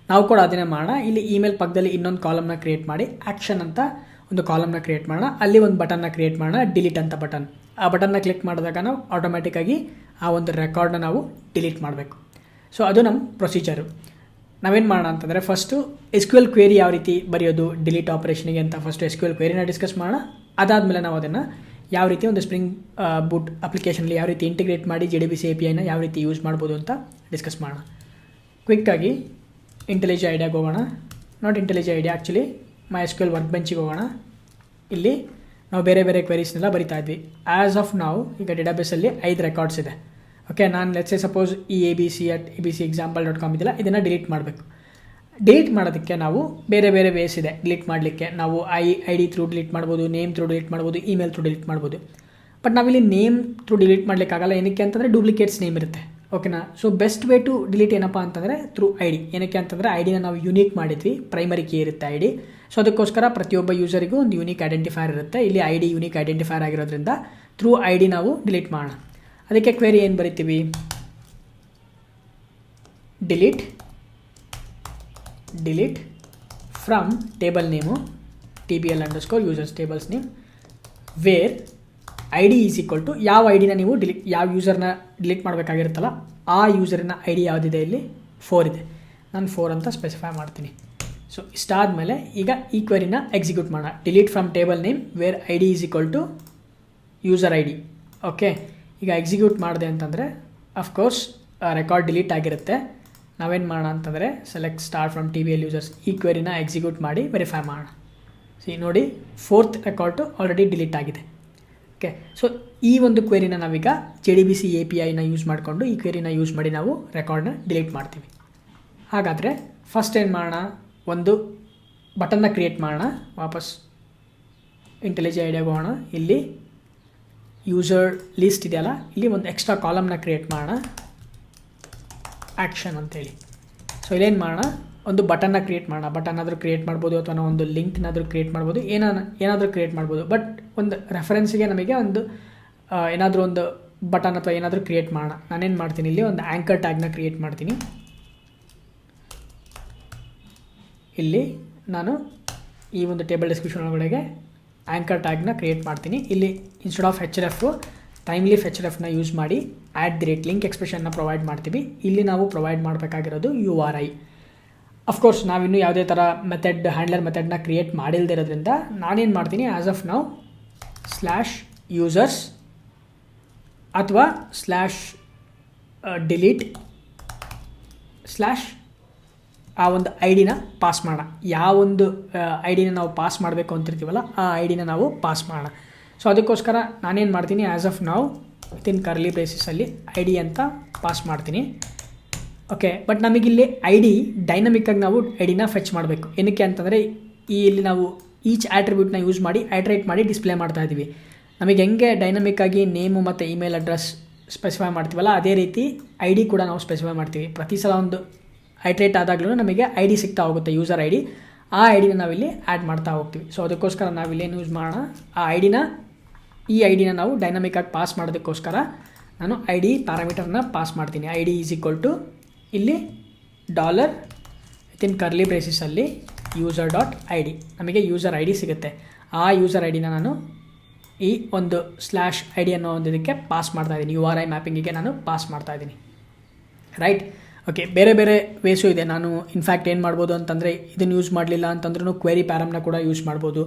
ನಾವು ಕೂಡ ಅದನ್ನೇ ಮಾಡೋಣ. ಇಲ್ಲಿ ಇಮೇಲ್ ಪಕ್ಕದಲ್ಲಿ ಇನ್ನೊಂದು ಕಾಲಮ್ನ ಕ್ರಿಯೇಟ್ ಮಾಡಿ ಆ್ಯಕ್ಷನ್ ಅಂತ ಒಂದು ಕಾಲಮ್ನ ಕ್ರಿಯೇಟ್ ಮಾಡೋಣ. ಅಲ್ಲಿ ಒಂದು ಬಟನ್ನ ಕ್ರಿಯೇಟ್ ಮಾಡೋಣ, ಡಿಲೀಟ್ ಅಂತ ಬಟನ್. ಆ ಬಟನ್ನ ಕ್ಲಿಕ್ ಮಾಡಿದಾಗ ನಾವು ಆಟೋಮ್ಯಾಟಿಕ್ಕಾಗಿ ಆ ಒಂದು ರೆಕಾರ್ಡ್ನ ನಾವು ಡಿಲೀಟ್ ಮಾಡಬೇಕು. ಸೊ ಅದು ನಮ್ಮ ಪ್ರೊಸೀಜರು. ನಾವೇನು ಮಾಡೋಣ ಅಂತಂದರೆ ಫಸ್ಟು SQL ಕ್ವೇರಿ ಯಾವ ರೀತಿ ಬರೆಯೋದು ಡಿಲೀಟ್ ಆಪರೇಷನಿಗೆ ಅಂತ ಫಸ್ಟು SQL ಕ್ವೇರಿನ ಡಿಸ್ಕಸ್ ಮಾಡೋಣ. ಅದಾದಮೇಲೆ ನಾವು ಅದನ್ನು ಯಾವ ರೀತಿ ಒಂದು ಸ್ಪ್ರಿಂಗ್ ಬೂಟ್ ಅಪ್ಲಿಕೇಶನಲ್ಲಿ ಯಾವ ರೀತಿ ಇಂಟಿಗ್ರೇಟ್ ಮಾಡಿ JDBC APIನ ಯಾವ ರೀತಿ ಯೂಸ್ ಮಾಡ್ಬೋದು ಅಂತ ಡಿಸ್ಕಸ್ ಮಾಡೋಣ. ಕ್ವಿಕ್ಕಾಗಿ ಇಂಟೆಲಿಜಿ ಐಡಿಯಾಗೆ ಹೋಗೋಣ. Not IntelliJ IDEA, actually MySQL ವರ್ಕ್ ಬೆಂಚಿಗೆ ಹೋಗೋಣ. ಇಲ್ಲಿ ನಾವು ಬೇರೆ ಬೇರೆ ಕ್ವೆರೀಸ್ನೆಲ್ಲ ಬರಿತಾ ಇದ್ವಿ. ಆ್ಯಸ್ ಆಫ್ ನಾವು ಈಗ ಡೇಟಾಬೇಸಲ್ಲಿ 5 ರೆಕಾರ್ಡ್ಸ್ ಇದೆ. ಓಕೆ, ನಾನು ಲೆಟ್ಸ್ ಸೇ ಸಪೋಸ್ ಈ abc@example.com ಇದೆಲ್ಲ, ಇದನ್ನು ಡಿಲೀಟ್ ಮಾಡಬೇಕು. ಡಿಲೀಟ್ ಮಾಡೋದಕ್ಕೆ ನಾವು ಬೇರೆ ಬೇರೆ ವೇಸ್ ಇದೆ ಡಿಲೀಟ್ ಮಾಡಲಿಕ್ಕೆ. ನಾವು ID ಥ್ರೂ ಡಿಲೀಟ್ ಮಾಡ್ಬೋದು, ನೇಮ್ ಥ್ರೂ ಡಿಲೀಟ್ ಮಾಡ್ಬೋದು, ಇಮೇಲ್ ಥ್ರೂ ಡಿಲೀಟ್ ಮಾಡ್ಬೋದು. ಬಟ್ ನಾವಿಲ್ಲಿ ನೇಮ್ ಥ್ರೂ ಡಿಲೀಟ್ ಮಾಡಲಿಕ್ಕಾಗಲ್ಲ. ಏನಕ್ಕೆ ಅಂತಂದರೆ ಡೂಪ್ಲಿಕೇಟ್ಸ್ ನೇಮ್ ಇರುತ್ತೆ. ಓಕೆನಾ. So best way to delete ಏನಪ್ಪ ಅಂತಂದರೆ ಥ್ರೂ ಐ ಡಿ. ಏನಕ್ಕೆ ಅಂತಂದರೆ ಐ ಡಿನ ನಾವು ಯೂನಿಕ್ ಮಾಡಿದ್ವಿ, ಪ್ರೈಮರಿ ಕೀ ಇರುತ್ತೆ ಐ ಡಿ. ಸೊ ಅದಕ್ಕೋಸ್ಕರ ಪ್ರತಿಯೊಬ್ಬ ಯೂಸರಿಗೂ ಒಂದು ಯೂನಿಕ್ ಐಡೆಂಟಿಫೈರ್ ಇರುತ್ತೆ. ಇಲ್ಲಿ ಐ ಡಿ ಯೂನಿಕ್ ಐಡೆಂಟಿಫೈರ್ ಆಗಿರೋದ್ರಿಂದ ಥ್ರೂ ಐ ಡಿ ನಾವು ಡಿಲೀಟ್ ಮಾಡೋಣ. ಅದಕ್ಕೆ ಕ್ವೆರಿ ಏನು ಬರಿತೀವಿ, delete from table name TBL_users tables name where I D is equal to ಯಾವ ಐ ಡಿನ ನೀವು ಯಾವ ಯೂಸರ್ನ ಡಿಲೀಟ್ ಮಾಡಬೇಕಾಗಿರುತ್ತಲ್ಲ ಆ ಯೂಸರಿನ ಐ ಡಿ ಯಾವುದಿದೆ, ಇಲ್ಲಿ 4 ಇದೆ. ನಾನು 4 ಅಂತ ಸ್ಪೆಸಿಫೈ ಮಾಡ್ತೀನಿ. ಸೊ ಇಷ್ಟಾದಮೇಲೆ ಈಗ ಈ ಕ್ವೆರಿನ ಎಕ್ಸಿಕ್ಯೂಟ್ ಮಾಡೋಣ. Delete from table name where I D is equal to user I D. Okay, ಈಗ ಎಕ್ಸಿಕ್ಯೂಟ್ ಮಾಡಿದೆ ಅಂತಂದರೆ ಅಫ್ಕೋರ್ಸ್ ರೆಕಾರ್ಡ್ ಡಿಲೀಟ್ ಆಗಿರುತ್ತೆ. ನಾವೇನು ಮಾಡೋಣ ಅಂತಂದರೆ select start from TBL users, ಈ ಕ್ವೆರಿನ ಎಕ್ಸಿಕ್ಯೂಟ್ ಮಾಡಿ ವೆರಿಫೈ ಮಾಡೋಣ. ನೋಡಿ 4th ರೆಕಾರ್ಡು ಆಲ್ರೆಡಿ ಡಿಲೀಟ್ ಆಗಿದೆ. ಓಕೆ, ಸೊ ಈ ಒಂದು ಕ್ವೆರಿನ ನಾವೀಗ JDBC APIನ ಯೂಸ್ ಮಾಡಿಕೊಂಡು ಈ ಕ್ವೆರಿನ ಯೂಸ್ ಮಾಡಿ ನಾವು ರೆಕಾರ್ಡ್ನ ಡಿಲೀಟ್ ಮಾಡ್ತೀವಿ. ಹಾಗಾದರೆ ಫಸ್ಟ್ ಏನು ಮಾಡೋಣ, ಒಂದು ಬಟನ್ನ ಕ್ರಿಯೇಟ್ ಮಾಡೋಣ. ವಾಪಸ್ ಇಂಟೆಲಿಜೆಂಟ್ ಐಡಿಯಾಗೆ ಹೋಗೋಣ. ಇಲ್ಲಿ ಯೂಸರ್ ಲಿಸ್ಟ್ ಇದೆಯಲ್ಲ, ಇಲ್ಲಿ ಒಂದು ಎಕ್ಸ್ಟ್ರಾ ಕಾಲಮ್ನ ಕ್ರಿಯೇಟ್ ಮಾಡೋಣ, ಆ್ಯಕ್ಷನ್ ಅಂತೇಳಿ. ಸೊ ಇಲ್ಲೇನು ಮಾಡೋಣ, ಒಂದು ಬಟನ್ನ ಕ್ರಿಯೇಟ್ ಮಾಡೋಣ. ಬಟನ್ ಆದರೂ ಕ್ರಿಯೇಟ್ ಮಾಡ್ಬೋದು ಅಥವಾ ನಾವು ಒಂದು ಲಿಂಕ್ನಾದರೂ ಕ್ರಿಯೇಟ್ ಮಾಡ್ಬೋದು, ಏನಾದರೂ ಕ್ರಿಯೇಟ್ ಮಾಡ್ಬೋದು. ಬಟ್ ಒಂದು ರೆಫರೆನ್ಸ್ಗೆ ನಮಗೆ ಒಂದು ಏನಾದರೂ ಒಂದು ಬಟನ್ ಅಥವಾ ಏನಾದರೂ ಕ್ರಿಯೇಟ್ ಮಾಡೋಣ. ನಾನೇನು ಮಾಡ್ತೀನಿ, ಇಲ್ಲಿ ಒಂದು ಆ್ಯಂಕರ್ ಟ್ಯಾಗ್ನ ಕ್ರಿಯೇಟ್ ಮಾಡ್ತೀನಿ. ಇಲ್ಲಿ ನಾನು ಈ ಒಂದು ಟೇಬಲ್ ಡಿಸ್ಕ್ರಿಪ್ಷನ್ ಒಳಗಡೆಗೆ ಆ್ಯಂಕರ್ ಟ್ಯಾಗ್ನ ಕ್ರಿಯೇಟ್ ಮಾಡ್ತೀನಿ. ಇಲ್ಲಿ ಇನ್ಸ್ಟೆಡ್ ಆಫ್ href ಟೈಮ್ಲೀಫ್ hrefನ ಯೂಸ್ ಮಾಡಿ @ಲಿಂಕ್ ಎಕ್ಸ್ಪ್ರೆಷನ್ನ ಪ್ರೊವೈಡ್ ಮಾಡ್ತೀವಿ. ಇಲ್ಲಿ ನಾವು ಪ್ರೊವೈಡ್ ಮಾಡಬೇಕಾಗಿರೋದು URI. ಅಫ್ಕೋರ್ಸ್ ನಾವಿನ್ನೂ ಯಾವುದೇ ಥರ ಮೆಥಡ್ ಹ್ಯಾಂಡ್ಲರ್ ಮೆಥಡ್ನ ಕ್ರಿಯೇಟ್ ಮಾಡಿಲ್ದಿರೋದ್ರಿಂದ ನಾನೇನು ಮಾಡ್ತೀನಿ, ಆ್ಯಸ್ ಆಫ್ ನಾವು /users ಅಥವಾ /delete/ ಆ ಒಂದು ಐ ಡಿನ ಪಾಸ್ ಮಾಡೋಣ. ಯಾವೊಂದು ಐ ಡಿನ ನಾವು ಪಾಸ್ ಮಾಡಬೇಕು ಅಂತಿರ್ತೀವಲ್ಲ ಆ ಐ ಡಿನ ನಾವು ಪಾಸ್ ಮಾಡೋಣ. ಸೊ ಅದಕ್ಕೋಸ್ಕರ ನಾನೇನು ಮಾಡ್ತೀನಿ, ಆ್ಯಸ್ ಆಫ್ ನಾವು ವಿತಿನ್ ಕರ್ಲಿ ಬ್ರೇಸಸಲ್ಲಿ ಐ ಡಿ ಅಂತ ಪಾಸ್ ಮಾಡ್ತೀನಿ. ಓಕೆ, ಬಟ್ ನಮಗಿಲ್ಲಿ ಐ ಡಿ ಡೈನಮಿಕ್ಕಾಗಿ ನಾವು ಐ ಡಿನ ಫೆಚ್ ಮಾಡಬೇಕು. ಏನಕ್ಕೆ ಅಂತಂದರೆ ಇಲ್ಲಿ ನಾವು ಈಚ್ ಆಟ್ರಿಬ್ಯೂಟ್ನ ಯೂಸ್ ಮಾಡಿ ಐಟ್ರೇಟ್ ಮಾಡಿ ಡಿಸ್ಪ್ಲೇ ಮಾಡ್ತಾ ಇದ್ದೀವಿ. ನಮಗೆ ಹೆಂಗೆ ಡೈನಮಿಕ್ಕಾಗಿ ನೇಮು ಮತ್ತು ಇಮೇಲ್ ಅಡ್ರೆಸ್ ಸ್ಪೆಸಿಫೈ ಮಾಡ್ತೀವಲ್ಲ ಅದೇ ರೀತಿ ಐ ಡಿ ಕೂಡ ನಾವು ಸ್ಪೆಸಿಫೈ ಮಾಡ್ತೀವಿ. ಪ್ರತಿ ಸಲ ಒಂದು ಐಟ್ರೇಟ್ ಆದಾಗಲೂ ನಮಗೆ ಐ ಡಿ ಸಿಗ್ತಾ ಹೋಗುತ್ತೆ, ಯೂಸರ್ ಐ ಡಿ. ಆ ಐ ಡಿನ ನಾವಿಲ್ಲಿ ಆ್ಯಡ್ ಮಾಡ್ತಾ ಹೋಗ್ತೀವಿ. ಸೊ ಅದಕ್ಕೋಸ್ಕರ ನಾವಿಲ್ಲೇನು ಯೂಸ್ ಮಾಡೋಣ, ಆ ಈ ಐ ಡಿನ ನಾವು ಡೈನಮಿಕ್ಕಾಗಿ ಪಾಸ್ ಮಾಡೋದಕ್ಕೋಸ್ಕರ ನಾನು ಐ ಡಿ ಪ್ಯಾರಾಮೀಟರ್ನ ಪಾಸ್ ಮಾಡ್ತೀನಿ. I D is equal to ಇಲ್ಲಿ $, ವಿತಿನ್ ಕರ್ಲಿ ಬ್ರೇಸಸಲ್ಲಿ user.id. ನಮಗೆ ಯೂಸರ್ ಐ ಡಿ ಸಿಗುತ್ತೆ. ಆ ಯೂಸರ್ ಐ ಡಿನ ನಾನು ಈ ಒಂದು /ID ಅನ್ನೋ ಒಂದು ಇದಕ್ಕೆ ಪಾಸ್ ಮಾಡ್ತಾಯಿದ್ದೀನಿ. URI ಮ್ಯಾಪಿಂಗಿಗೆ ನಾನು ಪಾಸ್ ಮಾಡ್ತಾಯಿದ್ದೀನಿ. ರೈಟ್. ಓಕೆ, ಬೇರೆ ಬೇರೆ ವೇಸು ಇದೆ. ನಾನು ಇನ್ಫ್ಯಾಕ್ಟ್ ಏನು ಮಾಡ್ಬೋದು ಅಂತಂದರೆ ಇದನ್ನು ಯೂಸ್ ಮಾಡಲಿಲ್ಲ ಅಂತಂದ್ರೂ ಕ್ವೆರಿ ಪ್ಯಾರಮ್ನ ಕೂಡ ಯೂಸ್ ಮಾಡ್ಬೋದು.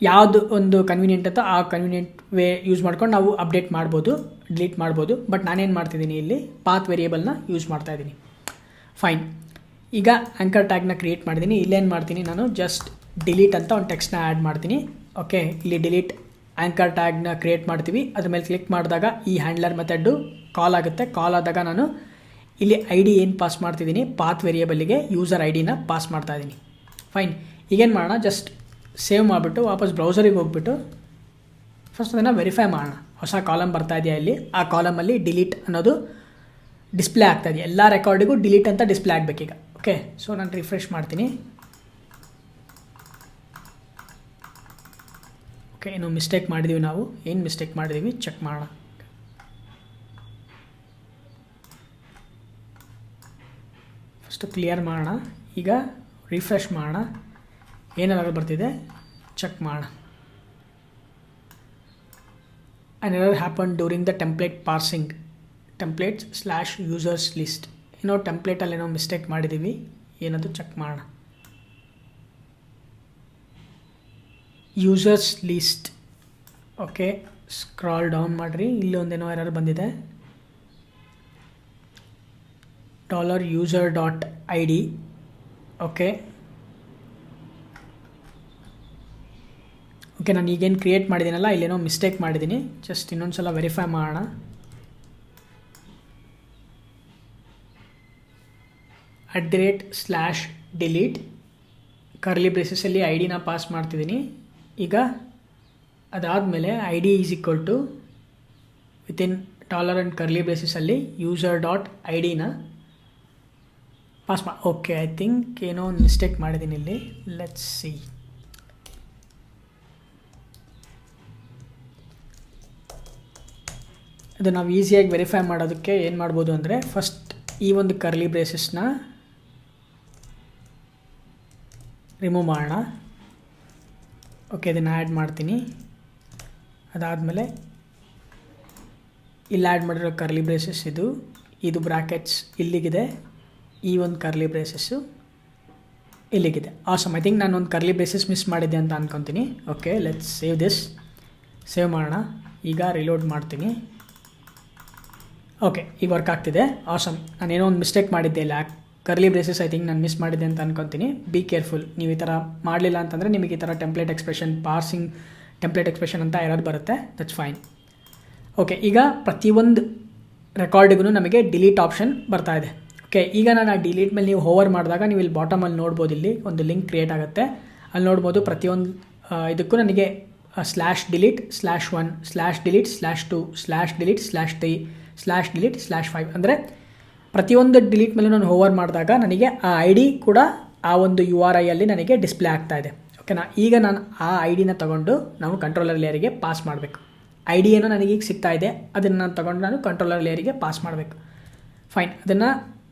ಯಾವುದು ಒಂದು ಕನ್ವೀನಿಯೆಂಟ್ ಅಂತ ಆ ಕನ್ವೀನಿಯೆಂಟ್ ವೇ ಯೂಸ್ ಮಾಡ್ಕೊಂಡು ನಾವು ಅಪ್ಡೇಟ್ ಮಾಡ್ಬೋದು, ಡಿಲೀಟ್ ಮಾಡ್ಬೋದು. ಬಟ್ ನಾನೇನು ಮಾಡ್ತಿದ್ದೀನಿ, ಇಲ್ಲಿ ಪಾತ್ ವೇರಿಯೇಬಲ್ನ ಯೂಸ್ ಮಾಡ್ತಾಯಿದ್ದೀನಿ. ಫೈನ್. ಈಗ ಆ್ಯಂಕರ್ ಟ್ಯಾಗ್ನ ಕ್ರಿಯೇಟ್ ಮಾಡಿದ್ದೀನಿ. ಇಲ್ಲೇನು ಮಾಡ್ತೀನಿ, ನಾನು ಜಸ್ಟ್ ಡಿಲೀಟ್ ಅಂತ ಒಂದು ಟೆಕ್ಸ್ಟ್ನ ಆ್ಯಡ್ ಮಾಡ್ತೀನಿ. ಓಕೆ, ಇಲ್ಲಿ ಡಿಲೀಟ್ ಆ್ಯಂಕರ್ ಟ್ಯಾಗ್ನ ಕ್ರಿಯೇಟ್ ಮಾಡ್ತೀವಿ. ಅದ್ರ ಮೇಲೆ ಕ್ಲಿಕ್ ಮಾಡಿದಾಗ ಈ ಹ್ಯಾಂಡ್ಲರ್ ಮೆಥಡ್ಡು ಕಾಲ್ ಆಗುತ್ತೆ. ಕಾಲ್ ಆದಾಗ ನಾನು ಇಲ್ಲಿ ಐ ಡಿ ಏನು ಪಾಸ್ ಮಾಡ್ತಿದ್ದೀನಿ, ಪಾತ್ ವೇರಿಯೇಬಲ್ಲಿಗೆ ಯೂಸರ್ ಐ ಡಿನ ಪಾಸ್ ಮಾಡ್ತಾಯಿದ್ದೀನಿ. ಫೈನ್. ಈಗೇನು ಮಾಡೋಣ, ಜಸ್ಟ್ ಸೇವ್ ಮಾಡಿಬಿಟ್ಟು ವಾಪಸ್ ಬ್ರೌಸರಿಗೆ ಹೋಗ್ಬಿಟ್ಟು ಫಸ್ಟ್ ಅದನ್ನು ವೆರಿಫೈ ಮಾಡೋಣ. ಹೊಸ ಕಾಲಮ್ ಬರ್ತಾ ಇದೆಯಾ ಇಲ್ಲಿ, ಆ ಕಾಲಮಲ್ಲಿ ಡಿಲೀಟ್ ಅನ್ನೋದು ಡಿಸ್ಪ್ಲೇ ಆಗ್ತಾಯಿದೆ. ಎಲ್ಲ ರೆಕಾರ್ಡಿಗೂ ಡಿಲೀಟ್ ಅಂತ ಡಿಸ್ಪ್ಲೇ ಆಗಬೇಕೀಗ. ಓಕೆ, ಸೊ ನಾನು ರಿಫ್ರೆಶ್ ಮಾಡ್ತೀನಿ. ಓಕೆ, ಏನು ಮಿಸ್ಟೇಕ್ ಮಾಡಿದ್ದೀವಿ, ನಾವು ಏನು ಮಿಸ್ಟೇಕ್ ಮಾಡಿದ್ದೀವಿ ಚೆಕ್ ಮಾಡೋಣ. ಫಸ್ಟು ಕ್ಲಿಯರ್ ಮಾಡೋಣ. ಈಗ ರಿಫ್ರೆಶ್ ಮಾಡೋಣ. ಏನೆಲ್ಲ ಬರ್ತಿದೆ ಚೆಕ್ ಮಾಡೋಣ. An error happened during the template parsing. templates/users list. ಏನೋ ಟೆಂಪ್ಲೇಟಲ್ಲಿ ಏನೋ ಮಿಸ್ಟೇಕ್ ಮಾಡಿದ್ದೀವಿ, ಏನದು ಚೆಕ್ ಮಾಡೋಣ. Users list. Okay, scroll down ಮಾಡಿರಿ. ಇಲ್ಲಿ ಒಂದೇನೋ ಎರರ್ ಬಂದಿದೆ. $user.id. ಓಕೆ, ನಾನು ಈಗೇನು ಕ್ರಿಯೇಟ್ ಮಾಡಿದ್ದೀನಲ್ಲ ಇಲ್ಲೇನೋ ಮಿಸ್ಟೇಕ್ ಮಾಡಿದ್ದೀನಿ. ಜಸ್ಟ್ ಇನ್ನೊಂದು ಸಲ ವೆರಿಫೈ ಮಾಡೋಣ. @/delete ಕರ್ಲಿ ಬ್ರೇಸಸಲ್ಲಿ ಐ ಡಿನ ಪಾಸ್ ಮಾಡ್ತಿದ್ದೀನಿ. ಈಗ ಅದಾದಮೇಲೆ I D is equal to within dollar and curly ಬ್ರೇಸಸಲ್ಲಿ ಯೂಸರ್ ಡಾಟ್ ಐ ಡಿನ ಪಾಸ್ ಓಕೆ, ಐ ಥಿಂಕ್ ಏನೋ ಒಂದು ಮಿಸ್ಟೇಕ್ ಮಾಡಿದ್ದೀನಿ ಇಲ್ಲಿ. Let's see. ಅದು ನಾವು ಈಸಿಯಾಗಿ ವೆರಿಫೈ ಮಾಡೋದಕ್ಕೆ ಏನು ಮಾಡ್ಬೋದು ಅಂದರೆ, ಫಸ್ಟ್ ಈ ಒಂದು ಕರ್ಲಿ ಬ್ರೇಸಸ್ನ ರಿಮೂವ್ ಮಾಡೋಣ. ಓಕೆ, ಇದನ್ನು ಆ್ಯಡ್ ಮಾಡ್ತೀನಿ. ಅದಾದಮೇಲೆ ಇಲ್ಲಿ ಆ್ಯಡ್ ಮಾಡಿರೋ ಕರ್ಲಿ ಬ್ರೇಸಸ್ ಇದು ಬ್ರ್ಯಾಕೆಟ್ಸ್ ಇಲ್ಲಿಗಿದೆ, ಈ ಒಂದು ಕರ್ಲಿ ಬ್ರೇಸಸ್ಸು ಇಲ್ಲಿಗಿದೆ. ಆಸಮ್. ಐ ಥಿಂಕ್ ನಾನು ಒಂದು ಕರ್ಲಿ ಬ್ರೇಸಸ್ ಮಿಸ್ ಮಾಡಿದ್ದೆ ಅಂತ ಅಂದ್ಕೊತೀನಿ. Okay, let's save this. Save ಮಾಡೋಣ. ಈಗ ರಿಲೋಡ್ ಮಾಡ್ತೀನಿ. ಓಕೆ, ಈಗ ವರ್ಕ್ ಆಗ್ತಿದೆ. ಆಸಮ್. ನಾನೇನೋ ಒಂದು ಮಿಸ್ಟೇಕ್ ಮಾಡಿದ್ದೆ ಇಲ್ಲ, ಕರ್ಲಿ ಬ್ರೇಸಸ್ ಐ ಥಿಂಕ್ ನಾನು ಮಿಸ್ ಮಾಡಿದ್ದೆ ಅಂತ ಅಂದ್ಕೊತೀನಿ. Be careful. ನೀವು ಈ ಥರ ಮಾಡಲಿಲ್ಲ ಅಂತಂದರೆ ನಿಮಗೆ ಈ ಥರ template expression, parsing template expression ಅಂತ ಎರರ್ ಬರುತ್ತೆ. That's fine. ಓಕೆ, ಈಗ ಪ್ರತಿಯೊಂದು ರೆಕಾರ್ಡಿಗೂ ನಮಗೆ ಡಿಲೀಟ್ ಆಪ್ಷನ್ ಬರ್ತಾ ಇದೆ. ಓಕೆ, ಈಗ ನಾನು ಆ ಡಿಲೀಟ್ ಮೇಲೆ ನೀವು ಹೋವರ್ ಮಾಡಿದಾಗ ನೀವು ಇಲ್ಲಿ ಬಾಟಮಲ್ಲಿ ನೋಡ್ಬೋದು, ಇಲ್ಲಿ ಒಂದು ಲಿಂಕ್ ಕ್ರಿಯೇಟ್ ಆಗುತ್ತೆ. ಅಲ್ಲಿ ನೋಡ್ಬೋದು ಪ್ರತಿಯೊಂದು ಇದಕ್ಕೂ ನನಗೆ /delete /1 /delete /2 /delete /3 /delete /5 ಅಂದರೆ ಪ್ರತಿಯೊಂದು ಡಿಲೀಟ್ ಮೇಲೂ ನಾನು ಹೋವರ್ ಮಾಡಿದಾಗ ನನಗೆ ಆ ಐ ಡಿ ಕೂಡ ಆ ಒಂದು URI ಅಲ್ಲಿ ನನಗೆ ಡಿಸ್ಪ್ಲೇ ಆಗ್ತಾ ಇದೆ. ಓಕೆನಾ. ಈಗ ನಾನು ಆ ಐ ಡಿನ ತೊಗೊಂಡು ನಾವು ಕಂಟ್ರೋಲರ್ ಲೇಯರಿಗೆ ಪಾಸ್ ಮಾಡಬೇಕು. ಐ ಡಿ ಏನೋ ನನಗೀಗ ಸಿಗ್ತಾ ಇದೆ, ಅದನ್ನು ನಾನು ತೊಗೊಂಡು ನಾನು ಕಂಟ್ರೋಲರ್ ಲೇಯರಿಗೆ ಪಾಸ್ ಮಾಡಬೇಕು. ಫೈನ್. ಅದನ್ನು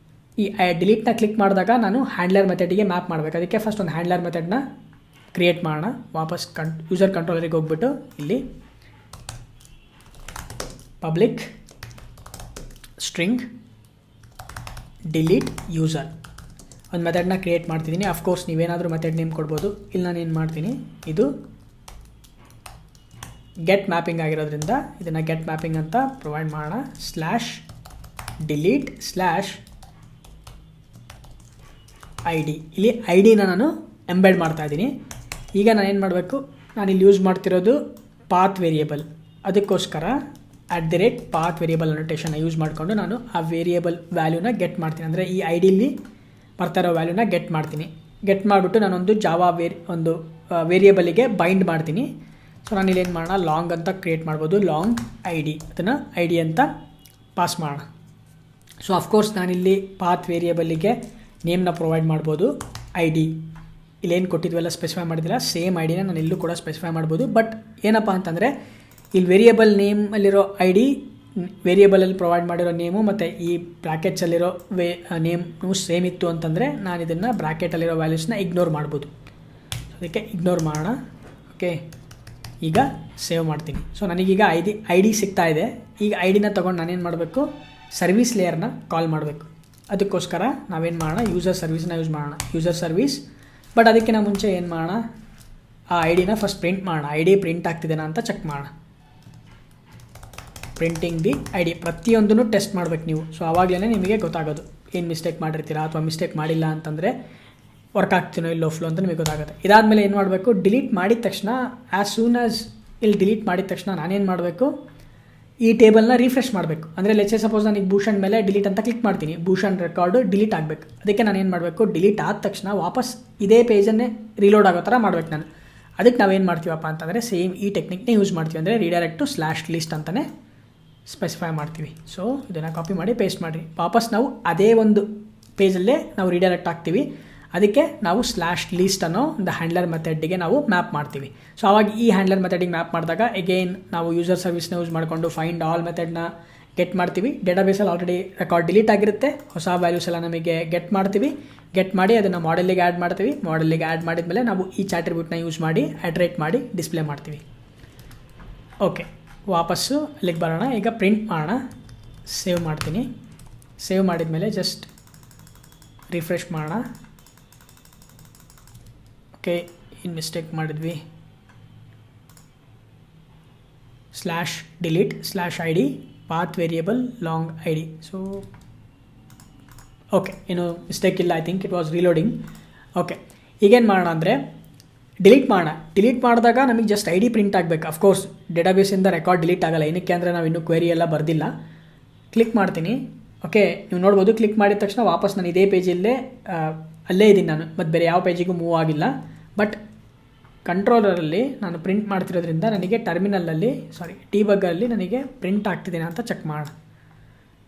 ಈ ಡಿಲೀಟ್ನ ಕ್ಲಿಕ್ ಮಾಡಿದಾಗ ನಾನು ಹ್ಯಾಂಡ್ಲರ್ ಮೆಥಡಿಗೆ ಮ್ಯಾಪ್ ಮಾಡಬೇಕು. ಅದಕ್ಕೆ ಫಸ್ಟ್ ಒಂದು ಹ್ಯಾಂಡ್ಲರ್ ಮೆಥಡ್ನ ಕ್ರಿಯೇಟ್ ಮಾಡೋಣ. ವಾಪಸ್ ಯೂಸರ್ ಕಂಟ್ರೋಲರಿಗೆ ಹೋಗ್ಬಿಟ್ಟು ಇಲ್ಲಿ ಪಬ್ಲಿಕ್ ಸ್ಟ್ರಿಂಗ್ ಡಿಲೀಟ್ ಯೂಸರ್ ಒಂದು ಮೆಥಡ್ನ ಕ್ರಿಯೇಟ್ ಮಾಡ್ತಿದ್ದೀನಿ. ಅಫ್ಕೋರ್ಸ್ ನೀವೇನಾದರೂ ಮೆಥಡ್ ನೇಮ್ ಕೊಡ್ಬೋದು. ಇಲ್ಲಿ ನಾನು ಏನು ಮಾಡ್ತೀನಿ, ಇದು ಗೆಟ್ ಮ್ಯಾಪಿಂಗ್ ಆಗಿರೋದ್ರಿಂದ ಇದನ್ನು ಗೆಟ್ ಮ್ಯಾಪಿಂಗ್ ಅಂತ ಪ್ರೊವೈಡ್ ಮಾಡೋಣ. /delete /ID. ಇಲ್ಲಿ ಐ ಡಿನ ನಾನು ಎಂಬೆಡ್ ಮಾಡ್ತಾಯಿದ್ದೀನಿ. ಈಗ ನಾನೇನು ಮಾಡಬೇಕು, ನಾನಿಲ್ಲಿ ಯೂಸ್ ಮಾಡ್ತಿರೋದು ಪಾತ್ ವೇರಿಯೇಬಲ್. ಅದಕ್ಕೋಸ್ಕರ @path ವೇರಿಯೇಬಲ್ ಅನ್ನೋಟೇಷನ್ನ ಯೂಸ್ ಮಾಡಿಕೊಂಡು ನಾನು ಆ ವೇರಿಯೇಬಲ್ ವ್ಯಾಲ್ಯೂನ ಗೆಟ್ ಮಾಡ್ತೀನಿ. ಅಂದರೆ ಈ ಐ ಡಿಲಿ ಬರ್ತಾ ಇರೋ ವ್ಯಾಲ್ಯೂನ ಗೆಟ್ ಮಾಡ್ತೀನಿ. ಗೆಟ್ ಮಾಡಿಬಿಟ್ಟು ನಾನೊಂದು ಜಾವಾ ಒಂದು ವೇರಿಯೇಬಲಿಗೆ ಬೈಂಡ್ ಮಾಡ್ತೀನಿ. ಸೊ ನಾನು ಇಲ್ಲೇನು ಮಾಡೋಣ, ಲಾಂಗ್ ಅಂತ ಕ್ರಿಯೇಟ್ ಮಾಡ್ಬೋದು. ಲಾಂಗ್ ಐ ಡಿ, ಅದನ್ನು ಐ ಡಿ ಅಂತ ಪಾಸ್ ಮಾಡೋಣ. ಸೊ ಅಫ್ಕೋರ್ಸ್ ನಾನಿಲ್ಲಿ ಪಾತ್ ವೇರಿಯೇಬಲಿಗೆ ನೇಮ್ನ ಪ್ರೊವೈಡ್ ಮಾಡ್ಬೋದು. ಐ ಡಿ ಇಲ್ಲೇನು ಕೊಟ್ಟಿದ್ವೆಲ್ಲ ಸ್ಪೆಸಿಫೈ ಮಾಡಿದಿಲ್ಲ, ಸೇಮ್ ಐ ಡಿನ ನಾನು ಇಲ್ಲೂ ಕೂಡ ಸ್ಪೆಸಿಫೈ ಮಾಡ್ಬೋದು. ಬಟ್ ಏನಪ್ಪ ಅಂತಂದರೆ ಇಲ್ಲಿ ವೇರಿಯೇಬಲ್ ನೇಮಲ್ಲಿರೋ ಐ ಡಿ, ವೇರಿಯೇಬಲಲ್ಲಿ ಪ್ರೊವೈಡ್ ಮಾಡಿರೋ ನೇಮು ಮತ್ತು ಈ ಬ್ರ್ಯಾಕೆಟ್ಸಲ್ಲಿರೋ ನೇಮು ಸೇಮ್ ಇತ್ತು ಅಂತಂದರೆ ನಾನು ಇದನ್ನು ಬ್ರ್ಯಾಕೆಟಲ್ಲಿರೋ ವ್ಯಾಲ್ಯೂಸ್ನ ಇಗ್ನೋರ್ ಮಾಡ್ಬೋದು. ಅದಕ್ಕೆ ಇಗ್ನೋರ್ ಮಾಡೋಣ. ಓಕೆ, ಈಗ ಸೇವ್ ಮಾಡ್ತೀನಿ. ಸೊ ನನಗೀಗ ಐ ಡಿ ಸಿಗ್ತಾ ಇದೆ. ಈಗ ಐ ಡಿನ ತೊಗೊಂಡು ನಾನೇನು ಮಾಡಬೇಕು, ಸರ್ವಿಸ್ ಲೇಯರ್ನ ಕಾಲ್ ಮಾಡಬೇಕು. ಅದಕ್ಕೋಸ್ಕರ ನಾವೇನು ಮಾಡೋಣ, ಯೂಸರ್ ಸರ್ವಿಸ್ನ ಯೂಸ್ ಮಾಡೋಣ. User service. ಬಟ್ ಅದಕ್ಕಿಂತ ಮುಂಚೆ ಏನು ಮಾಡೋಣ, ಆ ಐ ಡಿನ ಫಸ್ಟ್ ಪ್ರಿಂಟ್ ಮಾಡೋಣ. ಐ ಡಿ ಪ್ರಿಂಟ್ ಆಗ್ತಿದೆನಾ ಅಂತ ಚೆಕ್ ಮಾಡೋಣ. ಪ್ರಿಂಟಿಂಗ್ ದಿ ಐ ಡಿ ಪ್ರತಿಯೊಂದನ್ನು ಟೆಸ್ಟ್ ಮಾಡಬೇಕು ನೀವು. ಸೊ ಆವಾಗಲೇ ನಿಮಗೆ ಗೊತ್ತಾಗೋದು ಏನು ಮಿಸ್ಟೇಕ್ ಮಾಡಿರ್ತೀರಾ ಅಥವಾ ಮಿಸ್ಟೇಕ್ ಮಾಡಿಲ್ಲ ಅಂತಂದರೆ ವರ್ಕ್ ಆಗ್ತೀನೋ ಇಲ್ಲೋ ಫ್ಲೋ ಅಂತ ನಿಮಗೆ ಗೊತ್ತಾಗುತ್ತೆ. ಇದಾದಮೇಲೆ ಏನು ಮಾಡಬೇಕು, ಡಿಲೀಟ್ ಮಾಡಿದ ತಕ್ಷಣ ಆ್ಯಸ್ ಸೂನ್ ಆಸ್ ಇಲ್ಲಿ ಡಿಲೀಟ್ ಮಾಡಿದ ತಕ್ಷಣ ನಾನೇನು ಮಾಡಬೇಕು, ಈ ಟೇಬಲ್ನ ರಿಫ್ರೆಶ್ ಮಾಡಬೇಕು. ಅಂದರೆ ಲೆಟ್ಸ್ ಸಪೋಸ್ ನಾನು ಈಗ ಭೂಷಣ್ ಮೇಲೆ ಡಿಲೀಟ್ ಅಂತ ಕ್ಲಿಕ್ ಮಾಡ್ತೀನಿ, ಭೂಷಣ್ ರೆಕಾರ್ಡು ಡಿಲೀಟ್ ಆಗಬೇಕು. ಅದಕ್ಕೆ ನಾನು ಏನು ಮಾಡಬೇಕು, ಡಿಲೀಟ್ ಆದ ತಕ್ಷಣ ವಾಪಸ್ ಇದೇ ಪೇಜನ್ನೇ ರೀಲೋಡ್ ಆಗೋ ಥರ ಮಾಡಬೇಕು ನಾನು. ಅದಕ್ಕೆ ನಾವೇನು ಮಾಡ್ತೀವಪ್ಪ ಅಂತಂದರೆ ಸೇಮ್ ಈ ಟೆಕ್ನಿಕ್ನೇ ಯೂಸ್ ಮಾಡ್ತೀವಿ. ಅಂದರೆ ರೀಡೈರೆಕ್ಟ್ ಟು /list ಅಂತಲೇ ಸ್ಪೆಸಿಫೈ ಮಾಡ್ತೀವಿ. ಸೊ ಇದನ್ನು ಕಾಪಿ ಮಾಡಿ ಪೇಸ್ಟ್ ಮಾಡಿ ವಾಪಸ್ ನಾವು ಅದೇ ಒಂದು ಪೇಜಲ್ಲೇ ನಾವು ರೀಡೈರೆಕ್ಟ್ ಆಗ್ತೀವಿ. ಅದಕ್ಕೆ ನಾವು /list ಅನ್ನೋ ಒಂದು ಹ್ಯಾಂಡ್ಲರ್ ಮೆಥಡಿಗೆ ನಾವು ಮ್ಯಾಪ್ ಮಾಡ್ತೀವಿ. ಸೊ ಆವಾಗ ಈ ಹ್ಯಾಂಡ್ಲರ್ ಮೆಥಡಿಗೆ ಮ್ಯಾಪ್ ಮಾಡಿದಾಗ ಅಗೇನ್ ನಾವು ಯೂಸರ್ ಸರ್ವಿಸ್ನ ಯೂಸ್ ಮಾಡಿಕೊಂಡು ಫೈಂಡ್ ಆಲ್ ಮೆಥಡ್ನ ಗೆಟ್ ಮಾಡ್ತೀವಿ. ಡೇಟಾಬೇಸಲ್ಲಿ ಆಲ್ರೆಡಿ ರೆಕಾರ್ಡ್ ಡಿಲೀಟ್ ಆಗಿರುತ್ತೆ, ಹೊಸ ವ್ಯಾಲ್ಯೂಸ್ ಎಲ್ಲ ನಮಗೆ ಗೆಟ್ ಮಾಡ್ತೀವಿ. ಗೆಟ್ ಮಾಡಿ ಅದನ್ನು ಮಾಡೆಲ್ಲಿಗೆ ಆ್ಯಡ್ ಮಾಡ್ತೀವಿ. ಮಾಡೆಲ್ಲಿಗೆ ಆ್ಯಡ್ ಮಾಡಿದ್ಮೇಲೆ ನಾವು ಈ ಚಾಟ್ರಿಬ್ಯೂಟ್ನ ಯೂಸ್ ಮಾಡಿ ಅಟ್ರೇಟ್ ಮಾಡಿ ಡಿಸ್ಪ್ಲೇ ಮಾಡ್ತೀವಿ. ಓಕೆ, ವಾಪಸ್ಸು ಅಲ್ಲಿಗೆ ಬರೋಣ. ಈಗ ಪ್ರಿಂಟ್ ಮಾಡೋಣ. ಸೇವ್ ಮಾಡ್ತೀನಿ. ಸೇವ್ ಮಾಡಿದ್ಮೇಲೆ ಜಸ್ಟ್ ರಿಫ್ರೆಶ್ ಮಾಡೋಣ. ಓಕೆ, ಏನು ಮಿಸ್ಟೇಕ್ ಮಾಡಿದ್ವಿ, /delete /ID path variable long I D. So okay, ಏನು ಮಿಸ್ಟೇಕ್ ಇಲ್ಲ. I think it was reloading. Okay, ಈಗೇನು ಮಾಡೋಣ ಅಂದರೆ ಡಿಲೀಟ್ ಮಾಡೋಣ. ಡಿಲೀಟ್ ಮಾಡಿದಾಗ ನಮಗೆ ಜಸ್ಟ್ ಐ ಡಿ ಪ್ರಿಂಟ್ ಆಗಬೇಕು. ಅಫ್ಕೋರ್ಸ್ ಡೇಟಾಬೇಸಿಂದ ರೆಕಾರ್ಡ್ ಡಿಲೀಟ್ ಆಗಲ್ಲ. ಏನಕ್ಕೆ ಅಂದರೆ ನಾವು ಇನ್ನೂ ಕ್ವೆರಿ ಎಲ್ಲ ಬರೆದಿಲ್ಲ. ಕ್ಲಿಕ್ ಮಾಡ್ತೀನಿ. ಓಕೆ, ನೀವು ನೋಡ್ಬೋದು ಕ್ಲಿಕ್ ಮಾಡಿದ ತಕ್ಷಣ ವಾಪಸ್ ನಾನು ಇದೇ ಪೇಜಲ್ಲೇ ಅಲ್ಲೇ ಇದ್ದೀನಿ ನಾನು, ಮತ್ತು ಬೇರೆ ಯಾವ ಪೇಜಿಗೂ ಮೂವ್ ಆಗಿಲ್ಲ. ಬಟ್ ಕಂಟ್ರೋಲರಲ್ಲಿ ನಾನು ಪ್ರಿಂಟ್ ಮಾಡ್ತಿರೋದ್ರಿಂದ ನನಗೆ ಟರ್ಮಿನಲಲ್ಲಿ ಡಿಬಗ್ಗಲ್ಲಿ ನನಗೆ ಪ್ರಿಂಟ್ ಆಗ್ತಿದ್ದೇನೆ ಅಂತ ಚೆಕ್ ಮಾಡೋಣ.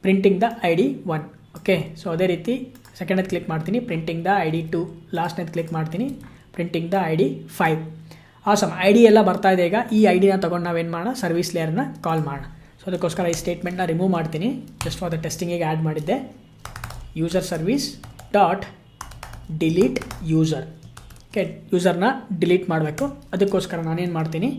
Printing the ID 1. Okay, so ಅದೇ ರೀತಿ ಸೆಕೆಂಡಲ್ಲಿ ಕ್ಲಿಕ್ ಮಾಡ್ತೀನಿ, ಪ್ರಿಂಟಿಂಗ್ ದ ID 2. ಲಾಸ್ಟ್ನೇದು ಕ್ಲಿಕ್ ಮಾಡ್ತೀನಿ, printing the ID 5. Awesome, ID ಎಲ್ಲ ಬರ್ತಾ ಇದೆ. ಈಗ ಈ ಐಡಿನ ತೊಗೊಂಡು ನಾವೇನು ಮಾಡೋಣ, ಸರ್ವಿಸ್ ಲೇಯರ್ನ ಕಾಲ್ ಮಾಡೋಣ. ಸೊ ಅದಕ್ಕೋಸ್ಕರ ಈ ಸ್ಟೇಟ್ಮೆಂಟ್ನ ರಿಮೂವ್ ಮಾಡ್ತೀನಿ. ಜಸ್ಟ್ ಫಾರ್ ದ ಟೆಸ್ಟಿಂಗಿಗೆ ಆ್ಯಡ್ ಮಾಡಿದ್ದೆ. User service dot delete user. Okay, ಯೂಸರ್ನ ಡಿಲೀಟ್ ಮಾಡಬೇಕು. ಅದಕ್ಕೋಸ್ಕರ ನಾನೇನು ಮಾಡ್ತೀನಿ,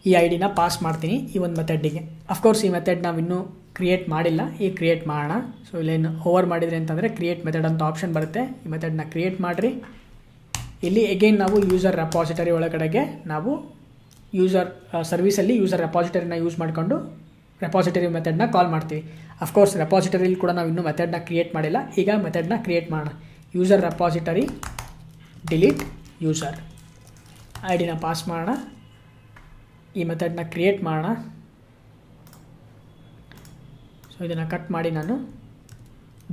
ಈ ಐಡಿನ ಪಾಸ್ ಮಾಡ್ತೀನಿ ಈ ಒಂದು ಮೆಥಡಿಗೆ. ಅಫ್ಕೋರ್ಸ್ ಈ ಮೆಥಡ್ ನಾವು ಇನ್ನೂ ಕ್ರಿಯೇಟ್ ಮಾಡಿಲ್ಲ, ಈಗ ಕ್ರಿಯೇಟ್ ಮಾಡೋಣ. ಸೊ ಇಲ್ಲೇನು ಓವರ್ ಮಾಡಿದ್ರಿ ಅಂತಂದರೆ ಕ್ರಿಯೇಟ್ ಮೆಥಡ್ ಅಂತ ಆಪ್ಷನ್ ಬರುತ್ತೆ. ಈ ಮೆಥಡ್ನ ಕ್ರಿಯೇಟ್ ಮಾಡಿರಿ. ಇಲ್ಲಿ ಎಗೇನ್ ನಾವು ಯೂಸರ್ ರೆಪಾಸಿಟರಿ ಒಳಗಡೆಗೆ ನಾವು ಯೂಸರ್ ಸರ್ವಿಸಲ್ಲಿ ಯೂಸರ್ ರೆಪಾಸಿಟರಿನ ಯೂಸ್ ಮಾಡಿಕೊಂಡು ರೆಪಾಸಿಟರಿ ಮೆಥಡ್ನ ಕಾಲ್ ಮಾಡ್ತೀವಿ. ಅಫ್ಕೋರ್ಸ್ ರೆಪಾಸಿಟರಿಲಿ ಕೂಡ ನಾವು ಇನ್ನೂ ಮೆಥಡ್ನ ಕ್ರಿಯೇಟ್ ಮಾಡಿಲ್ಲ. ಈಗ ಮೆಥಡ್ನ ಕ್ರಿಯೇಟ್ ಮಾಡೋಣ. User repository delete user. ಐಡಿನ ಪಾಸ್ ಮಾಡೋಣ. ಈ ಮೆಥಡ್ನ ಕ್ರಿಯೇಟ್ ಮಾಡೋಣ. ಸೊ ಇದನ್ನು ಕಟ್ ಮಾಡಿ ನಾನು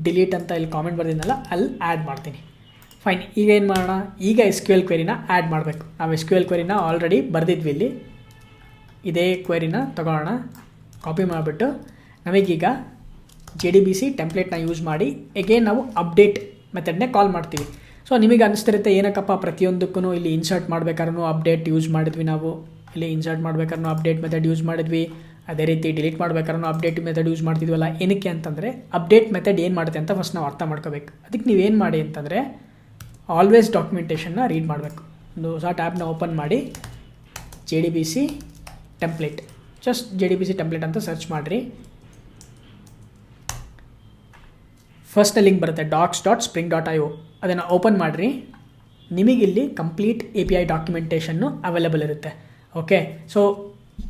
ಡಿಲೀಟ್ ಅಂತ ಇಲ್ಲಿ ಕಾಮೆಂಟ್ ಬರ್ದಿದ್ದಲ್ಲ ಅಲ್ಲಿ ಆ್ಯಡ್ ಮಾಡ್ತೀನಿ. ಫೈನ್, ಈಗ ಏನು ಮಾಡೋಣ, ಈಗ SQL ಕ್ವೆರಿನ ಆ್ಯಡ್ ಮಾಡಬೇಕು. ನಾವು SQL ಕ್ವೆರಿನ ಆಲ್ರೆಡಿ ಬರೆದಿದ್ವಿ. ಇಲ್ಲಿ ಇದೇ ಕ್ವೆರಿನ ತೊಗೊಳ್ಳೋಣ, ಕಾಪಿ ಮಾಡಿಬಿಟ್ಟು ನಮಗೀಗ JDBC ಟೆಂಪ್ಲೇಟ್ನ ಯೂಸ್ ಮಾಡಿ ಎಗೇನ್ ನಾವು ಅಪ್ಡೇಟ್ ಮೆಥಡ್ನೇ ಕಾಲ್ ಮಾಡ್ತೀವಿ. ಸೊ ನಿಮಗೆ ಅನಿಸ್ತಿರುತ್ತೆ ಏನಕ್ಕಪ್ಪ ಪ್ರತಿಯೊಂದಕ್ಕೂ ಇಲ್ಲಿ ಇನ್ಸರ್ಟ್ ಮಾಡಬೇಕಾದ್ರೂ ಅಪ್ಡೇಟ್ ಯೂಸ್ ಮಾಡಿದ್ವಿ, ನಾವು ಇಲ್ಲಿ ಇನ್ಸರ್ಟ್ ಮಾಡ್ಬೇಕಾದ್ರೂ ಅಪ್ಡೇಟ್ ಮೆಥಡ್ ಯೂಸ್ ಮಾಡಿದ್ವಿ, ಅದೇ ರೀತಿ ಡಿಲೀಟ್ ಮಾಡ್ಬೇಕಾದ್ರೂ ಅಪ್ಡೇಟ್ ಮೆಥಡ್ ಯೂಸ್ ಮಾಡ್ತಿದ್ವಲ್ಲ. ಏನಕ್ಕೆ ಅಂತಂದರೆ ಅಪ್ಡೇಟ್ ಮೆಥಡ್ ಏನು ಮಾಡುತ್ತೆ ಅಂತ ಫಸ್ಟ್ ನಾವು ಅರ್ಥ ಮಾಡ್ಕೋಬೇಕು. ಅದಕ್ಕೆ ನೀವೇನು ಮಾಡಿ ಅಂತಂದರೆ ಆಲ್ವೇಸ್ ಡಾಕ್ಯುಮೆಂಟೇಷನ್ನ ರೀಡ್ ಮಾಡಬೇಕು. ಒಂದು ಹೊಸ ಟ್ಯಾಬ್ನ ಓಪನ್ ಮಾಡಿ JDBC template, just JDBC template ಅಂತ ಸರ್ಚ್ ಮಾಡಿರಿ. ಫಸ್ಟ್ ಲಿಂಕ್ ಬರುತ್ತೆ docs.spring.io. ಅದನ್ನು ಓಪನ್ ಮಾಡಿರಿ. ನಿಮಗಿಲ್ಲಿ ಕಂಪ್ಲೀಟ್ API ಡಾಕ್ಯುಮೆಂಟೇಷನ್ನು ಅವೈಲೇಬಲ್ ಇರುತ್ತೆ. ಓಕೆ, ಸೊ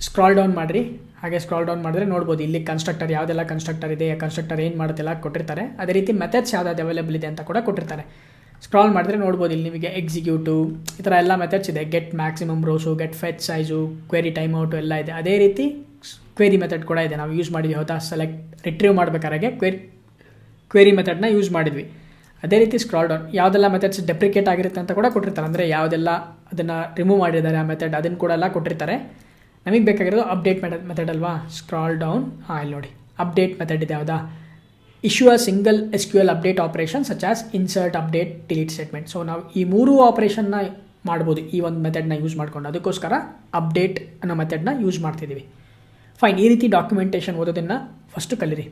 ಸ್ಕ್ರಾಲ್ ಡೌನ್ ಮಾಡಿರಿ. ಹಾಗೆ ಸ್ಕ್ರಾಲ್ ಡೌನ್ ಮಾಡಿದ್ರೆ ನೋಡ್ಬೋದು ಇಲ್ಲಿ ಕನ್ಸ್ಟ್ರಕ್ಟರ್ ಯಾವುದೆಲ್ಲ ಕನ್ಸ್ಟ್ರಕ್ಟರ್ ಇದೆ, ಕನ್ಸ್ಟ್ರಕ್ಟರ್ ಏನು ಮಾಡುತ್ತೆಲ್ಲ ಕೊಟ್ಟಿರ್ತಾರೆ. ಅದೇ ರೀತಿ ಮೆಥಡ್ಸ್ ಯಾವ್ದಾದ್ರು ಅವೈಲೇಬಲ್ ಇದೆ ಅಂತ ಕೂಡ ಕೊಟ್ಟಿರ್ತಾರೆ. ಸ್ಕ್ರಾಲ್ ಮಾಡಿದ್ರೆ ನೋಡ್ಬೋದು ಇಲ್ಲಿ ನಿಮಗೆ ಎಕ್ಸಿಕ್ಯೂಟಿವ್ ಈ ಥರ ಎಲ್ಲ ಮೆಥಡ್ಸ್ ಇದೆ. Get maximum rose, get fetch size, query time out ಎಲ್ಲ ಇದೆ. ಅದೇ ರೀತಿ ಕ್ವೆರಿ ಮೆಥಡ್ ಕೂಡ ಇದೆ. ನಾವು ಯೂಸ್ ಮಾಡಿದ್ವಿ ಹೌದಾ, ಸೆಲೆಕ್ಟ್ ರಿಟ್ರೀವ್ ಮಾಡಬೇಕಾದ್ರೆ ಕ್ವೆರಿ ಮೆಥಡ್ನ ಯೂಸ್ ಮಾಡಿದ್ವಿ. ಅದೇ ರೀತಿ ಸ್ಕ್ರಾಲ್ ಡೌನ್ ಯಾವುದೆಲ್ಲ ಮೆಥಡ್ಸ್ ಡೆಪ್ರಿಕೇಟ್ ಆಗಿರುತ್ತೆ ಅಂತ ಕೂಡ ಕೊಟ್ಟಿರ್ತಾರೆ. ಅಂದರೆ ಯಾವುದೆಲ್ಲ ಅದನ್ನು ರಿಮೂವ್ ಮಾಡಿದ್ದಾರೆ ಆ ಮೆಥಡ್, ಅದನ್ನು ಕೂಡ ಎಲ್ಲ ಕೊಟ್ಟಿರ್ತಾರೆ. ನಮಗೆ ಬೇಕಾಗಿರೋದು ಅಪ್ಡೇಟ್ ಮೆಥಡ್ ಅಲ್ವಾ. ಸ್ಕ್ರಾಲ್ ಡೌನ್, ಇಲ್ಲಿ ನೋಡಿ ಅಪ್ಡೇಟ್ ಮೆಥಡ್ ಇದೆ ಹೌದಾ. Issue a single SQL update operation such as insert, update, delete statement. So ನಾವು ಈ 3 ಆಪರೇಷನ್ನ ಮಾಡ್ಬೋದು ಈ ಒಂದು ಮೆಥಡ್ನ ಯೂಸ್ ಮಾಡ್ಕೊಂಡು. ಅದಕ್ಕೋಸ್ಕರ ಅಪ್ಡೇಟ್ ಅನ್ನೋ ಮೆಥಡ್ನ ಯೂಸ್ ಮಾಡ್ತಿದ್ದೀವಿ. ಫೈನ್, ಈ ರೀತಿ ಡಾಕ್ಯುಮೆಂಟೇಷನ್ ಓದೋದನ್ನು ಫಸ್ಟು ಕಲೀರಿ.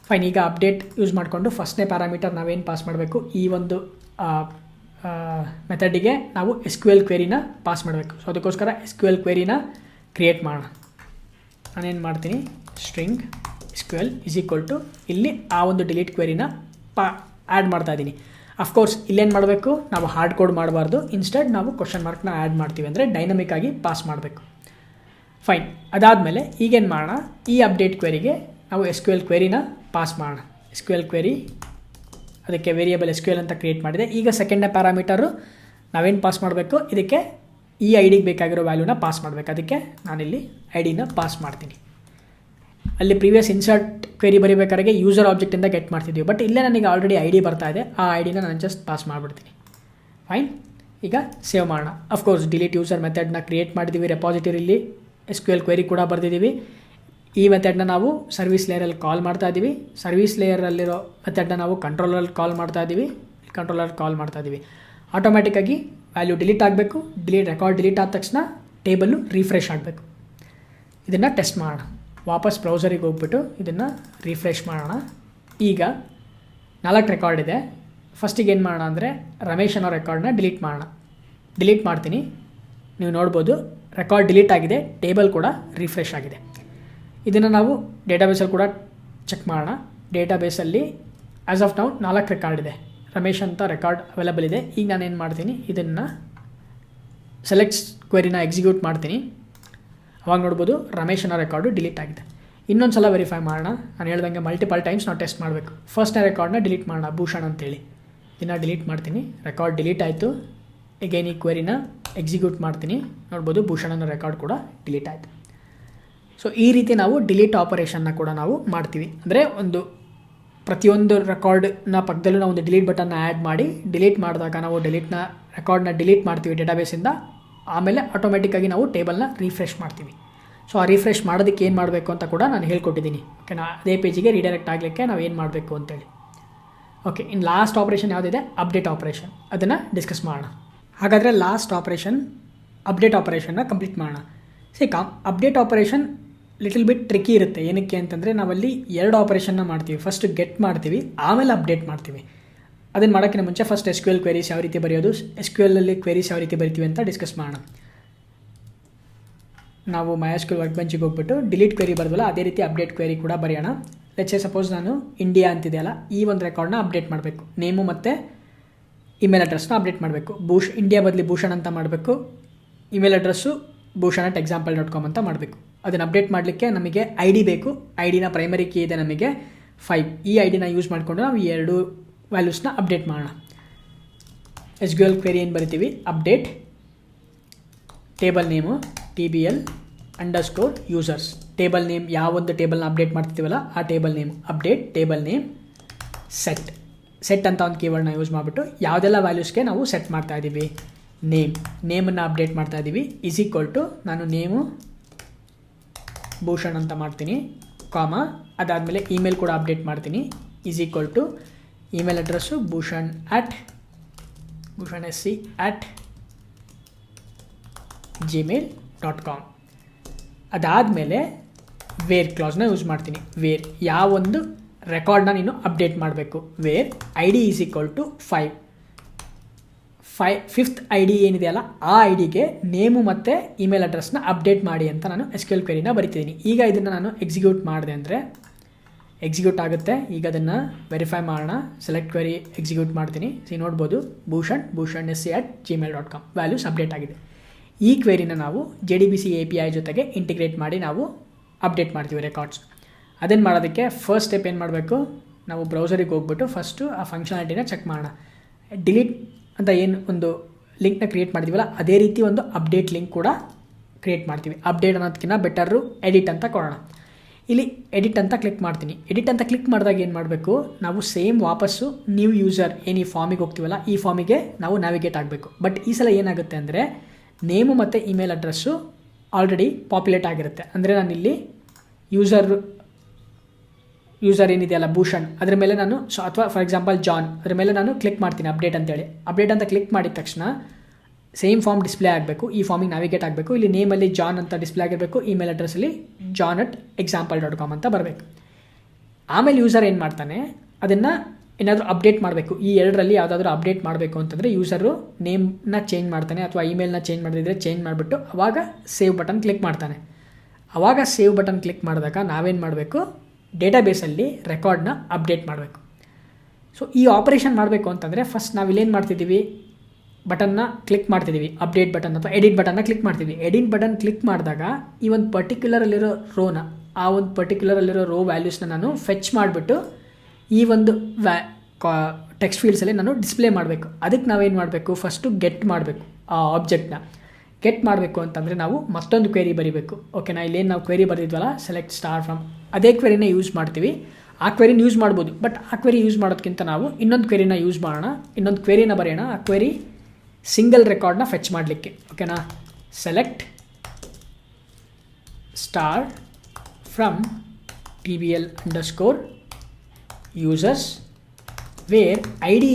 ಫೈನ್, ಈಗ ಅಪ್ಡೇಟ್ ಯೂಸ್ ಮಾಡಿಕೊಂಡು ಫಸ್ಟ್ನೇ ಪ್ಯಾರಾಮೀಟರ್ ನಾವೇನು ಪಾಸ್ ಮಾಡಬೇಕು, ಈ ಒಂದು ಮೆಥಡಿಗೆ ನಾವು SQL ಕ್ವೆರಿನ ಪಾಸ್ ಮಾಡಬೇಕು. ಸೊ ಅದಕ್ಕೋಸ್ಕರ SQL ಕ್ವೆರಿನ ಕ್ರಿಯೇಟ್ ಮಾಡೋಣ. ನಾನೇನು ಮಾಡ್ತೀನಿ, string SQL is equal to ಇಲ್ಲಿ ಆ ಒಂದು ಡಿಲೀಟ್ ಕ್ವೆರಿನ ಆ್ಯಡ್ ಮಾಡ್ತಾ ಇದ್ದೀನಿ. ಅಫ್ಕೋರ್ಸ್ ಇಲ್ಲೇನು ಮಾಡಬೇಕು, ನಾವು ಹಾರ್ಡ್ ಕೋಡ್ ಮಾಡಬಾರ್ದು. ಇನ್ಸ್ಟೆಡ್ ನಾವು ಕ್ವಶನ್ ಮಾರ್ಕ್ನ ಆ್ಯಡ್ ಮಾಡ್ತೀವಿ, ಅಂದರೆ ಡೈನಮಿಕ್ ಆಗಿ ಪಾಸ್ ಮಾಡಬೇಕು. ಫೈನ್, ಅದಾದಮೇಲೆ ಈಗೇನು ಮಾಡೋಣ, ಈ ಅಪ್ಡೇಟ್ ಕ್ವೆರಿಗೆ ನಾವು SQL ಕ್ವೆರಿನ ಪಾಸ್ ಮಾಡೋಣ. SQL ಕ್ವೆರಿ, ಅದಕ್ಕೆ ವೇರಿಯೇಬಲ್ SQL ಅಂತ ಕ್ರಿಯೇಟ್ ಮಾಡಿದೆ. ಈಗ ಸೆಕೆಂಡ್ನೇ ಪ್ಯಾರಾಮೀಟರು ನಾವೇನು ಪಾಸ್ ಮಾಡಬೇಕು, ಇದಕ್ಕೆ ಈ ಐಡಿಗೆ ಬೇಕಾಗಿರೋ ವ್ಯಾಲ್ಯೂನ ಪಾಸ್ ಮಾಡಬೇಕು. ಅದಕ್ಕೆ ನಾನಿಲ್ಲಿ ಐಡಿನ ಪಾಸ್ ಮಾಡ್ತೀನಿ. ಅಲ್ಲಿ ಪ್ರೀವಿಯಸ್ ಇನ್ಸರ್ಟ್ ಕ್ವೆರಿ ಬರೀಬೇಕಾದ್ರೆ ಯೂಸರ್ ಆಬ್ಜೆಕ್ಟಿಂದ ಗೆಟ್ ಮಾಡ್ತಿದ್ದೀವಿ. ಬಟ್ ಇಲ್ಲೇ ನನಗೆ ಆಲ್ರೆಡಿ ID ಬರ್ತಾ ಇದೆ, ಆ ಐಡಿನ ನಾನು ಜಸ್ಟ್ ಪಾಸ್ ಮಾಡಿಬಿಡ್ತೀನಿ. ಫೈನ್, ಈಗ ಸೇವ್ ಮಾಡೋಣ. ಅಫ್ಕೋರ್ಸ್ ಡಿಲೀಟ್ ಯೂಸರ್ ಮೆಥಡ್ನ ಕ್ರಿಯೇಟ್ ಮಾಡಿದ್ದೀವಿ. ರೆಪಾಸಿಟರಿಲಿ SQL ಕ್ವೆರಿ ಕೂಡ ಬರೆದಿದ್ದೀವಿ. ಈ ಮೆಥಡ್ನ ನಾವು ಸರ್ವಿಸ್ ಲೇಯರಲ್ಲಿ ಕಾಲ್ ಮಾಡ್ತಾ ಇದ್ದೀವಿ. ಸರ್ವಿಸ್ ಲೇಯರಲ್ಲಿರೋ ಮೆಥಡ್ನ ನಾವು ಕಂಟ್ರೋಲಲ್ಲಿ ಕಾಲ್ ಮಾಡ್ತಾ ಇದ್ದೀವಿ. ಆಟೋಮ್ಯಾಟಿಕ್ಕಾಗಿ ವ್ಯಾಲ್ಯೂ ಡಿಲೀಟ್ ಆಗಬೇಕು. ರೆಕಾರ್ಡ್ ಡಿಲೀಟ್ ಆದ ತಕ್ಷಣ ಟೇಬಲ್ಲು ರಿಫ್ರೆಶ್ ಆಗಬೇಕು. ಇದನ್ನು ಟೆಸ್ಟ್ ಮಾಡೋಣ. ವಾಪಸ್ ಬ್ರೌಸರಿಗೆ ಹೋಗ್ಬಿಟ್ಟು ಇದನ್ನು ರಿಫ್ರೆಶ್ ಮಾಡೋಣ. ಈಗ 4 ರೆಕಾರ್ಡ್ ಇದೆ. ಫಸ್ಟಿಗೆ ಏನು ಮಾಡೋಣ ಅಂದರೆ ರಮೇಶ್ ಅನ್ನೋ ರೆಕಾರ್ಡ್ನ ಡಿಲೀಟ್ ಮಾಡೋಣ. ಡಿಲೀಟ್ ಮಾಡ್ತೀನಿ. ನೀವು ನೋಡ್ಬೋದು ರೆಕಾರ್ಡ್ ಡಿಲೀಟ್ ಆಗಿದೆ, ಟೇಬಲ್ ಕೂಡ ರಿಫ್ರೆಶ್ ಆಗಿದೆ. ಇದನ್ನು ನಾವು ಡೇಟಾಬೇಸಲ್ಲಿ ಕೂಡ ಚೆಕ್ ಮಾಡೋಣ. ಡೇಟಾಬೇಸಲ್ಲಿ ಆ್ಯಸ್ ಆಫ್ ನೌ 4 ರೆಕಾರ್ಡ್ ಇದೆ. ರಮೇಶ್ ಅಂತ ರೆಕಾರ್ಡ್ ಅವೈಲೇಬಲ್ ಇದೆ. ಈಗ ನಾನೇನು ಮಾಡ್ತೀನಿ, ಇದನ್ನು ಸೆಲೆಕ್ಟ್ ಕ್ವೆರಿನ ಎಕ್ಸಿಕ್ಯೂಟ್ ಮಾಡ್ತೀನಿ. ಅವಾಗ ನೋಡ್ಬೋದು ರಮೇಶ್ ಅನ್ನೋ ರೆಕಾರ್ಡು ಡಿಲೀಟ್ ಆಗಿದೆ. ಇನ್ನೊಂದು ಸಲ ವೆರಿಫೈ ಮಾಡೋಣ. ನಾನು ಹೇಳ್ದಂಗೆ ಮಲ್ಟಿಪಲ್ ಟೈಮ್ಸ್ ನಾವು ಟೆಸ್ಟ್ ಮಾಡಬೇಕು. ಫಸ್ಟ್ನೇ ರೆಕಾರ್ಡ್ನ ಡಿಲೀಟ್ ಮಾಡೋಣ, ಭೂಷಣ್ ಅಂತೇಳಿ. ಇದನ್ನು ಡಿಲೀಟ್ ಮಾಡ್ತೀನಿ. ರೆಕಾರ್ಡ್ ಡಿಲೀಟ್ ಆಯಿತು. ಎಗೇನ್ ಈ ಕ್ವೆರಿನ ಎಕ್ಸಿಕ್ಯೂಟ್ ಮಾಡ್ತೀನಿ. ನೋಡ್ಬೋದು ಭೂಷಣ್ ಅನ್ನೋ ರೆಕಾರ್ಡ್ ಕೂಡ ಡಿಲೀಟ್ ಆಯಿತು. ಸೊ ಈ ರೀತಿ ನಾವು ಡಿಲೀಟ್ ಆಪರೇಷನ್ನ ಕೂಡ ನಾವು ಮಾಡ್ತೀವಿ. ಅಂದರೆ ಒಂದು ಪ್ರತಿಯೊಂದು ರೆಕಾರ್ಡ್ನ ಪಕ್ಕದಲ್ಲೂ ನಾವು ಒಂದು ಡಿಲೀಟ್ ಬಟನ್ನ ಆ್ಯಡ್ ಮಾಡಿ ಡಿಲೀಟ್ ಮಾಡಿದಾಗ ನಾವು ರೆಕಾರ್ಡ್ನ ಡಿಲೀಟ್ ಮಾಡ್ತೀವಿ ಡೇಟಾಬೇಸಿಂದ. ಆಮೇಲೆ ಆಟೋಮೆಟಿಕ್ಕಾಗಿ ನಾವು ಟೇಬಲ್ನ ರಿಫ್ರೆಶ್ ಮಾಡ್ತೀವಿ. ಸೊ ಆ ರಿಫ್ರೆಶ್ ಮಾಡೋದಕ್ಕೆ ಏನು ಮಾಡಬೇಕು ಅಂತ ಕೂಡ ನಾನು ಹೇಳ್ಕೊಟ್ಟಿದ್ದೀನಿ. ಓಕೆನಾ, ಅದೇ ಪೇಜಿಗೆ ರೀಡೈರೆಕ್ಟ್ ಆಗಲಿಕ್ಕೆ ನಾವು ಏನು ಮಾಡಬೇಕು ಅಂತೇಳಿ. ಓಕೆ, ಇನ್ನು ಲಾಸ್ಟ್ ಆಪ್ರೇಷನ್ ಯಾವುದಿದೆ, ಅಪ್ಡೇಟ್ ಆಪ್ರೇಷನ್, ಅದನ್ನು ಡಿಸ್ಕಸ್ ಮಾಡೋಣ. ಹಾಗಾದರೆ ಲಾಸ್ಟ್ ಆಪ್ರೇಷನ್ ಅಪ್ಡೇಟ್ ಆಪ್ರೇಷನ್ನ ಕಂಪ್ಲೀಟ್ ಮಾಡೋಣ. Update operation little bit tricky ಇರುತ್ತೆ. ಏನಕ್ಕೆ ಅಂತಂದರೆ ನಾವಲ್ಲಿ 2 ಆಪ್ರೇಷನ್ನ ಮಾಡ್ತೀವಿ. ಫಸ್ಟ್ ಗೆಟ್ ಮಾಡ್ತೀವಿ, ಆಮೇಲೆ ಅಪ್ಡೇಟ್ ಮಾಡ್ತೀವಿ. ಅದನ್ನು ಮಾಡೋಕ್ಕಿಂತ ಮುಂಚೆ ಫಸ್ಟ್ SQL ಕ್ವೆರೀಸ್ ಯಾವ ರೀತಿ ಬರೆಯೋದು, SQLಲ್ಲಿ ಕ್ವೆರೀಸ್ ಯಾವ ರೀತಿ ಬರಿತೀವಿ ಅಂತ ಡಿಸ್ಕಸ್ ಮಾಡೋಣ. ನಾವು MySQL ವರ್ಕ್ ಬೆಂಚಿಗೆ ಹೋಗ್ಬಿಟ್ಟು ಡಿಲೀಟ್ ಕ್ವೆರಿ ಬರೋದಲ್ಲ, ಅದೇ ರೀತಿ ಅಪ್ಡೇಟ್ ಕ್ವೆರಿ ಕೂಡ ಬರೆಯೋಣ. ಲೆಟ್ಸ್ ಸಪೋಸ್ ನಾನು ಇಂಡಿಯಾ ಅಂತಿದೆಯಲ್ಲ, ಈ ಒಂದು ರೆಕಾರ್ಡ್ನ ಅಪ್ಡೇಟ್ ಮಾಡಬೇಕು. ನೇಮು ಮತ್ತು ಇಮೇಲ್ ಅಡ್ರೆಸ್ನ ಅಪ್ಡೇಟ್ ಮಾಡಬೇಕು. ಇಂಡಿಯಾ ಬದಲಿ ಭೂಷಣ್ ಅಂತ ಮಾಡಬೇಕು. ಇಮೇಲ್ ಅಡ್ರೆಸ್ಸು bhushan@example.com ಅಂತ ಮಾಡಬೇಕು. ಅದನ್ನು ಅಪ್ಡೇಟ್ ಮಾಡಲಿಕ್ಕೆ ನಮಗೆ ID ಬೇಕು. IDನ ಪ್ರೈಮರಿ ಕೀ ಇದೆ ನಮಗೆ 5. ಈ IDನ ಯೂಸ್ ಮಾಡಿಕೊಂಡು ನಾವು ಈ 2 ವ್ಯಾಲ್ಯೂಸ್ನ ಅಪ್ಡೇಟ್ ಮಾಡೋಣ. SQL ಕ್ವೆರಿ ಏನು ಬರಿತೀವಿ, update table name TBL_users. Table name ಯಾವೊಂದು ಟೇಬಲ್ನ ಅಪ್ಡೇಟ್ ಮಾಡ್ತಿದ್ದೀವಲ್ಲ ಆ table name, update table name set ಅಂತ ಒಂದು ಕೀವರ್ಡ್ನ ಯೂಸ್ ಮಾಡಿಬಿಟ್ಟು ಯಾವುದೆಲ್ಲ ವ್ಯಾಲ್ಯೂಸ್ಗೆ ನಾವು ಸೆಟ್ ಮಾಡ್ತಾ ಇದ್ದೀವಿ, ನೇಮನ್ನು ಅಪ್ಡೇಟ್ ಮಾಡ್ತಾ ಇದ್ದೀವಿ. = ನಾನು ನೇಮು ಭೂಷಣ್ ಅಂತ ಮಾಡ್ತೀನಿ, ಅದಾದಮೇಲೆ ಇಮೇಲ್ ಕೂಡ ಅಪ್ಡೇಟ್ ಮಾಡ್ತೀನಿ. = ಇಮೇಲ್ ಅಡ್ರೆಸ್ಸು bhushan@gmail.com. ಅದಾದಮೇಲೆ ವೇರ್ ಕ್ಲಾಸ್ನ ಯೂಸ್ ಮಾಡ್ತೀನಿ. ವೇರ್ ಯಾವೊಂದು ರೆಕಾರ್ಡ್ನ ನೀನು ಅಪ್ಡೇಟ್ ಮಾಡಬೇಕು, ವೇರ್ ID = 5th ID ಏನಿದೆಯಲ್ಲ ಆ IDಗೆ ನೇಮು ಮತ್ತು ಇಮೇಲ್ ಅಡ್ರೆಸ್ನ ಅಪ್ಡೇಟ್ ಮಾಡಿ ಅಂತ ನಾನು SQL ಕ್ವೆರಿನ ಬರಿತಿದ್ದೀನಿ. ಈಗ ಇದನ್ನು ನಾನು ಎಕ್ಸಿಕ್ಯೂಟ್ ಮಾಡಿದೆ ಅಂದರೆ ಎಕ್ಸಿಕ್ಯೂಟ್ ಆಗುತ್ತೆ. ಈಗ ಅದನ್ನು ವೆರಿಫೈ ಮಾಡೋಣ. ಸೆಲೆಕ್ಟ್ ಕ್ವೆರಿ ಎಕ್ಸಿಕ್ಯೂಟ್ ಮಾಡ್ತೀನಿ. ನೋಡ್ಬೋದು bhushan@gmail.com ವ್ಯಾಲ್ಯೂಸ್ ಅಪ್ಡೇಟ್ ಆಗಿದೆ. ಈ ಕ್ವೆರಿನ ನಾವು JDBC API ಜೊತೆಗೆ ಇಂಟಿಗ್ರೇಟ್ ಮಾಡಿ ನಾವು ಅಪ್ಡೇಟ್ ಮಾಡ್ತೀವಿ ರೆಕಾರ್ಡ್ಸ್. ಅದನ್ನು ಮಾಡೋದಕ್ಕೆ ಫಸ್ಟ್ ಸ್ಟೆಪ್ ಏನು ಮಾಡಬೇಕು, ನಾವು ಬ್ರೌಸರಿಗೆ ಹೋಗ್ಬಿಟ್ಟು ಫಸ್ಟು ಆ ಫಂಕ್ಷನಾಲಿಟಿನ ಚೆಕ್ ಮಾಡೋಣ. ಡಿಲೀಟ್ ಅಂತ ಏನು ಒಂದು ಲಿಂಕ್ನ ಕ್ರಿಯೇಟ್ ಮಾಡಿದ್ದೀವಲ್ಲ, ಅದೇ ರೀತಿ ಒಂದು ಅಪ್ಡೇಟ್ ಲಿಂಕ್ ಕೂಡ ಕ್ರಿಯೇಟ್ ಮಾಡ್ತೀವಿ. ಅಪ್ಡೇಟ್ ಅನ್ನೋದಕ್ಕಿಂತ ಬೆಟರು ಎಡಿಟ್ ಅಂತ ಕೊಡೋಣ. ಇಲ್ಲಿ ಎಡಿಟ್ ಅಂತ ಕ್ಲಿಕ್ ಮಾಡ್ತೀನಿ. ಎಡಿಟ್ ಅಂತ ಕ್ಲಿಕ್ ಮಾಡಿದಾಗ ಏನು ಮಾಡಬೇಕು, ನಾವು ಸೇಮ್ ವಾಪಸ್ಸು ನ್ಯೂ ಯೂಸರ್ ಏನು ಈ ಫಾರ್ಮಿಗೆ ಹೋಗ್ತೀವಲ್ಲ ಈ ಫಾರ್ಮಿಗೆ ನಾವು ನ್ಯಾವಿಗೇಟ್ ಆಗಬೇಕು. ಬಟ್ ಈ ಸಲ ಏನಾಗುತ್ತೆ ಅಂದರೆ ನೇಮು ಮತ್ತು ಇಮೇಲ್ ಅಡ್ರೆಸ್ಸು ಆಲ್ರೆಡಿ ಪಾಪ್ಯುಲೇಟ್ ಆಗಿರುತ್ತೆ. ಅಂದರೆ ನಾನಿಲ್ಲಿ ಯೂಸರ್ ಏನಿದೆಯಲ್ಲ ಭೂಷಣ್, ಅದರ ಮೇಲೆ ನಾನು ಅಥವಾ ಫಾರ್ ಎಕ್ಸಾಂಪಲ್ ಜಾನ್, ಅದರ ಮೇಲೆ ನಾನು ಕ್ಲಿಕ್ ಮಾಡ್ತೀನಿ ಅಪ್ಡೇಟ್ ಅಂತೇಳಿ. ಅಪ್ಡೇಟ್ ಅಂತ ಕ್ಲಿಕ್ ಮಾಡಿದ ತಕ್ಷಣ ಸೇಮ್ ಫಾರ್ಮ್ ಡಿಸ್ಪ್ಲೇ ಆಗಬೇಕು, ಈ ಫಾರ್ಮಿಗೆ ನ್ಯಾವಿಗೇಟ್ ಆಗಬೇಕು. ಇಲ್ಲಿ ನೇಮಲ್ಲಿ ಜಾನ್ ಅಂತ ಡಿಸ್ಪ್ಲೇ ಆಗಿರಬೇಕು, ಇಮೇಲ್ ಅಡ್ರೆಸ್ಸಲ್ಲಿ john@example.com ಅಂತ ಬರಬೇಕು. ಆಮೇಲೆ ಯೂಸರ್ ಏನು ಮಾಡ್ತಾನೆ, ಅದನ್ನು ಏನಾದರೂ ಅಪ್ಡೇಟ್ ಮಾಡಬೇಕು. ಈ 2ರಲ್ಲಿ ಯಾವುದಾದ್ರೂ ಅಪ್ಡೇಟ್ ಮಾಡಬೇಕು ಅಂತಂದರೆ ಯೂಸರು ನೇಮ್ನ ಚೇಂಜ್ ಮಾಡ್ತಾನೆ ಅಥವಾ ಇಮೇಲ್ನ ಚೇಂಜ್ ಮಾಡಿದ್ರೆ ಚೇಂಜ್ ಮಾಡಿಬಿಟ್ಟು ಅವಾಗ ಸೇವ್ ಬಟನ್ ಕ್ಲಿಕ್ ಮಾಡ್ತಾನೆ. ಆವಾಗ ಸೇವ್ ಬಟನ್ ಕ್ಲಿಕ್ ಮಾಡಿದಾಗ ನಾವೇನು ಮಾಡಬೇಕು, ಡೇಟಾಬೇಸಲ್ಲಿ ರೆಕಾರ್ಡ್ನ ಅಪ್ಡೇಟ್ ಮಾಡಬೇಕು. ಸೊ ಈ ಆಪರೇಷನ್ ಮಾಡಬೇಕು ಅಂತಂದರೆ ಫಸ್ಟ್ ನಾವಿಲ್ಲೇನು ಮಾಡ್ತಿದ್ದೀವಿ, ಬಟನ್ನ ಕ್ಲಿಕ್ ಮಾಡ್ತಿದ್ದೀವಿ, ಅಪ್ಡೇಟ್ ಬಟನ್ ಅಥವಾ ಎಡಿಟ್ ಬಟನ್ನ ಕ್ಲಿಕ್ ಮಾಡ್ತೀವಿ. ಎಡಿಟ್ ಬಟನ್ ಕ್ಲಿಕ್ ಮಾಡಿದಾಗ ಈ ಒಂದು ಪರ್ಟಿಕ್ಯುಲರಲ್ಲಿರೋ ರೋನ, ಆ ಒಂದು ಪರ್ಟಿಕ್ಯುಲರಲ್ಲಿರೋ ರೋ ವ್ಯಾಲ್ಯೂಸ್ನ ನಾನು ಫೆಚ್ ಮಾಡಿಬಿಟ್ಟು ಈ ಒಂದು ಟೆಕ್ಸ್ಟ್ ಫೀಲ್ಡ್ಸಲ್ಲಿ ನಾನು ಡಿಸ್ಪ್ಲೇ ಮಾಡಬೇಕು. ಅದಕ್ಕೆ ನಾವೇನು ಮಾಡಬೇಕು, ಫಸ್ಟು ಗೆಟ್ ಮಾಡಬೇಕು. ಆ ಆಬ್ಜೆಕ್ಟ್ನ ಗೆಟ್ ಮಾಡಬೇಕು ಅಂತಂದರೆ ನಾವು ಮತ್ತೊಂದು ಕ್ವೆರಿ ಬರೀಬೇಕು. ಓಕೆನಾ, ಇಲ್ಲೇನು ನಾವು ಕ್ವೆರಿ ಬರೆದಿದ್ವಲ್ಲ ಸೆಲೆಕ್ಟ್ ಸ್ಟಾರ್ ಫ್ರಮ್, ಅದೇ ಕ್ವೆರಿನ ಯೂಸ್ ಮಾಡ್ತೀವಿ. ಆ ಕ್ವೆರಿನ ಯೂಸ್ ಮಾಡ್ಬೋದು, ಬಟ್ ಆ ಕ್ವೆರಿ ಯೂಸ್ ಮಾಡೋದಕ್ಕಿಂತ ನಾವು ಇನ್ನೊಂದು ಕ್ವೆರಿನ ಯೂಸ್ ಮಾಡೋಣ, ಇನ್ನೊಂದು ಕ್ವೆರಿನ ಬರೆಯೋಣ. ಆ ಕ್ವೆರಿ ಸಿಂಗಲ್ ರೆಕಾರ್ಡ್ನ ಫೆಚ್ ಮಾಡಲಿಕ್ಕೆ. ಓಕೆನಾ, select star from TBL_users where ID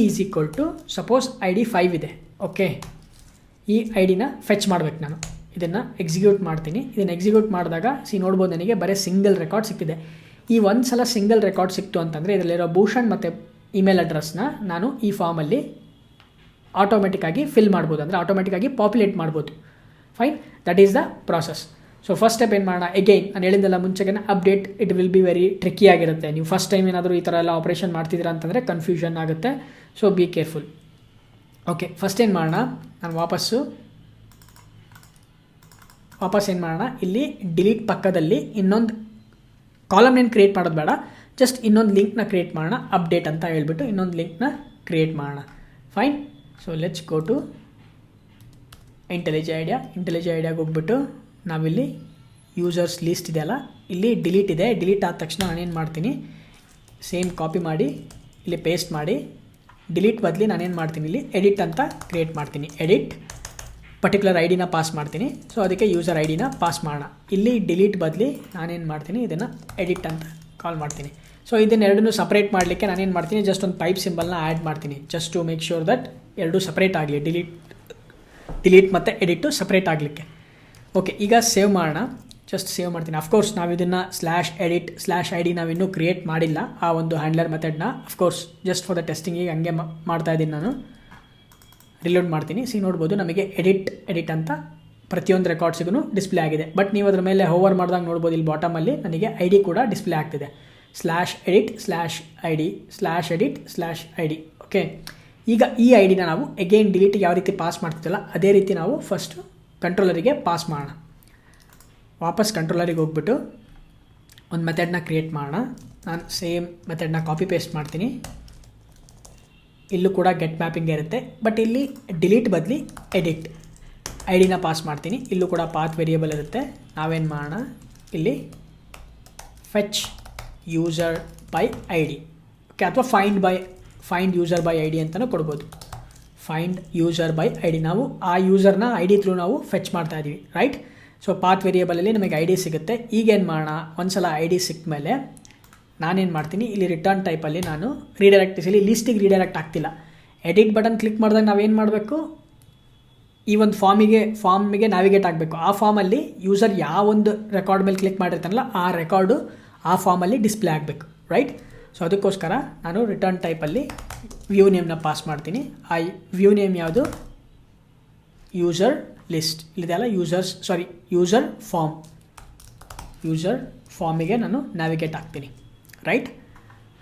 suppose ID 5 ಇದೆ. ಓಕೆ, ಈ IDನ ಫೆಚ್ ಮಾಡಬೇಕು ನಾನು. ಇದನ್ನು ಎಕ್ಸಿಕ್ಯೂಟ್ ಮಾಡ್ತೀನಿ. ಇದನ್ನು ಎಕ್ಸಿಕ್ಯೂಟ್ ಮಾಡಿದಾಗ ನೋಡ್ಬೋದು ನನಗೆ ಬರೀ ಸಿಂಗಲ್ ರೆಕಾರ್ಡ್ ಸಿಕ್ಕಿದೆ. ಈ ಒಂದು ಸಲ ಸಿಂಗಲ್ ರೆಕಾರ್ಡ್ ಸಿಕ್ತು ಅಂತಂದರೆ ಇದರಲ್ಲಿರೋ ಭೂಷಣ್ ಮತ್ತು ಇಮೇಲ್ ಅಡ್ರೆಸ್ನ ನಾನು ಈ ಫಾರ್ಮಲ್ಲಿ ಆಟೋಮೆಟಿಕ್ಕಾಗಿ ಫಿಲ್ ಮಾಡ್ಬೋದು, ಅಂದರೆ ಆಟೋಮೆಟಿಕ್ಕಾಗಿ ಪಾಪ್ಯುಲೇಟ್ ಮಾಡ್ಬೋದು. Fine, that is the process. So first step ಏನು ಮಾಡೋಣ, ಎಗೈನ್ ನಾನು ಹೇಳಿದ್ದೆಲ್ಲ ಮುಂಚೆಗೆ update it will be very tricky ಆಗಿರುತ್ತೆ. ನೀವು ಫಸ್ಟ್ ಟೈಮ್ ಏನಾದರೂ ಈ ಥರ ಎಲ್ಲ ಆಪ್ರೇಷನ್ ಮಾಡ್ತಿದ್ದೀರಾ ಅಂತಂದರೆ ಕನ್ಫ್ಯೂಷನ್ ಆಗುತ್ತೆ. So be careful. Okay, first ಏನು ಮಾಡೋಣ, ನಾನು ವಾಪಸ್ ಏನು ಮಾಡೋಣ, ಇಲ್ಲಿ ಡಿಲೀಟ್ ಪಕ್ಕದಲ್ಲಿ ಇನ್ನೊಂದು ಕಾಲಮ್ ನೇಮ್ ಕ್ರಿಯೇಟ್ ಮಾಡೋದು ಬೇಡ, ಜಸ್ಟ್ ಇನ್ನೊಂದು ಲಿಂಕ್ನ ಕ್ರಿಯೇಟ್ ಮಾಡೋಣ. ಅಪ್ಡೇಟ್ ಅಂತ ಹೇಳ್ಬಿಟ್ಟು ಇನ್ನೊಂದು ಲಿಂಕ್ನ ಕ್ರಿಯೇಟ್ ಮಾಡೋಣ. Fine. So let's go to IntelliJ ಐಡಿಯಾಗೆ ಹೋಗ್ಬಿಟ್ಟು ನಾವಿಲ್ಲಿ ಯೂಸರ್ಸ್ ಲೀಸ್ಟ್ ಇದೆಯಲ್ಲ, ಇಲ್ಲಿ ಡಿಲೀಟ್ ಇದೆ. ಡಿಲೀಟ್ ಆದ ತಕ್ಷಣ ನಾನೇನು ಮಾಡ್ತೀನಿ, ಸೇಮ್ ಕಾಪಿ ಮಾಡಿ ಇಲ್ಲಿ ಪೇಸ್ಟ್ ಮಾಡಿ ಡಿಲೀಟ್ ಬದಲಿ ನಾನೇನು ಮಾಡ್ತೀನಿ, ಇಲ್ಲಿ ಎಡಿಟ್ ಅಂತ ಕ್ರಿಯೇಟ್ ಮಾಡ್ತೀನಿ. ಎಡಿಟ್ ಪರ್ಟಿಕ್ಯುಲರ್ ಐ ಡಿನ ಪಾಸ್ ಮಾಡ್ತೀನಿ. ಸೊ ಅದಕ್ಕೆ ಯೂಸರ್ ಐ ಡಿನ ಪಾಸ್ ಮಾಡೋಣ. ಇಲ್ಲಿ ಡಿಲೀಟ್ ಬದಲಿ ನಾನೇನು ಮಾಡ್ತೀನಿ, ಇದನ್ನು ಎಡಿಟ್ ಅಂತ ಕಾಲ್ ಮಾಡ್ತೀನಿ. ಸೊ ಇದನ್ನೆರಡನ್ನೂ ಸಪ್ರೇಟ್ ಮಾಡಲಿಕ್ಕೆ ನಾನೇನು ಮಾಡ್ತೀನಿ, ಜಸ್ಟ್ ಒಂದು ಪೈಪ್ ಸಿಂಬಲ್ನ ಆ್ಯಡ್ ಮಾಡ್ತೀನಿ, just to make sure that ಎರಡೂ ಸಪ್ರೇಟ್ ಆಗಲಿ, ಡಿಲೀಟ್ ಮತ್ತು ಎಡಿಟು ಸಪ್ರೇಟ್ ಆಗಲಿಕ್ಕೆ. ಓಕೆ, ಈಗ ಸೇವ್ ಮಾಡೋಣ. ಜಸ್ಟ್ ಸೇವ್ ಮಾಡ್ತೀನಿ. ಅಫ್ಕೋರ್ಸ್ ನಾವು ಇದನ್ನು /edit/id ನಾವಿನ್ನೂ ಕ್ರಿಯೇಟ್ ಮಾಡಿಲ್ಲ, ಆ ಒಂದು ಹ್ಯಾಂಡ್ಲರ್ ಮೆಥಡ್ನ. ಅಫ್ಕೋರ್ಸ್ ಜಸ್ಟ್ ಫಾರ್ ದ ಟೆಸ್ಟಿಂಗಿಗೆ ಹಂಗೆ ಮಾಡ್ತಾ ಇದ್ದೀನಿ ನಾನು. ರಿಲೋಡ್ ಮಾಡ್ತೀನಿ. ನೋಡ್ಬೋದು ನಮಗೆ ಎಡಿಟ್ ಅಂತ ಪ್ರತಿಯೊಂದು ರೆಕಾರ್ಡ್ಸಿಗೂ ಡಿಸ್ಪ್ಲೇ ಆಗಿದೆ. ಬಟ್ ನೀವು ಅದ್ರ ಮೇಲೆ ಹೋವರ್ ಮಾಡಿದಾಗ ನೋಡ್ಬೋದು, ಇಲ್ಲಿ ಬಾಟಮಲ್ಲಿ ನನಗೆ ಐ ಡಿ ಕೂಡ ಡಿಸ್ಪ್ಲೇ ಆಗ್ತಿದೆ. /edit/id/edit/id. ಓಕೆ, ಈಗ ಈ ಐ ಡಿನ ನಾವು ಅಗೇನ್ ಡಿಲೀಟಿಗೆ ಯಾವ ರೀತಿ ಪಾಸ್ ಮಾಡ್ತಿದ್ದಲ್ಲ ಅದೇ ರೀತಿ ನಾವು ಫಸ್ಟು ಕಂಟ್ರೋಲರಿಗೆ ಪಾಸ್ ಮಾಡೋಣ. ವಾಪಸ್ ಕಂಟ್ರೋಲರಿಗೆ ಹೋಗ್ಬಿಟ್ಟು ಒಂದು ಮೆಥಡ್ನ ಕ್ರಿಯೇಟ್ ಮಾಡೋಣ. ನಾನು ಸೇಮ್ ಮೆಥಡ್ನ ಕಾಪಿ ಪೇಸ್ಟ್ ಮಾಡ್ತೀನಿ. ಇಲ್ಲೂ ಕೂಡ ಗೆಟ್ ಮ್ಯಾಪಿಂಗ್ ಇರುತ್ತೆ, ಬಟ್ ಇಲ್ಲಿ ಡಿಲೀಟ್ ಬದಲಿ ಎಡಿಟ್ ಐ ಡಿನ ಪಾಸ್ ಮಾಡ್ತೀನಿ. ಇಲ್ಲೂ ಕೂಡ ಪಾತ್ ವೇರಿಯೇಬಲ್ ಇರುತ್ತೆ. ನಾವೇನು ಮಾಡೋಣ, ಇಲ್ಲಿ fetch user by I D, okay, ಅಥವಾ find user by I D ಅಂತಲೂ ಕೊಡ್ಬೋದು. Find user by I D, ನಾವು ಆ ಯೂಸರ್ನ ಐ ಡಿ ಥ್ರೂ ನಾವು ಫೆಚ್ ಮಾಡ್ತಾ ಇದ್ದೀವಿ, ರೈಟ್. ಸೊ ಪಾತ್ ವೇರಿಯೇಬಲಲ್ಲಿ ನಮಗೆ ಐ ಡಿ ಸಿಗುತ್ತೆ. ಈಗೇನು ಮಾಡೋಣ, ಒಂದು ಸಲ ಐ ಡಿ ಸಿಕ್ಕ ಮೇಲೆ ನಾನೇನು ಮಾಡ್ತೀನಿ, ಇಲ್ಲಿ ರಿಟರ್ನ್ ಟೈಪಲ್ಲಿ ನಾನು ಇಲ್ಲಿ ಲಿಸ್ಟಿಗೆ ರೀಡೈರೆಕ್ಟ್ ಆಗ್ತಿಲ್ಲ. ಎಡಿಟ್ ಬಟನ್ ಕ್ಲಿಕ್ ಮಾಡಿದಾಗ ನಾವೇನು ಮಾಡಬೇಕು, ಈ ಒಂದು ಫಾರ್ಮಿಗೆ ನ್ಯಾವಿಗೇಟ್ ಆಗಬೇಕು. ಆ ಫಾರ್ಮಲ್ಲಿ ಯೂಸರ್ ಯಾವೊಂದು ರೆಕಾರ್ಡ್ ಮೇಲೆ ಕ್ಲಿಕ್ ಮಾಡಿರ್ತಾನಲ್ಲ ಆ ರೆಕಾರ್ಡು ಆ ಫಾರ್ಮಲ್ಲಿ ಡಿಸ್ಪ್ಲೇ ಆಗಬೇಕು, ರೈಟ್. ಸೊ ಅದಕ್ಕೋಸ್ಕರ ನಾನು ರಿಟರ್ನ್ ಟೈಪಲ್ಲಿ ವ್ಯೂ ನೇಮ್ನ ಪಾಸ್ ಮಾಡ್ತೀನಿ. ಆ ವ್ಯೂ ನೇಮ್ ಯಾವುದು, ಯೂಸರ್ ಲಿಸ್ಟ್ ಇಲ್ಲಿದೆಯಲ್ಲ, ಯೂಸರ್ ಫಾರ್ಮಿಗೆ ನಾನು ನ್ಯಾವಿಗೇಟ್ ಆಗ್ತೀನಿ, ರೈಟ್.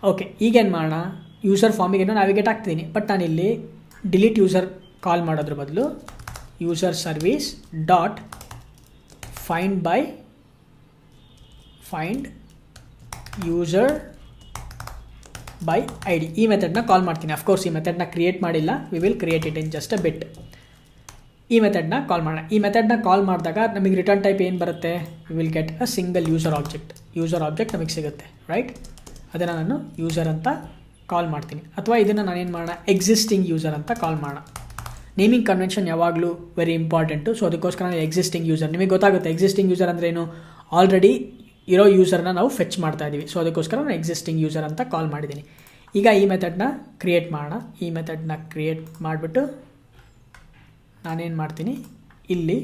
ಓಕೆ, ಈಗೇನು ಮಾಡೋಣ, ಯೂಸರ್ ಫಾರ್ಮಿಗೆ ನ್ಯಾವಿಗೇಟ್ ಆಗ್ತೀನಿ. ಬಟ್ ನಾನಿಲ್ಲಿ ಡಿಲೀಟ್ ಯೂಸರ್ ಕಾಲ್ ಮಾಡೋದ್ರ ಬದಲು user service dot find user by I D ಈ ಮೆಥಡ್ನ ಕಾಲ್ ಮಾಡ್ತೀನಿ. ಅಫ್ಕೋರ್ಸ್ ಈ ಮೆಥಡ್ನ ಕ್ರಿಯೇಟ್ ಮಾಡಿಲ್ಲ, we will create it in just a bit. ಈ ಮೆಥಡ್ನ ಕಾಲ್ ಮಾಡೋಣ. ಈ ಮೆಥಡ್ನ ಕಾಲ್ ಮಾಡಿದಾಗ ನಮಗೆ ರಿಟರ್ನ್ ಟೈಪ್ ಏನು ಬರುತ್ತೆ, we will get a single user object ನಮಗೆ ಸಿಗುತ್ತೆ, ರೈಟ್. ಅದನ್ನು ನಾನು ಯೂಸರ್ ಅಂತ ಕಾಲ್ ಮಾಡ್ತೀನಿ. ಅಥವಾ ಇದನ್ನು ನಾನೇನು ಮಾಡೋಣ, ಎಕ್ಸಿಸ್ಟಿಂಗ್ ಯೂಸರ್ ಅಂತ ಕಾಲ್ ಮಾಡೋಣ. ನೇಮಿಂಗ್ ಕನ್ವೆನ್ಷನ್ ಯಾವಾಗಲೂ ವೆರಿ ಇಂಪಾರ್ಟೆಂಟು. ಸೊ ಅದಕ್ಕೋಸ್ಕರ ನಾನು ಎಕ್ಸಿಸ್ಟಿಂಗ್ ಯೂಸರ್, ನಿಮಗೆ ಗೊತ್ತಾಗುತ್ತೆ ಎಕ್ಸಿಸ್ಟಿಂಗ್ ಯೂಸರ್ ಅಂದ್ರೇನು, ಆಲ್ರೆಡಿ ಇರೋ ಯೂಸರ್ನ ನಾವು ಫೆಚ್ ಮಾಡ್ತಾ ಇದ್ದೀವಿ. ಸೊ ಅದಕ್ಕೋಸ್ಕರ ನಾನು ಎಕ್ಸಿಸ್ಟಿಂಗ್ ಯೂಸರ್ ಅಂತ ಕಾಲ್ ಮಾಡಿದ್ದೀನಿ. ಈಗ ಈ ಮೆಥಡ್ನ ಕ್ರಿಯೇಟ್ ಮಾಡೋಣ. ಈ ಮೆಥಡ್ನ ಕ್ರಿಯೇಟ್ ಮಾಡಿಬಿಟ್ಟು ನಾನೇನು ಮಾಡ್ತೀನಿ, ಇಲ್ಲಿ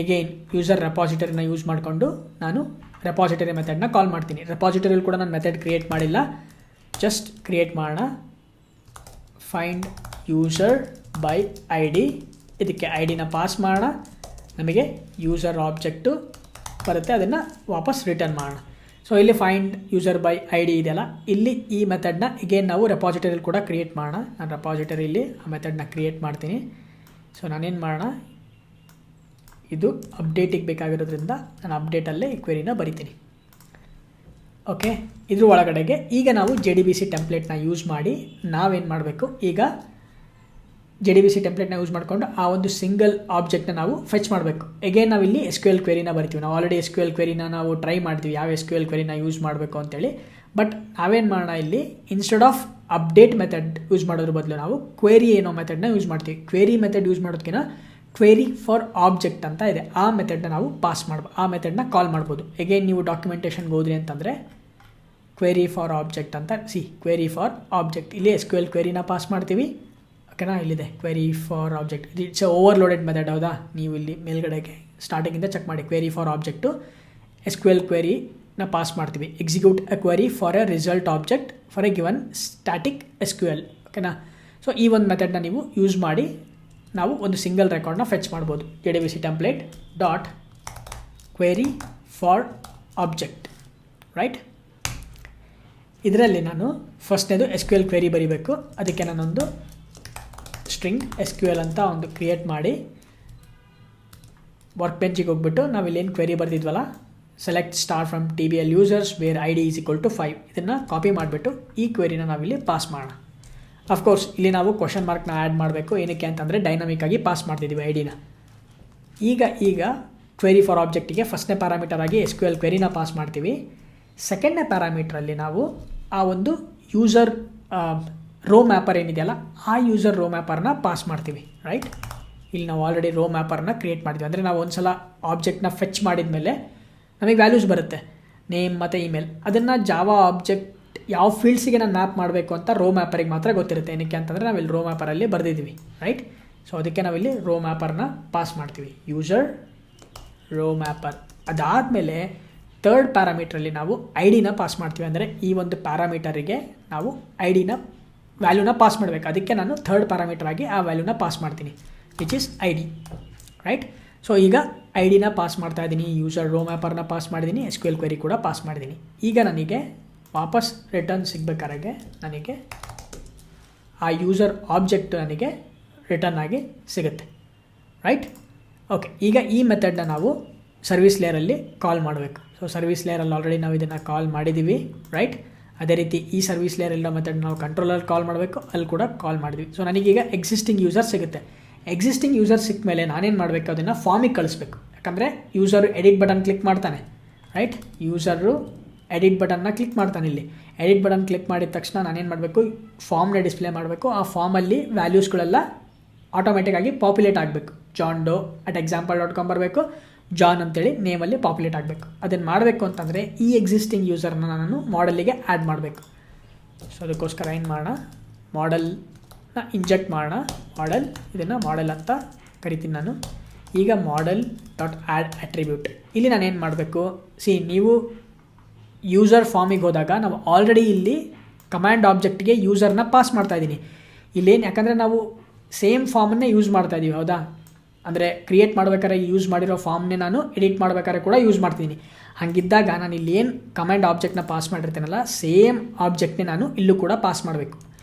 ಎಗೈನ್ ಯೂಸರ್ ರೆಪಾಸಿಟರಿನ ಯೂಸ್ ಮಾಡಿಕೊಂಡು ನಾನು ರೆಪಾಸಿಟರಿ ಮೆಥಡ್ನ ಕಾಲ್ ಮಾಡ್ತೀನಿ. ರೆಪಾಸಿಟರಿಯಲ್ಲಿ ಕೂಡ ನಾನು ಮೆಥಡ್ ಕ್ರಿಯೇಟ್ ಮಾಡಿಲ್ಲ, ಜಸ್ಟ್ ಕ್ರಿಯೇಟ್ ಮಾಡೋಣ. Find user by I D, ಇದಕ್ಕೆ ಐ ಡಿನ ಪಾಸ್ ಮಾಡೋಣ. ನಮಗೆ ಯೂಸರ್ ಆಬ್ಜೆಕ್ಟು ಬರುತ್ತೆ, ಅದನ್ನು ವಾಪಸ್ ರಿಟರ್ನ್ ಮಾಡೋಣ. ಸೊ ಇಲ್ಲಿ find user by I D ಇದೆಯಲ್ಲ, ಇಲ್ಲಿ ಈ ಮೆಥಡ್ನ ಎಗೇನ್ ನಾವು ರೆಪಾಸಿಟರಿಯಲ್ಲಿ ಕೂಡ ಕ್ರಿಯೇಟ್ ಮಾಡೋಣ. ನಾನು ರೆಪಾಸಿಟರಿಯಲ್ಲಿ ಆ ಮೆಥಡ್ನ ಕ್ರಿಯೇಟ್ ಮಾಡ್ತೀನಿ. ಸೊ ನಾನೇನು ಮಾಡೋಣ, ಇದು ಅಪ್ಡೇಟಿಗೆ ಬೇಕಾಗಿರೋದ್ರಿಂದ ನಾನು ಅಪ್ಡೇಟಲ್ಲೇ ಈ ಕ್ವೆರಿನ ಬರಿತೀನಿ. ಓಕೆ, ಇದ್ರ ಒಳಗಡೆಗೆ ಈಗ ನಾವು JDBC ಟೆಂಪ್ಲೇಟ್ನ ಯೂಸ್ ಮಾಡಿ ನಾವೇನು ಮಾಡಬೇಕು, ಈಗ JDBC ಟೆಂಪ್ಲೇಟ್ನ ಯೂಸ್ ಮಾಡಿಕೊಂಡು ಆ ಒಂದು ಸಿಂಗಲ್ ಆಬ್ಜೆಕ್ಟ್ನ ನಾವು ಫೆಚ್ ಮಾಡಬೇಕು. ಎಗೇನ್ ನಾವಿಲ್ಲಿ SQL ಕ್ವೆರಿನ ಬರಿತೀವಿ. ನಾವು ಆಲ್ರೆಡಿ SQL ಕ್ವೆರಿನ ನಾವು ಟ್ರೈ ಮಾಡ್ತೀವಿ, ಯಾವ SQL ಕ್ವೆರಿನ ಯೂಸ್ ಮಾಡಬೇಕು ಅಂತೇಳಿ. ಬಟ್ ನಾವೇನು ಮಾಡೋಣ, ಇಲ್ಲಿ instead of update method use ಮಾಡೋದ್ರ ಬದಲು ನಾವು ಕ್ವೆರಿ ಏನೋ ಮೆಥಡ್ನ ಯೂಸ್ ಮಾಡ್ತೀವಿ. ಕ್ವೆರಿ ಮೆಥಡ್ ಯೂಸ್ ಮಾಡೋದಕ್ಕಿಂತ ಕ್ವೆರಿ ಫಾರ್ ಆಬ್ಜೆಕ್ಟ್ ಅಂತ ಇದೆ, ಆ ಮೆಥಡ್ನ ನಾವು ಪಾಸ್ ಮಾಡ್ಬೋದು, ಆ ಮೆಥಡ್ನ ಕಾಲ್ ಮಾಡ್ಬೋದು. ಎಗೇನ್ ನೀವು ಡಾಕ್ಯುಮೆಂಟೇಷನ್ಗೆ ಹೋದ್ರಿ ಅಂತಂದರೆ ಕ್ವೆರಿ ಫಾರ್ ಆಬ್ಜೆಕ್ಟ್ ಅಂತ ಕ್ವೆರಿ ಫಾರ್ ಆಬ್ಜೆಕ್ಟ್, ಇಲ್ಲಿ SQL ಕ್ವೆರಿನ ಪಾಸ್ ಮಾಡ್ತೀವಿ. ಓಕೆನಾ, ಇಲ್ಲಿದೆ query for object. It's overloaded method, ಹೌದಾ. ನೀವು ಇಲ್ಲಿ ಮೇಲ್ಗಡೆಗೆ ಸ್ಟಾರ್ಟಿಂಗಿಂದ ಚೆಕ್ ಮಾಡಿ. ಕ್ವೆರಿ ಫಾರ್ ಆಬ್ಜೆಕ್ಟು SQL ಕ್ವೆರಿನ ಪಾಸ್ ಮಾಡ್ತೀವಿ. Execute a query for a result object for a given static SQL, ಓಕೆನಾ. ಸೊ ಈ ಒಂದು ಮೆಥಡ್ನ ನೀವು ಯೂಸ್ ಮಾಡಿ ನಾವು ಒಂದು ಸಿಂಗಲ್ ರೆಕಾರ್ಡ್ನ ಫೆಚ್ ಮಾಡ್ಬೋದು. JDBC template dot query for object, right. ಇದರಲ್ಲಿ ನಾನು ಫಸ್ಟ್ನೇದು SQL ಕ್ವೆರಿ ಬರೀಬೇಕು. ಅದಕ್ಕೆ ನಾನೊಂದು ಸ್ಟ್ರಿಂಗ್ SQL ಅಂತ ಒಂದು ಕ್ರಿಯೇಟ್ ಮಾಡಿ ವರ್ಕ್ ಬೆಂಚಿಗೆ ಹೋಗ್ಬಿಟ್ಟು ನಾವಿಲ್ಲೇನು ಕ್ವೆರಿ ಬರ್ತಿದ್ವಲ್ಲ, select star from TBL users where ID = 5, ಇದನ್ನು ಕಾಪಿ ಮಾಡಿಬಿಟ್ಟು ಈ ಕ್ವೆರಿನ ನಾವಿಲ್ಲಿ ಪಾಸ್ ಮಾಡೋಣ. ಅಫ್ಕೋರ್ಸ್ ಇಲ್ಲಿ ನಾವು ಕ್ವಶನ್ ಮಾರ್ಕ್ನ ಆ್ಯಡ್ ಮಾಡಬೇಕು. ಏನಕ್ಕೆ ಅಂತಂದರೆ ಡೈನಾಮಿಕ್ಕಾಗಿ ಪಾಸ್ ಮಾಡ್ತಿದ್ದೀವಿ ಐಡಿನ. ಈಗ ಕ್ವೆರಿ ಫಾರ್ ಆಬ್ಜೆಕ್ಟಿಗೆ ಫಸ್ಟ್ನೇ ಪ್ಯಾರಾಮೀಟರ್ ಆಗಿ SQL ಕ್ವೆರಿನ ಪಾಸ್ ಮಾಡ್ತೀವಿ. ಸೆಕೆಂಡ್ನೇ ಪ್ಯಾರಾಮೀಟ್ರಲ್ಲಿ ನಾವು ಆ ಒಂದು ಯೂಸರ್ ರೋ ಮ್ಯಾಪರ್ ಏನಿದೆಯಲ್ಲ ಆ ಯೂಸರ್ ರೋ ಮ್ಯಾಪರ್ನ ಪಾಸ್ ಮಾಡ್ತೀವಿ, ರೈಟ್. ಇಲ್ಲಿ ನಾವು ಆಲ್ರೆಡಿ ರೋ ಮ್ಯಾಪರ್ನ ಕ್ರಿಯೇಟ್ ಮಾಡಿದ್ವಿ. ಅಂದರೆ ನಾವು ಒಂದು ಸಲ ಆಬ್ಜೆಕ್ಟ್ನ ಫೆಚ್ ಮಾಡಿದ ಮೇಲೆ ನಮಗೆ ವ್ಯಾಲ್ಯೂಸ್ ಬರುತ್ತೆ, ನೇಮ್ ಮತ್ತು ಇಮೇಲ್. ಅದನ್ನು ಜಾವಾ ಆಬ್ಜೆಕ್ಟ್ ಯಾವ ಫೀಲ್ಡ್ಸಿಗೆ ನಾನು ಮ್ಯಾಪ್ ಮಾಡಬೇಕು ಅಂತ ರೋ ಮ್ಯಾಪರಿಗೆ ಮಾತ್ರ ಗೊತ್ತಿರುತ್ತೆ. ಏನಕ್ಕೆ ಅಂತಂದರೆ ನಾವಿಲ್ಲಿ ರೋ ಮ್ಯಾಪರಲ್ಲಿ ಬರೆದಿದ್ದೀವಿ, ರೈಟ್. ಸೊ ಅದಕ್ಕೆ ನಾವಿಲ್ಲಿ ರೋ ಮ್ಯಾಪರ್ನ ಪಾಸ್ ಮಾಡ್ತೀವಿ, ಯೂಸರ್ ರೋ ಮ್ಯಾಪರ್. ಅದಾದಮೇಲೆ ಥರ್ಡ್ ಪ್ಯಾರಾಮೀಟ್ರಲ್ಲಿ ನಾವು ಐ ಡಿನ ಪಾಸ್ ಮಾಡ್ತೀವಿ. ಅಂದರೆ ಈ ಒಂದು ಪ್ಯಾರಾಮೀಟರಿಗೆ ನಾವು ಐ ಡಿನ ವ್ಯಾಲ್ಯೂನ ಪಾಸ್ ಮಾಡಬೇಕು. ಅದಕ್ಕೆ ನಾನು ಥರ್ಡ್ ಪ್ಯಾರಾಮೀಟರ್ ಆಗಿ ಆ ವ್ಯಾಲ್ಯೂನ ಪಾಸ್ ಮಾಡ್ತೀನಿ, which is I D, right. So ಈಗ ಐ ಡಿನ ಪಾಸ್ ಮಾಡ್ತಾ ಇದ್ದೀನಿ, ಯೂಸರ್ ರೋ ಮ್ಯಾಪರ್ನ ಪಾಸ್ ಮಾಡಿದ್ದೀನಿ, SQL ಕ್ವೆರಿ ಕೂಡ ಪಾಸ್ ಮಾಡಿದ್ದೀನಿ. ಈಗ ನನಗೆ ವಾಪಸ್ ರಿಟರ್ನ್ ಸಿಗಬೇಕಾದ್ರೆ ನನಗೆ ಆ ಯೂಸರ್ ಆಬ್ಜೆಕ್ಟ್ ನನಗೆ ರಿಟರ್ನ್ ಆಗಿ ಸಿಗುತ್ತೆ, ರೈಟ್. ಓಕೆ, ಈಗ ಈ ಮೆಥಡ್ನ ನಾವು ಸರ್ವಿಸ್ ಲೇಯರಲ್ಲಿ ಕಾಲ್ ಮಾಡಬೇಕು. ಸೊ ಸರ್ವಿಸ್ ಲೇಯರಲ್ಲಿ ಆಲ್ರೆಡಿ ನಾವು ಇದನ್ನು ಕಾಲ್ ಮಾಡಿದ್ದೀವಿ, ರೈಟ್. ಅದೇ ರೀತಿ ಈ ಸರ್ವಿಸ್ ಲೇಯರ್ ಮೆಥಡ್ ನಾವು ಕಂಟ್ರೋಲರ್ ಕಾಲ್ ಮಾಡಬೇಕು, ಅಲ್ಲಿ ಕೂಡ ಕಾಲ್ ಮಾಡಿದ್ವಿ. ಸೊ ನನಗೀಗ ಎಕ್ಸಿಸ್ಟಿಂಗ್ ಯೂಸರ್ ಸಿಗುತ್ತೆ. ಎಕ್ಸಿಸ್ಟಿಂಗ್ ಯೂಸರ್ ಸಿಕ್ಕ ಮೇಲೆ ನಾನೇನು ಮಾಡಬೇಕು, ಅದನ್ನು ಫಾರ್ಮಿಗೆ ಕಳಿಸ್ಬೇಕು. ಯಾಕಂದರೆ ಯೂಸರು ಎಡಿಟ್ ಬಟನ್ ಕ್ಲಿಕ್ ಮಾಡ್ತಾನೆ, ರೈಟ್. ಯೂಸರು ಎಡಿಟ್ ಬಟನ್ನ ಕ್ಲಿಕ್ ಮಾಡ್ತಾನೆ. ಇಲ್ಲಿ ಎಡಿಟ್ ಬಟನ್ ಕ್ಲಿಕ್ ಮಾಡಿದ ತಕ್ಷಣ ನಾನೇನು ಮಾಡಬೇಕು, ಫಾರ್ಮ್ನ ಡಿಸ್ಪ್ಲೇ ಮಾಡಬೇಕು. ಆ ಫಾರ್ಮಲ್ಲಿ ವ್ಯಾಲ್ಯೂಸ್ಗಳೆಲ್ಲ ಆಟೋಮೆಟಿಕ್ಕಾಗಿ ಪಾಪ್ಯುಲೇಟ್ ಆಗಬೇಕು. john.example.com ಬರಬೇಕು, ಜಾನ್ ಅಂತೇಳಿ ನೇಮಲ್ಲಿ ಪಾಪ್ಯುಲೇಟ್ ಆಗಬೇಕು. ಅದನ್ನು ಮಾಡಬೇಕು ಅಂತಂದರೆ ಈ ಎಕ್ಸಿಸ್ಟಿಂಗ್ ಯೂಸರ್ನ ನಾನು ಮಾಡಲಿಗೆ ಆ್ಯಡ್ ಮಾಡಬೇಕು. ಸೊ ಅದಕ್ಕೋಸ್ಕರ ಏನು ಮಾಡೋಣ, ಮಾಡಲ್ನ ಇಂಜೆಕ್ಟ್ ಮಾಡೋಣ. ಇದನ್ನು ಮಾಡೆಲ್ ಅಂತ ಕರಿತೀನಿ ನಾನು. ಈಗ ಮಾಡಲ್ ಡಾಟ್ ಆ್ಯಡ್ ಅಟ್ರಿಬ್ಯೂಟ್, ಇಲ್ಲಿ ನಾನೇನು ಮಾಡಬೇಕು, ನೀವು ಯೂಸರ್ ಫಾರ್ಮಿಗೆ ಹೋದಾಗ ನಾವು ಆಲ್ರೆಡಿ ಇಲ್ಲಿ ಕಮಾಂಡ್ ಆಬ್ಜೆಕ್ಟ್ಗೆ ಯೂಸರ್ನ ಪಾಸ್ ಮಾಡ್ತಾಯಿದ್ದೀನಿ. ಇಲ್ಲೇನು, ಯಾಕಂದರೆ ನಾವು ಸೇಮ್ ಫಾರ್ಮನ್ನೇ ಯೂಸ್ ಮಾಡ್ತಾಯಿದ್ದೀವಿ, ಹೌದಾ. ಅಂದರೆ ಕ್ರಿಯೇಟ್ ಮಾಡ್ಬೇಕಾದ್ರೆ ಯೂಸ್ ಮಾಡಿರೋ ಫಾರ್ಮ್ನೇ ನಾನು ಎಡಿಟ್ ಮಾಡ್ಬೇಕಾದ್ರೆ ಕೂಡ ಯೂಸ್ ಮಾಡ್ತೀನಿ. ಹಾಗಿದ್ದಾಗ ನಾನು ಇಲ್ಲಿ ಏನು ಕಮಾಂಡ್ ಆಬ್ಜೆಕ್ಟ್ನ ಪಾಸ್ ಮಾಡಿರ್ತೀನಲ್ಲ, ಸೇಮ್ ಆಬ್ಜೆಕ್ಟ್ನೇ ನಾನು ಇಲ್ಲೂ ಕೂಡ ಪಾಸ್ ಮಾಡಬೇಕು.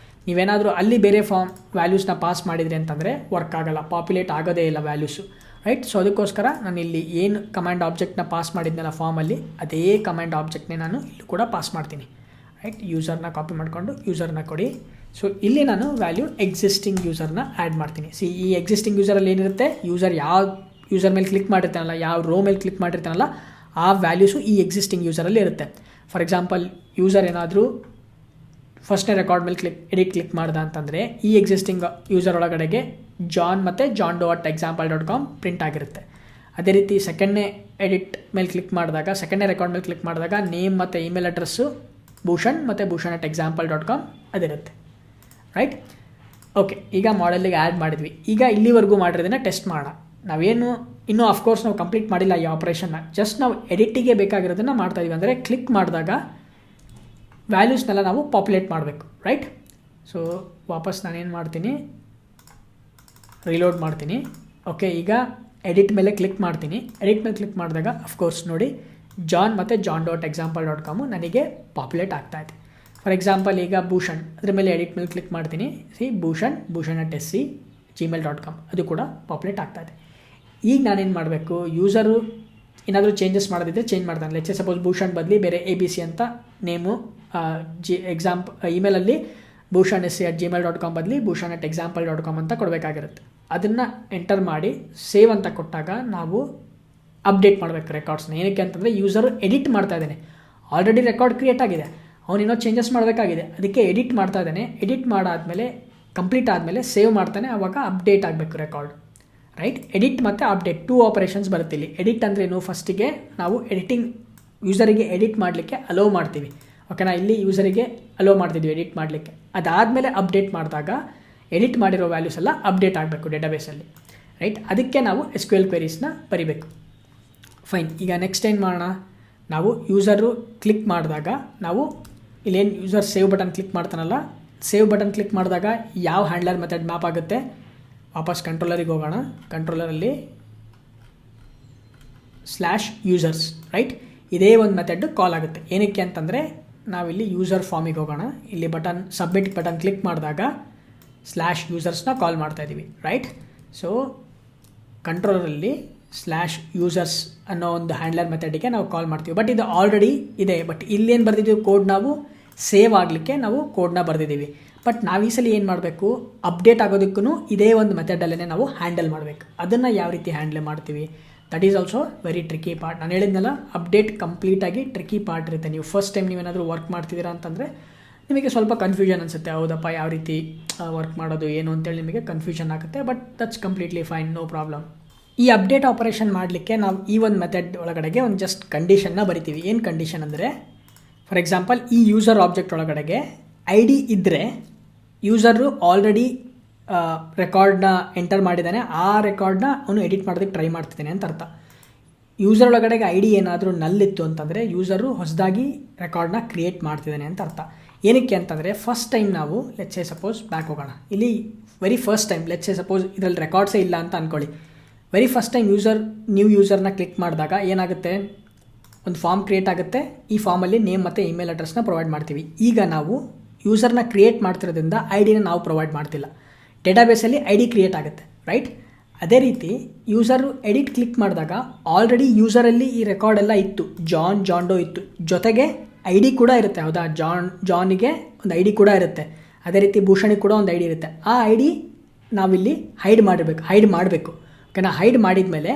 ನೀವೇನಾದರೂ ಅಲ್ಲಿ ಬೇರೆ ವ್ಯಾಲ್ಯೂಸ್ನ ಪಾಸ್ ಮಾಡಿದ್ರಿ ಅಂತಂದರೆ ವರ್ಕ್ ಆಗೋಲ್ಲ, ಪಾಪ್ಯುಲೇಟ್ ಆಗೋದೇ ಇಲ್ಲ ವ್ಯಾಲ್ಯೂಸು, ರೈಟ್. ಸೊ ಅದಕ್ಕೋಸ್ಕರ ನಾನು ಇಲ್ಲಿ ಏನು ಕಮಾಂಡ್ ಆಬ್ಜೆಕ್ಟ್ನ ಪಾಸ್ ಮಾಡಿದ್ನಲ್ಲ ಫಾರ್ಮಲ್ಲಿ, ಅದೇ ಕಮಾಂಡ್ ಆಬ್ಜೆಕ್ಟ್ನೇ ನಾನು ಇಲ್ಲೂ ಕೂಡ ಪಾಸ್ ಮಾಡ್ತೀನಿ, ರೈಟ್. ಯೂಸರ್ನ ಕಾಪಿ ಮಾಡಿಕೊಂಡು ಯೂಸರ್ನ ಕೊಡಿ. ಸೊ ಇಲ್ಲಿ ನಾನು ವ್ಯಾಲ್ಯೂ ಎಕ್ಸಿಸ್ಟಿಂಗ್ ಯೂಸರ್ನ ಆ್ಯಡ್ ಮಾಡ್ತೀನಿ. ಈ ಎಕ್ಸಿಸ್ಟಿಂಗ್ ಯೂಸರಲ್ಲಿ ಏನಿರುತ್ತೆ, ಯೂಸರ್ ಯಾವ ಯೂಸರ್ ಮೇಲೆ ಕ್ಲಿಕ್ ಮಾಡಿರ್ತಾನಲ್ಲ, ಯಾವ ರೋ ಮೇಲೆ ಕ್ಲಿಕ್ ಮಾಡಿರ್ತಾನಲ್ಲ, ಆ ವ್ಯಾಲ್ಯೂಸು ಈ ಎಕ್ಸಿಸ್ಟಿಂಗ್ ಯೂಸರಲ್ಲಿ ಇರುತ್ತೆ. ಫಾರ್ ಎಕ್ಸಾಂಪಲ್, ಯೂಸರ್ ಏನಾದರೂ ಫಸ್ಟ್ನೇ ರೆಕಾರ್ಡ್ ಮೇಲೆ ಎಡಿಟ್ ಕ್ಲಿಕ್ ಮಾಡ್ದ ಅಂತಂದರೆ ಈ ಎಕ್ಸಿಸ್ಟಿಂಗ್ ಯೂಸರ್ ಒಳಗಡೆಗೆ ಜಾನ್ ಮತ್ತು john.example.com ಪ್ರಿಂಟ್ ಆಗಿರುತ್ತೆ. ಅದೇ ರೀತಿ ಸೆಕೆಂಡ್ನೇ ಎಡಿಟ್ ಮೇಲೆ ಕ್ಲಿಕ್ ಮಾಡಿದಾಗ, ಸೆಕೆಂಡ್ನೇ ರೆಕಾರ್ಡ್ ಮೇಲೆ ಕ್ಲಿಕ್ ಮಾಡಿದಾಗ ನೇಮ್ ಮತ್ತು ಇಮೇಲ್ ಅಡ್ರೆಸ್ಸು ಭೂಷಣ್ ಮತ್ತು ಭೂಷಣ್@example.com ಅದಿರುತ್ತೆ, ರೈಟ್. ಓಕೆ, ಈಗ ಮಾಡೆಲ್ಲಿಗೆ ಆ್ಯಡ್ ಮಾಡಿದ್ವಿ. ಈಗ ಇಲ್ಲಿವರೆಗೂ ಮಾಡಿರೋದನ್ನ ಟೆಸ್ಟ್ ಮಾಡೋಣ. ನಾವೇನು ಇನ್ನೂ ಅಫ್ಕೋರ್ಸ್ ನಾವು ಕಂಪ್ಲೀಟ್ ಮಾಡಿಲ್ಲ ಈ ಆಪ್ರೇಷನ್ನ, ಜಸ್ಟ್ ನಾವು ಎಡಿಟಿಗೆ ಬೇಕಾಗಿರೋದನ್ನು ಮಾಡ್ತಾಯಿದ್ವಿ. ಅಂದರೆ ಕ್ಲಿಕ್ ಮಾಡಿದಾಗ ವ್ಯಾಲ್ಯೂಸ್ನೆಲ್ಲ ನಾವು ಪಾಪ್ಯುಲೇಟ್ ಮಾಡಬೇಕು, ರೈಟ್. ಸೊ ವಾಪಸ್ ನಾನೇನು ಮಾಡ್ತೀನಿ, ರಿಲೋಡ್ ಮಾಡ್ತೀನಿ. ಓಕೆ, ಈಗ ಎಡಿಟ್ ಮೇಲೆ ಕ್ಲಿಕ್ ಮಾಡ್ತೀನಿ. ಎಡಿಟ್ ಮೇಲೆ ಕ್ಲಿಕ್ ಮಾಡಿದಾಗ ಅಫ್ಕೋರ್ಸ್ ನೋಡಿ ಜಾನ್ ಮತ್ತು john.example.com ನನಗೆ ಪಾಪ್ಯುಲೇಟ್ ಆಗ್ತಾಯಿದೆ. ಫಾರ್ ಎಕ್ಸಾಂಪಲ್, ಈಗ ಭೂಷಣ್ ಅದ್ರ ಮೇಲೆ ಎಡಿಟ್ ಮೇಲೆ ಕ್ಲಿಕ್ ಮಾಡ್ತೀನಿ. ಭೂಷಣ್@sc gmail.com ಅದು ಕೂಡ ಪಾಪ್ಯುಲೇಟ್ ಆಗ್ತಾಯಿದೆ. ಈಗ ನಾನೇನು ಮಾಡಬೇಕು, ಯೂಸರು ಏನಾದರೂ ಚೇಂಜಸ್ ಮಾಡೋದಿದ್ದರೆ ಚೇಂಜ್ ಮಾಡ್ತಾನೆ. ಲೆಟ್ಸ್ ಸಪೋಸ್ ಭೂಷಣ್ ಬದಲಿ ಬೇರೆ ABC ಅಂತ ನೇಮು, ಇಮೇಲಲ್ಲಿ bhushan@sc@gmail.com ಬದಲಿ bhushan@example.com ಅಂತ ಕೊಡಬೇಕಾಗಿರುತ್ತೆ. ಅದನ್ನು ಎಂಟರ್ ಮಾಡಿ ಸೇವ್ ಅಂತ ಕೊಟ್ಟಾಗ ನಾವು ಅಪ್ಡೇಟ್ ಮಾಡಬೇಕು ರೆಕಾರ್ಡ್ಸ್ನ. ಏನಕ್ಕೆ ಅಂತಂದರೆ ಯೂಸರು ಎಡಿಟ್ ಮಾಡ್ತಾ ಇದ್ದಾನೆ, ಆಲ್ರೆಡಿ ರೆಕಾರ್ಡ್ ಕ್ರಿಯೇಟ್ ಆಗಿದೆ, ಅವನೇನೋ ಚೇಂಜಸ್ ಮಾಡಬೇಕಾಗಿದೆ, ಅದಕ್ಕೆ ಎಡಿಟ್ ಮಾಡ್ತಾ ಇದ್ದಾನೆ. ಎಡಿಟ್ ಮಾಡಾದಮೇಲೆ ಕಂಪ್ಲೀಟ್ ಆದಮೇಲೆ ಸೇವ್ ಮಾಡ್ತಾನೆ, ಆವಾಗ ಅಪ್ಡೇಟ್ ಆಗಬೇಕು ರೆಕಾರ್ಡ್, ರೈಟ್. ಎಡಿಟ್ ಮತ್ತು ಅಪ್ಡೇಟ್ 2 ಆಪರೇಷನ್ಸ್ ಬರುತ್ತೆ ಇಲ್ಲಿ. ಎಡಿಟ್ ಅಂದ್ರೇನು, ಫಸ್ಟಿಗೆ ನಾವು ಯೂಸರಿಗೆ ಎಡಿಟ್ ಮಾಡಲಿಕ್ಕೆ ಅಲೋ ಮಾಡ್ತೀವಿ, ಓಕೆನಾ. ಇಲ್ಲಿ ಯೂಸರಿಗೆ ಅಲೋ ಮಾಡ್ತಿದ್ವಿ ಎಡಿಟ್ ಮಾಡಲಿಕ್ಕೆ. ಅದಾದಮೇಲೆ ಅಪ್ಡೇಟ್ ಮಾಡಿದಾಗ ಎಡಿಟ್ ಮಾಡಿರೋ ವ್ಯಾಲ್ಯೂಸ್ ಎಲ್ಲ ಅಪ್ಡೇಟ್ ಆಗಬೇಕು ಡೇಟಾಬೇಸಲ್ಲಿ, ರೈಟ್. ಅದಕ್ಕೆ ನಾವು SQL ಕ್ವೆರೀಸ್ನ ಬರಿಬೇಕು. ಫೈನ್, ಈಗ ನೆಕ್ಸ್ಟ್ ಏನು ಮಾಡೋಣ, ನಾವು ಯೂಸರು ಕ್ಲಿಕ್ ಮಾಡಿದಾಗ ನಾವು ಇಲ್ಲೇನು ಯೂಸರ್ ಸೇವ್ ಬಟನ್ ಕ್ಲಿಕ್ ಮಾಡ್ತಾನಲ್ಲ, ಸೇವ್ ಬಟನ್ ಕ್ಲಿಕ್ ಮಾಡಿದಾಗ ಯಾವ ಹ್ಯಾಂಡ್ಲರ್ ಮೆಥಡ್ ಮ್ಯಾಪ್ ಆಗುತ್ತೆ, ವಾಪಸ್ ಕಂಟ್ರೋಲರಿಗೆ ಹೋಗೋಣ. ಕಂಟ್ರೋಲರಲ್ಲಿ /users, ರೈಟ್. ಇದೇ ಒಂದು ಮೆಥಡ್ ಕಾಲ್ ಆಗುತ್ತೆ. ಏನಕ್ಕೆ ಅಂತಂದರೆ ನಾವಿಲ್ಲಿ ಯೂಸರ್ ಫಾರ್ಮಿಗೆ ಹೋಗೋಣ. ಇಲ್ಲಿ ಸಬ್ಮಿಟ್ ಬಟನ್ ಕ್ಲಿಕ್ ಮಾಡಿದಾಗ /usersನ ಕಾಲ್ ಮಾಡ್ತಾಯಿದ್ದೀವಿ, ರೈಟ್. ಸೊ ಕಂಟ್ರೋಲರಲ್ಲಿ /users ಅನ್ನೋ ಒಂದು ಹ್ಯಾಂಡ್ಲರ್ ಮೆಥಡಿಗೆ ನಾವು ಕಾಲ್ ಮಾಡ್ತೀವಿ. ಬಟ್ ಇದು ಆಲ್ರೆಡಿ ಇದೆ. ಬಟ್ ಇಲ್ಲೇನು ಬರೆದಿದ್ದೀವಿ ಕೋಡ್, ನಾವು ಸೇವ್ ಆಗಲಿಕ್ಕೆ ನಾವು ಕೋಡ್ನ ಬರೆದಿದ್ದೀವಿ. ಬಟ್ ನಾವು ಈ ಸಲ ಏನು ಮಾಡಬೇಕು, ಅಪ್ಡೇಟ್ ಆಗೋದಕ್ಕೂ ಇದೇ ಒಂದು ಮೆಥಡಲ್ಲೇ ನಾವು ಹ್ಯಾಂಡಲ್ ಮಾಡಬೇಕು. ಅದನ್ನು ಯಾವ ರೀತಿ ಹ್ಯಾಂಡಲ್ ಮಾಡ್ತೀವಿ, that is also very tricky part. ನಾನು ಹೇಳಿದ್ನಲ್ಲ, ಅಪ್ಡೇಟ್ ಕಂಪ್ಲೀಟಾಗಿ ಟ್ರಿಕಿ ಪಾರ್ಟ್ ಇರುತ್ತೆ. ನೀವು ಫಸ್ಟ್ ಟೈಮ್ ನೀವೇನಾದರೂ ವರ್ಕ್ ಮಾಡ್ತಿದ್ದೀರಾ ಅಂತಂದರೆ ನಿಮಗೆ ಸ್ವಲ್ಪ ಕನ್ಫ್ಯೂಷನ್ ಅನಿಸುತ್ತೆ, ಹೌದಪ್ಪ ಯಾವ ರೀತಿ ವರ್ಕ್ ಮಾಡೋದು ಏನು ಅಂತೇಳಿ ನಿಮಗೆ ಕನ್ಫ್ಯೂಷನ್ ಆಗುತ್ತೆ. But that's completely fine, no problem. ಈ ಅಪ್ಡೇಟ್ ಆಪರೇಷನ್ ಮಾಡಲಿಕ್ಕೆ ನಾವು ಈ ಒಂದು ಮೆಥಡ್ ಒಳಗಡೆಗೆ ಒಂದು ಜಸ್ಟ್ ಕಂಡೀಷನ್ನ ಬರಿತೀವಿ. ಏನು ಕಂಡೀಷನ್ ಅಂದರೆ, ಫಾರ್ ಎಕ್ಸಾಂಪಲ್ ಈ ಯೂಸರ್ ಆಬ್ಜೆಕ್ಟ್ ಒಳಗಡೆಗೆ ಐ ಡಿ ಇದ್ದರೆ ಯೂಸರು ಆಲ್ರೆಡಿ ರೆಕಾರ್ಡ್ನ ಎಂಟರ್ ಮಾಡಿದ್ದಾನೆ, ಆ ರೆಕಾರ್ಡ್ನ ಅವನು ಎಡಿಟ್ ಮಾಡೋದಕ್ಕೆ ಟ್ರೈ ಮಾಡ್ತಿದ್ದಾನೆ ಅಂತ ಅರ್ಥ. ಯೂಸರ್ ಒಳಗಡೆಗೆ ಐ ಡಿ ಏನಾದರೂ ನಲ್ಲಿತ್ತು ಅಂತಂದರೆ ಯೂಸರು ಹೊಸದಾಗಿ ರೆಕಾರ್ಡ್ನ ಕ್ರಿಯೇಟ್ ಮಾಡ್ತಿದ್ದಾನೆ ಅಂತ ಅರ್ಥ. ಏನಕ್ಕೆ ಅಂತಂದರೆ, ಫಸ್ಟ್ ಟೈಮ್ ನಾವು ಲೆಟ್ಸ್ ಸೇ ಸಪೋಸ್ ಬ್ಯಾಕ್ ಹೋಗೋಣ, ಇಲ್ಲಿ very first time let's say suppose ಇದರಲ್ಲಿ ರೆಕಾರ್ಡ್ಸೇ ಇಲ್ಲ ಅಂತ ಅಂದ್ಕೊಳ್ಳಿ. ವೆರಿ ಫಸ್ಟ್ ಟೈಮ್ ನ್ಯೂ ಯೂಸರ್ನ ಕ್ಲಿಕ್ ಮಾಡಿದಾಗ ಏನಾಗುತ್ತೆ, ಒಂದು ಫಾರ್ಮ್ ಕ್ರಿಯೇಟ್ ಆಗುತ್ತೆ. ಈ ಫಾರ್ಮಲ್ಲಿ ನೇಮ್ ಮತ್ತು ಇಮೇಲ್ ಅಡ್ರೆಸ್ನ ಪ್ರೊವೈಡ್ ಮಾಡ್ತೀವಿ. ಈಗ ನಾವು ಯೂಸರ್ನ ಕ್ರಿಯೇಟ್ ಮಾಡ್ತಿರೋದ್ರಿಂದ ಐ ಡಿನ ನಾವು ಪ್ರೊವೈಡ್ ಮಾಡ್ತಿಲ್ಲ, ಡೇಟಾಬೇಸಲ್ಲಿ ಐ ಡಿ ಕ್ರಿಯೇಟ್ ಆಗುತ್ತೆ, ರೈಟ್? ಅದೇ ರೀತಿ ಯೂಸರು ಎಡಿಟ್ ಕ್ಲಿಕ್ ಮಾಡಿದಾಗ ಆಲ್ರೆಡಿ ಯೂಸರಲ್ಲಿ ಈ ರೆಕಾರ್ಡ್ ಎಲ್ಲ ಇತ್ತು, ಜಾನ್ ಡೋ ಇತ್ತು, ಜೊತೆಗೆ ಐ ಡಿ ಕೂಡ ಇರುತ್ತೆ, ಹೌದಾ? ಜಾನಿಗೆ ಒಂದು ಐ ಡಿ ಕೂಡ ಇರುತ್ತೆ, ಅದೇ ರೀತಿ ಭೂಷಣಿಗೆ ಕೂಡ ಒಂದು ಐ ಡಿ ಇರುತ್ತೆ. ಆ ಐ ಡಿ ನಾವಿಲ್ಲಿ ಹೈಡ್ ಮಾಡಬೇಕು. ಓಕೆನಾ? ಹೈಡ್ ಮಾಡಿದ ಮೇಲೆ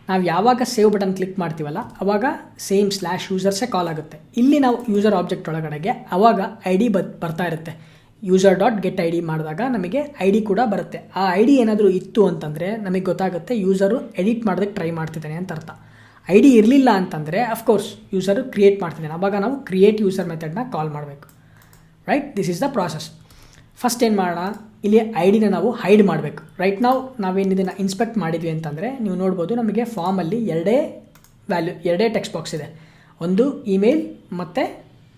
ನಾವು ಯಾವಾಗ ಸೇವ್ ಬಟನ್ ಕ್ಲಿಕ್ ಮಾಡ್ತೀವಲ್ಲ ಅವಾಗ ಸೇಮ್ /ಯೂಸರ್ಸೇ ಕಾಲ್ ಆಗುತ್ತೆ. ಇಲ್ಲಿ ನಾವು ಯೂಸರ್ ಆಬ್ಜೆಕ್ಟ್ ಒಳಗಡೆಗೆ ಅವಾಗ ಐ ಡಿ ಬರ್ತಾ ಇರುತ್ತೆ. user.get ID ಮಾಡಿದಾಗ ನಮಗೆ ಐ ಡಿ ಕೂಡ ಬರುತ್ತೆ. ಆ ಐ ಡಿ ಏನಾದರೂ ಇತ್ತು ಅಂತಂದರೆ ನಮಗೆ ಗೊತ್ತಾಗುತ್ತೆ ಯೂಸರು ಎಡಿಟ್ ಮಾಡೋದಕ್ಕೆ ಟ್ರೈ ಮಾಡ್ತಿದ್ದಾನೆ ಅಂತ ಅರ್ಥ. ಐ ಡಿ ಇರಲಿಲ್ಲ ಅಂತಂದರೆ ಅಫ್ಕೋರ್ಸ್ ಯೂಸರು ಕ್ರಿಯೇಟ್ ಮಾಡ್ತಿದ್ದಾನೆ, ಆವಾಗ ನಾವು ಕ್ರಿಯೇಟ್ ಯೂಸರ್ ಮೆಥಡ್ನ ಕಾಲ್ ಮಾಡಬೇಕು, right? This is the process. First ಏನು ಮಾಡೋಣ, ಇಲ್ಲಿ ಐ ಡಿನ ನಾವು ಹೈಡ್ ಮಾಡಬೇಕು. ರೈಟ್ ನಾವೇನು ಇದನ್ನು ಇನ್ಸ್ಪೆಕ್ಟ್ ಮಾಡಿದ್ವಿ ಅಂತಂದರೆ ನೀವು ನೋಡ್ಬೋದು, ನಮಗೆ ಫಾರ್ಮಲ್ಲಿ ಎರಡೇ ಟೆಕ್ಸ್ಟ್ ಬಾಕ್ಸ್ ಇದೆ. ಒಂದು ಇಮೇಲ್ ಮತ್ತು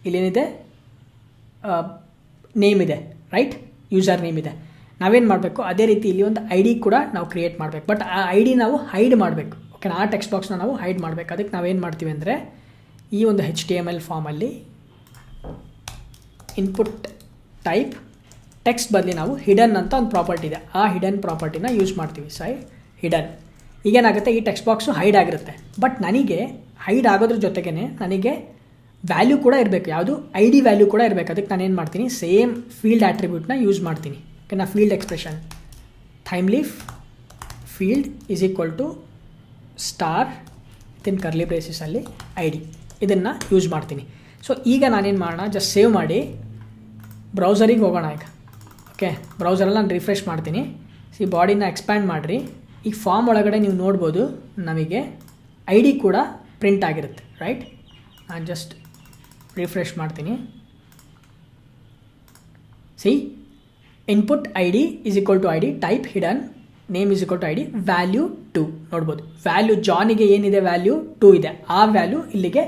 ಇಲ್ಲೇನಿದೆ ನೇಮ್ ಇದೆ, ರೈಟ್? ಯೂಸರ್ ನೇಮ್ ಇದೆ. ನಾವೇನು ಮಾಡಬೇಕು, ಅದೇ ರೀತಿ ಇಲ್ಲಿ ಒಂದು ಐ ಡಿ ಕೂಡ ನಾವು ಕ್ರಿಯೇಟ್ ಮಾಡಬೇಕು. ಬಟ್ ಆ ಐ ಡಿ ನಾವು ಹೈಡ್ ಮಾಡಬೇಕು. ಓಕೆನಾ? ಆ ಟೆಕ್ಸ್ಟ್ ಬಾಕ್ಸ್ನ ನಾವು ಹೈಡ್ ಮಾಡಬೇಕು. ಅದಕ್ಕೆ ನಾವೇನು ಮಾಡ್ತೀವಿ ಅಂದರೆ, ಈ ಒಂದು HTML ಫಾರ್ಮಲ್ಲಿ ಇನ್ಪುಟ್ ಟೈಪ್ ಟೆಕ್ಸ್ಟ್ ಬದಲಿ ನಾವು ಹಿಡನ್ ಅಂತ ಒಂದು ಪ್ರಾಪರ್ಟಿ ಇದೆ, ಆ ಹಿಡನ್ ಪ್ರಾಪರ್ಟಿನ ಯೂಸ್ ಮಾಡ್ತೀವಿ. ಹಿಡನ್ ಈಗೇನಾಗುತ್ತೆ, ಈ ಟೆಕ್ಸ್ಟ್ ಬಾಕ್ಸು ಹೈಡ್ ಆಗಿರುತ್ತೆ. ಬಟ್ ನನಗೆ ಹೈಡ್ ಆಗೋದ್ರ ಜೊತೆಗೇ ನನಗೆ ವ್ಯಾಲ್ಯೂ ಕೂಡ ಇರಬೇಕು, ಯಾವುದು ಐ ಡಿ ವ್ಯಾಲ್ಯೂ ಕೂಡ ಇರಬೇಕು. ಅದಕ್ಕೆ ನಾನೇನು ಮಾಡ್ತೀನಿ, ಸೇಮ್ ಫೀಲ್ಡ್ ಆಟ್ರಿಬ್ಯೂಟ್ನ ಯೂಸ್ ಮಾಡ್ತೀನಿ. ಓಕೆನಾ? Field expression Thymeleaf field is equal to star within curly ಬ್ರೇಸಸಲ್ಲಿ ಐ ಡಿ, ಇದನ್ನು ಯೂಸ್ ಮಾಡ್ತೀನಿ. ಸೊ ಈಗ ನಾನೇನು ಮಾಡೋಣ, ಜಸ್ಟ್ ಸೇವ್ ಮಾಡಿ ಬ್ರೌಸರಿಗೆ ಹೋಗೋಣ. ಈಗ ಓಕೆ, ಬ್ರೌಸರಲ್ಲಿ ನಾನು ರಿಫ್ರೆಶ್ ಮಾಡ್ತೀನಿ. ಬಾಡಿನ ಎಕ್ಸ್ಪ್ಯಾಂಡ್ ಮಾಡಿರಿ. ಈಗ ಫಾರ್ಮ್ ಒಳಗಡೆ ನೀವು ನೋಡ್ಬೋದು ನಮಗೆ ಐ ಡಿ ಕೂಡ ಪ್ರಿಂಟ್ ಆಗಿರುತ್ತೆ, ರೈಟ್? ನಾನು ಜಸ್ಟ್ ರಿಫ್ರೆಶ್ ಮಾಡ್ತೀನಿ. Input I D is equal to I D type hidden name is equal to I D value 2 ನೋಡ್ಬೋದು. ವ್ಯಾಲ್ಯೂ ಜಾನಿಗೆ ಏನಿದೆ ವ್ಯಾಲ್ಯೂ 2 ಇದೆ, ಆ ವ್ಯಾಲ್ಯೂ ಇಲ್ಲಿಗೆ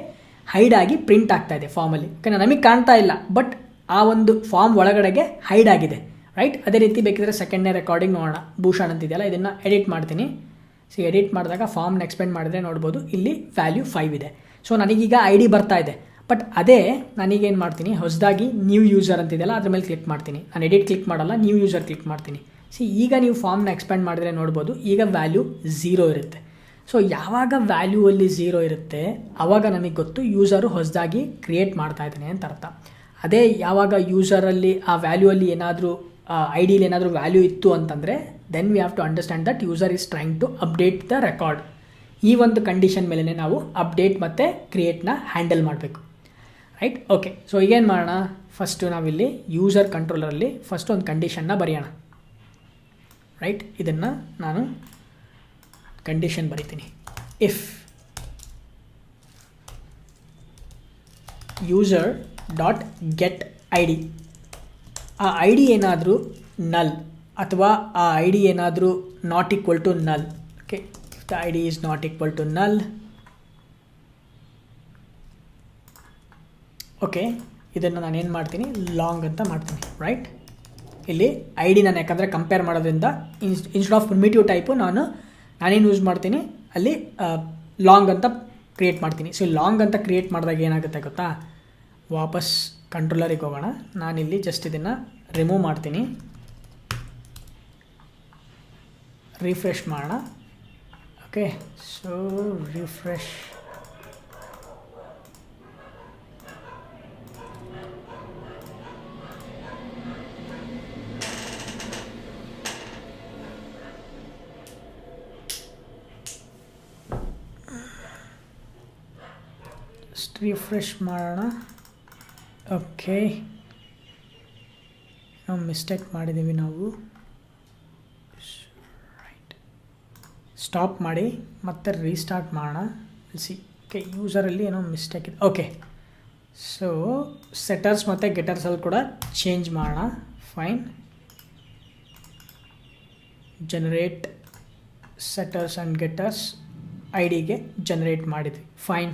ಹೈಡ್ ಆಗಿ ಪ್ರಿಂಟ್ ಆಗ್ತಾ ಇದೆ ಫಾರ್ಮಲ್ಲಿ. ಓಕೆ, ನಮಗೆ ಕಾಣ್ತಾ ಇಲ್ಲ, ಬಟ್ ಆ ಒಂದು ಫಾರ್ಮ್ ಒಳಗಡೆಗೆ ಹೈಡ್ ಆಗಿದೆ, ರೈಟ್? ಅದೇ ರೀತಿ ಬೇಕಿದ್ರೆ ಸೆಕೆಂಡ್ನೇ ರೆಕಾರ್ಡಿಂಗ್ ನೋಡೋಣ. ಭೂಷಣ್ ಅಂತಿದೆಯಲ್ಲ, ಇದನ್ನು ಎಡಿಟ್ ಮಾಡ್ತೀನಿ. ಎಡಿಟ್ ಮಾಡಿದಾಗ ಫಾರ್ಮ್ನ ಎಕ್ಸ್ಪೆಂಡ್ ಮಾಡಿದ್ರೆ ನೋಡ್ಬೋದು ಇಲ್ಲಿ ವ್ಯಾಲ್ಯೂ 5 ಇದೆ. ಸೊ ನನಗೀಗ ಐ ಡಿ ಬರ್ತಾ ಇದೆ. ಬಟ್ ಅದೇ ನನಗೇನು ಮಾಡ್ತೀನಿ, ಹೊಸದಾಗಿ ನ್ಯೂ ಯೂಸರ್ ಅಂತಿದೆಯಲ್ಲ ಅದ್ರ ಮೇಲೆ ಕ್ಲಿಕ್ ಮಾಡ್ತೀನಿ. ನಾನು ಎಡಿಟ್ ಕ್ಲಿಕ್ ಮಾಡಲ್ಲ, ನ್ಯೂ ಯೂಸರ್ ಕ್ಲಿಕ್ ಮಾಡ್ತೀನಿ. ಈಗ ನೀವು ಫಾರ್ಮ್ನ ಎಕ್ಸ್ಪ್ಯಾಂಡ್ ಮಾಡಿದ್ರೆ ನೋಡ್ಬೋದು ಈಗ ವ್ಯಾಲ್ಯೂ 0 ಇರುತ್ತೆ. ಸೊ ಯಾವಾಗ ವ್ಯಾಲ್ಯೂ ಅಲ್ಲಿ 0 ಇರುತ್ತೆ ಆವಾಗ ನಮಗೆ ಗೊತ್ತು ಯೂಸರು ಹೊಸದಾಗಿ ಕ್ರಿಯೇಟ್ ಮಾಡ್ತಾ ಇದ್ದಾನೆ ಅಂತ ಅರ್ಥ. ಅದೇ ಯಾವಾಗ ಯೂಸರಲ್ಲಿ ಆ ವ್ಯಾಲ್ಯೂ ಅಲ್ಲಿ ಏನಾದರೂ ಐ ಡಿಲಿ ಏನಾದರೂ ವ್ಯಾಲ್ಯೂ ಇತ್ತು ಅಂತಂದರೆ then we have to understand that user is trying to update the record. ಈ ಒಂದು ಕಂಡೀಷನ್ ಮೇಲೆ ನಾವು ಅಪ್ಡೇಟ್ ಮತ್ತು ಕ್ರಿಯೇಟ್ನ ಹ್ಯಾಂಡಲ್ ಮಾಡಬೇಕು, ರೈಟ್? ಓಕೆ, ಸೊ ಈಗೇನು ಮಾಡೋಣ, ಫಸ್ಟು ನಾವಿಲ್ಲಿ ಯೂಸರ್ ಕಂಟ್ರೋಲರಲ್ಲಿ ಫಸ್ಟ್ ಒಂದು ಕಂಡೀಷನ್ನ ಬರೆಯೋಣ, ರೈಟ್? ಇದನ್ನು ನಾನು ಕಂಡೀಷನ್ ಬರಿತೀನಿ. If user dot get I D, ಆ ಐ ಡಿ ಏನಾದರೂ ನಲ್ ಅಥವಾ ಆ ಐ ಡಿ ಏನಾದರೂ not equal to null. Okay, if the I D is not equal to null, okay, ಇದನ್ನು ನಾನು ಏನು ಮಾಡ್ತೀನಿ, ಲಾಂಗ್ ಅಂತ ಮಾಡ್ತೀನಿ, ರೈಟ್? ಇಲ್ಲಿ ಐ ಡಿ ನಾನು ಯಾಕಂದರೆ ಕಂಪೇರ್ ಮಾಡೋದ್ರಿಂದ ಇನ್ಸ್ಟೆಡ್ ಆಫ್ ಪ್ರಿಮಿಟಿವ್ ಟೈಪು ನಾನೇನು ಯೂಸ್ ಮಾಡ್ತೀನಿ, ಅಲ್ಲಿ ಲಾಂಗ್ ಅಂತ ಕ್ರಿಯೇಟ್ ಮಾಡ್ತೀನಿ. ಸೊ ಲಾಂಗ್ ಅಂತ ಕ್ರಿಯೇಟ್ ಮಾಡಿದಾಗ ಏನಾಗುತ್ತೆ ಗೊತ್ತಾ, ವಾಪಸ್ ಕಂಟ್ರೋಲರಿಗೆ ಹೋಗೋಣ. ನಾನಿಲ್ಲಿ ಜಸ್ಟ್ ಇದನ್ನು ರಿಮೂವ್ ಮಾಡ್ತೀನಿ, ರಿಫ್ರೆಶ್ ಮಾಡೋಣ. ಓಕೆ, ಸೊ ರಿಫ್ರೆಶ್, ರಿಫ್ರೆಶ್ ಮಾಡೋಣ. ಓಕೆ, ಮಿಸ್ಟೇಕ್ ಮಾಡಿದ್ದೀವಿ ನಾವು. ರೈಟ್, ಸ್ಟಾಪ್ ಮಾಡಿ ಮತ್ತೆ ರೀಸ್ಟಾರ್ಟ್ ಮಾಡೋಣ. ಸಿ ಓಕೆ, ಯೂಸರಲ್ಲಿ ಏನೋ ಮಿಸ್ಟೇಕ್ ಇದೆ. ಓಕೆ, ಸೊ ಸೆಟರ್ಸ್ ಮತ್ತು ಗೆಟರ್ಸಲ್ಲಿ ಕೂಡ ಚೇಂಜ್ ಮಾಡೋಣ. Fine, generate setters and getters I ಡಿಗೆ ಜನರೇಟ್ ಮಾಡಿದ್ವಿ. ಫೈನ್,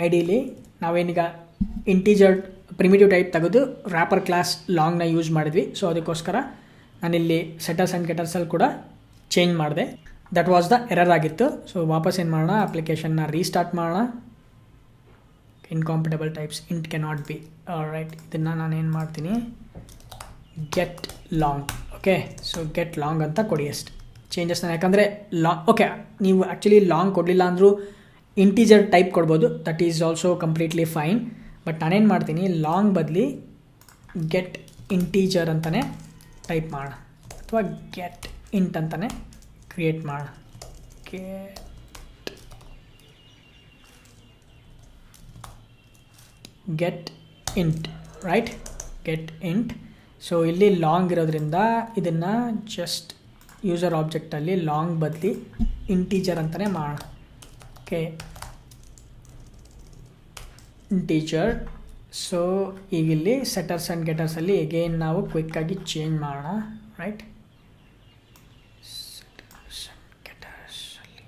ಐ ಡಿಲಿ ನಾವೇನೀಗ ಇಂಟೀಜರ್ ಪ್ರಿಮಿಟಿವ್ ಟೈಪ್ ತೆಗೆದು ರ್ಯಾಪರ್ ಕ್ಲಾಸ್ ಲಾಂಗ್ನ ಯೂಸ್ ಮಾಡಿದ್ವಿ. ಸೊ ಅದಕ್ಕೋಸ್ಕರ ನಾನಿಲ್ಲಿ ಸೆಟರ್ಸ್ ಆ್ಯಂಡ್ ಗೆಟರ್ಸಲ್ಲಿ ಕೂಡ ಚೇಂಜ್ ಮಾಡಿದೆ. ದಟ್ ವಾಸ್ ದ ಎರರ್ ಆಗಿತ್ತು. ಸೊ ವಾಪಸ್ ಏನು ಮಾಡೋಣ, ಅಪ್ಲಿಕೇಶನ್ನ ರೀಸ್ಟಾರ್ಟ್ ಮಾಡೋಣ. Incompatible types int cannot be. Right, ಇದನ್ನು ನಾನೇನು ಮಾಡ್ತೀನಿ, get long. Okay, so get long ಅಂತ ಕೊಡಿ ಅಷ್ಟು ಚೇಂಜಸ್ನ. ಯಾಕಂದರೆ ಓಕೆ, ನೀವು ಆ್ಯಕ್ಚುಲಿ ಲಾಂಗ್ ಕೊಡಲಿಲ್ಲ ಅಂದರೂ ಇಂಟೀಜರ್ ಟೈಪ್ ಕೊಡ್ಬೋದು. That is also completely fine. But ನಾನೇನು ಮಾಡ್ತೀನಿ, ಲಾಂಗ್ ಬದಲಿ ಗೆಟ್ ಇಂಟೀಜರ್ ಅಂತಲೇ ಟೈಪ್ ಮಾಡೋಣ, ಅಥವಾ ಗೆಟ್ ಇಂಟ್ ಅಂತಲೇ ಕ್ರಿಯೇಟ್ ಮಾಡೋಣ. Get int, right, get int. So ಇಲ್ಲಿ ಲಾಂಗ್ ಇರೋದ್ರಿಂದ ಇದನ್ನು ಜಸ್ಟ್ ಯೂಸರ್ ಆಬ್ಜೆಕ್ಟಲ್ಲಿ ಲಾಂಗ್ ಬದಲಿ ಇಂಟೀಜರ್ ಅಂತಲೇ ಮಾಡೋಣ. Okay, integer. ಸೊ ಈಗಿಲ್ಲಿ ಸೆಟರ್ಸ್ ಆ್ಯಂಡ್ ಗೆಟರ್ಸಲ್ಲಿ ಎಗೇನ್ ನಾವು ಕ್ವಿಕ್ಕಾಗಿ ಚೇಂಜ್ ಮಾಡೋಣ. ರೈಟ್, ಸೆಟರ್ಸ್ ಆ್ಯಂಡ್ ಗೆಟರ್ಸಲ್ಲಿ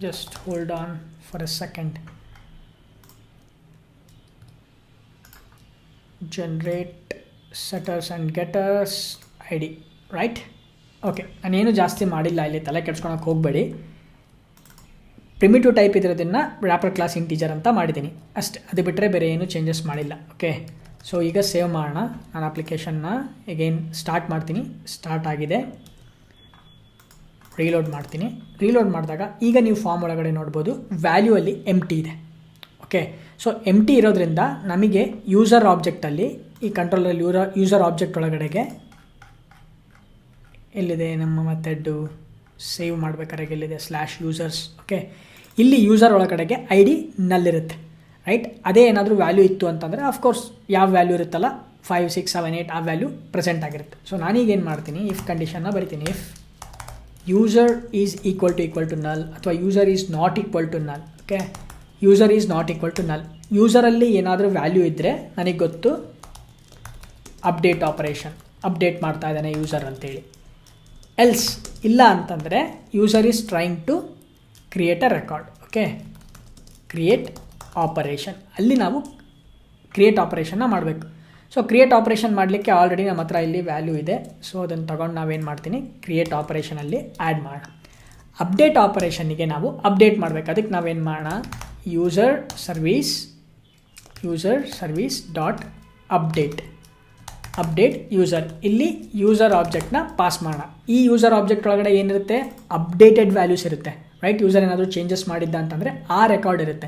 just hold on for a second. Generate setters and getters I D. Right, okay, ನಾನೇನು ಜಾಸ್ತಿ ಮಾಡಿಲ್ಲ, ಇಲ್ಲಿ ತಲೆ ಕೆಡ್ಸ್ಕೊಳಕ್ಕೆ ಹೋಗಬೇಡಿ. ಪ್ರಿಮಿಟಿವ್ ಟೈಪ್ ಇರೋದನ್ನು ರ್ಯಾಪರ್ ಕ್ಲಾಸ್ ಇಂಟೀಜರ್ ಅಂತ ಮಾಡಿದ್ದೀನಿ ಅಷ್ಟೇ. ಅದು ಬಿಟ್ಟರೆ ಬೇರೆ ಏನು ಚೇಂಜಸ್ ಮಾಡಿಲ್ಲ. ಓಕೆ, ಸೊ ಈಗ ಸೇವ್ ಮಾಡೋಣ. ನಾನು ಅಪ್ಲಿಕೇಶನ್ನ ಎಗೈನ್ ಸ್ಟಾರ್ಟ್ ಮಾಡ್ತೀನಿ. ಸ್ಟಾರ್ಟ್ ಆಗಿದೆ. ರೀಲೋಡ್ ಮಾಡ್ತೀನಿ. ರೀಲೋಡ್ ಮಾಡಿದಾಗ ಈಗ ನೀವು ಫಾರ್ಮ್ ಒಳಗಡೆ ನೋಡ್ಬೋದು ವ್ಯಾಲ್ಯೂ ಅಲ್ಲಿ ಎಂಟಿ ಇದೆ. ಓಕೆ, ಸೊ ಎಂಟಿ ಇರೋದ್ರಿಂದ ನಮಗೆ ಯೂಸರ್ ಆಬ್ಜೆಕ್ಟಲ್ಲಿ ಈ ಕಂಟ್ರೋಲಲ್ಲಿ ಯೂಸರ್ ಆಬ್ಜೆಕ್ಟ್ ಒಳಗಡೆಗೆ ಎಲ್ಲಿದೆ ನಮ್ಮ ಮೆಥಡ್ಡು ಸೇವ್ ಮಾಡಬೇಕಾದ್ರೆ ಎಲ್ಲಿದೆ, ಸ್ಲ್ಯಾಶ್ ಯೂಸರ್ಸ್. ಓಕೆ, ಇಲ್ಲಿ ಯೂಸರ್ ಒಳಗಡೆಗೆ ಐ ಡಿ ನಲ್ಲಿರುತ್ತೆ. ರೈಟ್, ಅದೇ ಏನಾದರೂ ವ್ಯಾಲ್ಯೂ ಇತ್ತು ಅಂತಂದರೆ ಅಫ್ಕೋರ್ಸ್ ಯಾವ ವ್ಯಾಲ್ಯೂ ಇರುತ್ತಲ್ಲ 5, 6, 7, 8 ಆ ವ್ಯಾಲ್ಯೂ ಪ್ರೆಸೆಂಟ್ ಆಗಿರುತ್ತೆ. ಸೊ ನಾನೀಗೇನು ಮಾಡ್ತೀನಿ, ಇಫ್ ಕಂಡೀಷನ್ನ ಬರಿತೀನಿ. If user is equal to null ಅಥವಾ user is not equal to null. Okay, user is not equal to null. ಯೂಸರಲ್ಲಿ ಏನಾದರೂ ವ್ಯಾಲ್ಯೂ ಇದ್ದರೆ ನನಗೆ ಗೊತ್ತು ಅಪ್ಡೇಟ್ ಆಪರೇಷನ್, ಅಪ್ಡೇಟ್ ಮಾಡ್ತಾ ಇದ್ದಾನೆ ಯೂಸರ್ ಅಂತೇಳಿ. ಎಲ್ಸ್ ಇಲ್ಲ ಅಂತಂದರೆ user is trying to create a record. Okay, create operation, ಅಲ್ಲಿ ನಾವು ಕ್ರಿಯೇಟ್ ಆಪರೇಷನ್ನ ಮಾಡಬೇಕು. ಸೊ ಕ್ರಿಯೇಟ್ ಆಪರೇಷನ್ ಮಾಡಲಿಕ್ಕೆ ಆಲ್ರೆಡಿ ನಮ್ಮ ಹತ್ರ ಇಲ್ಲಿ ವ್ಯಾಲ್ಯೂ ಇದೆ. ಸೊ ಅದನ್ನು ತೊಗೊಂಡು ನಾವೇನು ಮಾಡ್ತೀನಿ, ಕ್ರಿಯೇಟ್ ಆಪರೇಷನಲ್ಲಿ ಆ್ಯಡ್ ಮಾಡೋಣ. ಅಪ್ಡೇಟ್ ಆಪರೇಷನ್ನಿಗೆ ನಾವು ಅಪ್ಡೇಟ್ ಮಾಡಬೇಕು. ಅದಕ್ಕೆ ನಾವೇನು ಮಾಡೋಣ, user service dot update user. ಇಲ್ಲಿ ಯೂಸರ್ ಆಬ್ಜೆಕ್ಟ್ನ ಪಾಸ್ ಮಾಡೋಣ. ಈ ಯೂಸರ್ ಆಬ್ಜೆಕ್ಟ್ ಒಳಗಡೆ ಏನಿರುತ್ತೆ, ಅಪ್ಡೇಟೆಡ್ ವ್ಯಾಲ್ಯೂಸ್ ಇರುತ್ತೆ. ರೈಟ್, ಯೂಸರ್ ಏನಾದರೂ ಚೇಂಜಸ್ ಮಾಡಿದ್ದ ಅಂತಂದರೆ ಆ ರೆಕಾರ್ಡ್ ಇರುತ್ತೆ.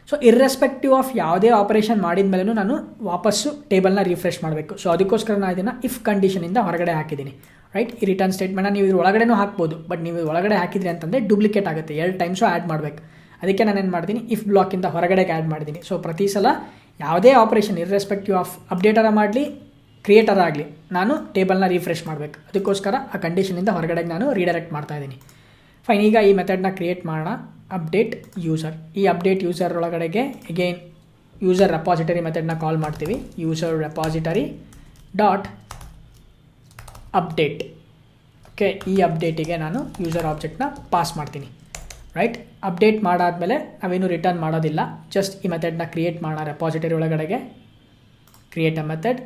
ಸೊ ಇರ್ರೆಸ್ಪೆಕ್ಟಿವ್ ಆಫ್ ಯಾವುದೇ ಆಪರೇಷನ್ ಮಾಡಿದ ಮೇಲೂ ನಾನು ವಾಪಸ್ಸು ಟೇಬಲ್ನ ರಿಫ್ರೆಶ್ ಮಾಡಬೇಕು. ಸೊ ಅದಕ್ಕೋಸ್ಕರ ನಾನು ಇದನ್ನು ಇಫ್ ಕಂಡೀಷನಿಂದ ಹೊರಗಡೆ ಹಾಕಿದ್ದೀನಿ. ರೈಟ್, ಈ ರಿಟರ್ನ್ ಸ್ಟೇಟ್ಮೆಂಟ್ನ ನೀವು ಇದ್ರ ಒಳಗಡೆನೂ ಹಾಕ್ಬೋದು. ಬಟ್ ನೀವು ಒಳಗಡೆ ಹಾಕಿದ್ರಿ ಅಂತಂದರೆ ಡೂಪ್ಲಿಕೇಟ್ ಆಗುತ್ತೆ, 2 ಟೈಮ್ಸು ಆ್ಯಡ್ ಮಾಡಬೇಕು. ಅದಕ್ಕೆ ನಾನೇನು ಮಾಡ್ತೀನಿ, ಇಫ್ ಬ್ಲಾಕಿಂದ ಹೊರಗಡೆಗೆ ಆ್ಯಡ್ ಮಾಡಿದ್ದೀನಿ. ಸೊ ಪ್ರತಿ ಸಲ ಯಾವುದೇ ಆಪರೇಷನ್ ಇರ್ರೆಸ್ಪೆಕ್ಟಿವ್ ಆಫ್ ಅಪ್ಡೇಟರ ಮಾಡಲಿ ಕ್ರಿಯೇಟರ್ ಆಗಲಿ ನಾನು ಟೇಬಲ್ನ ರಿಫ್ರೆಶ್ ಮಾಡಬೇಕು. ಅದಕ್ಕೋಸ್ಕರ ಆ ಕಂಡೀಷನಿಂದ ಹೊರಗಡೆಗೆ ನಾನು ರೀಡೈರೆಕ್ಟ್ ಮಾಡ್ತಾ ಇದ್ದೀನಿ. ಫೈನ್, ಈಗ ಈ ಮೆಥಡ್ನ ಕ್ರಿಯೇಟ್ ಮಾಡೋಣ. Update user. ಈ ಅಪ್ಡೇಟ್ ಯೂಸರ್ ಒಳಗಡೆಗೆ ಅಗೈನ್ ಯೂಸರ್ ರೆಪಾಸಿಟರಿ ಮೆಥಡ್ನ ಕಾಲ್ ಮಾಡ್ತೀವಿ. User repository dot update. Okay, ಈ ಅಪ್ಡೇಟಿಗೆ ನಾನು ಯೂಸರ್ ಆಬ್ಜೆಕ್ಟ್ನ ಪಾಸ್ ಮಾಡ್ತೀನಿ. ರೈಟ್, ಅಪ್ಡೇಟ್ ಮಾಡಾದಮೇಲೆ ನಾವೇನು ರಿಟರ್ನ್ ಮಾಡೋದಿಲ್ಲ, ಜಸ್ಟ್ ಈ ಮೆಥಡ್ನ ಕ್ರಿಯೇಟ್ ಮಾಡೋಣ. ರೆಪಾಸಿಟರಿ ಒಳಗಡೆಗೆ ಕ್ರಿಯೇಟ್ ಅ ಮೆಥಡ್.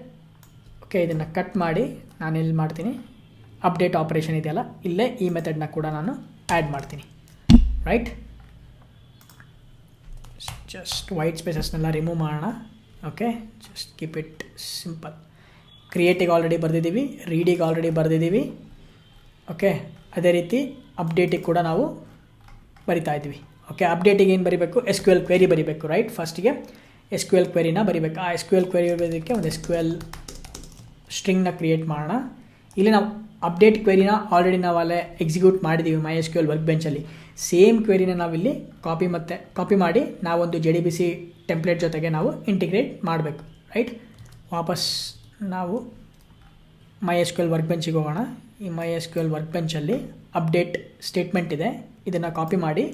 ಓಕೆ, ಇದನ್ನು ಕಟ್ ಮಾಡಿ ನಾನು ಎಲ್ಲಿ ಮಾಡ್ತೀನಿ, ಅಪ್ಡೇಟ್ ಆಪರೇಷನ್ ಇದೆಯಲ್ಲ ಇಲ್ಲೇ ಈ ಮೆಥಡ್ನ ಕೂಡ ನಾನು ಆ್ಯಡ್ ಮಾಡ್ತೀನಿ. ರೈಟ್, ಜಸ್ಟ್ ವೈಟ್ ಸ್ಪೇಸಸ್ನೆಲ್ಲ ರಿಮೂವ್ ಮಾಡೋಣ. Okay, just keep it simple. ಕ್ರಿಯೇಟಿಗೆ ಆಲ್ರೆಡಿ ಬರೆದಿದ್ದೀವಿ, ರೀಡಿಗೆ ಆಲ್ರೆಡಿ ಬರೆದಿದ್ದೀವಿ. ಓಕೆ, ಅದೇ ರೀತಿ ಅಪ್ಡೇಟಿಗೆ ಕೂಡ ನಾವು ಬರಿತಾ ಇದ್ದೀವಿ. ಓಕೆ, ಅಪ್ಡೇಟಿಗೆ ಏನು ಬರೀಬೇಕು, SQL ಕ್ವೆರಿ ಬರೀಬೇಕು. ರೈಟ್, ಫಸ್ಟಿಗೆ SQL ಕ್ವೆರಿನ ಬರೀಬೇಕು. ಆ SQL ಕ್ವೆರಿ ಬರೋದಕ್ಕೆ ಒಂದು SQL ಸ್ಟ್ರಿಂಗ್ನ ಕ್ರಿಯೇಟ್ ಮಾಡೋಣ. ಇಲ್ಲಿ ನಾವು ಅಪ್ಡೇಟ್ ಕ್ವೆರಿನ ಆಲ್ರೆಡಿ ನಾವು ಅಲ್ಲೇ ಎಕ್ಸಿಕ್ಯೂಟ್ ಮಾಡಿದ್ದೀವಿ MySQL ವರ್ಕ್ ಬೆಂಚಲ್ಲಿ. ಸೇಮ್ ಕ್ವೆರಿನ ನಾವಿಲ್ಲಿ ಕಾಪಿ ಮಾಡಿ ನಾವೊಂದು JDBC ಟೆಂಪ್ಲೇಟ್ ಜೊತೆಗೆ ನಾವು ಇಂಟಿಗ್ರೇಟ್ ಮಾಡಬೇಕು. ರೈಟ್. ವಾಪಸ್ ನಾವು MySQL ವರ್ಕ್ ಬೆಂಚಿಗೆ ಹೋಗೋಣ. ಈ MySQL ವರ್ಕ್ ಬೆಂಚಲ್ಲಿ ಅಪ್ಡೇಟ್ ಸ್ಟೇಟ್ಮೆಂಟ್ ಇದೆ, ಇದನ್ನು ಕಾಪಿ ಮಾಡಿ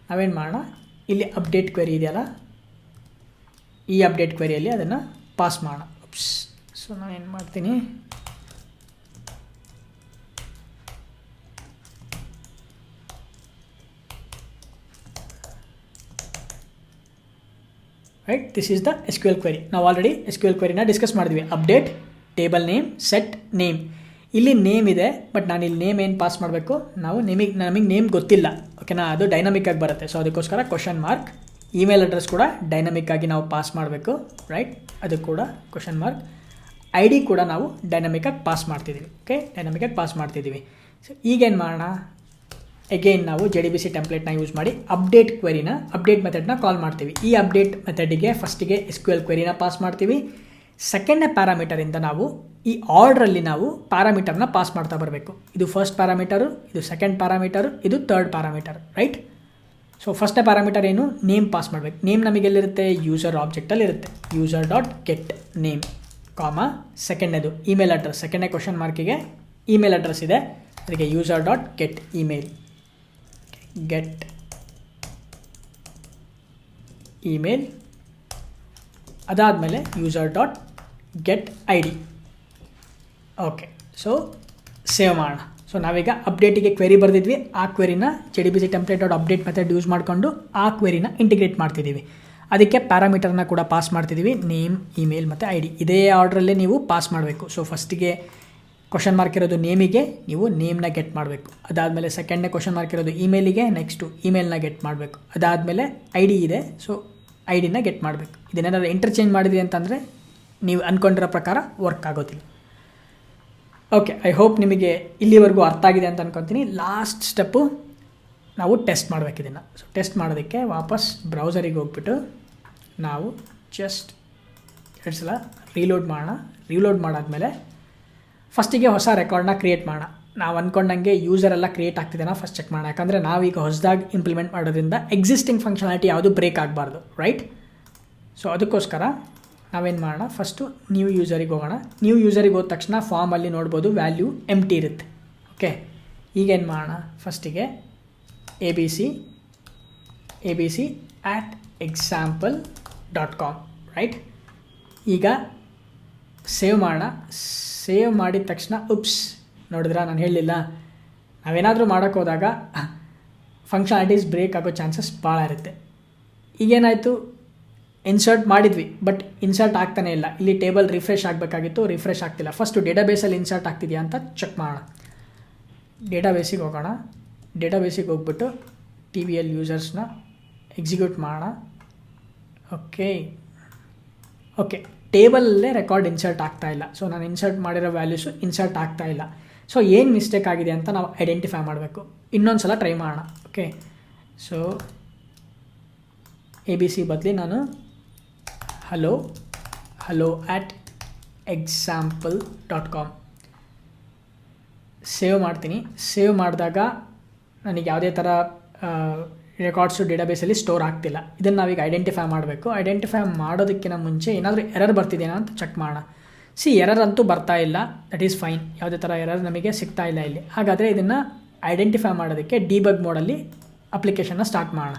ನಾವೇನು ಮಾಡೋಣ, ಇಲ್ಲಿ ಅಪ್ಡೇಟ್ ಕ್ವೆರಿ ಇದೆಯಲ್ಲ, ಈ ಅಪ್ಡೇಟ್ ಕ್ವೆರಿಯಲ್ಲಿ ಅದನ್ನು ಪಾಸ್ ಮಾಡೋಣ. ಸೊ ನಾನು ಏನು ಮಾಡ್ತೀನಿ, right, this is the SQL query. ನಾವು ಆಲ್ರೆಡಿ SQL ಕ್ವೆರಿನ ಡಿಸ್ಕಸ್ ಮಾಡಿದ್ವಿ. Update table name set name. ಇಲ್ಲಿ ನೇಮ್ ಇದೆ, ಬಟ್ ನಾನು ಇಲ್ಲಿ ನೇಮ್ ಏನು ಪಾಸ್ ಮಾಡಬೇಕು, ನಮಗೆ ನೇಮ್ ಗೊತ್ತಿಲ್ಲ, ಓಕೆನಾ, ಅದು ಡೈನಮಿಕ್ ಆಗಿ ಬರುತ್ತೆ. ಸೊ ಅದಕ್ಕೋಸ್ಕರ ಕ್ವಶನ್ ಮಾರ್ಕ್. ಇಮೇಲ್ ಅಡ್ರೆಸ್ ಕೂಡ ಡೈನಮಿಕ್ ಆಗಿ ನಾವು ಪಾಸ್ ಮಾಡಬೇಕು, ರೈಟ್, ಅದು ಕೂಡ ಕ್ವಶನ್ ಮಾರ್ಕ್. ID ಕೂಡ ನಾವು ಡೈನಮಿಕ್ ಆಗಿ ಪಾಸ್ ಮಾಡ್ತಿದ್ದೀವಿ. ಓಕೆ, ಡೈನಮಿಕ್ ಆಗಿ ಪಾಸ್ ಮಾಡ್ತಿದ್ದೀವಿ. ಸೊ ಈಗೇನು ಮಾಡೋಣ, ಅಗೇನ್ ನಾವು JDBC ಟೆಂಪ್ಲೇಟ್ನ ಯೂಸ್ ಮಾಡಿ ಅಪ್ಡೇಟ್ ಕ್ವೆರಿನ, ಅಪ್ಡೇಟ್ ಮೆಥಡ್ನ ಕಾಲ್ ಮಾಡ್ತೀವಿ. ಈ ಅಪ್ಡೇಟ್ ಮೆಥಡಿಗೆ ಫಸ್ಟಿಗೆ SQL ಕ್ವೆರಿನ ಪಾಸ್ ಮಾಡ್ತೀವಿ. ಸೆಕೆಂಡ್ನೇ ಪ್ಯಾರಾಮೀಟರಿಂದ ನಾವು ಈ ಆರ್ಡ್ರಲ್ಲಿ ನಾವು ಪ್ಯಾರಾಮೀಟರ್ನ ಪಾಸ್ ಮಾಡ್ತಾ ಬರಬೇಕು. ಇದು ಫಸ್ಟ್ ಪ್ಯಾರಾಮೀಟರು, ಇದು ಸೆಕೆಂಡ್ ಪ್ಯಾರಾಮೀಟರು, ಇದು ಥರ್ಡ್ ಪ್ಯಾರಾಮೀಟರ್, ರೈಟ್. ಸೊ ಫಸ್ಟ್ನೇ ಪ್ಯಾರಾಮೀಟರ್ ಏನು, ನೇಮ್ ಪಾಸ್ ಮಾಡಬೇಕು. ನೇಮ್ ನಮಗೆಲ್ಲಿರುತ್ತೆ, ಯೂಸರ್ ಆಬ್ಜೆಕ್ಟಲ್ಲಿ ಇರುತ್ತೆ. User dot get name comma, ಸೆಕೆಂಡ್ನೇದು ಇಮೇಲ್ ಅಡ್ರೆಸ್, ಸೆಕೆಂಡ್ನೇ ಕ್ವಶನ್ ಮಾರ್ಕಿಗೆ ಇಮೇಲ್ ಅಡ್ರೆಸ್ ಇದೆ, ಅದಕ್ಕೆ user dot get email, get email. ಅದಾದಮೇಲೆ user dot get ID. Okay, so save ಮಾಡೋಣ. ಸೊ ನಾವೀಗ ಅಪ್ಡೇಟಿಗೆ ಕ್ವೆರಿ ಬರೆದಿದ್ವಿ, ಆ ಕ್ವೆರಿನ JDBC template dot update method use ಮಾಡಿಕೊಂಡು ಆ ಕ್ವೆರಿನ ಇಂಟಿಗ್ರೇಟ್ ಮಾಡ್ತಿದ್ದೀವಿ. ಅದಕ್ಕೆ ಪ್ಯಾರಾಮೀಟರ್ನ ಕೂಡ ಪಾಸ್ ಮಾಡ್ತಿದ್ದೀವಿ, ನೇಮ್, ಇಮೇಲ್ ಮತ್ತು ID. ಇದೇ ಆರ್ಡ್ರಲ್ಲೇ ನೀವು ಪಾಸ್ ಮಾಡಬೇಕು. ಸೊ ಫಸ್ಟಿಗೆ ಕ್ವಶನ್ ಮಾರ್ಕ್ ಇರೋದು ನೇಮಿಗೆ, ನೀವು ನೇಮ್ನ ಗೆಟ್ ಮಾಡಬೇಕು. ಅದಾದಮೇಲೆ ಸೆಕೆಂಡ್ನೇ ಕ್ವಶನ್ ಮಾರ್ಕ್ ಇರೋದು ಇಮೇಲಿಗೆ, ನೆಕ್ಸ್ಟು ಇಮೇಲ್ನ ಗೆಟ್ ಮಾಡಬೇಕು. ಅದಾದಮೇಲೆ ID ಇದೆ, ಸೊ ID ನ ಗೆಟ್ ಮಾಡಬೇಕು. ಇದನ್ನೇನಾದ್ರು ಇಂಟರ್ಚೇಂಜ್ ಮಾಡಿದ್ವಿ ಅಂತಂದರೆ ನೀವು ಅಂದ್ಕೊಂಡಿರೋ ಪ್ರಕಾರ ವರ್ಕ್ ಆಗೋದಿಲ್ಲ. ಓಕೆ, ಐ ಹೋಪ್ ನಿಮಗೆ ಇಲ್ಲಿವರೆಗೂ ಅರ್ಥ ಆಗಿದೆ ಅಂತ ಅಂದ್ಕೊತೀನಿ. ಲಾಸ್ಟ್ ಸ್ಟೆಪ್ಪು ನಾವು ಟೆಸ್ಟ್ ಮಾಡಬೇಕು ಇದನ್ನು. ಸೊ ಟೆಸ್ಟ್ ಮಾಡೋದಕ್ಕೆ ವಾಪಸ್ ಬ್ರೌಸರಿಗೆ ಹೋಗ್ಬಿಟ್ಟು ನಾವು ಜಸ್ಟ್ 2 ಸಲ ರೀಲೋಡ್ ಮಾಡೋಣ. ರೀಲೋಡ್ ಮಾಡಾದಮೇಲೆ ಫಸ್ಟಿಗೆ ಹೊಸ ರೆಕಾರ್ಡ್ನ ಕ್ರಿಯೇಟ್ ಮಾಡೋಣ. ನಾವು ಅಂದ್ಕೊಂಡಂಗೆ ಯೂಸರ್ ಎಲ್ಲ ಕ್ರಿಯೇಟ್ ಆಗ್ತಿದೆನಾ ಫಸ್ಟ್ ಚೆಕ್ ಮಾಡೋಣ. ಯಾಕಂದರೆ ನಾವೀಗ ಹೊಸದಾಗಿ ಇಂಪ್ಲಿಮೆಂಟ್ ಮಾಡೋದ್ರಿಂದ ಎಕ್ಸಿಸ್ಟಿಂಗ್ ಫಂಕ್ಷನಾಲಿಟಿ ಯಾವುದು ಬ್ರೇಕ್ ಆಗಬಾರ್ದು, ರೈಟ್. ಸೊ ಅದಕ್ಕೋಸ್ಕರ ನಾವೇನು ಮಾಡೋಣ, ಫಸ್ಟು ನ್ಯೂ ಯೂಸರಿಗೆ ಹೋಗೋಣ. ನ್ಯೂ ಯೂಸರಿಗೆ ಹೋದ ತಕ್ಷಣ ಫಾರ್ಮಲ್ಲಿ ನೋಡ್ಬೋದು ವ್ಯಾಲ್ಯೂ ಎಂಟಿ ಇರುತ್ತೆ. ಓಕೆ, ಈಗೇನು ಮಾಡೋಣ, ಫಸ್ಟಿಗೆ abc@example.com, ರೈಟ್. ಈಗ ಸೇವ್ ಮಾಡೋಣ. ಸೇವ್ ಮಾಡಿದ ತಕ್ಷಣ ನೋಡಿದ್ರೆ ನಾನು ಹೇಳಲಿಲ್ಲ, ನಾವೇನಾದರೂ ಮಾಡೋಕ್ಕೆ ಹೋದಾಗ ಫಂಕ್ಷನಾಲಿಟೀಸ್ ಬ್ರೇಕ್ ಆಗೋ ಚಾನ್ಸಸ್ ಭಾಳ ಇರುತ್ತೆ. ಈಗೇನಾಯಿತು, ಇನ್ಸರ್ಟ್ ಮಾಡಿದ್ವಿ, ಬಟ್ ಇನ್ಸರ್ಟ್ ಆಗ್ತಾನೆ ಇಲ್ಲ. ಇಲ್ಲಿ ಟೇಬಲ್ ರಿಫ್ರೆಶ್ ಆಗಬೇಕಾಗಿತ್ತು, ರಿಫ್ರೆಶ್ ಆಗ್ತಿಲ್ಲ. ಫಸ್ಟು ಡೇಟಾಬೇಸಲ್ಲಿ ಇನ್ಸರ್ಟ್ ಆಗ್ತಿದೆಯಾ ಅಂತ ಚೆಕ್ ಮಾಡೋಣ. ಡೇಟಾಬೇಸಿಗೆ ಹೋಗೋಣ. ಡೇಟಾಬೇಸಿಗೆ ಹೋಗ್ಬಿಟ್ಟು TVL ಯೂಸರ್ಸ್ನ ಎಕ್ಸಿಕ್ಯೂಟ್ ಮಾಡೋಣ. ಓಕೆ, ಟೇಬಲಲ್ಲೇ ರೆಕಾರ್ಡ್ ಇನ್ಸರ್ಟ್ ಆಗ್ತಾ ಇಲ್ಲ. ಸೊ ನಾನು ಇನ್ಸರ್ಟ್ ಮಾಡಿರೋ ವ್ಯಾಲ್ಯೂಸು ಇನ್ಸರ್ಟ್ ಆಗ್ತಾ ಇಲ್ಲ. ಸೊ ಏನು ಮಿಸ್ಟೇಕ್ ಆಗಿದೆ ಅಂತ ನಾವು ಐಡೆಂಟಿಫೈ ಮಾಡಬೇಕು. ಇನ್ನೊಂದು ಸಲ ಟ್ರೈ ಮಾಡೋಣ. ಓಕೆ, ಸೊ ABC ಬದಲಿ ನಾನು hello@example.com ಸೇವ್ ಮಾಡ್ತೀನಿ. ಸೇವ್ ಮಾಡಿದಾಗ ನನಗೆ ಯಾವುದೇ ಥರ ರೆಕಾರ್ಡ್ಸು ಡೇಟಾಬೇಸಲ್ಲಿ ಸ್ಟೋರ್ ಆಗ್ತಿಲ್ಲ. ಇದನ್ನು ನಾವೀಗ ಐಡೆಂಟಿಫೈ ಮಾಡಬೇಕು. ಐಡೆಂಟಿಫೈ ಮಾಡೋದಕ್ಕಿಂತ ಮುಂಚೆ ಏನಾದರೂ ಎರರ್ ಬರ್ತಿದೆಯಾ ಅಂತ ಚೆಕ್ ಮಾಡೋಣ. ಎರರ್ ಅಂತೂ ಬರ್ತಾ ಇಲ್ಲ, ದಟ್ ಈಸ್ ಫೈನ್. ಯಾವುದೇ ಥರ ಎರರ್ ನಮಗೆ ಸಿಗ್ತಾ ಇಲ್ಲ ಇಲ್ಲಿ. ಹಾಗಾದರೆ ಇದನ್ನು ಐಡೆಂಟಿಫೈ ಮಾಡೋದಕ್ಕೆ ಡಿಬಗ್ ಮೋಡಲ್ಲಿ ಅಪ್ಲಿಕೇಶನ್ನ ಸ್ಟಾರ್ಟ್ ಮಾಡೋಣ.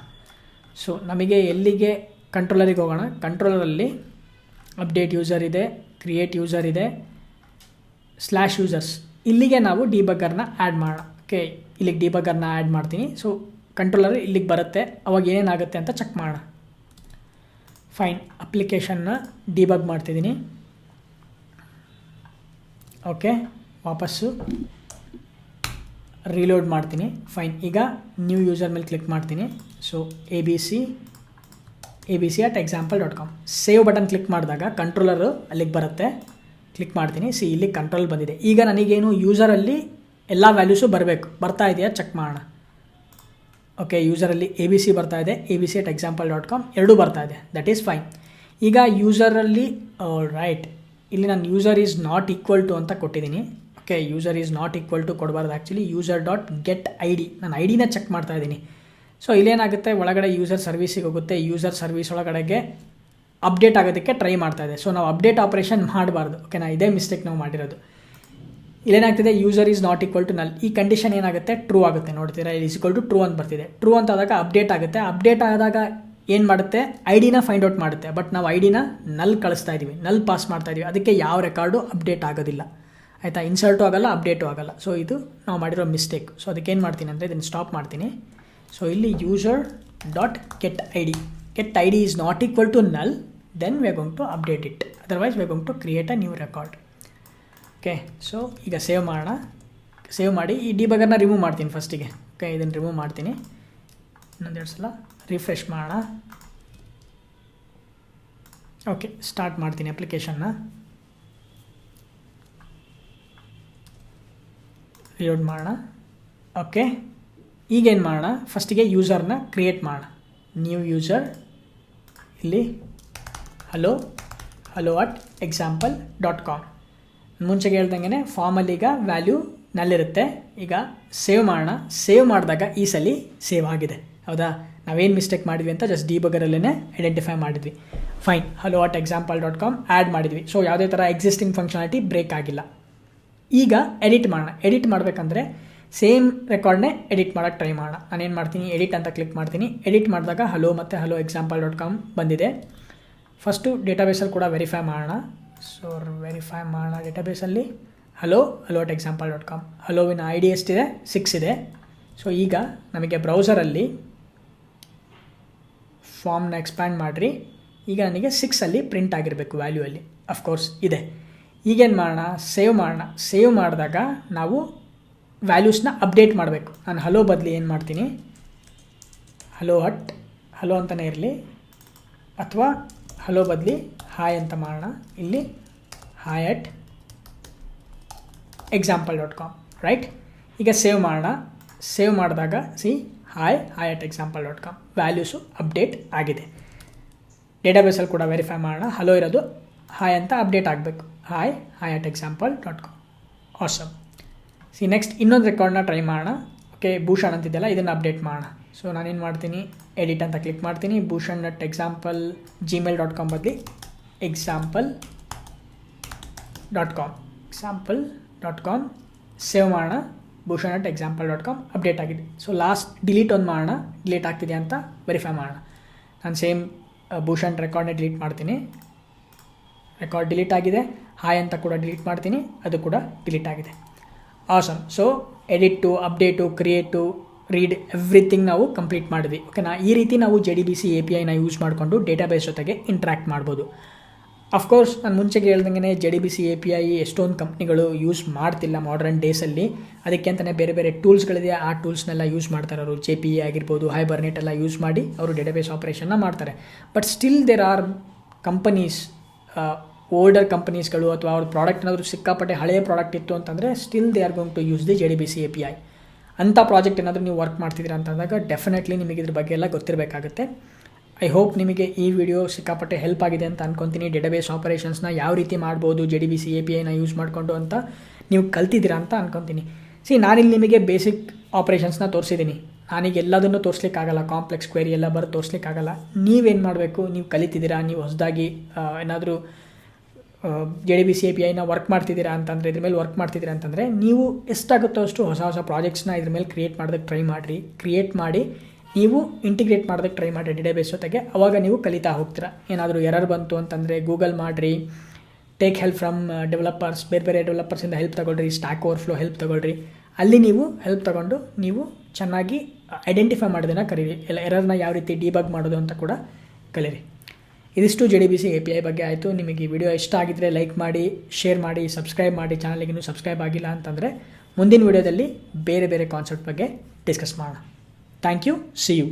ಸೊ ನಮಗೆ ಎಲ್ಲಿಗೆ ಕಂಟ್ರೋಲರಿಗೆ ಹೋಗೋಣ. ಕಂಟ್ರೋಲರಲ್ಲಿ ಅಪ್ಡೇಟ್ ಯೂಸರ್ ಇದೆ, ಕ್ರಿಯೇಟ್ ಯೂಸರ್ ಇದೆ, /users. ಇಲ್ಲಿಗೆ ನಾವು ಡಿಬಗ್ಗರ್ನ ಆ್ಯಡ್ ಮಾಡೋಣ. ಓಕೆ, ಇಲ್ಲಿಗೆ ಡಿಬಗ್ಗರ್ನ ಆ್ಯಡ್ ಮಾಡ್ತೀನಿ. ಸೊ ಕಂಟ್ರೋಲರ್ ಇಲ್ಲಿಗೆ ಬರುತ್ತೆ, ಅವಾಗ ಏನೇನಾಗುತ್ತೆ ಅಂತ ಚೆಕ್ ಮಾಡೋಣ. ಫೈನ್, ಅಪ್ಲಿಕೇಶನ್ನ ಡಿಬಗ್ ಮಾಡ್ತಿದ್ದೀನಿ. ಓಕೆ, ವಾಪಸ್ಸು ರೀಲೋಡ್ ಮಾಡ್ತೀನಿ. ಫೈನ್, ಈಗ ನ್ಯೂ ಯೂಸರ್ ಮೇಲೆ ಕ್ಲಿಕ್ ಮಾಡ್ತೀನಿ. So abc@example.com save button click ಮಾಡಿದಾಗ ಕಂಟ್ರೋಲರು ಅಲ್ಲಿಗೆ ಬರುತ್ತೆ. ಕ್ಲಿಕ್ ಮಾಡ್ತೀನಿ. ಇಲ್ಲಿ ಕಂಟ್ರೋಲ್ ಬಂದಿದೆ. ಈಗ ನನಗೇನು ಯೂಸರಲ್ಲಿ ಎಲ್ಲ ವ್ಯಾಲ್ಯೂಸು ಬರ್ತಾ ಇದೆಯಾ ಚೆಕ್ ಮಾಡೋಣ. ಓಕೆ, ಯೂಸರಲ್ಲಿ ABC ಬರ್ತಾ ಇದೆ, abc@example.com ಎರಡೂ ಬರ್ತಾ ಇದೆ, ದಟ್ ಈಸ್ ಫೈನ್. ಈಗ ಯೂಸರಲ್ಲಿ ರೈಟ್, ಇಲ್ಲಿ ನಾನು user is not equal to ಅಂತ ಕೊಟ್ಟಿದ್ದೀನಿ. Okay, user is not equal to ಕೊಡಬಾರ್ದು. ಆ್ಯಕ್ಚುಲಿ user.get ID, ನಾನು ಐಡಿನ ಚೆಕ್ ಮಾಡ್ತಾ ಇದ್ದೀನಿ. ಸೊ ಇಲ್ಲೇನಾಗುತ್ತೆ, ಒಳಗಡೆ ಯೂಸರ್ ಸರ್ವೀಸಿಗೆ ಹೋಗುತ್ತೆ. ಯೂಸರ್ ಸರ್ವೀಸ್ ಒಳಗಡೆಗೆ ಅಪ್ಡೇಟ್ ಆಗೋದಕ್ಕೆ ಟ್ರೈ ಮಾಡ್ತಾ ಇದೆ. ಸೊ ನಾವು ಅಪ್ಡೇಟ್ ಆಪರೇಷನ್ ಮಾಡಬಾರ್ದು. ಓಕೆನಾ, ಇದೇ ಮಿಸ್ಟೇಕ್ ನಾವು ಮಾಡಿರೋದು. ಇಲ್ಲೇನಾಗ್ತಿದೆ, user is not equal to null. ಈ ಕಂಡೀಷನ್ ಏನಾಗುತ್ತೆ, ಟ್ರೂ ಆಗುತ್ತೆ. ನೋಡ್ತೀರಾ, ಇಲ್ಲಿ ಈಸ್ ಈಕ್ವಲ್ ಟು ಟ್ರೂ ಅಂತ ಬರ್ತಿದೆ. ಟ್ರೂ ಅಂತ ಆದಾಗ ಅಪ್ಡೇಟ್ ಆಗುತ್ತೆ. ಅಪ್ಡೇಟ್ ಆದಾಗ ಏನು ಮಾಡುತ್ತೆ, ಐ ಡಿನ ಫೈಂಡ್ ಔಟ್ ಮಾಡುತ್ತೆ. ಬಟ್ ನಾವು ಐ ಡಿನ ನಲ್ ಕಳಿಸ್ತಾ ಇದ್ದೀವಿ, ನಲ್ ಪಾಸ್ ಮಾಡ್ತಾ ಇದ್ದೀವಿ. ಅದಕ್ಕೆ ಯಾವ ರೆಕಾರ್ಡು ಅಪ್ಡೇಟ್ ಆಗೋದಿಲ್ಲ. ಆಯಿತಾ, ಇನ್ಸರ್ಟು ಆಗಲ್ಲ, ಅಪ್ಡೇಟು ಆಗಲ್ಲ. ಸೊ ಇದು ನಾವು ಮಾಡಿರೋ ಮಿಸ್ಟೇಕ್. ಸೊ ಅದಕ್ಕೆ ಏನು ಮಾಡ್ತೀನಿ ಅಂದರೆ ಇದನ್ನು ಸ್ಟಾಪ್ ಮಾಡ್ತೀನಿ. ಸೊ ಇಲ್ಲಿ user dot get I D is not equal to null, then we are going to update it. Otherwise we are going to create a new record. Okay, so ಈಗ save ಮಾಡೋಣ. Save ಮಾಡಿ ಈ ಡಿಬಗರ್ನ remove ಮಾಡ್ತೀನಿ ಫಸ್ಟಿಗೆ. Okay, ಇದನ್ನು remove ಮಾಡ್ತೀನಿ. ಇನ್ನೊಂದೆರಡು ಸಲ ರಿಫ್ರೆಶ್ ಮಾಡೋಣ. ಓಕೆ, ಸ್ಟಾರ್ಟ್ ಮಾಡ್ತೀನಿ ಅಪ್ಲಿಕೇಶನ್ನ. ರೀಲೋಡ್ ಮಾಡೋಣ. ಓಕೆ, ಈಗೇನು ಮಾಡೋಣ, ಫಸ್ಟಿಗೆ ಯೂಸರ್ನ ಕ್ರಿಯೇಟ್ ಮಾಡೋಣ. ನ್ಯೂ ಯೂಸರ್, ಇಲ್ಲಿ hello@example.com. ಮುಂಚೆಗೆ ಹೇಳ್ದಂಗೆ ಫಾರ್ಮಲ್ಲಿ ಈಗ ವ್ಯಾಲ್ಯೂ ನಲ್ಲಿರುತ್ತೆ. ಈಗ ಸೇವ್ ಮಾಡೋಣ. ಸೇವ್ ಮಾಡಿದಾಗ ಈ ಸಲ ಸೇವ್ ಆಗಿದೆ. ಹೌದಾ, ನಾವೇನು ಮಿಸ್ಟೇಕ್ ಮಾಡಿದ್ವಿ ಅಂತ ಜಸ್ಟ್ ಡಿಬಗರಲ್ಲೇ ಐಡೆಂಟಿಫೈ ಮಾಡಿದ್ವಿ. ಫೈನ್, hello@example.com ಆ್ಯಡ್ ಮಾಡಿದ್ವಿ. ಸೊ ಯಾವುದೇ ಥರ ಎಕ್ಸಿಸ್ಟಿಂಗ್ ಫಂಕ್ಷನಾಲಿಟಿ ಬ್ರೇಕ್ ಆಗಿಲ್ಲ. ಈಗ ಎಡಿಟ್ ಮಾಡೋಣ. ಎಡಿಟ್ ಮಾಡಬೇಕಂದ್ರೆ ಸೇಮ್ ರೆಕಾರ್ಡ್ನೇ ಎಡಿಟ್ ಮಾಡೋಕ್ಕೆ ಟ್ರೈ ಮಾಡೋಣ. ನಾನೇನು ಮಾಡ್ತೀನಿ, ಎಡಿಟ್ ಅಂತ ಕ್ಲಿಕ್ ಮಾಡ್ತೀನಿ. ಎಡಿಟ್ ಮಾಡಿದಾಗ ಹಲೋ ಮತ್ತು hello@example.com ಬಂದಿದೆ. ಫಸ್ಟು ಡೇಟಾಬೇಸಲ್ಲಿ ಕೂಡ ವೆರಿಫೈ ಮಾಡೋಣ. ಸೊ ವೆರಿಫೈ ಮಾಡೋಣ ಡೇಟಾಬೇಸಲ್ಲಿ hello@example.com. ಹಲೋವಿನ ಐ ಡಿ ಎಷ್ಟಿದೆ, 6 ಇದೆ. ಸೊ ಈಗ ನಮಗೆ ಬ್ರೌಸರಲ್ಲಿ ಫಾರ್ಮ್ನ ಎಕ್ಸ್ಪ್ಯಾಂಡ್ ಮಾಡಿರಿ. ಈಗ ನನಗೆ 6 ಪ್ರಿಂಟ್ ಆಗಿರಬೇಕು ವ್ಯಾಲ್ಯೂ ಅಲ್ಲಿ. ಅಫ್ಕೋರ್ಸ್ ಇದೆ. ಈಗೇನು ಮಾಡೋಣ, ಸೇವ್ ಮಾಡೋಣ. ಸೇವ್ ಮಾಡಿದಾಗ ನಾವು ವ್ಯಾಲ್ಯೂಸ್ನ ಅಪ್ಡೇಟ್ ಮಾಡಬೇಕು. ನಾನು ಹಲೋ ಬದಲಿ ಏನು ಮಾಡ್ತೀನಿ, ಹಲೋ ಅಂತಲೇ ಇರಲಿ, ಅಥವಾ ಹಲೋ ಬದಲಿ ಹಾಯ್ ಅಂತ ಮಾಡೋಣ. ಇಲ್ಲಿ hi@example.com, ರೈಟ್. ಈಗ ಸೇವ್ ಮಾಡೋಣ. ಸೇವ್ ಮಾಡಿದಾಗ hi@example.com ವ್ಯಾಲ್ಯೂಸು ಅಪ್ಡೇಟ್ ಆಗಿದೆ. ಡೇಟಾಬೇಸಲ್ಲಿ ಕೂಡ ವೆರಿಫೈ ಮಾಡೋಣ. ಹಲೋ ಇರೋದು ಹಾಯ್ ಅಂತ ಅಪ್ಡೇಟ್ ಆಗಬೇಕು. hi@example.com. ಆಸಮ್. ನೆಕ್ಸ್ಟ್ ಇನ್ನೊಂದು ರೆಕಾರ್ಡ್ನ ಟ್ರೈ ಮಾಡೋಣ. ಓಕೆ, ಭೂಷಣ್ ಅಂತಿದ್ದೆಲ್ಲ ಇದನ್ನು ಅಪ್ಡೇಟ್ ಮಾಡೋಣ. ಸೊ ನಾನೇನು ಮಾಡ್ತೀನಿ, ಎಡಿಟ್ ಅಂತ ಕ್ಲಿಕ್ ಮಾಡ್ತೀನಿ. ಭೂಷಣ್.example gmail.com ಬದಲಿ example.com ಸೇವ್ ಮಾಡೋಣ. ಭೂಷಣ್.example.com ಅಪ್ಡೇಟ್ ಆಗಿದೆ. ಸೊ ಲಾಸ್ಟ್ ಡಿಲೀಟ್ ಒಂದು ಮಾಡೋಣ, ಡಿಲೀಟ್ ಆಗ್ತಿದೆ ಅಂತ ವೆರಿಫೈ ಮಾಡೋಣ. ನಾನು ಸೇಮ್ ಭೂಷಣ್ ರೆಕಾರ್ಡ್ನೇ ಡಿಲೀಟ್ ಮಾಡ್ತೀನಿ. ರೆಕಾರ್ಡ್ ಡಿಲೀಟ್ ಆಗಿದೆ. ಹಾಯ್ ಅಂತ ಕೂಡ ಡಿಲೀಟ್ ಮಾಡ್ತೀನಿ, ಅದು ಕೂಡ ಡಿಲೀಟ್ ಆಗಿದೆ. Awesome. So edit, update, create, read everything ನಾವು ಕಂಪ್ಲೀಟ್ ಮಾಡಿದ್ವಿ. ಓಕೆನಾ, ಈ ರೀತಿ ನಾವು JDBC APIನ ಯೂಸ್ ಮಾಡಿಕೊಂಡು ಡೇಟಾಬೇಸ್ ಜೊತೆಗೆ ಇಂಟ್ರ್ಯಾಕ್ಟ್ ಮಾಡ್ಬೋದು. ಅಫ್ಕೋರ್ಸ್ ನಾನು ಮುಂಚೆಗೆ ಹೇಳ್ದಂಗೆ JDBC API ಎಷ್ಟೊಂದು ಕಂಪ್ನಿಗಳು ಯೂಸ್ ಮಾಡ್ತಿಲ್ಲ ಮಾಡರ್ನ್ ಡೇಸಲ್ಲಿ. ಅದಕ್ಕೆ ಅಂತಲೇ ಬೇರೆ ಬೇರೆ ಟೂಲ್ಸ್ಗಳಿದೆ. ಆ ಟೂಲ್ಸ್ನೆಲ್ಲ ಯೂಸ್ ಮಾಡ್ತಾರೆ ಅವರು. JPA ಆಗಿರ್ಬೋದು, ಹೈಬರ್ನೆಟ್ ಎಲ್ಲ ಯೂಸ್ ಮಾಡಿ ಅವರು ಡೇಟಾಬೇಸ್ ಆಪರೇಷನ್ನ ಮಾಡ್ತಾರೆ. But still there are companies, older ಕಂಪನೀಸ್ಗಳು ಅಥವಾ ಅವ್ರ ಪ್ರಾಡಕ್ಟ್ ಏನಾದರೂ ಸಿಕ್ಕಾಪಟ್ಟೆ ಹಳೆಯ ಪ್ರಾಡಕ್ಟ್ ಇತ್ತು ಅಂತಂದರೆ still they are going to use the JDBC API. ಅಂಥ ಪ್ರಾಜೆಕ್ಟ್ ಏನಾದರೂ ನೀವು ವರ್ಕ್ ಮಾಡ್ತಿದ್ದೀರಾ ಅಂತಂದಾಗ ಡೆಫಿನೆಟ್ಲಿ ನಿಮಗೆ ಇದ್ರ ಬಗ್ಗೆ ಎಲ್ಲ ಗೊತ್ತಿರಬೇಕಾಗುತ್ತೆ. ಐ ಹೋಪ್ ನಿಮಗೆ ಈ ವಿಡಿಯೋ ಸಿಕ್ಕಾಪಟ್ಟೆ ಹೆಲ್ಪ್ ಆಗಿದೆ ಅಂತ ಅನ್ಕೊತೀನಿ. ಡೇಟಾಬೇಸ್ ಆಪರೇಷನ್ಸ್ನ ಯಾವ ರೀತಿ ಮಾಡ್ಬೋದು JDBC APIನ ಯೂಸ್ ಮಾಡಿಕೊಂಡು ಅಂತ ನೀವು ಕಲ್ತಿದ್ದೀರಾ ಅಂತ ಅನ್ಕೊತೀನಿ. ನಾನಿಲ್ಲಿ ನಿಮಗೆ ಬೇಸಿಕ್ ಆಪರೇಷನ್ಸ್ನ ತೋರಿಸಿದ್ದೀನಿ. ನಾನೀಗ ಎಲ್ಲದನ್ನು ತೋರಿಸ್ಲಿಕ್ಕಾಗಲ್ಲ, ಕಾಂಪ್ಲೆಕ್ಸ್ ಕ್ವೆರಿ ಎಲ್ಲ ಬರೋದು ತೋರಿಸ್ಲಿಕ್ಕಾಗಲ್ಲ. ನೀವೇನು ಮಾಡಬೇಕು, ನೀವು ಕಲಿತಿದ್ದೀರಾ, ನೀವು ಹೊಸದಾಗಿ ಏನಾದರೂ JDBC APIನ ವರ್ಕ್ ಮಾಡ್ತಿದ್ದೀರಾ ಅಂತಂದರೆ, ಇದ್ರ ಮೇಲೆ ವರ್ಕ್ ಮಾಡ್ತಿದ್ದೀರಾ ಅಂತಂದರೆ ನೀವು ಎಷ್ಟಾಗುತ್ತೋ ಅಷ್ಟು ಹೊಸ ಹೊಸ ಪ್ರಾಜೆಕ್ಟ್ಸ್ನ ಇದ್ರ ಮೇಲೆ ಕ್ರಿಯೇಟ್ ಮಾಡೋದಕ್ಕೆ ಟ್ರೈ ಮಾಡಿರಿ. ಕ್ರಿಯೇಟ್ ಮಾಡಿ ನೀವು ಇಂಟಿಗ್ರೇಟ್ ಮಾಡೋದಕ್ಕೆ ಟ್ರೈ ಮಾಡಿರಿ ಡೇಟಾಬೇಸ್ ಜೊತೆಗೆ. ಆವಾಗ ನೀವು ಕಲಿತಾ ಹೋಗ್ತೀರಾ. ಏನಾದರೂ ಎರರ್ ಬಂತು ಅಂತಂದರೆ ಗೂಗಲ್ ಮಾಡಿರಿ, ಟೇಕ್ ಹೆಲ್ಪ್ ಫ್ರಮ್ ಡೆವಲಪರ್ಸ್, ಬೇರೆ ಬೇರೆ ಡೆವಲಪರ್ಸಿಂದ ಹೆಲ್ಪ್ ತೊಗೊಳ್ರಿ, ಸ್ಟ್ಯಾಕ್ ಓವರ್ಫ್ಲೋ ಹೆಲ್ಪ್ ತೊಗೊಳ್ರಿ. ಅಲ್ಲಿ ನೀವು ಹೆಲ್ಪ್ ತೊಗೊಂಡು ನೀವು ಚೆನ್ನಾಗಿ ಐಡೆಂಟಿಫೈ ಮಾಡೋದನ್ನು ಕಲೀರಿ. ಎಲ್ಲ ಎರರ್ನ ಯಾವ ರೀತಿ ಡಿಬಗ್ ಮಾಡೋದು ಅಂತ ಕೂಡ ಕಲೀರಿ. ಇದಿಷ್ಟು JDBC API ಬಗ್ಗೆ ಆಯಿತು. ನಿಮಗೆ ಈ ವಿಡಿಯೋ ಇಷ್ಟ ಆಗಿದ್ದರೆ ಲೈಕ್ ಮಾಡಿ, ಶೇರ್ ಮಾಡಿ, ಸಬ್ಸ್ಕ್ರೈಬ್ ಮಾಡಿ. ಚಾನಲ್ಗೆ ಇನ್ನೂ ಸಬ್ಸ್ಕ್ರೈಬ್ ಆಗಿಲ್ಲ ಅಂತಂದರೆ ಮುಂದಿನ ವಿಡಿಯೋದಲ್ಲಿ ಬೇರೆ ಬೇರೆ ಕಾನ್ಸೆಪ್ಟ್ ಬಗ್ಗೆ ಡಿಸ್ಕಸ್ ಮಾಡೋಣ. Thank you. See you.